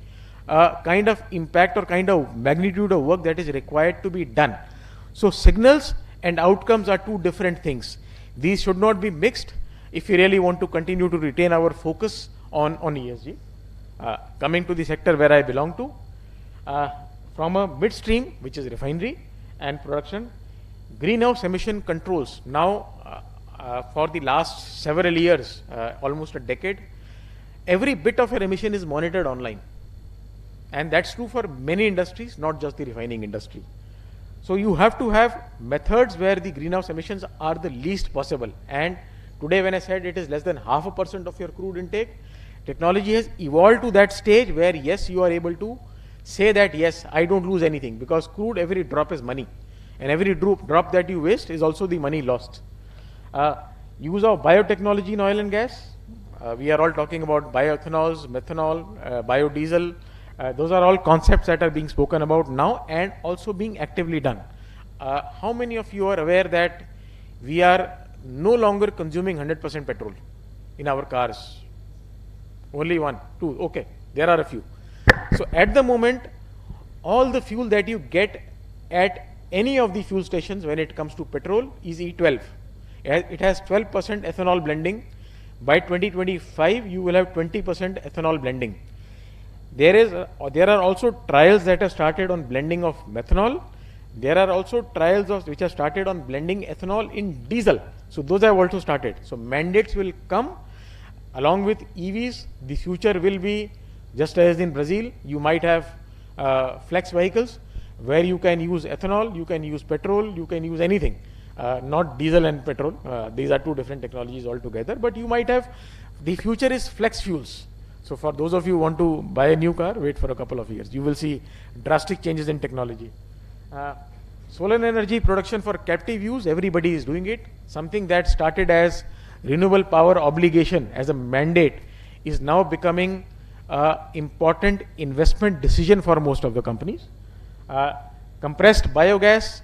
T: kind of impact or kind of magnitude of work that is required to be done. So signals and outcomes are two different things. These should not be mixed if we really want to continue to retain our focus on ESG. Coming to the sector where I belong to, from a midstream, which is refinery and production, greenhouse emission controls. Now, for the last several years, almost a decade, every bit of your emission is monitored online. And that's true for many industries, not just the refining industry. So you have to have methods where the greenhouse emissions are the least possible. And today when I said it is less than 0.5% of your crude intake, technology has evolved to that stage where yes, you are able to say that yes, I don't lose anything, because crude, every drop is money. And every drop that you waste is also the money lost. Use of biotechnology in oil and gas. We are all talking about bioethanols, methanol, biodiesel. Those are all concepts that are being spoken about now and also being actively done. How many of you are aware that we are no longer consuming 100% petrol in our cars? Only one, two, okay, there are a few. So at the moment, all the fuel that you get at any of the fuel stations when it comes to petrol is E12. It has 12% ethanol blending. By 2025, you will have 20% ethanol blending. There are also trials that have started on blending of methanol. There are also trials which have started on blending ethanol in diesel. So those have also started. So mandates will come along with EVs. The future will be just as in Brazil. You might have flex vehicles where you can use ethanol, you can use petrol, you can use anything. Not diesel and petrol. These are two different technologies altogether. But you might have, the future is flex fuels. So for those of you who want to buy a new car, wait for a couple of years. You will see drastic changes in technology. Solar energy production for captive use, everybody is doing it. Something that started as renewable power obligation, as a mandate, is now becoming important investment decision for most of the companies. Compressed biogas,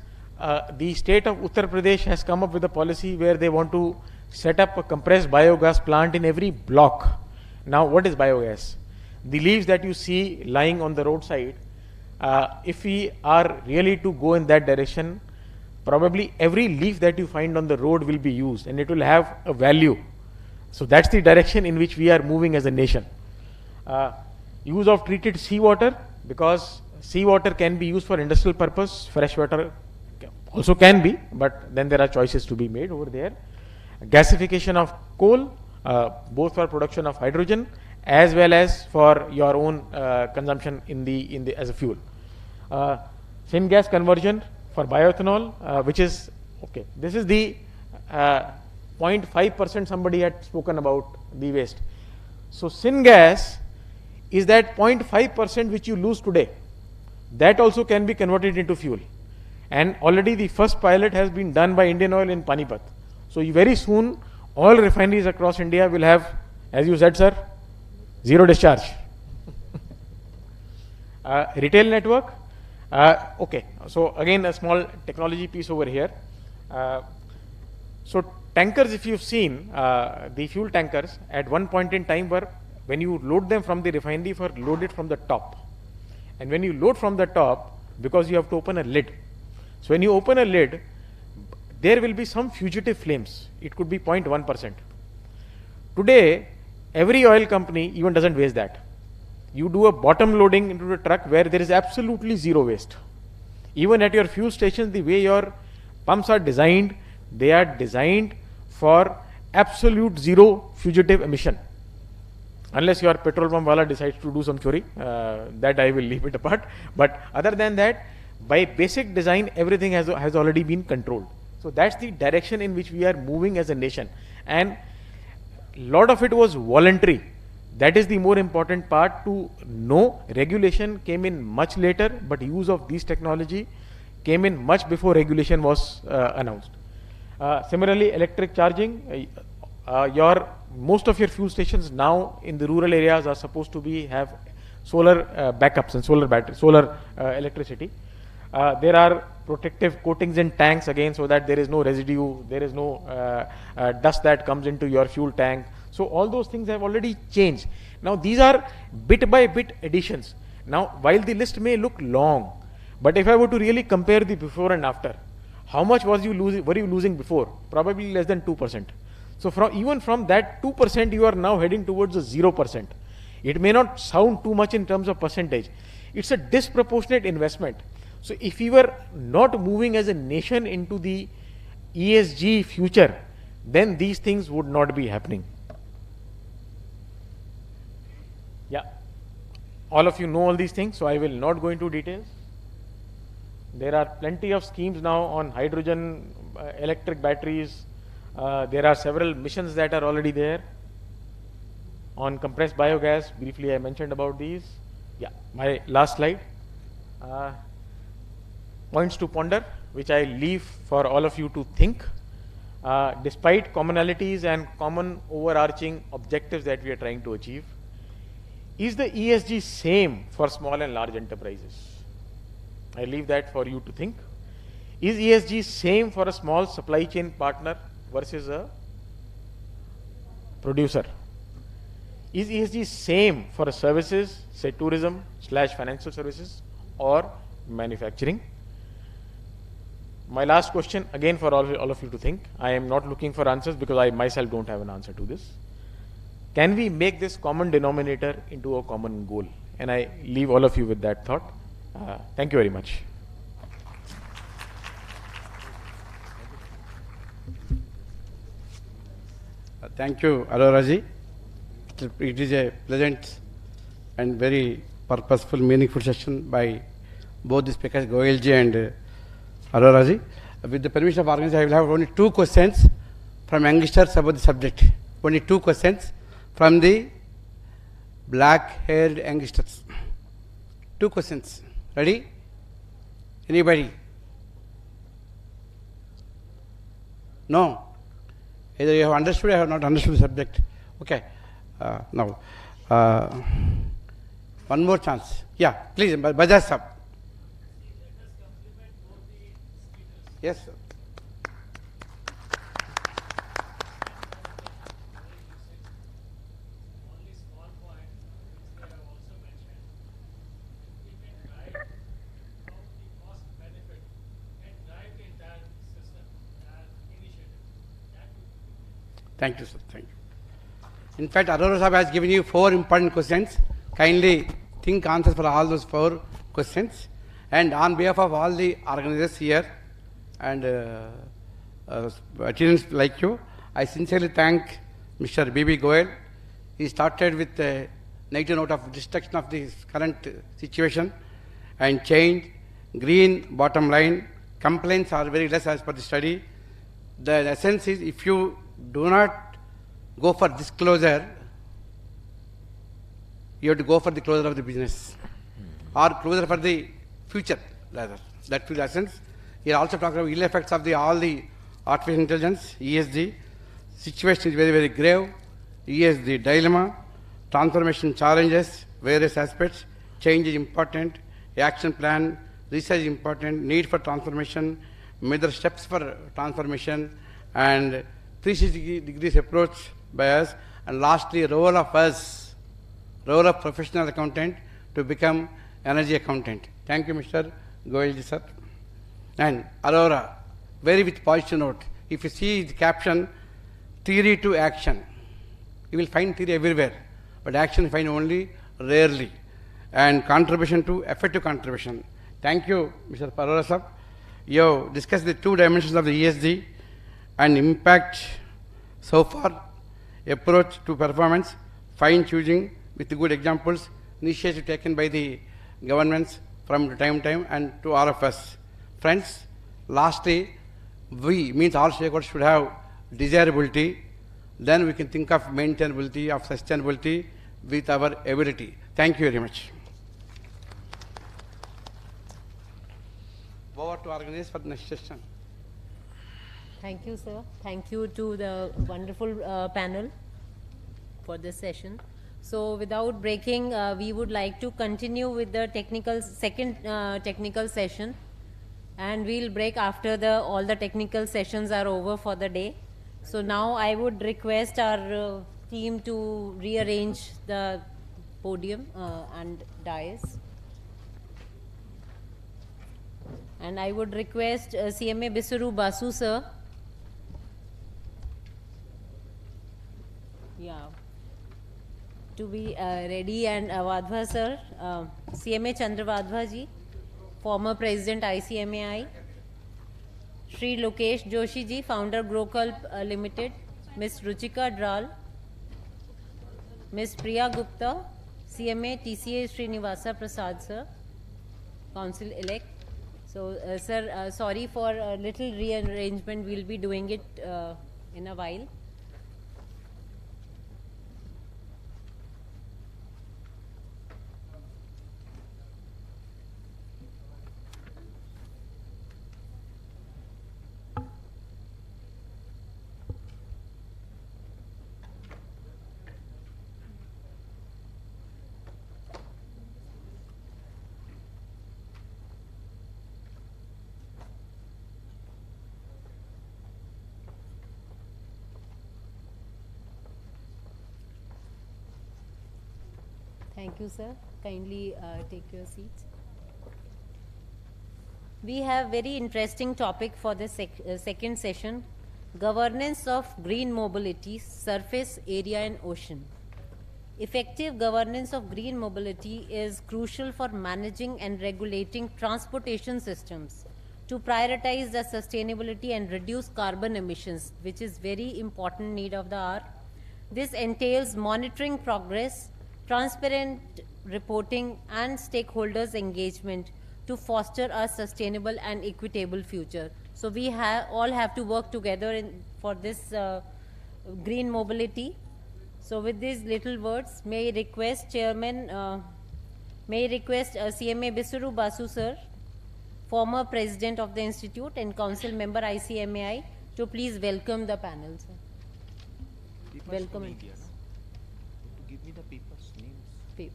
T: the state of Uttar Pradesh has come up with a policy where they want to set up a compressed biogas plant in every block. Now, what is biogas? The leaves that you see lying on the roadside, if we are really to go in that direction, probably every leaf that you find on the road will be used and it will have a value. So that's the direction in which we are moving as a nation. Use of treated seawater, because seawater can be used for industrial purpose, fresh water also can be, but then there are choices to be made over there. Gasification of coal, both for production of hydrogen as well as for your own consumption as a fuel. Syngas conversion for bioethanol, which is okay. This is the 0.5% somebody had spoken about the waste. So syngas is that 0.5% which you lose today. That also can be converted into fuel. And already the first pilot has been done by Indian Oil in Panipat. So very soon all refineries across India will have, as you said, sir, zero discharge. Retail network. Okay, so again a small technology piece over here. So tankers, if you've seen, the fuel tankers at one point in time were, when you load them from the refinery, were loaded from the top. And when you load from the top, because you have to open a lid. So when you open a lid, there will be some fugitive flames. It could be 0.1%. Today, every oil company even doesn't waste that. You do a bottom loading into the truck where there is absolutely zero waste. Even at your fuel stations, the way your pumps are designed, they are designed for absolute zero fugitive emission. Unless your petrol pump wala decides to do some chori, that I will leave it apart. But other than that, by basic design, everything has already been controlled. So that's the direction in which we are moving as a nation. And a lot of it was voluntary. That is the more important part to know. Regulation came in much later, but use of these technology came in much before regulation was announced. Similarly, electric charging. Most of your fuel stations now in the rural areas are supposed to have solar backups and solar battery, solar electricity. There are protective coatings in tanks again, so that there is no residue, there is no dust that comes into your fuel tank. So all those things have already changed. Now these are bit by bit additions. Now while the list may look long, but if I were to really compare the before and after, how much were you losing before? Probably less than 2%. So even from that 2%, you are now heading towards a 0%. It may not sound too much in terms of percentage. It's a disproportionate investment. So if we were not moving as a nation into the ESG future, then these things would not be happening. Yeah, all of you know all these things, so I will not go into details. There are plenty of schemes now on hydrogen, electric batteries. There are several missions that are already there. On compressed biogas, briefly I mentioned about these. Yeah, my last slide. Points to ponder, which I leave for all of you to think. Despite commonalities and common overarching objectives that we are trying to achieve, is the ESG same for small and large enterprises? I leave that for you to think. Is ESG same for a small supply chain partner versus a producer? Is ESG same for a services, say tourism / financial services or manufacturing? My last question, again for all of you to think. I am not looking for answers because I myself don't have an answer to this. Can we make this common denominator into a common goal? And I leave all of you with that thought. Thank you very much.
R: Thank you, Aroraji. It is a pleasant and very purposeful, meaningful session by both the speakers, Goyalji and Aroraji. With the permission of organizers, I will have only 2 questions from youngsters about the subject. Only 2 questions from the black-haired youngsters. 2 questions. Ready? Anybody? No? Either you have understood or have not understood the subject. Okay. Now, one more chance. Yeah, please, Bajaj sir. Yes, sir. Thank you, sir. Thank you. In fact, Arora Sahab has given you 4 important questions. Kindly think answers for all those 4 questions. And on behalf of all the organizers here and attendants like you, I sincerely thank Mr. B.B. Goel. He started with a negative note of destruction of the current situation and change, green bottom line, complaints are very less as per the study. The essence is if you do not go for disclosure, you have to go for the closure of the business or closure for the future rather. That will essence. Here also talk about ill effects of all the artificial intelligence, ESG. Situation is very, very grave. ESG dilemma, transformation challenges, various aspects. Change is important. Action plan, research is important. Need for transformation, major steps for transformation, and 360 degrees approach by us, and lastly role of us, role of professional accountant to become energy accountant. Thank you, Mr. Goelji sir. And Aurora, very with positive note. If you see the caption, theory to action, you will find theory everywhere, but action you find only rarely. And contribution to effective contribution. Thank you, Mr. Aurora sir. You discussed the 2 dimensions of the ESG and impact so far, approach to performance, fine choosing with good examples, initiative taken by the governments from time to time and to all of us. Friends, lastly, we means all stakeholders should have desirability, then we can think of maintainability, of sustainability with our ability. Thank you very much. Over to organize for the next session.
A: Thank you, sir. Thank you to the wonderful panel for this session. So without breaking, we would like to continue with the second technical session, and we'll break after all the technical sessions are over for the day. So now I would request our team to rearrange the podium and dais. And I would request CMA Bisuru Basu sir. Yeah, to be ready, and Vadhva sir, CMA Chandra Vadhva ji, former President ICMAI, Shri Lokesh Joshi ji, founder Growculp Limited, Ms. Ruchika Dral, Ms. Priya Gupta, CMA TCA Srinivasa Prasad sir, Council elect. So sir, sorry for a little rearrangement, we'll be doing it in a while. Thank you, sir. Kindly take your seats. We have very interesting topic for the second session, governance of green mobility, surface, area and ocean. Effective governance of green mobility is crucial for managing and regulating transportation systems to prioritize the sustainability and reduce carbon emissions, which is very important need of the hour. This entails monitoring progress, transparent reporting and stakeholders engagement to foster a sustainable and equitable future. So we all have to work together for this green mobility. So with these little words, may I request CMA Bisuru Basu sir, former president of the institute and council member ICMAI, to please welcome the panel, sir. Welcome.
O: Media, no? To give me the papers, names.
A: Papers.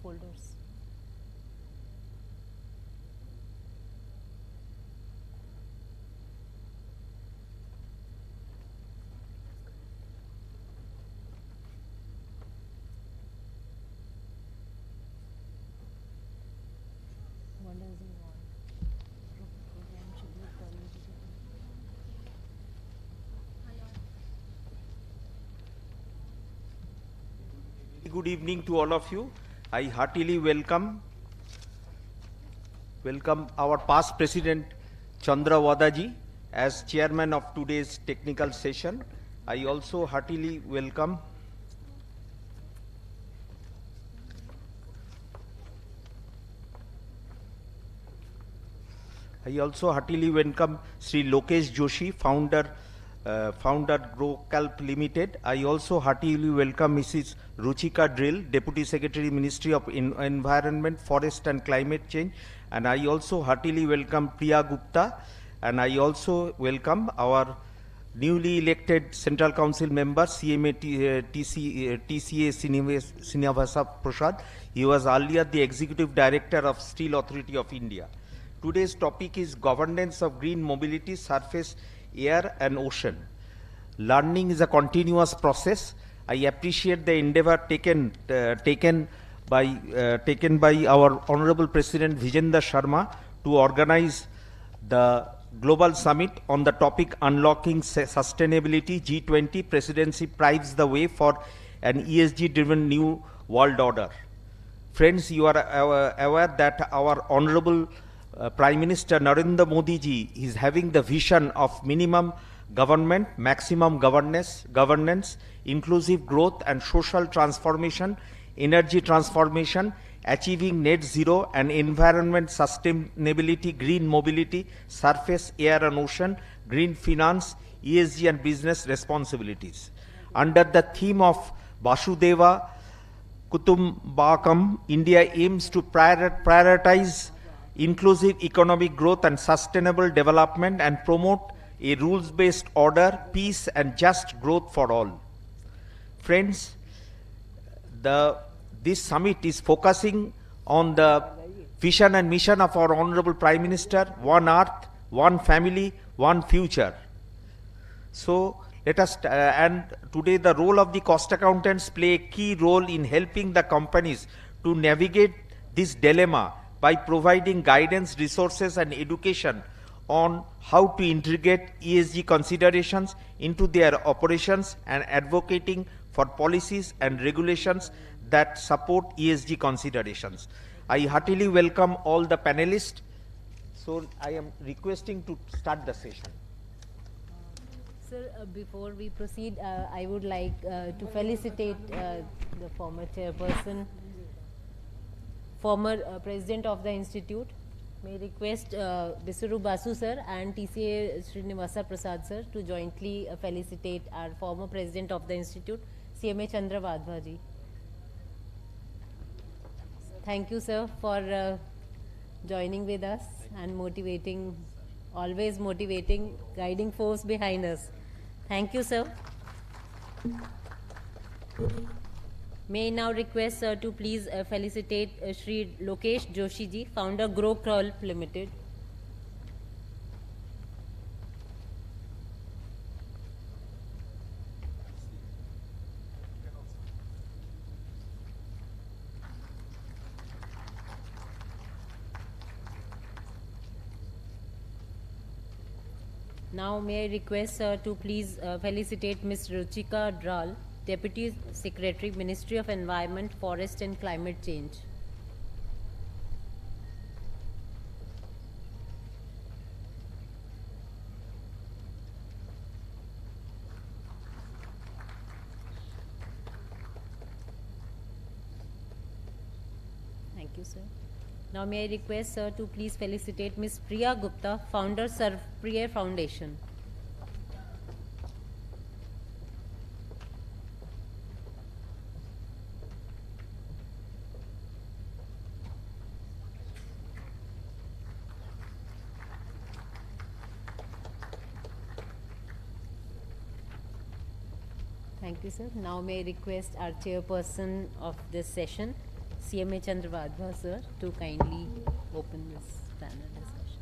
A: Folders.
B: What does he want? Program should be college.
O: Good evening to all of you. I heartily welcome our past president Chandra Wadaji as chairman of today's technical session. I also heartily welcome Sri Lokesh Joshi, founder GrowCalp Limited. I also heartily welcome Mrs. Ruchika Drill, Deputy Secretary, Ministry of Environment, Forest and Climate Change. And I also heartily welcome Priya Gupta. And I also welcome our newly elected Central Council member, TCA Srinivasa Prasad. He was earlier the Executive Director of Steel Authority of India. Today's topic is governance of green mobility, surface, air and ocean. Learning is a continuous process. I appreciate the endeavor taken by our Honorable President Vijendra Sharma to organize the Global Summit on the topic Unlocking Sustainability. G20 presidency paves the way for an ESG-driven new world order. Friends, you are aware that our Honorable Prime Minister Narendra Modi ji is having the vision of minimum government, maximum governance, inclusive growth and social transformation, energy transformation, achieving net zero and environment sustainability, green mobility, surface, air and ocean, green finance, ESG and business responsibilities. Under the theme of Vasudeva Kutumbakam, India aims to prioritize inclusive economic growth and sustainable development and promote a rules-based order, peace and just growth for all. Friends, this summit is focusing on the vision and mission of our Honorable Prime Minister, one earth, one family, one future. So let us, and today the role of the cost accountants play a key role in helping the companies to navigate this dilemma by providing guidance, resources and education on how to integrate ESG considerations into their operations and advocating for policies and regulations that support ESG considerations. I heartily welcome all the panelists. So I am requesting to start the session.
A: Sir, before we proceed, I would like to felicitate the former chairperson, former president of the institute. May request Bisuru Basu sir and TCA Srinivasa Prasad sir to jointly felicitate our former president of the institute, CMA Chandra Wadhwaji. Thank you, sir, for joining with us and motivating, always motivating, guiding force behind us. Thank you, sir. May I now request sir to please felicitate Sri Lokesh Joshi ji, founder GrowCalp Limited. Now may I request sir to please felicitate Ms. Ruchika Dral, Deputy Secretary, Ministry of Environment, Forest and Climate Change. Thank you, sir. Now may I request sir to please felicitate Ms. Priya Gupta, founder Serve Priya Foundation. Thank you, sir. Now may I request our chairperson of this session, CMA Chandravadha, sir, to kindly open this panel discussion.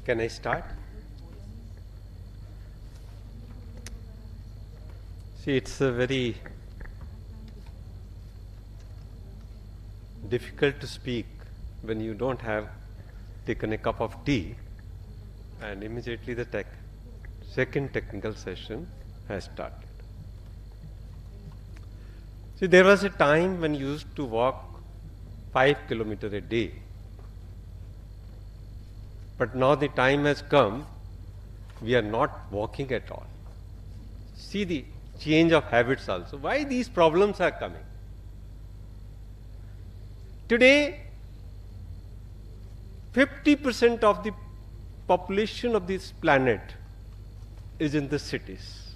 U: Can I start? See, it's a very difficult to speak when you don't have taken a cup of tea, and immediately the second technical session has started. See, there was a time when you used to walk 5 kilometers a day. But now the time has come, we are not walking at all. See the change of habits also. Why these problems are coming? Today, 50% of the population of this planet is in the cities.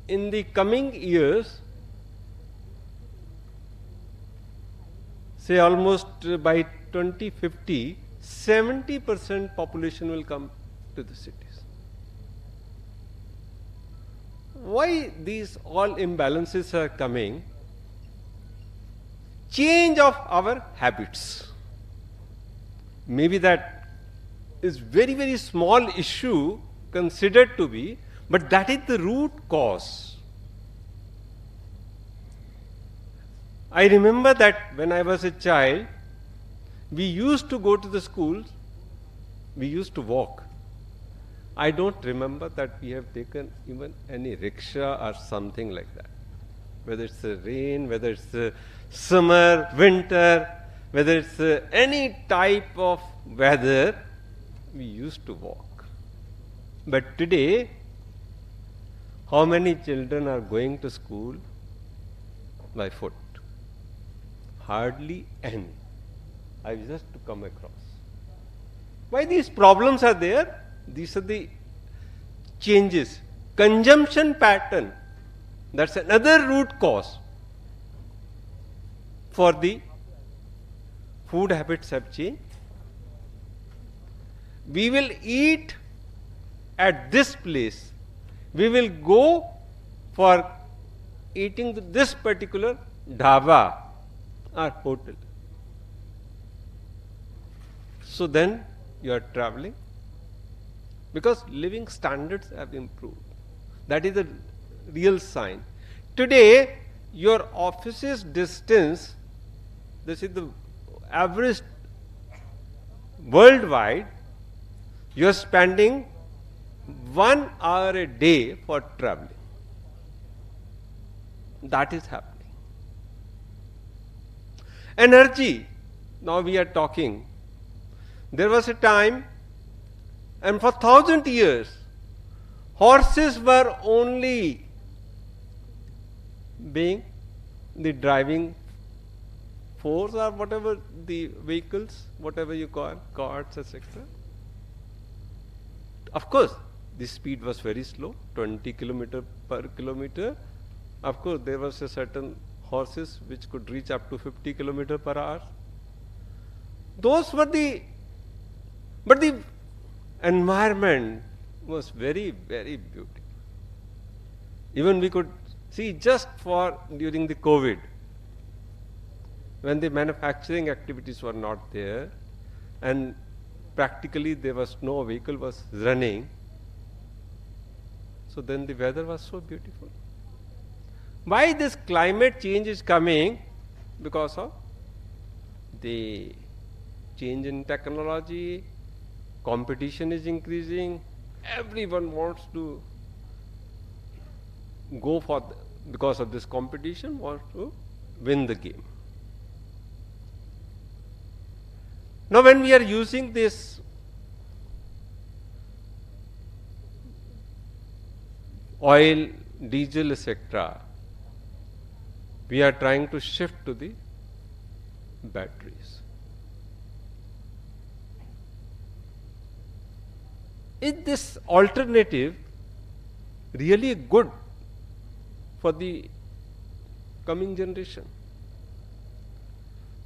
U: In the coming years, say almost by 2050, 70% population will come to the cities. Why these all imbalances are coming? Change of our habits. Maybe that is very, very small issue considered to be, but that is the root cause. I remember that when I was a child, we used to go to the schools, we used to walk. I don't remember that we have taken even any rickshaw or something like that. Whether it's the rain, whether it's the summer, winter, whether it's any type of weather, we used to walk. But today, how many children are going to school by foot? Hardly any. I just to come across. Why these problems are there? These are the changes. Consumption pattern, that's another root cause for the food habits have changed. We will eat at this place. We will go for eating this particular dhaba or hotel. So then you are traveling because living standards have improved. That is the real sign. Today, your office's distance, this is the average worldwide, you are spending 1 hour a day for traveling. That is happening. Energy, now we are talking. There was a time, and for 1,000 years, horses were only being the driving force or whatever the vehicles, whatever you call, carts, etc. Of course, the speed was very slow, 20 kilometers per kilometer. Of course, there was a certain horses which could reach up to 50 kilometers per hour. Those were but the environment was very, very beautiful. Even we could see just for during the COVID, when the manufacturing activities were not there and practically there was no vehicle was running, so then the weather was so beautiful. Why this climate change is coming? Because of the change in technology, competition is increasing, everyone wants to go for, because of this competition, want to win the game. Now when we are using this oil, diesel, etc., we are trying to shift to the batteries. Is this alternative really good for the coming generation?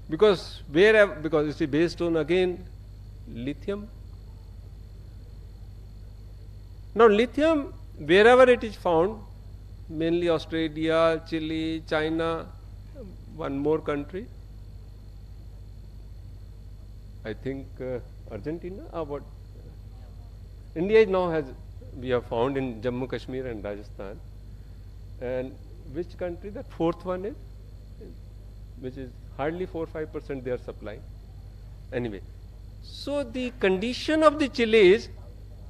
U: Because it's based on again lithium. Now lithium, wherever it is found, mainly Australia, Chile, China, one more country, I think Argentina, what? India now has, we have found in Jammu, Kashmir and Rajasthan. And which country, that fourth one is? Which is hardly 4-5% they are supplying. Anyway, so the condition of the Chile is,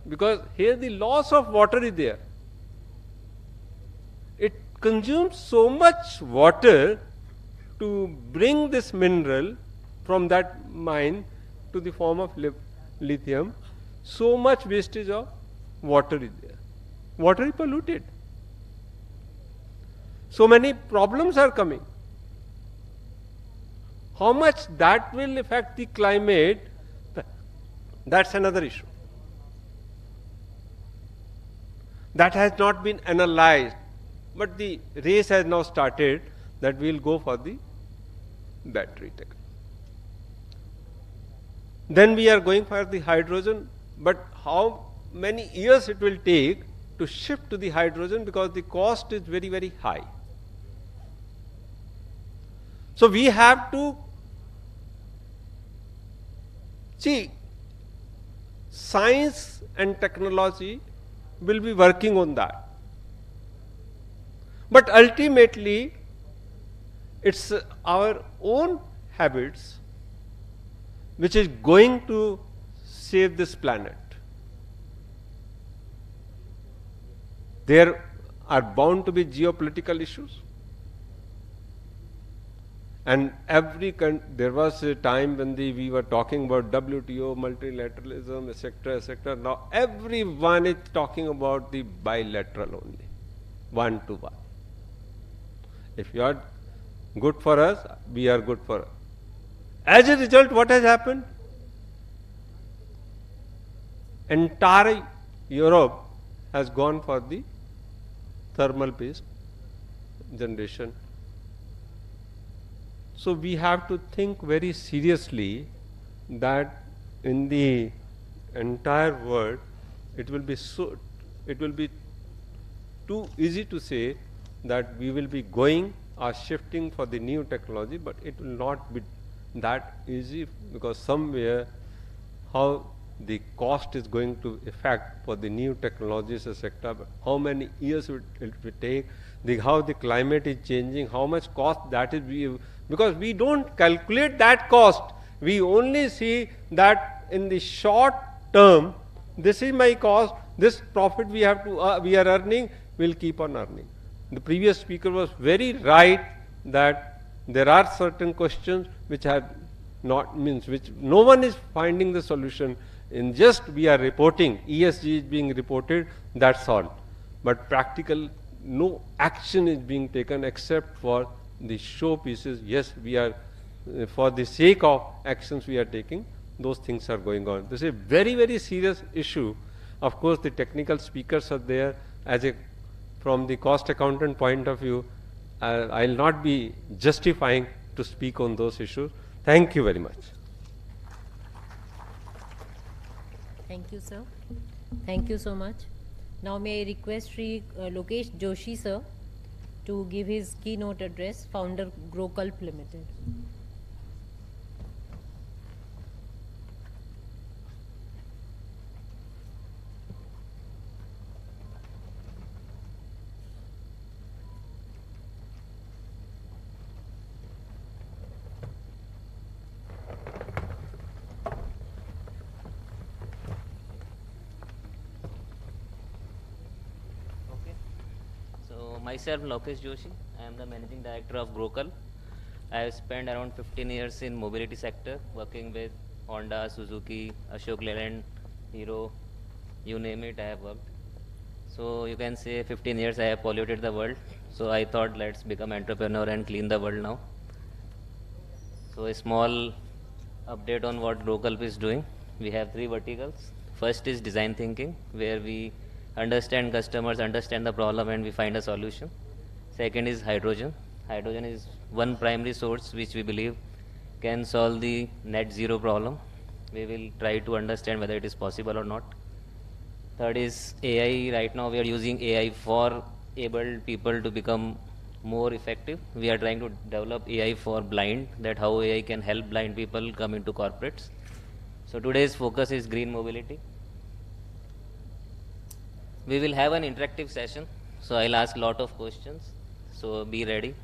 U: because here the loss of water is there. It consumes so much water to bring this mineral from that mine to the form of lithium. So much wastage of water is there. Water is polluted. So many problems are coming. How much that will affect the climate, that's another issue. That has not been analyzed, but the race has now started that we will go for the battery technology. Then we are going for the hydrogen, but how many years it will take to shift to the hydrogen, because the cost is very, very high. So we have to see, science and technology will be working on that. But ultimately, it's our own habits which is going to save this planet. There are bound to be geopolitical issues. And there was a time when we were talking about WTO, multilateralism, etc., etc. Now everyone is talking about the bilateral only, one to one. If you are good for us, we are good for us. As a result, what has happened? Entire Europe has gone for the thermal-based generation. So we have to think very seriously that in the entire world, it will be too easy to say that we will be going or shifting for the new technology, but it will not be that easy, because somewhere how the cost is going to affect for the new technologies, etc. How many years it will take, how the climate is changing, how much cost that is, because we don't calculate that cost. We only see that in the short term, this is my cost, this profit we are earning, we'll keep on earning. The previous speaker was very right that there are certain questions which have not, which no one is finding the solution. In just we are reporting, ESG is being reported, that's all. But practical, no action is being taken except for the showpieces. Yes, we are, for the sake of actions we are taking, those things are going on. This is a very, very serious issue. Of course, the technical speakers are there. From the cost accountant point of view, I'll not be justifying to speak on those issues. Thank you very much.
A: Thank you, sir. Thank you so much. Now may I request Sri Lokesh Joshi, sir, to give his keynote address, founder Grokalp Limited.
D: Myself, Lokesh Joshi. I am the managing director of Grokal. I have spent around 15 years in mobility sector, working with Honda, Suzuki, Ashok Leyland, Hero, you name it, I have worked. So you can say 15 years I have polluted the world. So I thought let's become entrepreneur and clean the world now. So a small update on what Grokal is doing. We have 3 verticals. First is design thinking, where we understand customers, understand the problem, and we find a solution. Second is hydrogen. Hydrogen is one primary source which we believe can solve the net zero problem. We will try to understand whether it is possible or not. Third is AI. Right now we are using AI for able people to become more effective. We are trying to develop AI for blind, that how AI can help blind people come into corporates. So today's focus is green mobility. We will have an interactive session, so I'll ask a lot of questions. So be ready.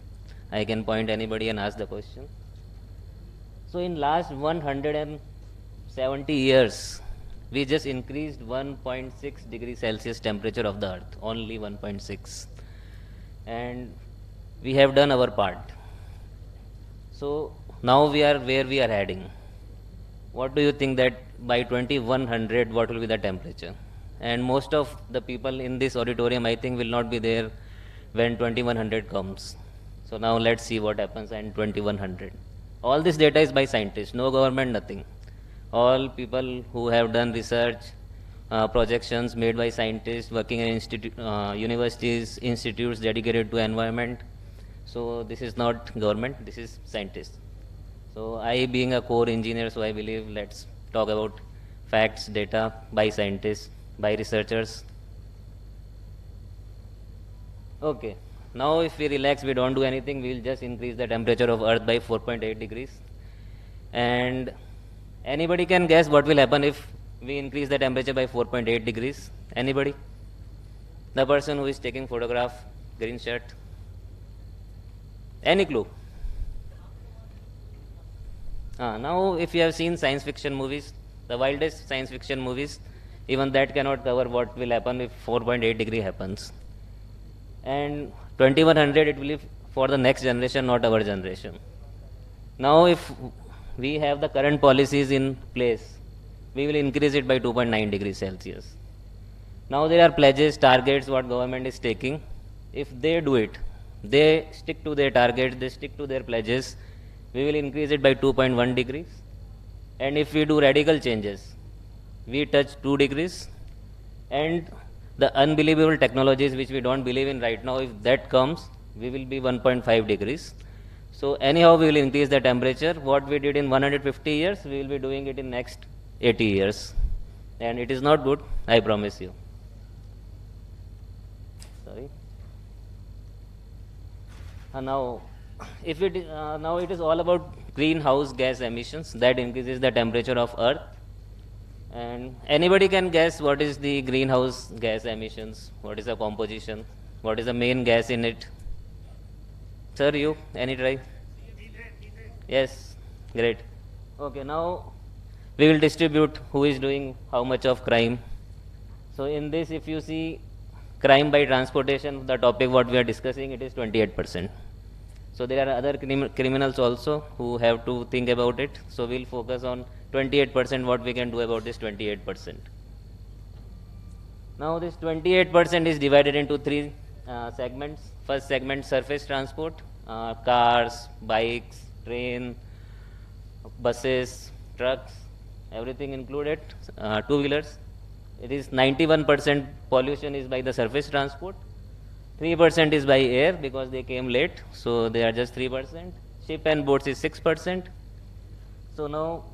D: I can point anybody and ask the question. So in last 170 years, we just increased 1.6 degrees Celsius temperature of the earth, only 1.6. And we have done our part. So now we are where we are heading. What do you think that by 2100 what will be the temperature? And most of the people in this auditorium I think will not be there when 2100 comes. So now let's see what happens in 2100. All this data is by scientists, no government, nothing. All people who have done research, projections made by scientists working in universities, institutes dedicated to environment. So this is not government, this is scientists. So I being a core engineer, so I believe let's talk about facts, data by scientists, by researchers. Okay, now if we relax, we don't do anything, we will just increase the temperature of earth by 4.8 degrees. And anybody can guess what will happen if we increase the temperature by 4.8 degrees? Anybody? The person who is taking photograph, green shirt. Any clue? Now if you have seen science fiction movies, the wildest science fiction movies, even that cannot cover what will happen if 4.8 degree happens. And 2100 it will be for the next generation, not our generation. Now if we have the current policies in place, we will increase it by 2.9 degrees Celsius. Now there are pledges, targets what government is taking. If they do it, they stick to their targets, they stick to their pledges, we will increase it by 2.1 degrees. And if we do radical changes, we touch 2 degrees. And the unbelievable technologies which we don't believe in right now, if that comes, we will be 1.5 degrees. So anyhow, we will increase the temperature. What we did in 150 years, we will be doing it in next 80 years. And it is not good, I promise you. Sorry. Now, if it now it is all about greenhouse gas emissions that increases the temperature of earth. And anybody can guess what is the greenhouse gas emissions, what is the composition, what is the main gas in it? Sir, you, any try? Yes, great. Okay, now we will distribute who is doing how much of crime. So in this, if you see crime by transportation, the topic what we are discussing, it is 28%. So there are other criminals also who have to think about it. So we'll focus on 28%, what we can do about this 28%. Now this 28% is divided into 3 segments. First segment, surface transport, cars, bikes, train, buses, trucks, everything included, two-wheelers. It is 91% pollution is by the surface transport. 3% is by air because they came late, so they are just 3%. Ship and boats is 6%. So now,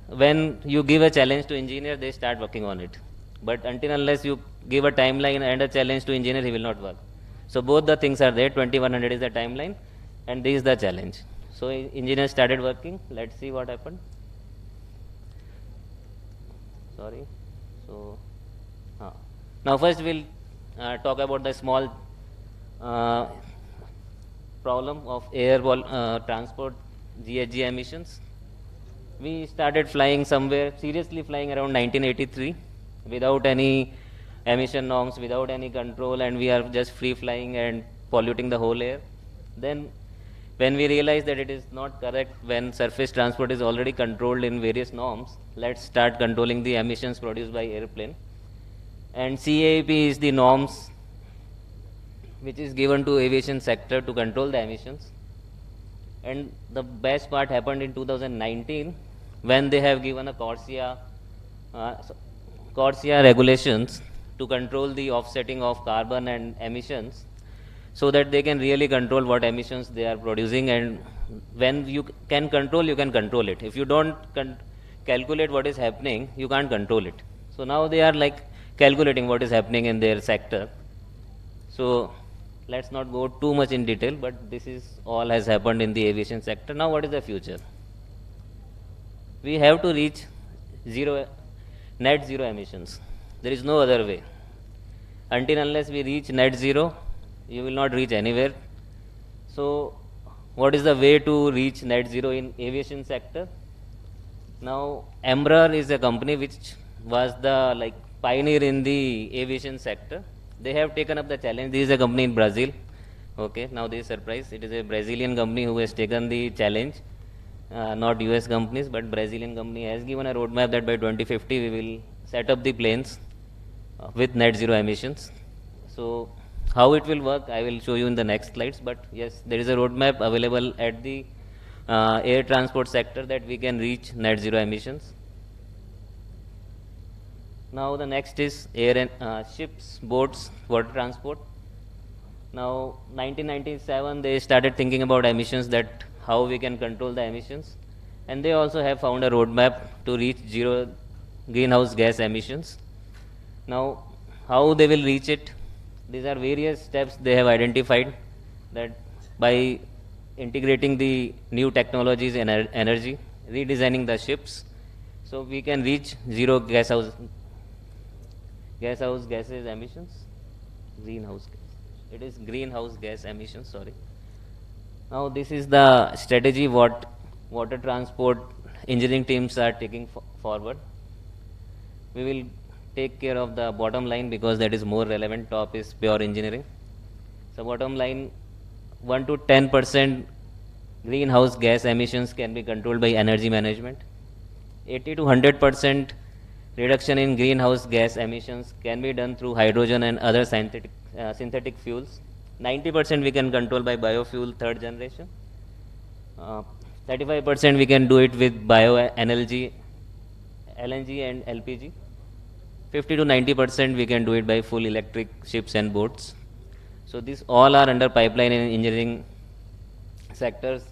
D: when you give a challenge to engineer, they start working on it. But until unless you give a timeline and a challenge to engineer, he will not work. So both the things are there. 2100 is the timeline, and this is the challenge. So engineers started working. Let's see what happened. Sorry. So now first we'll talk about the small problem of air transport GHG emissions. We started flying somewhere, seriously flying around 1983 without any emission norms, without any control, and we are just free flying, and polluting the whole air. Then when we realize that it is not correct, when surface transport is already controlled in various norms, let's start controlling the emissions produced by airplane. And CAP is the norms which is given to aviation sector to control the emissions. And the best part happened in 2019 when they have given a CORSIA regulations to control the offsetting of carbon and emissions, so that they can really control what emissions they are producing. And when you can control it. If you don't calculate what is happening, you can't control it. So now they are like calculating what is happening in their sector. So let's not go too much in detail, but this is all has happened in the aviation sector. Now what is the future? We have to reach net zero emissions. There is no other way. Until unless we reach net zero, you will not reach anywhere. So what is the way to reach net zero in aviation sector? Now Embraer is a company which was the pioneer in the aviation sector. They have taken up the challenge. This is a company in Brazil. Okay, now this is surprise. It is a Brazilian company who has taken the challenge. Not US companies, but Brazilian company has given a roadmap that by 2050 we will set up the planes with net zero emissions. So how it will work, I will show you in the next slides. But yes, there is a roadmap available at the air transport sector that we can reach net zero emissions. Now the next is air and ships, boats, water transport. Now 1997 they started thinking about emissions, that how we can control the emissions, and they also have found a roadmap to reach zero greenhouse gas emissions. Now how they will reach it? These are various steps they have identified, that by integrating the new technologies and energy, redesigning the ships, so we can reach zero greenhouse gases emissions. Greenhouse gas. It is greenhouse gas emissions, sorry. Now this is the strategy what water transport engineering teams are taking forward. We will take care of the bottom line because that is more relevant. Top is pure engineering. So bottom line, 1 to 10% greenhouse gas emissions can be controlled by energy management. 80 to 100% reduction in greenhouse gas emissions can be done through hydrogen and other synthetic fuels. 90% we can control by biofuel third generation. 35% we can do it with LNG and LPG. 50 to 90% we can do it by full electric ships and boats. So these all are under pipeline in engineering sectors.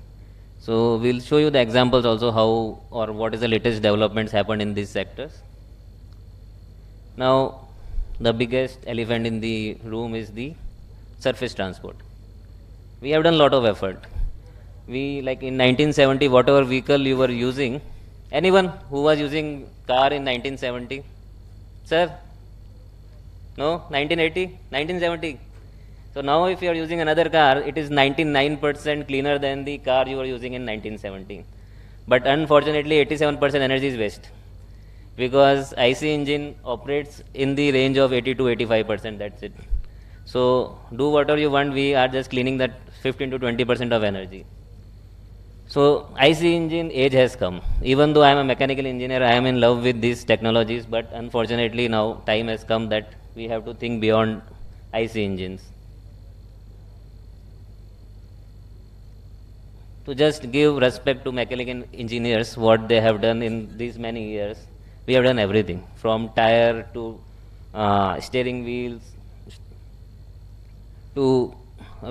D: So we'll show you the examples also how or what is the latest developments happened in these sectors. Now the biggest elephant in the room is the surface transport. We have done a lot of effort. We, like in 1970, whatever vehicle you were using, anyone who was using car in 1970? Sir? No? 1980? 1970? So now if you are using another car, it is 99% cleaner than the car you were using in 1970. But unfortunately 87% energy is waste, because IC engine operates in the range of 80 to 85%, that's it. So do whatever you want, we are just cleaning that 15 to 20% of energy. So IC engine age has come. Even though I am a mechanical engineer, I am in love with these technologies, but unfortunately now time has come that we have to think beyond IC engines. To just give respect to mechanical engineers, what they have done in these many years, we have done everything from tire to steering wheels to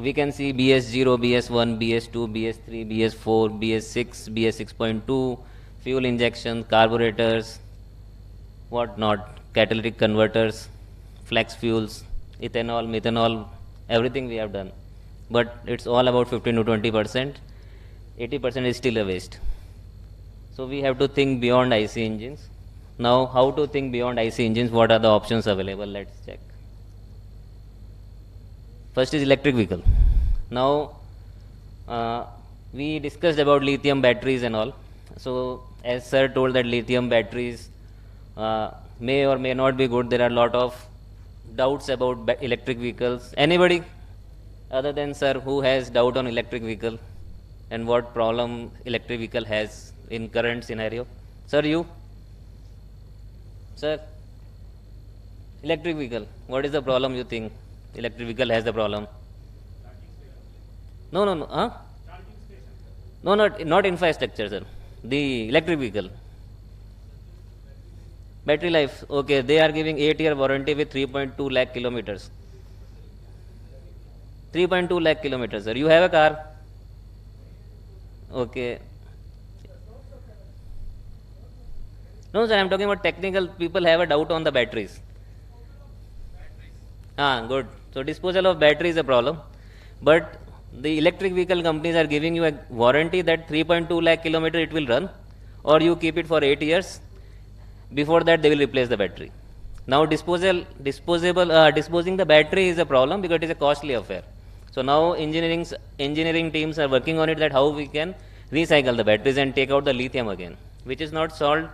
D: we can see BS0, BS1, BS2, BS3, BS4, BS6, BS6.2, fuel injection, carburetors, what not, catalytic converters, flex fuels, ethanol, methanol, everything we have done. But it's all about 15 to 20%. 80% is still a waste. So we have to think beyond IC engines. Now, how to think beyond IC engines? What are the options available? Let's check. First is electric vehicle. Now, we discussed about lithium batteries and all. So, as sir told that lithium batteries may or may not be good. There are a lot of doubts about electric vehicles. Anybody? Other than sir, who has doubt on electric vehicle and what problem electric vehicle has in current scenario? Sir, you? Sir? Electric vehicle, what is the problem you think electric vehicle has the problem? No, huh? No, not infrastructure, sir. The electric vehicle. Battery life, okay, they are giving 8-year warranty with 3.2 lakh kilometers. 3.2 lakh kilometers, sir. You have a car? Okay. No, sir, I am talking about technical. People have a doubt on the batteries. Good. So disposal of battery is a problem. But the electric vehicle companies are giving you a warranty that 3.2 lakh kilometer it will run, or you keep it for 8 years. Before that, they will replace the battery. Now, disposing the battery is a problem because it is a costly affair. So now, engineering teams are working on it, that how we can recycle the batteries and take out the lithium again, which is not solved.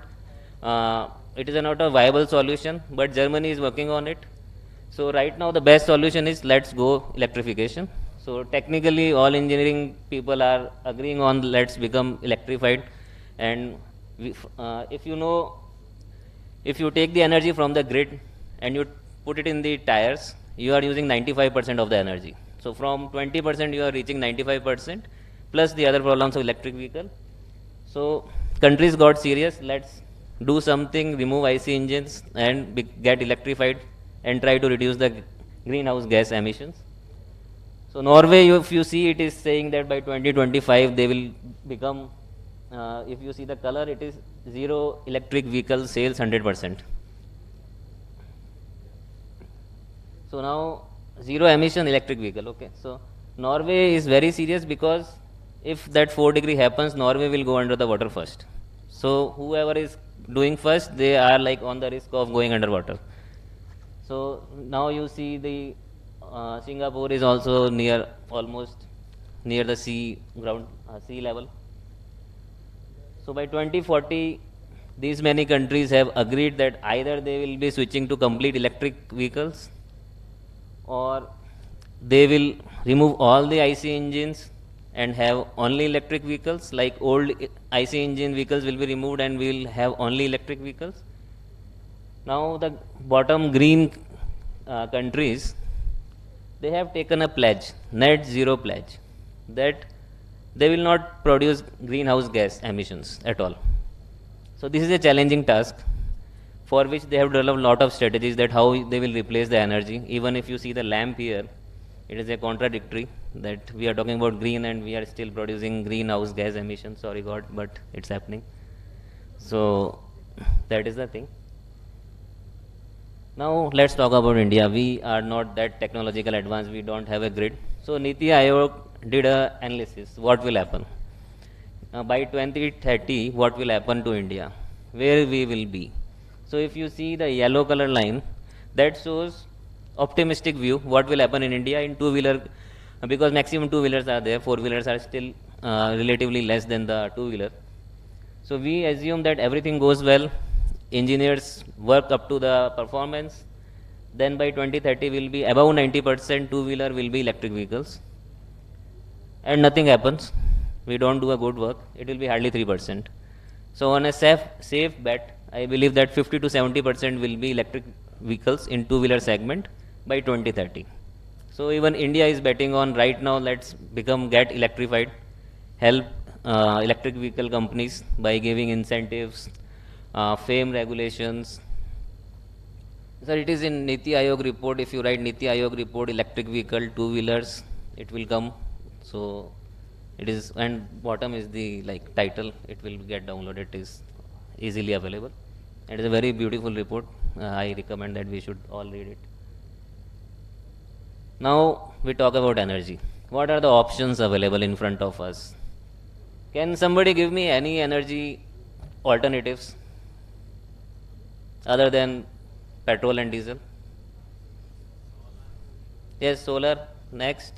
D: It is not a viable solution, but Germany is working on it. So right now, the best solution is let's go electrification. So technically, all engineering people are agreeing on let's become electrified. And if you take the energy from the grid and you put it in the tires, you are using 95% of the energy. So from 20% you are reaching 95% plus the other problems of electric vehicle. So countries got serious. Let's do something, remove IC engines and get electrified and try to reduce the greenhouse gas emissions. So Norway, if you see, it is saying that by 2025 they will become, if you see the color, it is zero electric vehicle sales 100%. So now zero emission electric vehicle, okay. So Norway is very serious because if that 4-degree happens, Norway will go under the water first. So whoever is doing first, they are like on the risk of going underwater. So now you see the Singapore is also almost near the sea level. So by 2040, these many countries have agreed that either they will be switching to complete electric vehicles, or they will remove all the IC engines and have only electric vehicles, like old IC engine vehicles will be removed and we will have only electric vehicles. Now the bottom green countries, they have taken a pledge, net zero pledge, that they will not produce greenhouse gas emissions at all. So this is a challenging task for which they have developed a lot of strategies, that how they will replace the energy. Even if you see the lamp here, it is a contradictory that we are talking about green and we are still producing greenhouse gas emissions. Sorry God, but it's happening. So that is the thing. Now let's talk about India. We are not that technological advanced. We don't have a grid. So Niti Aayog did an analysis. What will happen? By 2030, what will happen to India? Where we will be? So if you see the yellow color line, that shows optimistic view, what will happen in India in two-wheeler, because maximum two-wheelers are there, four-wheelers are still relatively less than the two-wheeler. So we assume that everything goes well, engineers work up to the performance, then by 2030 will be above 90% two-wheeler will be electric vehicles, and nothing happens. We don't do a good work, it will be hardly 3%. So on a safe bet, I believe that 50 to 70% will be electric vehicles in two-wheeler segment by 2030. So even India is betting on right now, let's get electrified, help electric vehicle companies by giving incentives, FAME regulations. Sir, it is in Niti Aayog report. If you write Niti Aayog report, electric vehicle, two-wheelers, it will come. So it is, and bottom is the title, it will get downloaded, it is easily available. It is a very beautiful report. I recommend that we should all read it. Now we talk about energy. What are the options available in front of us? Can somebody give me any energy alternatives other than petrol and diesel? Yes, solar. Next.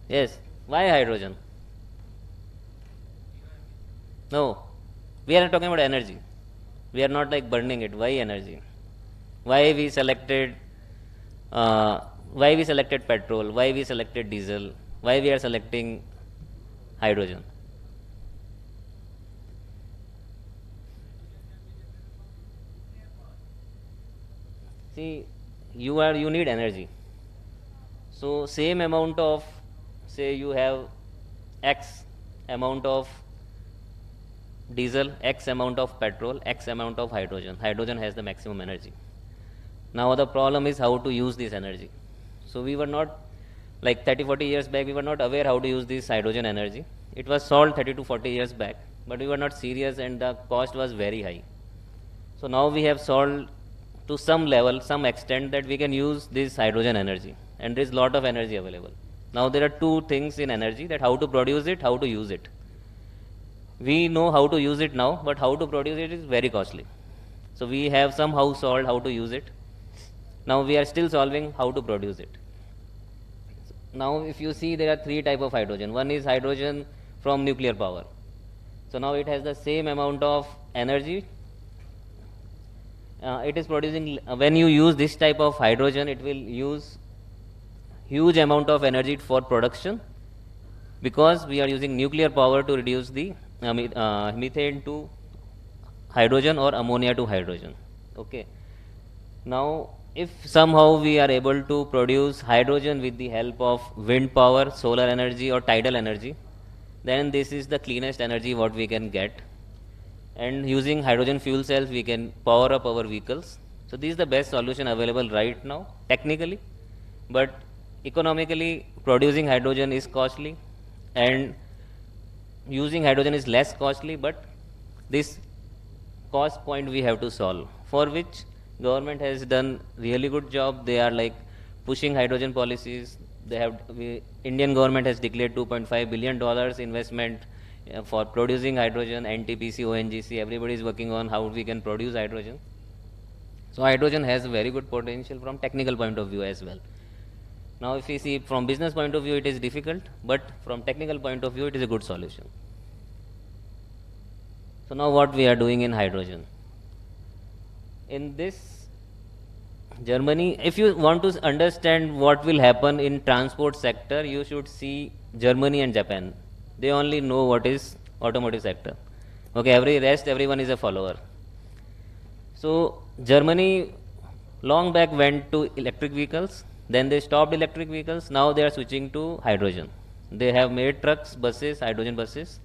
D: Yes. Why hydrogen? No. We are not talking about energy. We are not burning it. Why energy? Why we selected why we selected petrol, why we selected diesel, why we are selecting hydrogen. See, you need energy. So same amount of, say you have X amount of diesel, X amount of petrol, X amount of hydrogen. Hydrogen has the maximum energy. Now the problem is how to use this energy. So we were not, like 30-40 years back, we were not aware how to use this hydrogen energy. It was solved 30 to 40 years back, but we were not serious and the cost was very high. So now we have solved to some level, some extent, that we can use this hydrogen energy, and there is lot of energy available. Now there are two things in energy, that how to produce it, how to use it. We know how to use it now, but how to produce it is very costly. So we have somehow solved how to use it. Now we are still solving how to produce it. Now if you see, there are three types of hydrogen. One is hydrogen from nuclear power. So now it has the same amount of energy. It is producing, when you use this type of hydrogen, it will use huge amount of energy for production, because we are using nuclear power to reduce the methane to hydrogen or ammonia to hydrogen. Okay. Now if somehow we are able to produce hydrogen with the help of wind power, solar energy or tidal energy, then this is the cleanest energy what we can get. And using hydrogen fuel cells, we can power up our vehicles. So this is the best solution available right now, technically. But economically, producing hydrogen is costly, and using hydrogen is less costly, but this cost point we have to solve, for which government has done really good job. They are like pushing hydrogen policies. They have, Indian government has declared $2.5 billion investment for producing hydrogen. NTPC, ONGC, everybody is working on how we can produce hydrogen. So hydrogen has very good potential from technical point of view as well. Now if we see from business point of view, it is difficult, but from technical point of view, it is a good solution. So now what we are doing in hydrogen. In this Germany, if you want to understand what will happen in transport sector, you should see Germany and Japan. They only know what is automotive sector. Okay, everyone is a follower. So Germany long back went to electric vehicles, then they stopped electric vehicles, now they are switching to hydrogen. They have made trucks, buses, hydrogen buses.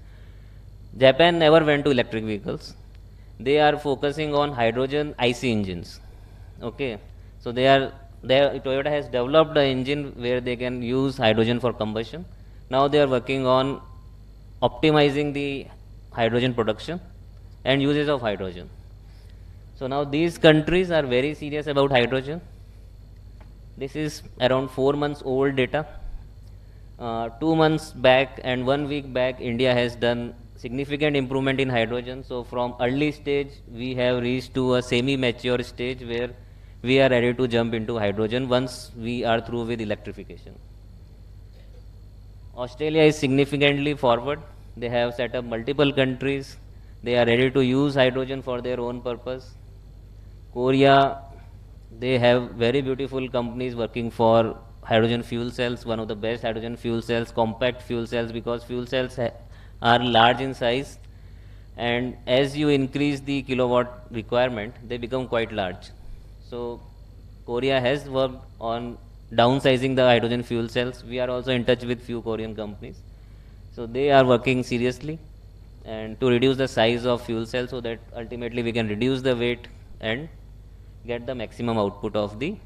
D: Japan never went to electric vehicles. They are focusing on hydrogen IC engines. Okay, so Toyota has developed an engine where they can use hydrogen for combustion. Now they are working on optimizing the hydrogen production and uses of hydrogen. So now these countries are very serious about hydrogen. This is around 4 months old data. 2 months back and 1 week back, India has done significant improvement in hydrogen. So from early stage, we have reached to a semi-mature stage where we are ready to jump into hydrogen once we are through with electrification. Australia is significantly forward. They have set up multiple countries. They are ready to use hydrogen for their own purpose. Korea, they have very beautiful companies working for hydrogen fuel cells, one of the best hydrogen fuel cells, compact fuel cells, because fuel cells are large in size, and as you increase the kilowatt requirement, they become quite large. So Korea has worked on downsizing the hydrogen fuel cells. We are also in touch with few Korean companies. So they are working seriously and to reduce the size of fuel cells, so that ultimately we can reduce the weight and get the maximum output of the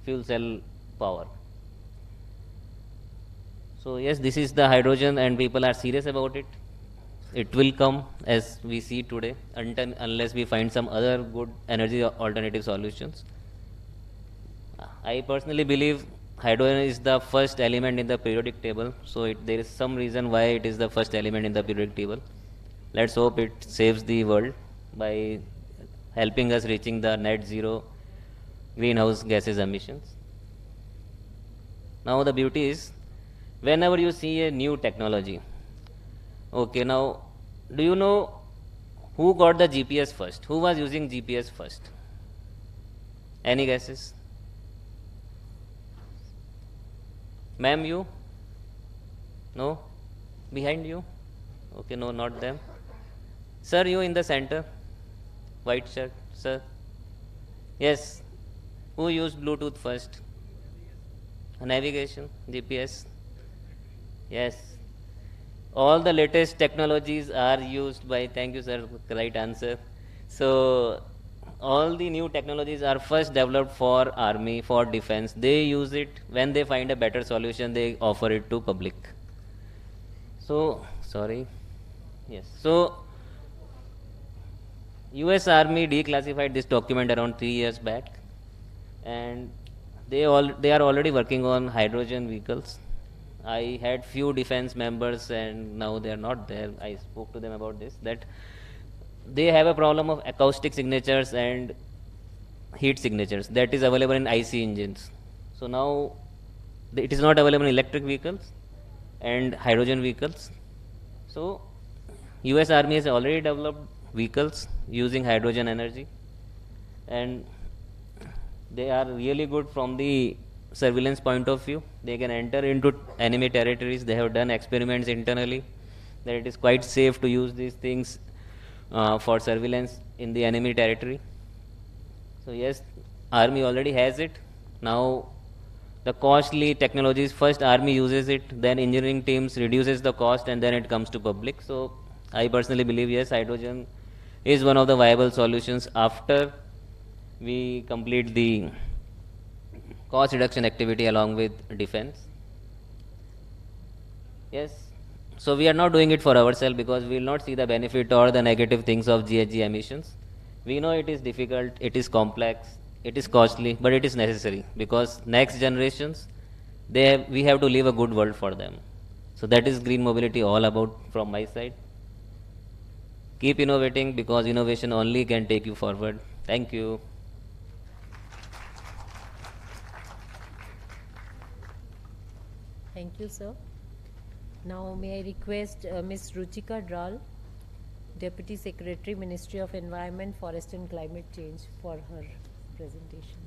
D: fuel cell power. So yes, this is the hydrogen and people are serious about it. It will come as we see today, unless we find some other good energy alternative solutions. I personally believe hydrogen is the first element in the periodic table. So there is some reason why it is the first element in the periodic table. Let's hope it saves the world by helping us reaching the net zero greenhouse gases emissions. Now the beauty is, whenever you see a new technology, okay, now do you know who got the GPS first? Who was using GPS first? Any guesses? Ma'am, you? No? Behind you? Okay, no, not them. Sir, you in the center? White shirt, sir? Yes. Who used Bluetooth first? Navigation, GPS? Yes. All the latest technologies are used by, thank you sir, right answer. So, all the new technologies are first developed for army, for defense. They use it. When they find a better solution, they offer it to public. So, sorry. Yes. So, US Army declassified this document around 3 years back, and they are already working on hydrogen vehicles. I had few defense members, and now they are not there. I spoke to them about this, that they have a problem of acoustic signatures and heat signatures that is available in IC engines. So now it is not available in electric vehicles and hydrogen vehicles. So US Army has already developed vehicles using hydrogen energy, and they are really good from the surveillance point of view. They can enter into enemy territories. They have done experiments internally that it is quite safe to use these things for surveillance in the enemy territory. So yes, army already has it. Now the costly technologies, first army uses it, then engineering teams reduces the cost, and then it comes to public. So I personally believe yes, hydrogen is one of the viable solutions after we complete the cost reduction activity along with defense. Yes, so we are not doing it for ourselves because we will not see the benefit or the negative things of GHG emissions. We know it is difficult, it is complex, it is costly, but it is necessary because next generations, we have to leave a good world for them. So that is green mobility all about from my side. Keep innovating because innovation only can take you forward. Thank you.
A: Thank you, sir. Now, may I request Ms. Ruchika Dral, Deputy Secretary, Ministry of Environment, Forest and Climate Change, for her presentation.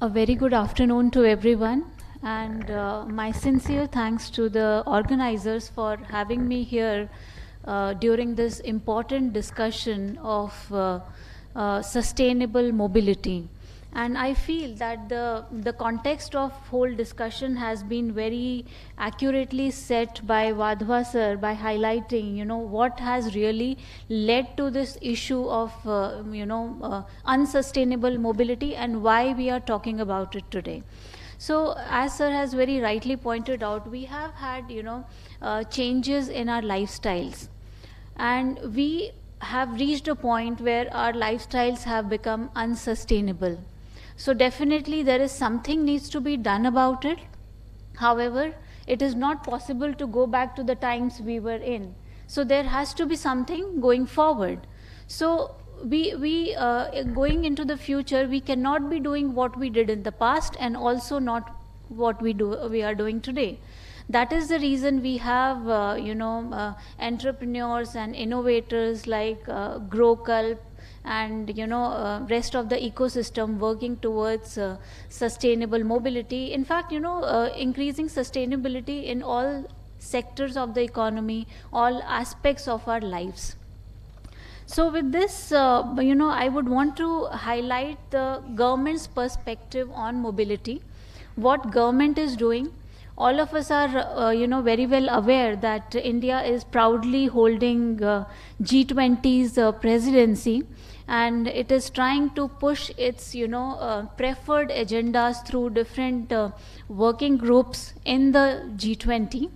E: A very good afternoon to everyone, and my sincere thanks to the organizers for having me here during this important discussion of sustainable mobility. And I feel that the context of whole discussion has been very accurately set by Wadhwa sir by highlighting, what has really led to this issue of, unsustainable mobility and why we are talking about it today. So, as sir has very rightly pointed out, we have had, changes in our lifestyles, and we have reached a point where our lifestyles have become unsustainable. So definitely there is something needs to be done about it. However, it is not possible to go back to the times we were in. So there has to be something going forward. So we going into the future, we cannot be doing what we did in the past and also not what we are doing today. That is the reason we have entrepreneurs and innovators like GrowCulp and rest of the ecosystem working towards sustainable mobility. In fact, increasing sustainability in all sectors of the economy, all aspects of our lives. So with this, I would want to highlight the government's perspective on mobility, what government is doing. All of us are, very well aware that India is proudly holding G20's presidency, and it is trying to push its, preferred agendas through different working groups in the G20.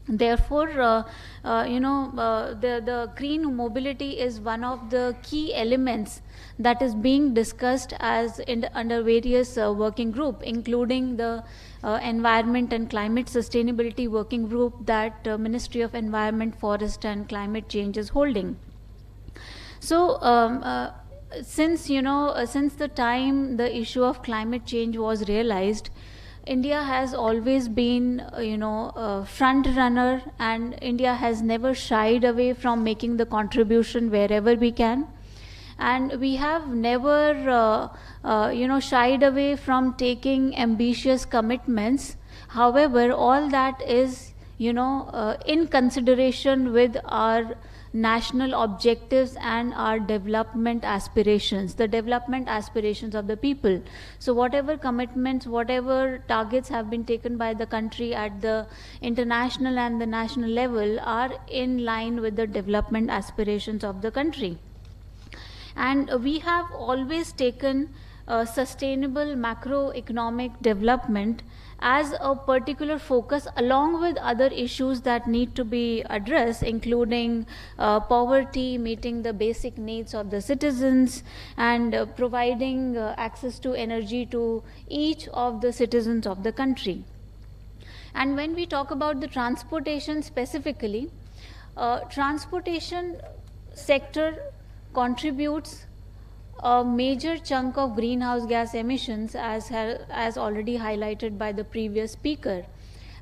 E: Therefore, the green mobility is one of the key elements that is being discussed under various working group, including the Environment and Climate Sustainability Working Group that Ministry of Environment, Forest and Climate Change is holding. So, since the time the issue of climate change was realized, India has always been, front runner, and India has never shied away from making the contribution wherever we can. And we have never, shied away from taking ambitious commitments. However, all that is, in consideration with our national objectives and our development aspirations, the development aspirations of the people. So whatever commitments, whatever targets have been taken by the country at the international and the national level are in line with the development aspirations of the country. And we have always taken sustainable macroeconomic development as a particular focus, along with other issues that need to be addressed, including poverty, meeting the basic needs of the citizens, and providing access to energy to each of the citizens of the country. And when we talk about the transportation specifically, transportation sector contributes a major chunk of greenhouse gas emissions, as already highlighted by the previous speaker.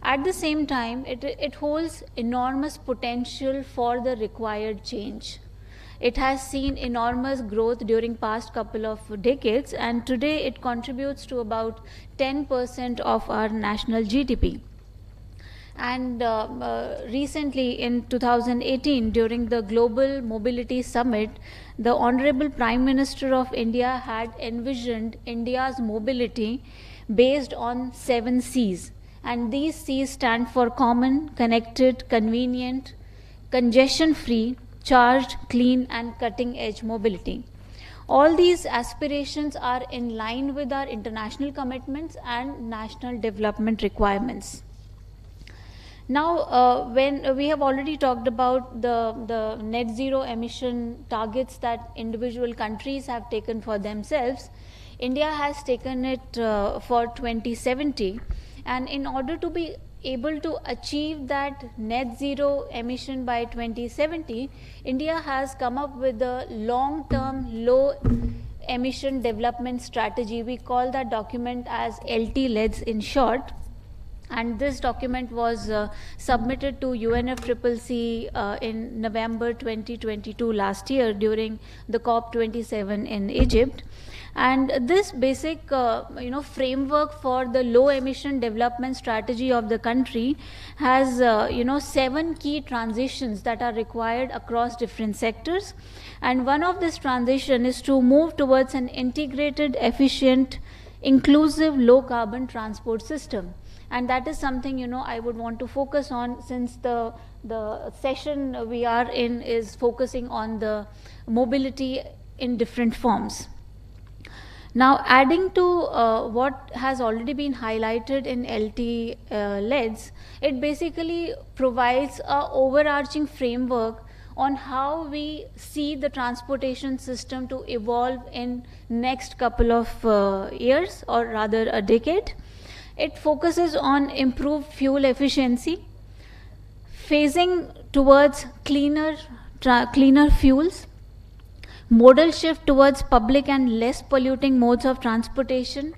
E: At the same time, it holds enormous potential for the required change. It has seen enormous growth during past couple of decades, and today it contributes to about 10% of our national GDP. And recently in 2018, during the Global Mobility Summit, the Honorable Prime Minister of India had envisioned India's mobility based on 7 C's. And these C's stand for common, connected, convenient, congestion-free, charged, clean, and cutting-edge mobility. All these aspirations are in line with our international commitments and national development requirements. Now, when we have already talked about the net zero emission targets that individual countries have taken for themselves, India has taken it for 2070, and in order to be able to achieve that net zero emission by 2070, India has come up with a long-term low emission development strategy. We call that document as LT-LEDs in short. And this document was submitted to UNFCCC in November 2022 last year during the COP27 in Egypt. And this basic framework for the low emission development strategy of the country has 7 key transitions that are required across different sectors. And one of this transition is to move towards an integrated, efficient, inclusive, low carbon transport system. And that is something I would want to focus on, since the session we are in is focusing on the mobility in different forms. Now, adding to what has already been highlighted in LT-LEDs, it basically provides an overarching framework on how we see the transportation system to evolve in next couple of years, or rather a decade. It focuses on improved fuel efficiency, phasing towards cleaner fuels, modal shift towards public and less polluting modes of transportation,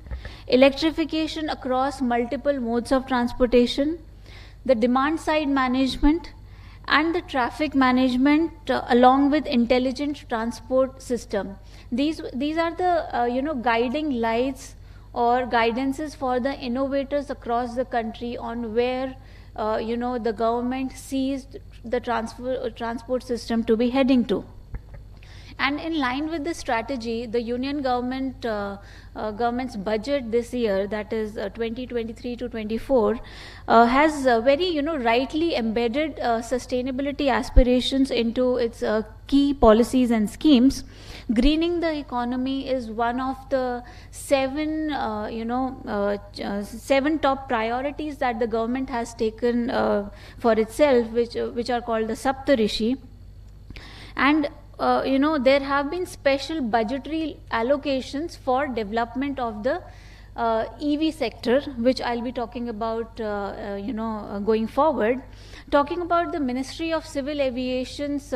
E: electrification across multiple modes of transportation, the demand side management, and the traffic management along with intelligent transport system. These are the guiding lights or guidances for the innovators across the country on where the government sees the transport system to be heading to. And in line with this strategy, the Union government's budget this year, that is 2023 to 24, has very rightly embedded sustainability aspirations into its key policies and schemes. Greening the economy is one of the 7 top priorities that the government has taken for itself, which are called the Saptarishi. And there have been special budgetary allocations for development of the EV sector, which I'll be talking about, going forward. Talking about the Ministry of Civil Aviation's,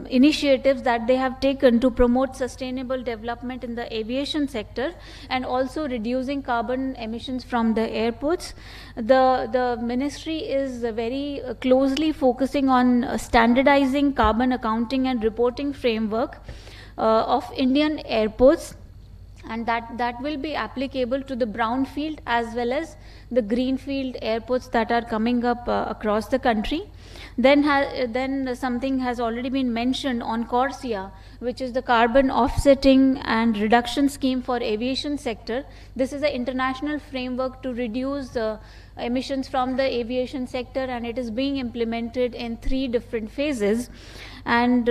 E: initiatives that they have taken to promote sustainable development in the aviation sector and also reducing carbon emissions from the airports. The ministry is very closely focusing on standardizing carbon accounting and reporting framework of Indian airports, and that will be applicable to the brownfield as well as the greenfield airports that are coming up across the country. Then something has already been mentioned on CORSIA, which is the carbon offsetting and reduction scheme for aviation sector. This is an international framework to reduce emissions from the aviation sector, and it is being implemented in 3 different phases. And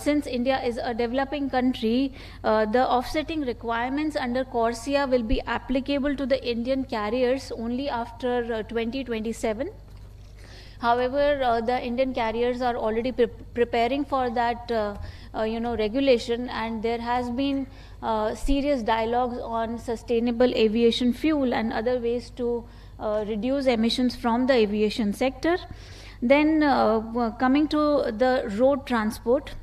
E: since India is a developing country, the offsetting requirements under CORSIA will be applicable to the Indian carriers only after 2027. However, the Indian carriers are already preparing for that regulation, and there has been serious dialogues on sustainable aviation fuel and other ways to reduce emissions from the aviation sector. Then coming to the road transport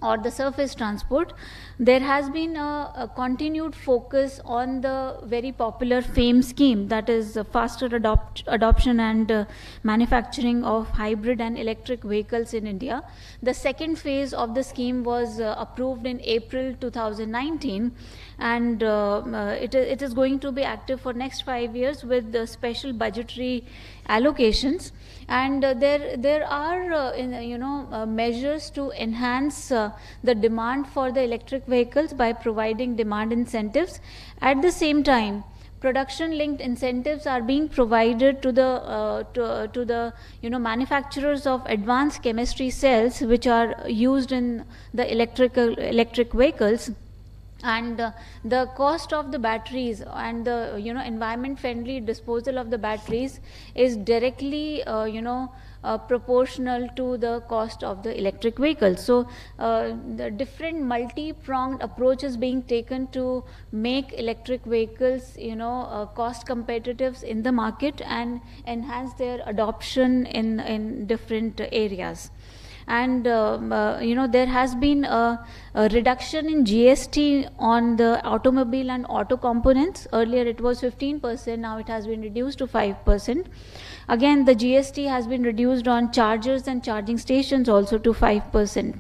E: or the surface transport, there has been a continued focus on the very popular FAME scheme, that is faster adoption and manufacturing of hybrid and electric vehicles in India. The second phase of the scheme was approved in April 2019, and it is going to be active for next 5 years with the special budgetary allocations. And there are measures to enhance the demand for the electric vehicles by providing demand incentives. At the same time, production linked incentives are being provided to the manufacturers of advanced chemistry cells, which are used in the electric vehicles. And the cost of the batteries and the environment friendly disposal of the batteries is directly proportional to the cost of the electric vehicles. So the different multi-pronged approaches being taken to make electric vehicles cost competitive in the market and enhance their adoption in different areas. And there has been a reduction in GST on the automobile and auto components. Earlier it was 15%, now it has been reduced to 5%. Again, the GST has been reduced on chargers and charging stations also to 5%.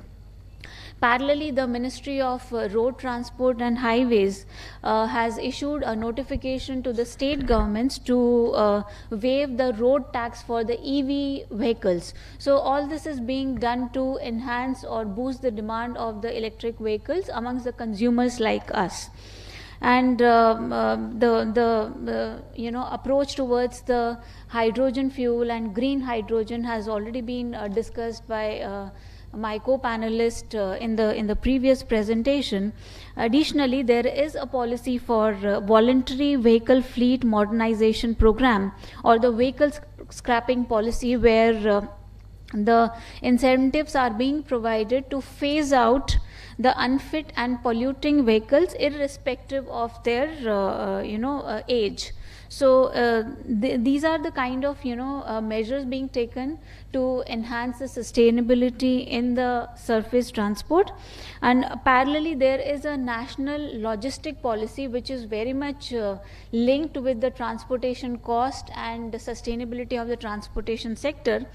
E: Parallelly, the Ministry of Road Transport and Highways has issued a notification to the state governments to waive the road tax for the EV vehicles. So all this is being done to enhance or boost the demand of the electric vehicles amongst the consumers like us. And the approach towards the hydrogen fuel and green hydrogen has already been discussed by my co-panelist in the previous presentation. Additionally, there is a policy for voluntary vehicle fleet modernization program, or the vehicle scrapping policy, where the incentives are being provided to phase out the unfit and polluting vehicles irrespective of their age. So these are the kind of measures being taken to enhance the sustainability in the surface transport. And parallelly, there is a national logistic policy which is very much linked with the transportation cost and the sustainability of the transportation sector.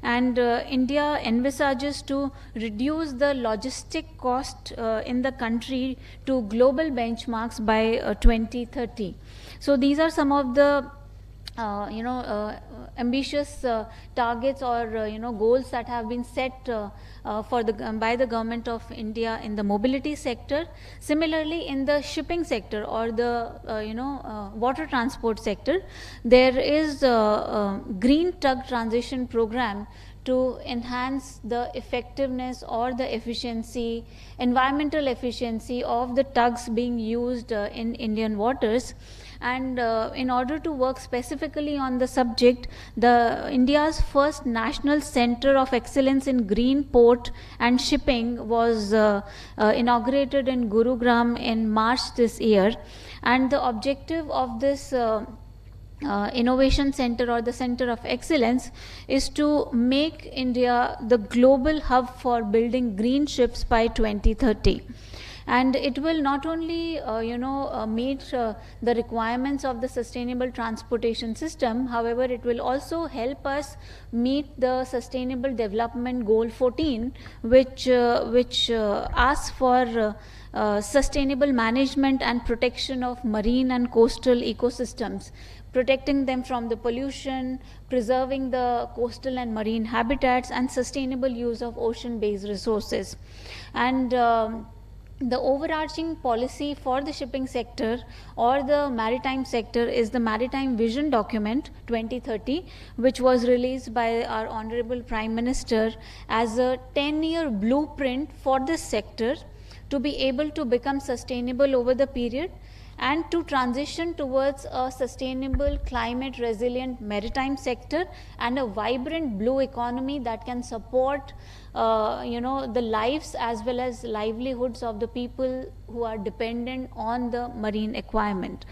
E: And India envisages to reduce the logistic cost in the country to global benchmarks by 2030. So these are some of the ambitious targets or goals that have been set by the government of India in the mobility sector. Similarly, in the shipping sector or the water transport sector, there is a green tug transition program to enhance the effectiveness or the efficiency, environmental efficiency of the tugs being used in Indian waters. And in order to work specifically on the subject, India's first National Center of Excellence in Green Port and Shipping was inaugurated in Gurugram in March this year. And the objective of this innovation center or the center of excellence is to make India the global hub for building green ships by 2030. And it will not only meet the requirements of the sustainable transportation system, however it will also help us meet the Sustainable Development Goal 14, which asks for sustainable management and protection of marine and coastal ecosystems, protecting them from the pollution, preserving the coastal and marine habitats, and sustainable use of ocean-based resources. And the overarching policy for the shipping sector or the maritime sector is the Maritime Vision Document 2030, which was released by our Honorable Prime Minister as a 10-year blueprint for this sector to be able to become sustainable over the period and to transition towards a sustainable, climate resilient maritime sector and a vibrant blue economy that can support the lives as well as livelihoods of the people who are dependent on the marine environment.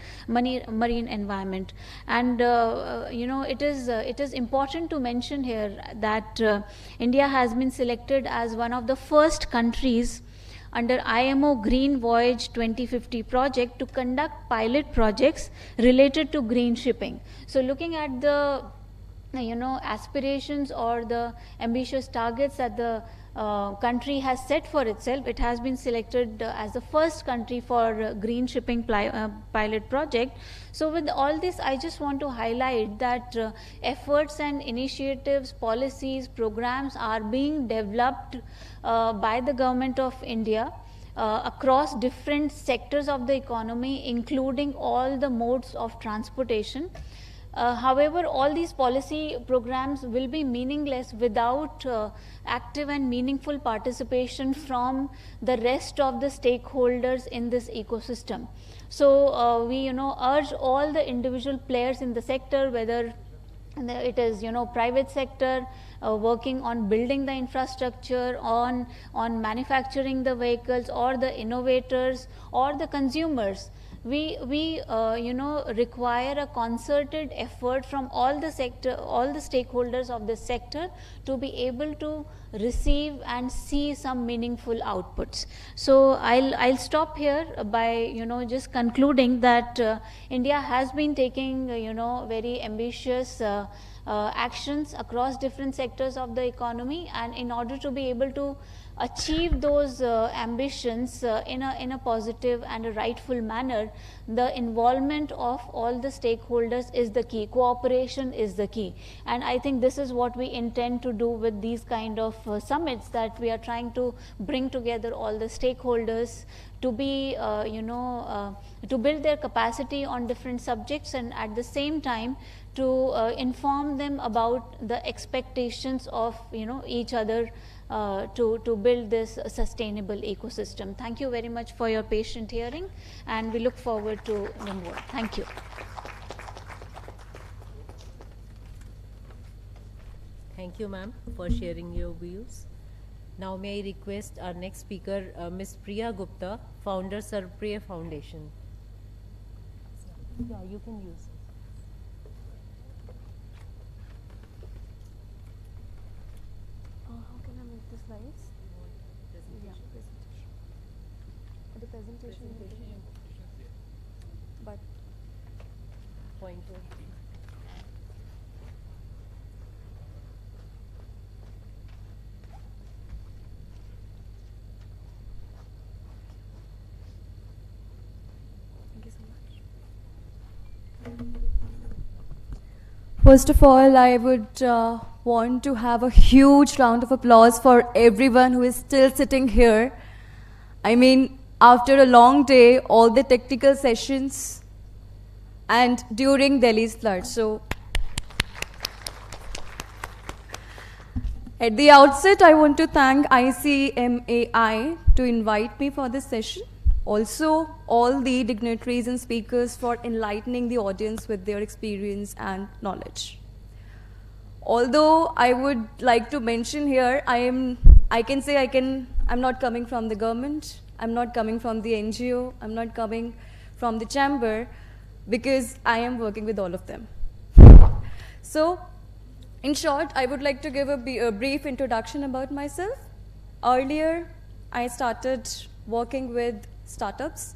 E: And it is important to mention here that India has been selected as one of the first countries under IMO Green Voyage 2050 project to conduct pilot projects related to green shipping. So looking at the aspirations or the ambitious targets that the country has set for itself, it has been selected as the first country for green shipping pilot project. So with all this, I just want to highlight that efforts and initiatives, policies, programs are being developed by the government of India across different sectors of the economy, including all the modes of transportation. However, all these policy programs will be meaningless without active and meaningful participation from the rest of the stakeholders in this ecosystem. So we urge all the individual players in the sector, whether it is private sector working on building the infrastructure, on manufacturing the vehicles, or the innovators or the consumers. We require a concerted effort from all the stakeholders of this sector to be able to receive and see some meaningful outputs. So I'll stop here by just concluding that India has been taking very ambitious actions across different sectors of the economy, and in order to be able to achieve those ambitions in a positive and a rightful manner, the involvement of all the stakeholders is the key. Cooperation is the key, and I think this is what we intend to do with these kind of summits, that we are trying to bring together all the stakeholders to be to build their capacity on different subjects, and at the same time to inform them about the expectations of each other to build this sustainable ecosystem. Thank you very much for your patient hearing, and we look forward to more. Thank you.
A: Thank you, ma'am, for sharing your views. Now may I request our next speaker, Ms. Priya Gupta, founder, Sir Priya Foundation. Yeah, you can use it.
B: How can I make the slides? Yeah, presentation. The presentation. But
A: pointer.
B: thank you so much.
F: First of all, I would want to have a huge round of applause for everyone who is still sitting here. I mean, after a long day, all the technical sessions, and during Delhi's flood. So, At the outset, I want to thank ICMAI to invite me for this session. Also, all the dignitaries and speakers for enlightening the audience with their experience and knowledge. Although I would like to mention here, I'm not coming from the government, I'm not coming from the NGO, I'm not coming from the chamber, because I am working with all of them. So, in short, I would like to give a brief introduction about myself. Earlier, I started working with startups,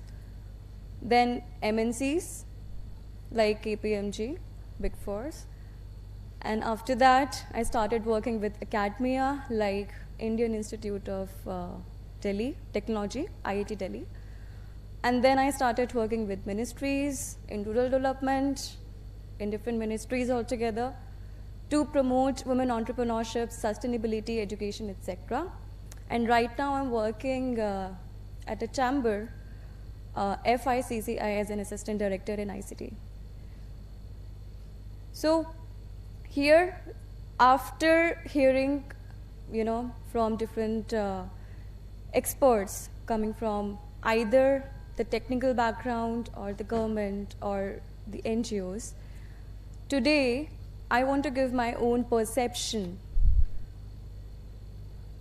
F: then MNCs like KPMG, Big Fours, and after that, I started working with academia like Indian Institute of Delhi, Technology, IIT Delhi. And then I started working with ministries in rural development, in different ministries altogether, to promote women entrepreneurship, sustainability, education, etc. And right now I'm working at a chamber, FICCI, as an assistant director in ICT. So here, after hearing, from different experts coming from either the technical background or the government or the NGOs, today I want to give my own perception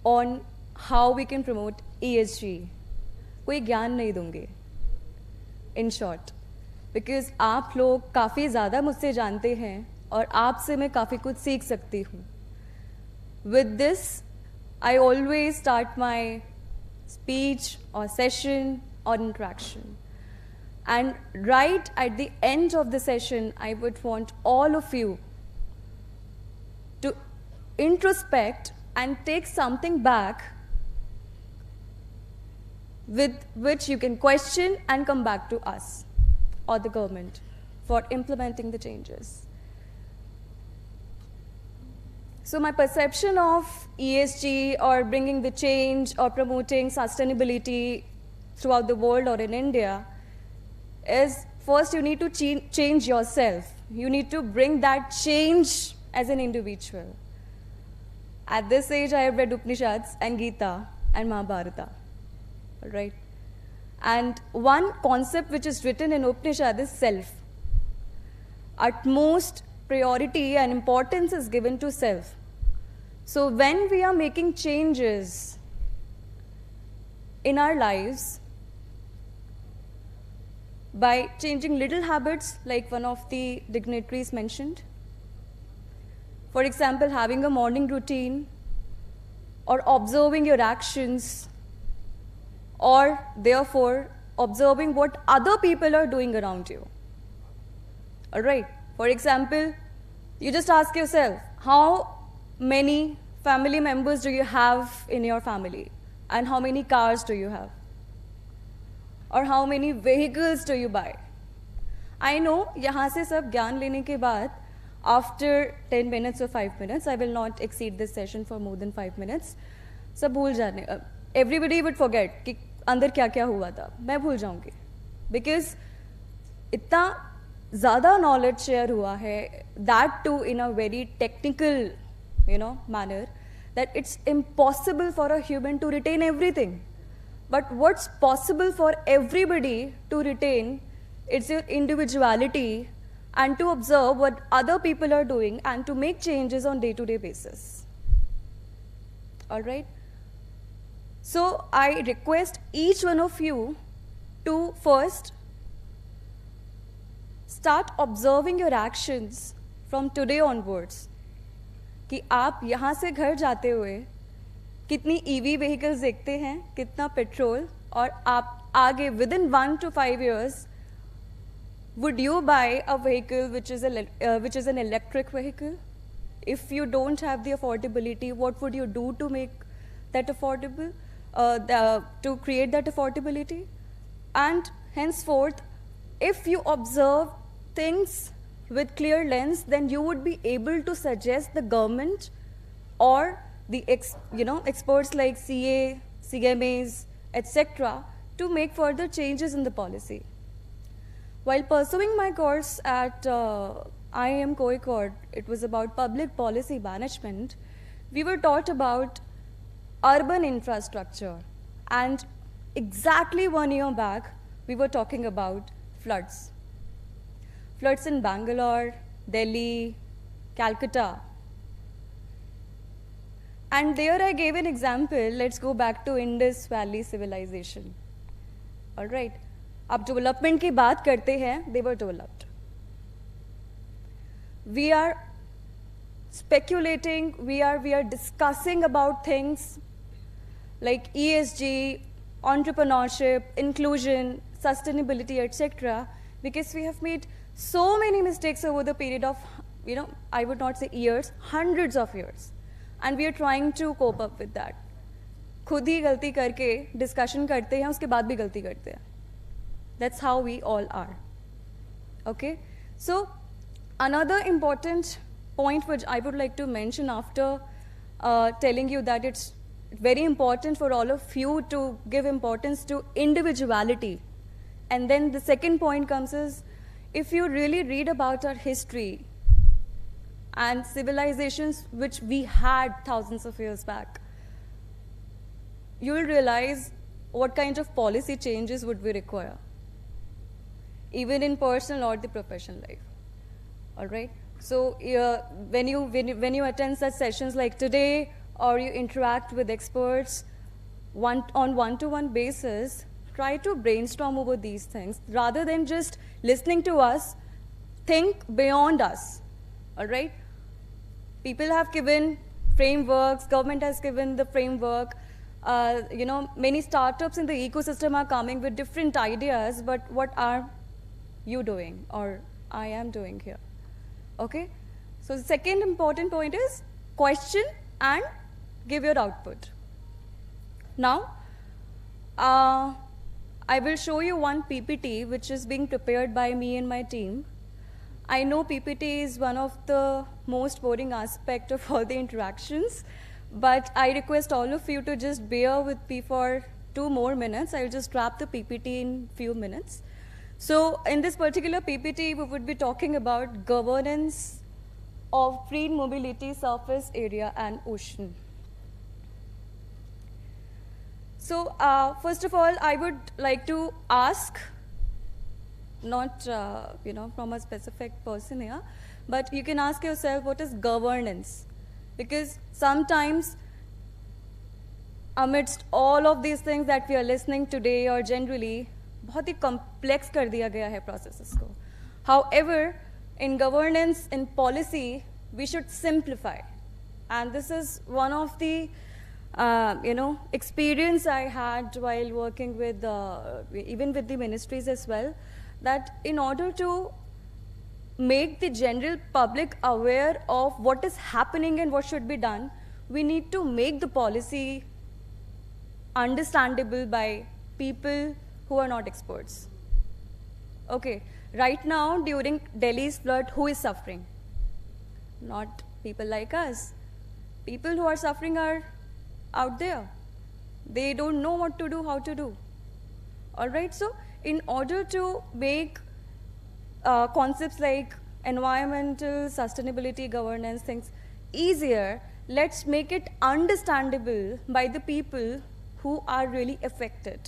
F: on how we can promote ESG. कोई ज्ञान नहीं दूंगे, in short, because आप लोग काफ़ी ज़्यादा मुझसे जानते हैं और आपसे मैं काफ़ी कुछ सीख सकती हूँ. With this, I always start my speech or session or interaction. And right at the end of the session, I would want all of you to introspect and take something back with which you can question and come back to us or the government for implementing the changes. So my perception of ESG or bringing the change or promoting sustainability throughout the world or in India is, first you need to change yourself. You need to bring that change as an individual. At this age, I have read Upanishads and Gita and Mahabharata, right? And one concept which is written in Upanishad is self. Utmost priority and importance is given to self. So when we are making changes in our lives, by changing little habits like one of the dignitaries mentioned, for example, having a morning routine or observing your actions, or therefore observing what other people are doing around you. All right. For example, you just ask yourself, how many family members do you have in your family? And how many cars do you have? Or how many vehicles do you buy? I know, यहाँ से सब ज्ञान लेने के बाद, after 10 minutes or 5 minutes, I will not exceed this session for more than 5 minutes, सब भूल जाने, everybody would forget कि अंदर क्या क्या हुआ था, मैं भूल जाऊंगी, because इतना ज़्यादा knowledge share हुआ है, that too in a very technical, manner, that it's impossible for a human to retain everything. But what's possible for everybody to retain, it's your individuality and to observe what other people are doing and to make changes on day-to-day basis. All right? So I request each one of you to first start observing your actions from today onwards. कि आप यहाँ से घर जाते हुए कितनी EV vehicles देखते हैं, कितना पेट्रोल, और आप आगे within 1 to 5 years, would you buy a vehicle which is an electric vehicle? If you don't have the affordability, what would you do to make that affordable, to create that affordability? And henceforth, if you observe things with clear lens, then you would be able to suggest the government or the experts like CA, CMAs, etc. to make further changes in the policy. While pursuing my course at IIM Kozhikode, it was about public policy management. we were taught about urban infrastructure, and exactly 1 year back, we were talking about floods. Floods in Bangalore, Delhi, Calcutta. And there I gave an example. Let's go back to Indus Valley civilization. All right. अब development की बात करते हैं, they were developed. We are speculating, we are discussing about things like ESG, entrepreneurship, inclusion, sustainability, etc. because we have made so many mistakes over the period of, I would not say years, hundreds of years. And we are trying to cope up with that. खुद ही गलती करके discussion करते हैं, उसके बाद भी गलती करते हैं. That's how we all are. Okay? So, another important point which I would like to mention after telling you that it's very important for all of you to give importance to individuality. And then the second point comes is, if you really read about our history and civilizations which we had thousands of years back, you will realize what kind of policy changes would we require, even in personal or the professional life. All right? So when you attend such sessions like today, or you interact with experts on one-to-one basis, try to brainstorm over these things. Rather than just listening to us, think beyond us. All right? People have given frameworks, government has given the framework. Many startups in the ecosystem are coming with different ideas, but what are you doing, or I am doing here? Okay? So the second important point is question and give your output. Now, I will show you one PPT which is being prepared by me and my team. I know PPT is one of the most boring aspect of all the interactions, but I request all of you to just bear with me for 2 more minutes. I'll just wrap the PPT in few minutes. So in this particular PPT, we would be talking about governance of free mobility, surface area, and ocean. So first of all, I would like to ask, not from a specific person here, but you can ask yourself, what is governance? Because sometimes amidst all of these things that we are listening today, or generally, बहुत ही complex कर दिया गया है processes को. However, in governance, in policy, we should simplify. And this is one of the experience I had while working with, even with the ministries as well, that in order to make the general public aware of what is happening and what should be done, we need to make the policy understandable by people who are not experts. Okay, right now during Delhi's flood, who is suffering? Not people like us. People who are suffering are out there. They don't know what to do, how to do. All right, so in order to make concepts like environmental, sustainability, governance, things easier, let's make it understandable by the people who are really affected.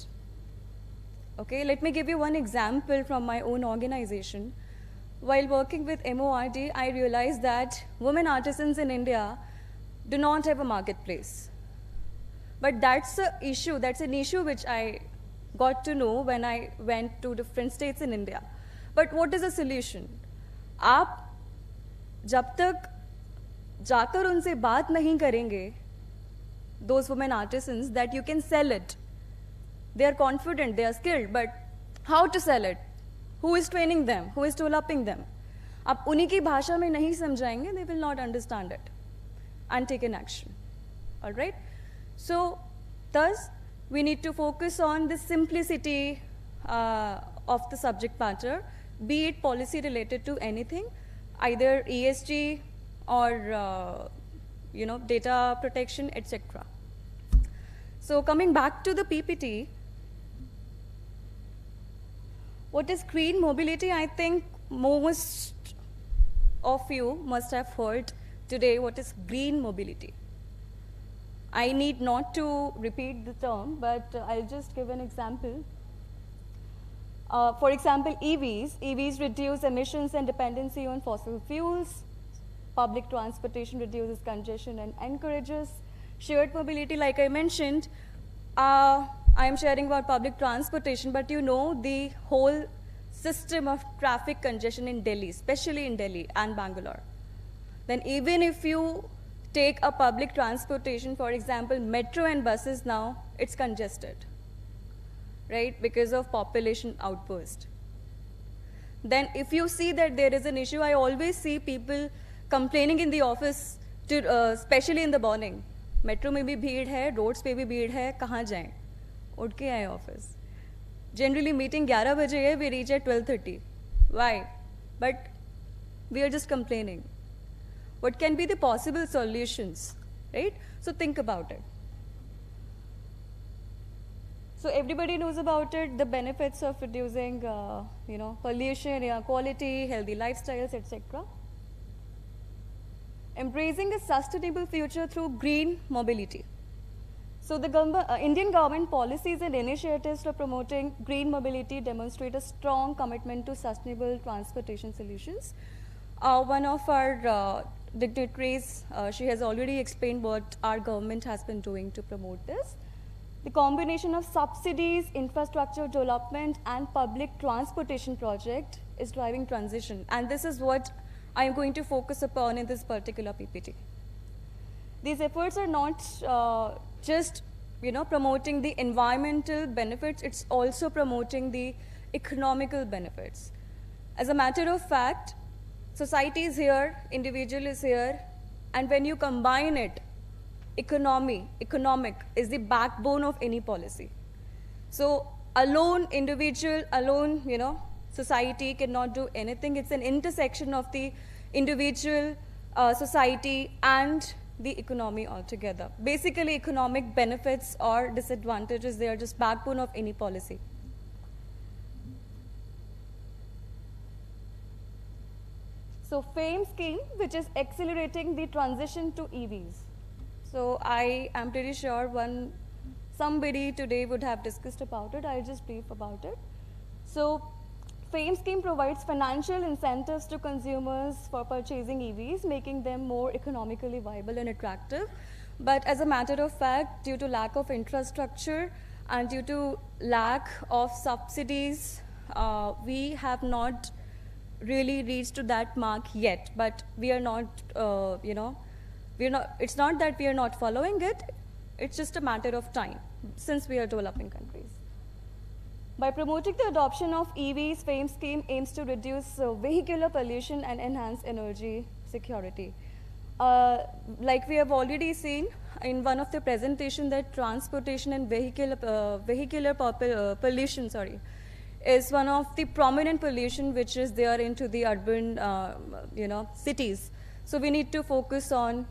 F: Okay, let me give you one example from my own organization. While working with MORD, I realized that women artisans in India do not have a marketplace. But that's an issue which I got to know when I went to different states in India. But what is the solution? आप जब तक जाकर उनसे बात नहीं करेंगे, those women artisans, that you can sell it. They are confident, they are skilled, but how to sell it? Who is training them? Who is developing them? आप उन्हीं की भाषा में नहीं समझाएंगे, they will not understand it and take an action. All right? So, thus, we need to focus on the simplicity of the subject matter, be it policy related to anything, either ESG or data protection, etc. So, coming back to the PPT, what is green mobility? I think most of you must have heard today what is green mobility. I need not to repeat the term, but I'll just give an example. For example, EVs reduce emissions and dependency on fossil fuels. Public transportation reduces congestion and encourages shared mobility. Like I mentioned, I am sharing about public transportation, but you know the whole system of traffic congestion in Delhi, especially in Delhi and Bangalore. Then even if you take a public transportation, for example, metro and buses now, it's congested, right, because of population outburst. Then if you see that there is an issue, I always see people complaining in the office, especially in the morning. Metro में भी भीड़ है, roads पे भी भीड़ है, कहाँ जाएं? उठ के आए office. Generally meeting 11 बजे है, we reach at 12:30. Why? But we are just complaining. What can be the possible solutions, right? So think about it. So everybody knows about it, the benefits of reducing, pollution, air quality, healthy lifestyles, etc. Embracing a sustainable future through green mobility. So the Indian government policies and initiatives for promoting green mobility demonstrate a strong commitment to sustainable transportation solutions. One of our dignitaries, she has already explained what our government has been doing to promote this. The combination of subsidies, infrastructure development, and public transportation project is driving transition. And this is what I am going to focus upon in this particular PPT. These efforts are not just promoting the environmental benefits, it's also promoting the economical benefits. As a matter of fact, society is here, individual is here, and when you combine it, economic is the backbone of any policy. So alone, individual, alone, society cannot do anything. It's an intersection of the individual, society, and the economy altogether. Basically, economic benefits or disadvantages, they are just backbone of any policy. So FAME scheme, which is accelerating the transition to EVs. So I am pretty sure somebody today would have discussed about it. I'll just brief about it. So FAME scheme provides financial incentives to consumers for purchasing EVs, making them more economically viable and attractive. But as a matter of fact, due to lack of infrastructure and due to lack of subsidies, we have not really reached to that mark yet. But we are not, it's not that we are not following it, it's just a matter of time since we are developing countries. By promoting the adoption of EVs, FAME scheme aims to reduce vehicular pollution and enhance energy security. Like we have already seen in one of the presentations that transportation and vehicular pollution, is one of the prominent pollution which is there into the urban, cities. So we need to focus on,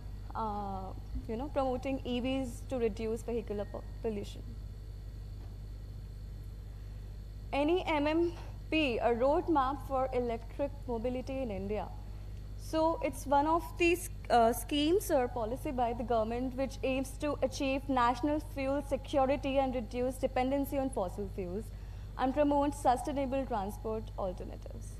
F: promoting EVs to reduce vehicular pollution. NEMMP, a roadmap for electric mobility in India. So it's one of these schemes or policy by the government which aims to achieve national fuel security and reduce dependency on fossil fuels and promote sustainable transport alternatives.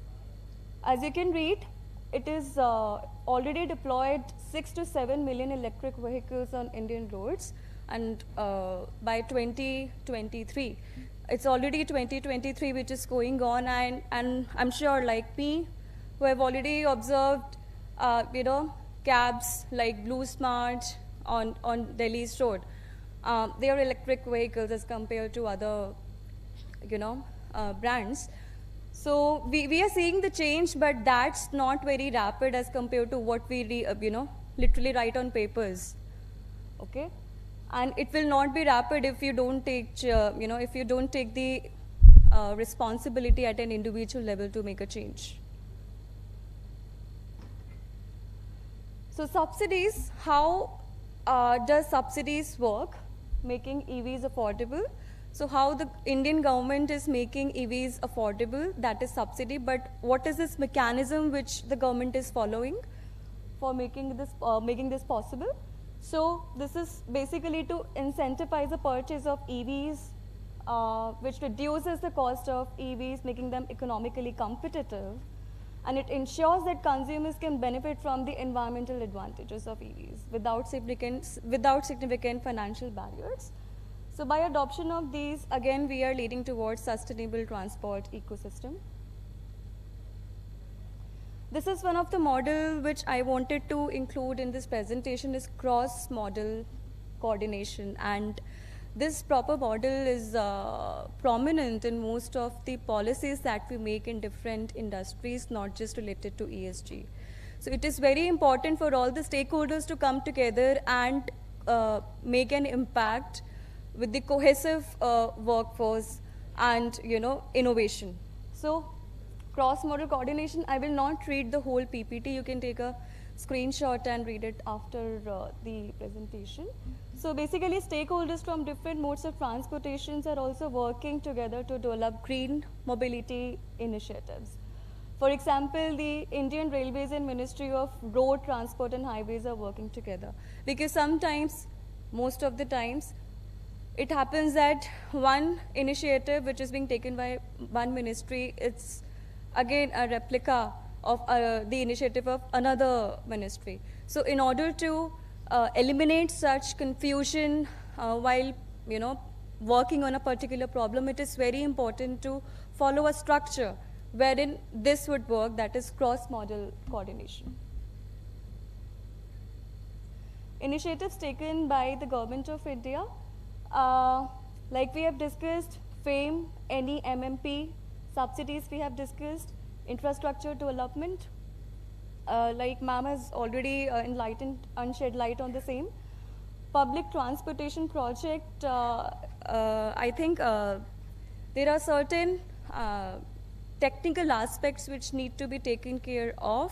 F: As you can read, it is already deployed 6 to 7 million electric vehicles on Indian roads, and by 2023. It's already 2023 which is going on, and I'm sure like me, who have already observed, cabs like Blue Smart on Delhi's road. They are electric vehicles as compared to other, brands. So we are seeing the change, but that's not very rapid as compared to what we, literally write on papers, okay? And it will not be rapid if you don't take, if you don't take the responsibility at an individual level to make a change. So subsidies, how does subsidies work, making EVs affordable? So how the Indian government is making EVs affordable, that is subsidy, but what is this mechanism which the government is following for making this possible? So this is basically to incentivize the purchase of EVs, which reduces the cost of EVs, making them economically competitive. And it ensures that consumers can benefit from the environmental advantages of EVs without significant financial barriers. So by adoption of these, again, we are leading towards sustainable transport ecosystem. This is one of the model which I wanted to include in this presentation is cross-model coordination, and this proper model is prominent in most of the policies that we make in different industries, not just related to ESG. So it is very important for all the stakeholders to come together and make an impact with the cohesive workforce and innovation. So cross-model coordination, I will not read the whole PPT. You can take a screenshot and read it after the presentation. So basically, stakeholders from different modes of transportations are also working together to develop green mobility initiatives. For example, the Indian Railways and Ministry of Road Transport and Highways are working together. Because sometimes, most of the times, it happens that one initiative which is being taken by one ministry, it's again a replica of the initiative of another ministry. So in order to eliminate such confusion while working on a particular problem, it is very important to follow a structure wherein this would work, that is cross-model coordination. Initiatives taken by the Government of India, like we have discussed, FAME, NE, MMP, subsidies we have discussed, infrastructure development, like ma'am has already enlightened and shed light on the same. Public transportation project, I think there are certain technical aspects which need to be taken care of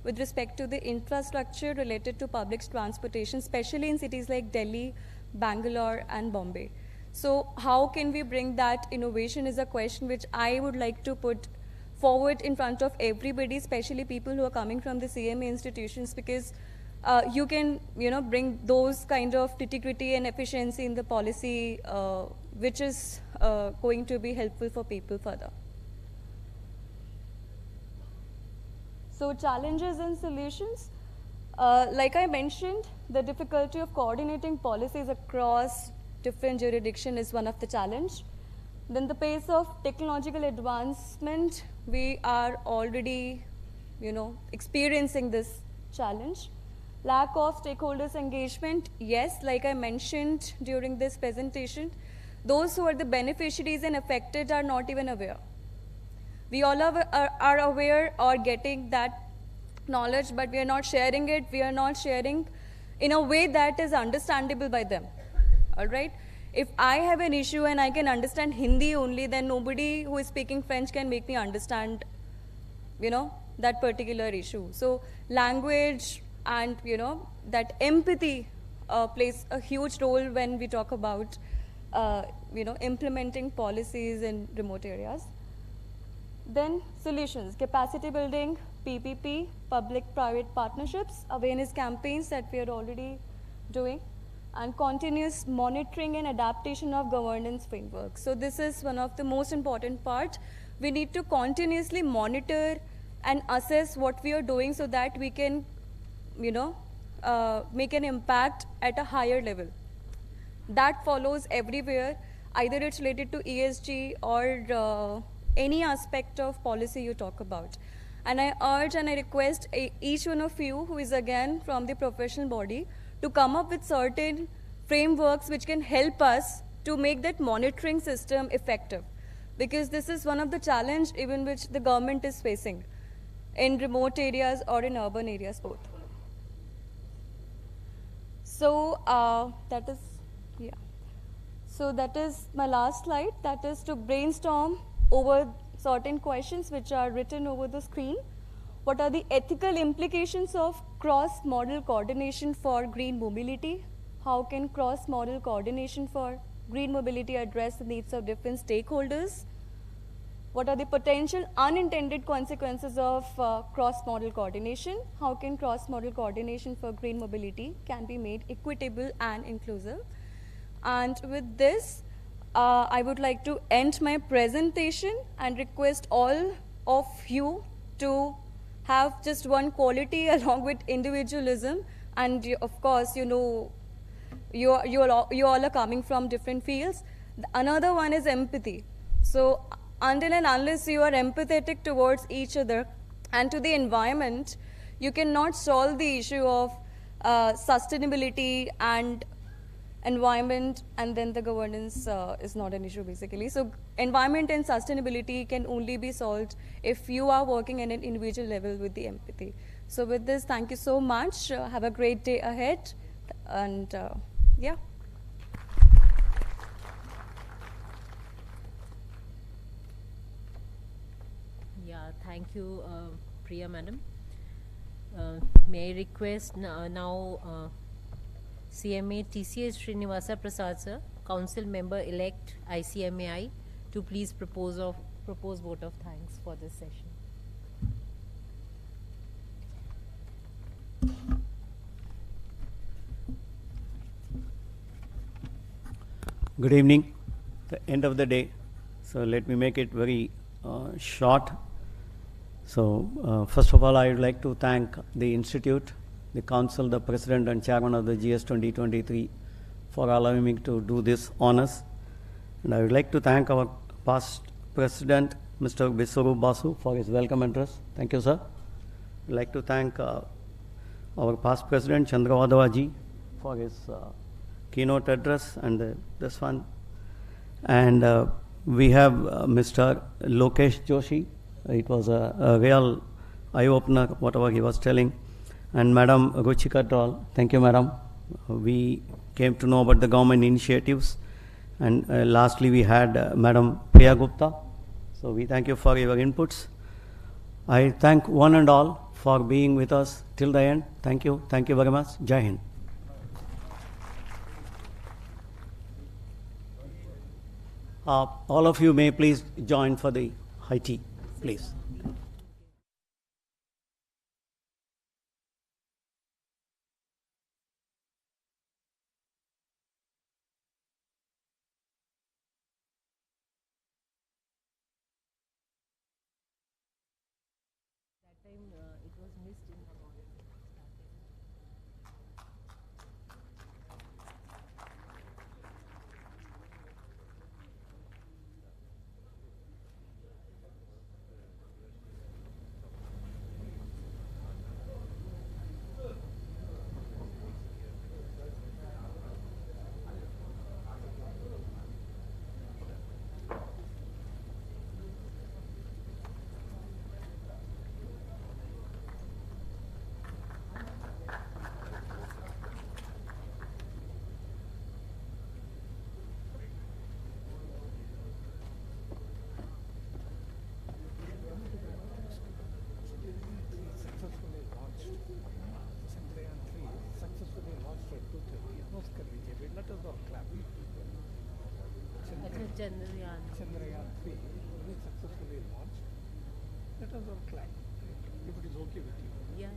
F: with respect to the infrastructure related to public transportation, especially in cities like Delhi, Bangalore, and Bombay. So how can we bring that innovation is a question which I would like to put forward in front of everybody, especially people who are coming from the CMA institutions, because you can bring those kind of nitty-gritty and efficiency in the policy which is going to be helpful for people further. So challenges and solutions. Like I mentioned, the difficulty of coordinating policies across different jurisdictions is one of the challenge. Then the pace of technological advancement, we are already experiencing this challenge. Lack of stakeholders engagement, yes, like I mentioned during this presentation, those who are the beneficiaries and affected are not even aware. We all are aware or getting that knowledge, but we are not sharing it. We are not sharing in a way that is understandable by them. All right? If I have an issue and I can understand Hindi only, then nobody who is speaking French can make me understand, that particular issue. So language and, that empathy plays a huge role when we talk about, implementing policies in remote areas. Then solutions, capacity building, PPP, public-private partnerships, awareness campaigns that we are already doing, and continuous monitoring and adaptation of governance framework. So this is one of the most important part. We need to continuously monitor and assess what we are doing so that we can, make an impact at a higher level. That follows everywhere, either it's related to ESG or any aspect of policy you talk about. And I urge and I request each one of you who is again from the professional body to come up with certain frameworks which can help us to make that monitoring system effective. Because this is one of the challenge even which the government is facing in remote areas or in urban areas both. So that is, So that is my last slide. That is to brainstorm over certain questions which are written over the screen. What are the ethical implications of cross-modal coordination for green mobility? How can cross-modal coordination for green mobility address the needs of different stakeholders? What are the potential unintended consequences of cross-modal coordination? How can cross-modal coordination for green mobility can be made equitable and inclusive? And with this, I would like to end my presentation and request all of you to have just one quality along with individualism. And of course, you know, you all are coming from different fields. Another one is empathy. So until and unless you are empathetic towards each other and to the environment, you cannot solve the issue of sustainability and environment, and then the governance is not an issue basically. So environment and sustainability can only be solved if you are working at an individual level with the empathy. So with this, thank you so much. Have a great day ahead. And yeah.
A: Yeah, thank you, Priya Madam. May I request now CMA TCS Srinivasa Prasad Sir, Council Member Elect ICMAI, to please propose vote of thanks for this session.
G: Good evening, the end of the day. So let me make it very short. So first of all, I would like to thank the Institute, the Council, the President and Chairman of the GS 2023 for allowing me to do this honors. And I would like to thank our past President, Mr. Viswarup Basu, for his welcome address. Thank you, sir. I'd like to thank our past President, Chandrawadaji, for his keynote address and this one. And we have Mr. Lokesh Joshi. It was a real eye-opener, whatever he was telling. And Madam Ruchika Doll, thank you, Madam. We came to know about the government initiatives. And lastly, we had Madam Priya Gupta. So we thank you for your inputs. I thank one and all for being with us till the end. Thank you. Thank you very much. Jai Hind. All of you may please join for the high tea, please.
A: That time it was missed in the morning.
J: Chandrayaan 3 is successfully launched. Let us all clap if it is okay with you.
A: Yeah.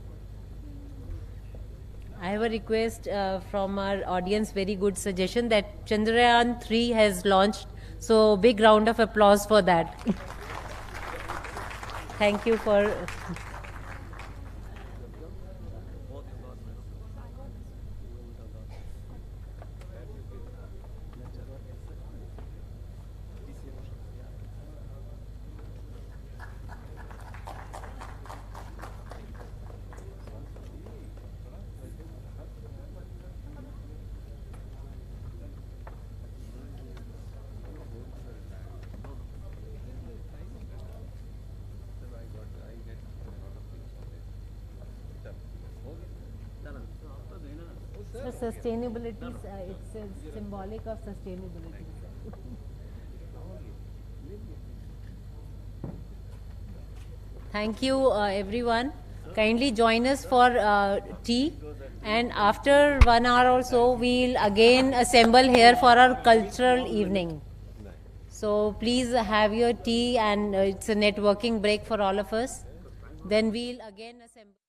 A: I have a request from our audience, very good suggestion that Chandrayaan 3 has launched. So big round of applause for that. Thank you for... Sustainability, it's symbolic of sustainability. Thank you, everyone. Kindly join us for tea, and after 1 hour or so, we'll again assemble here for our cultural evening. So please have your tea, and it's a networking break for all of us. Then we'll again assemble.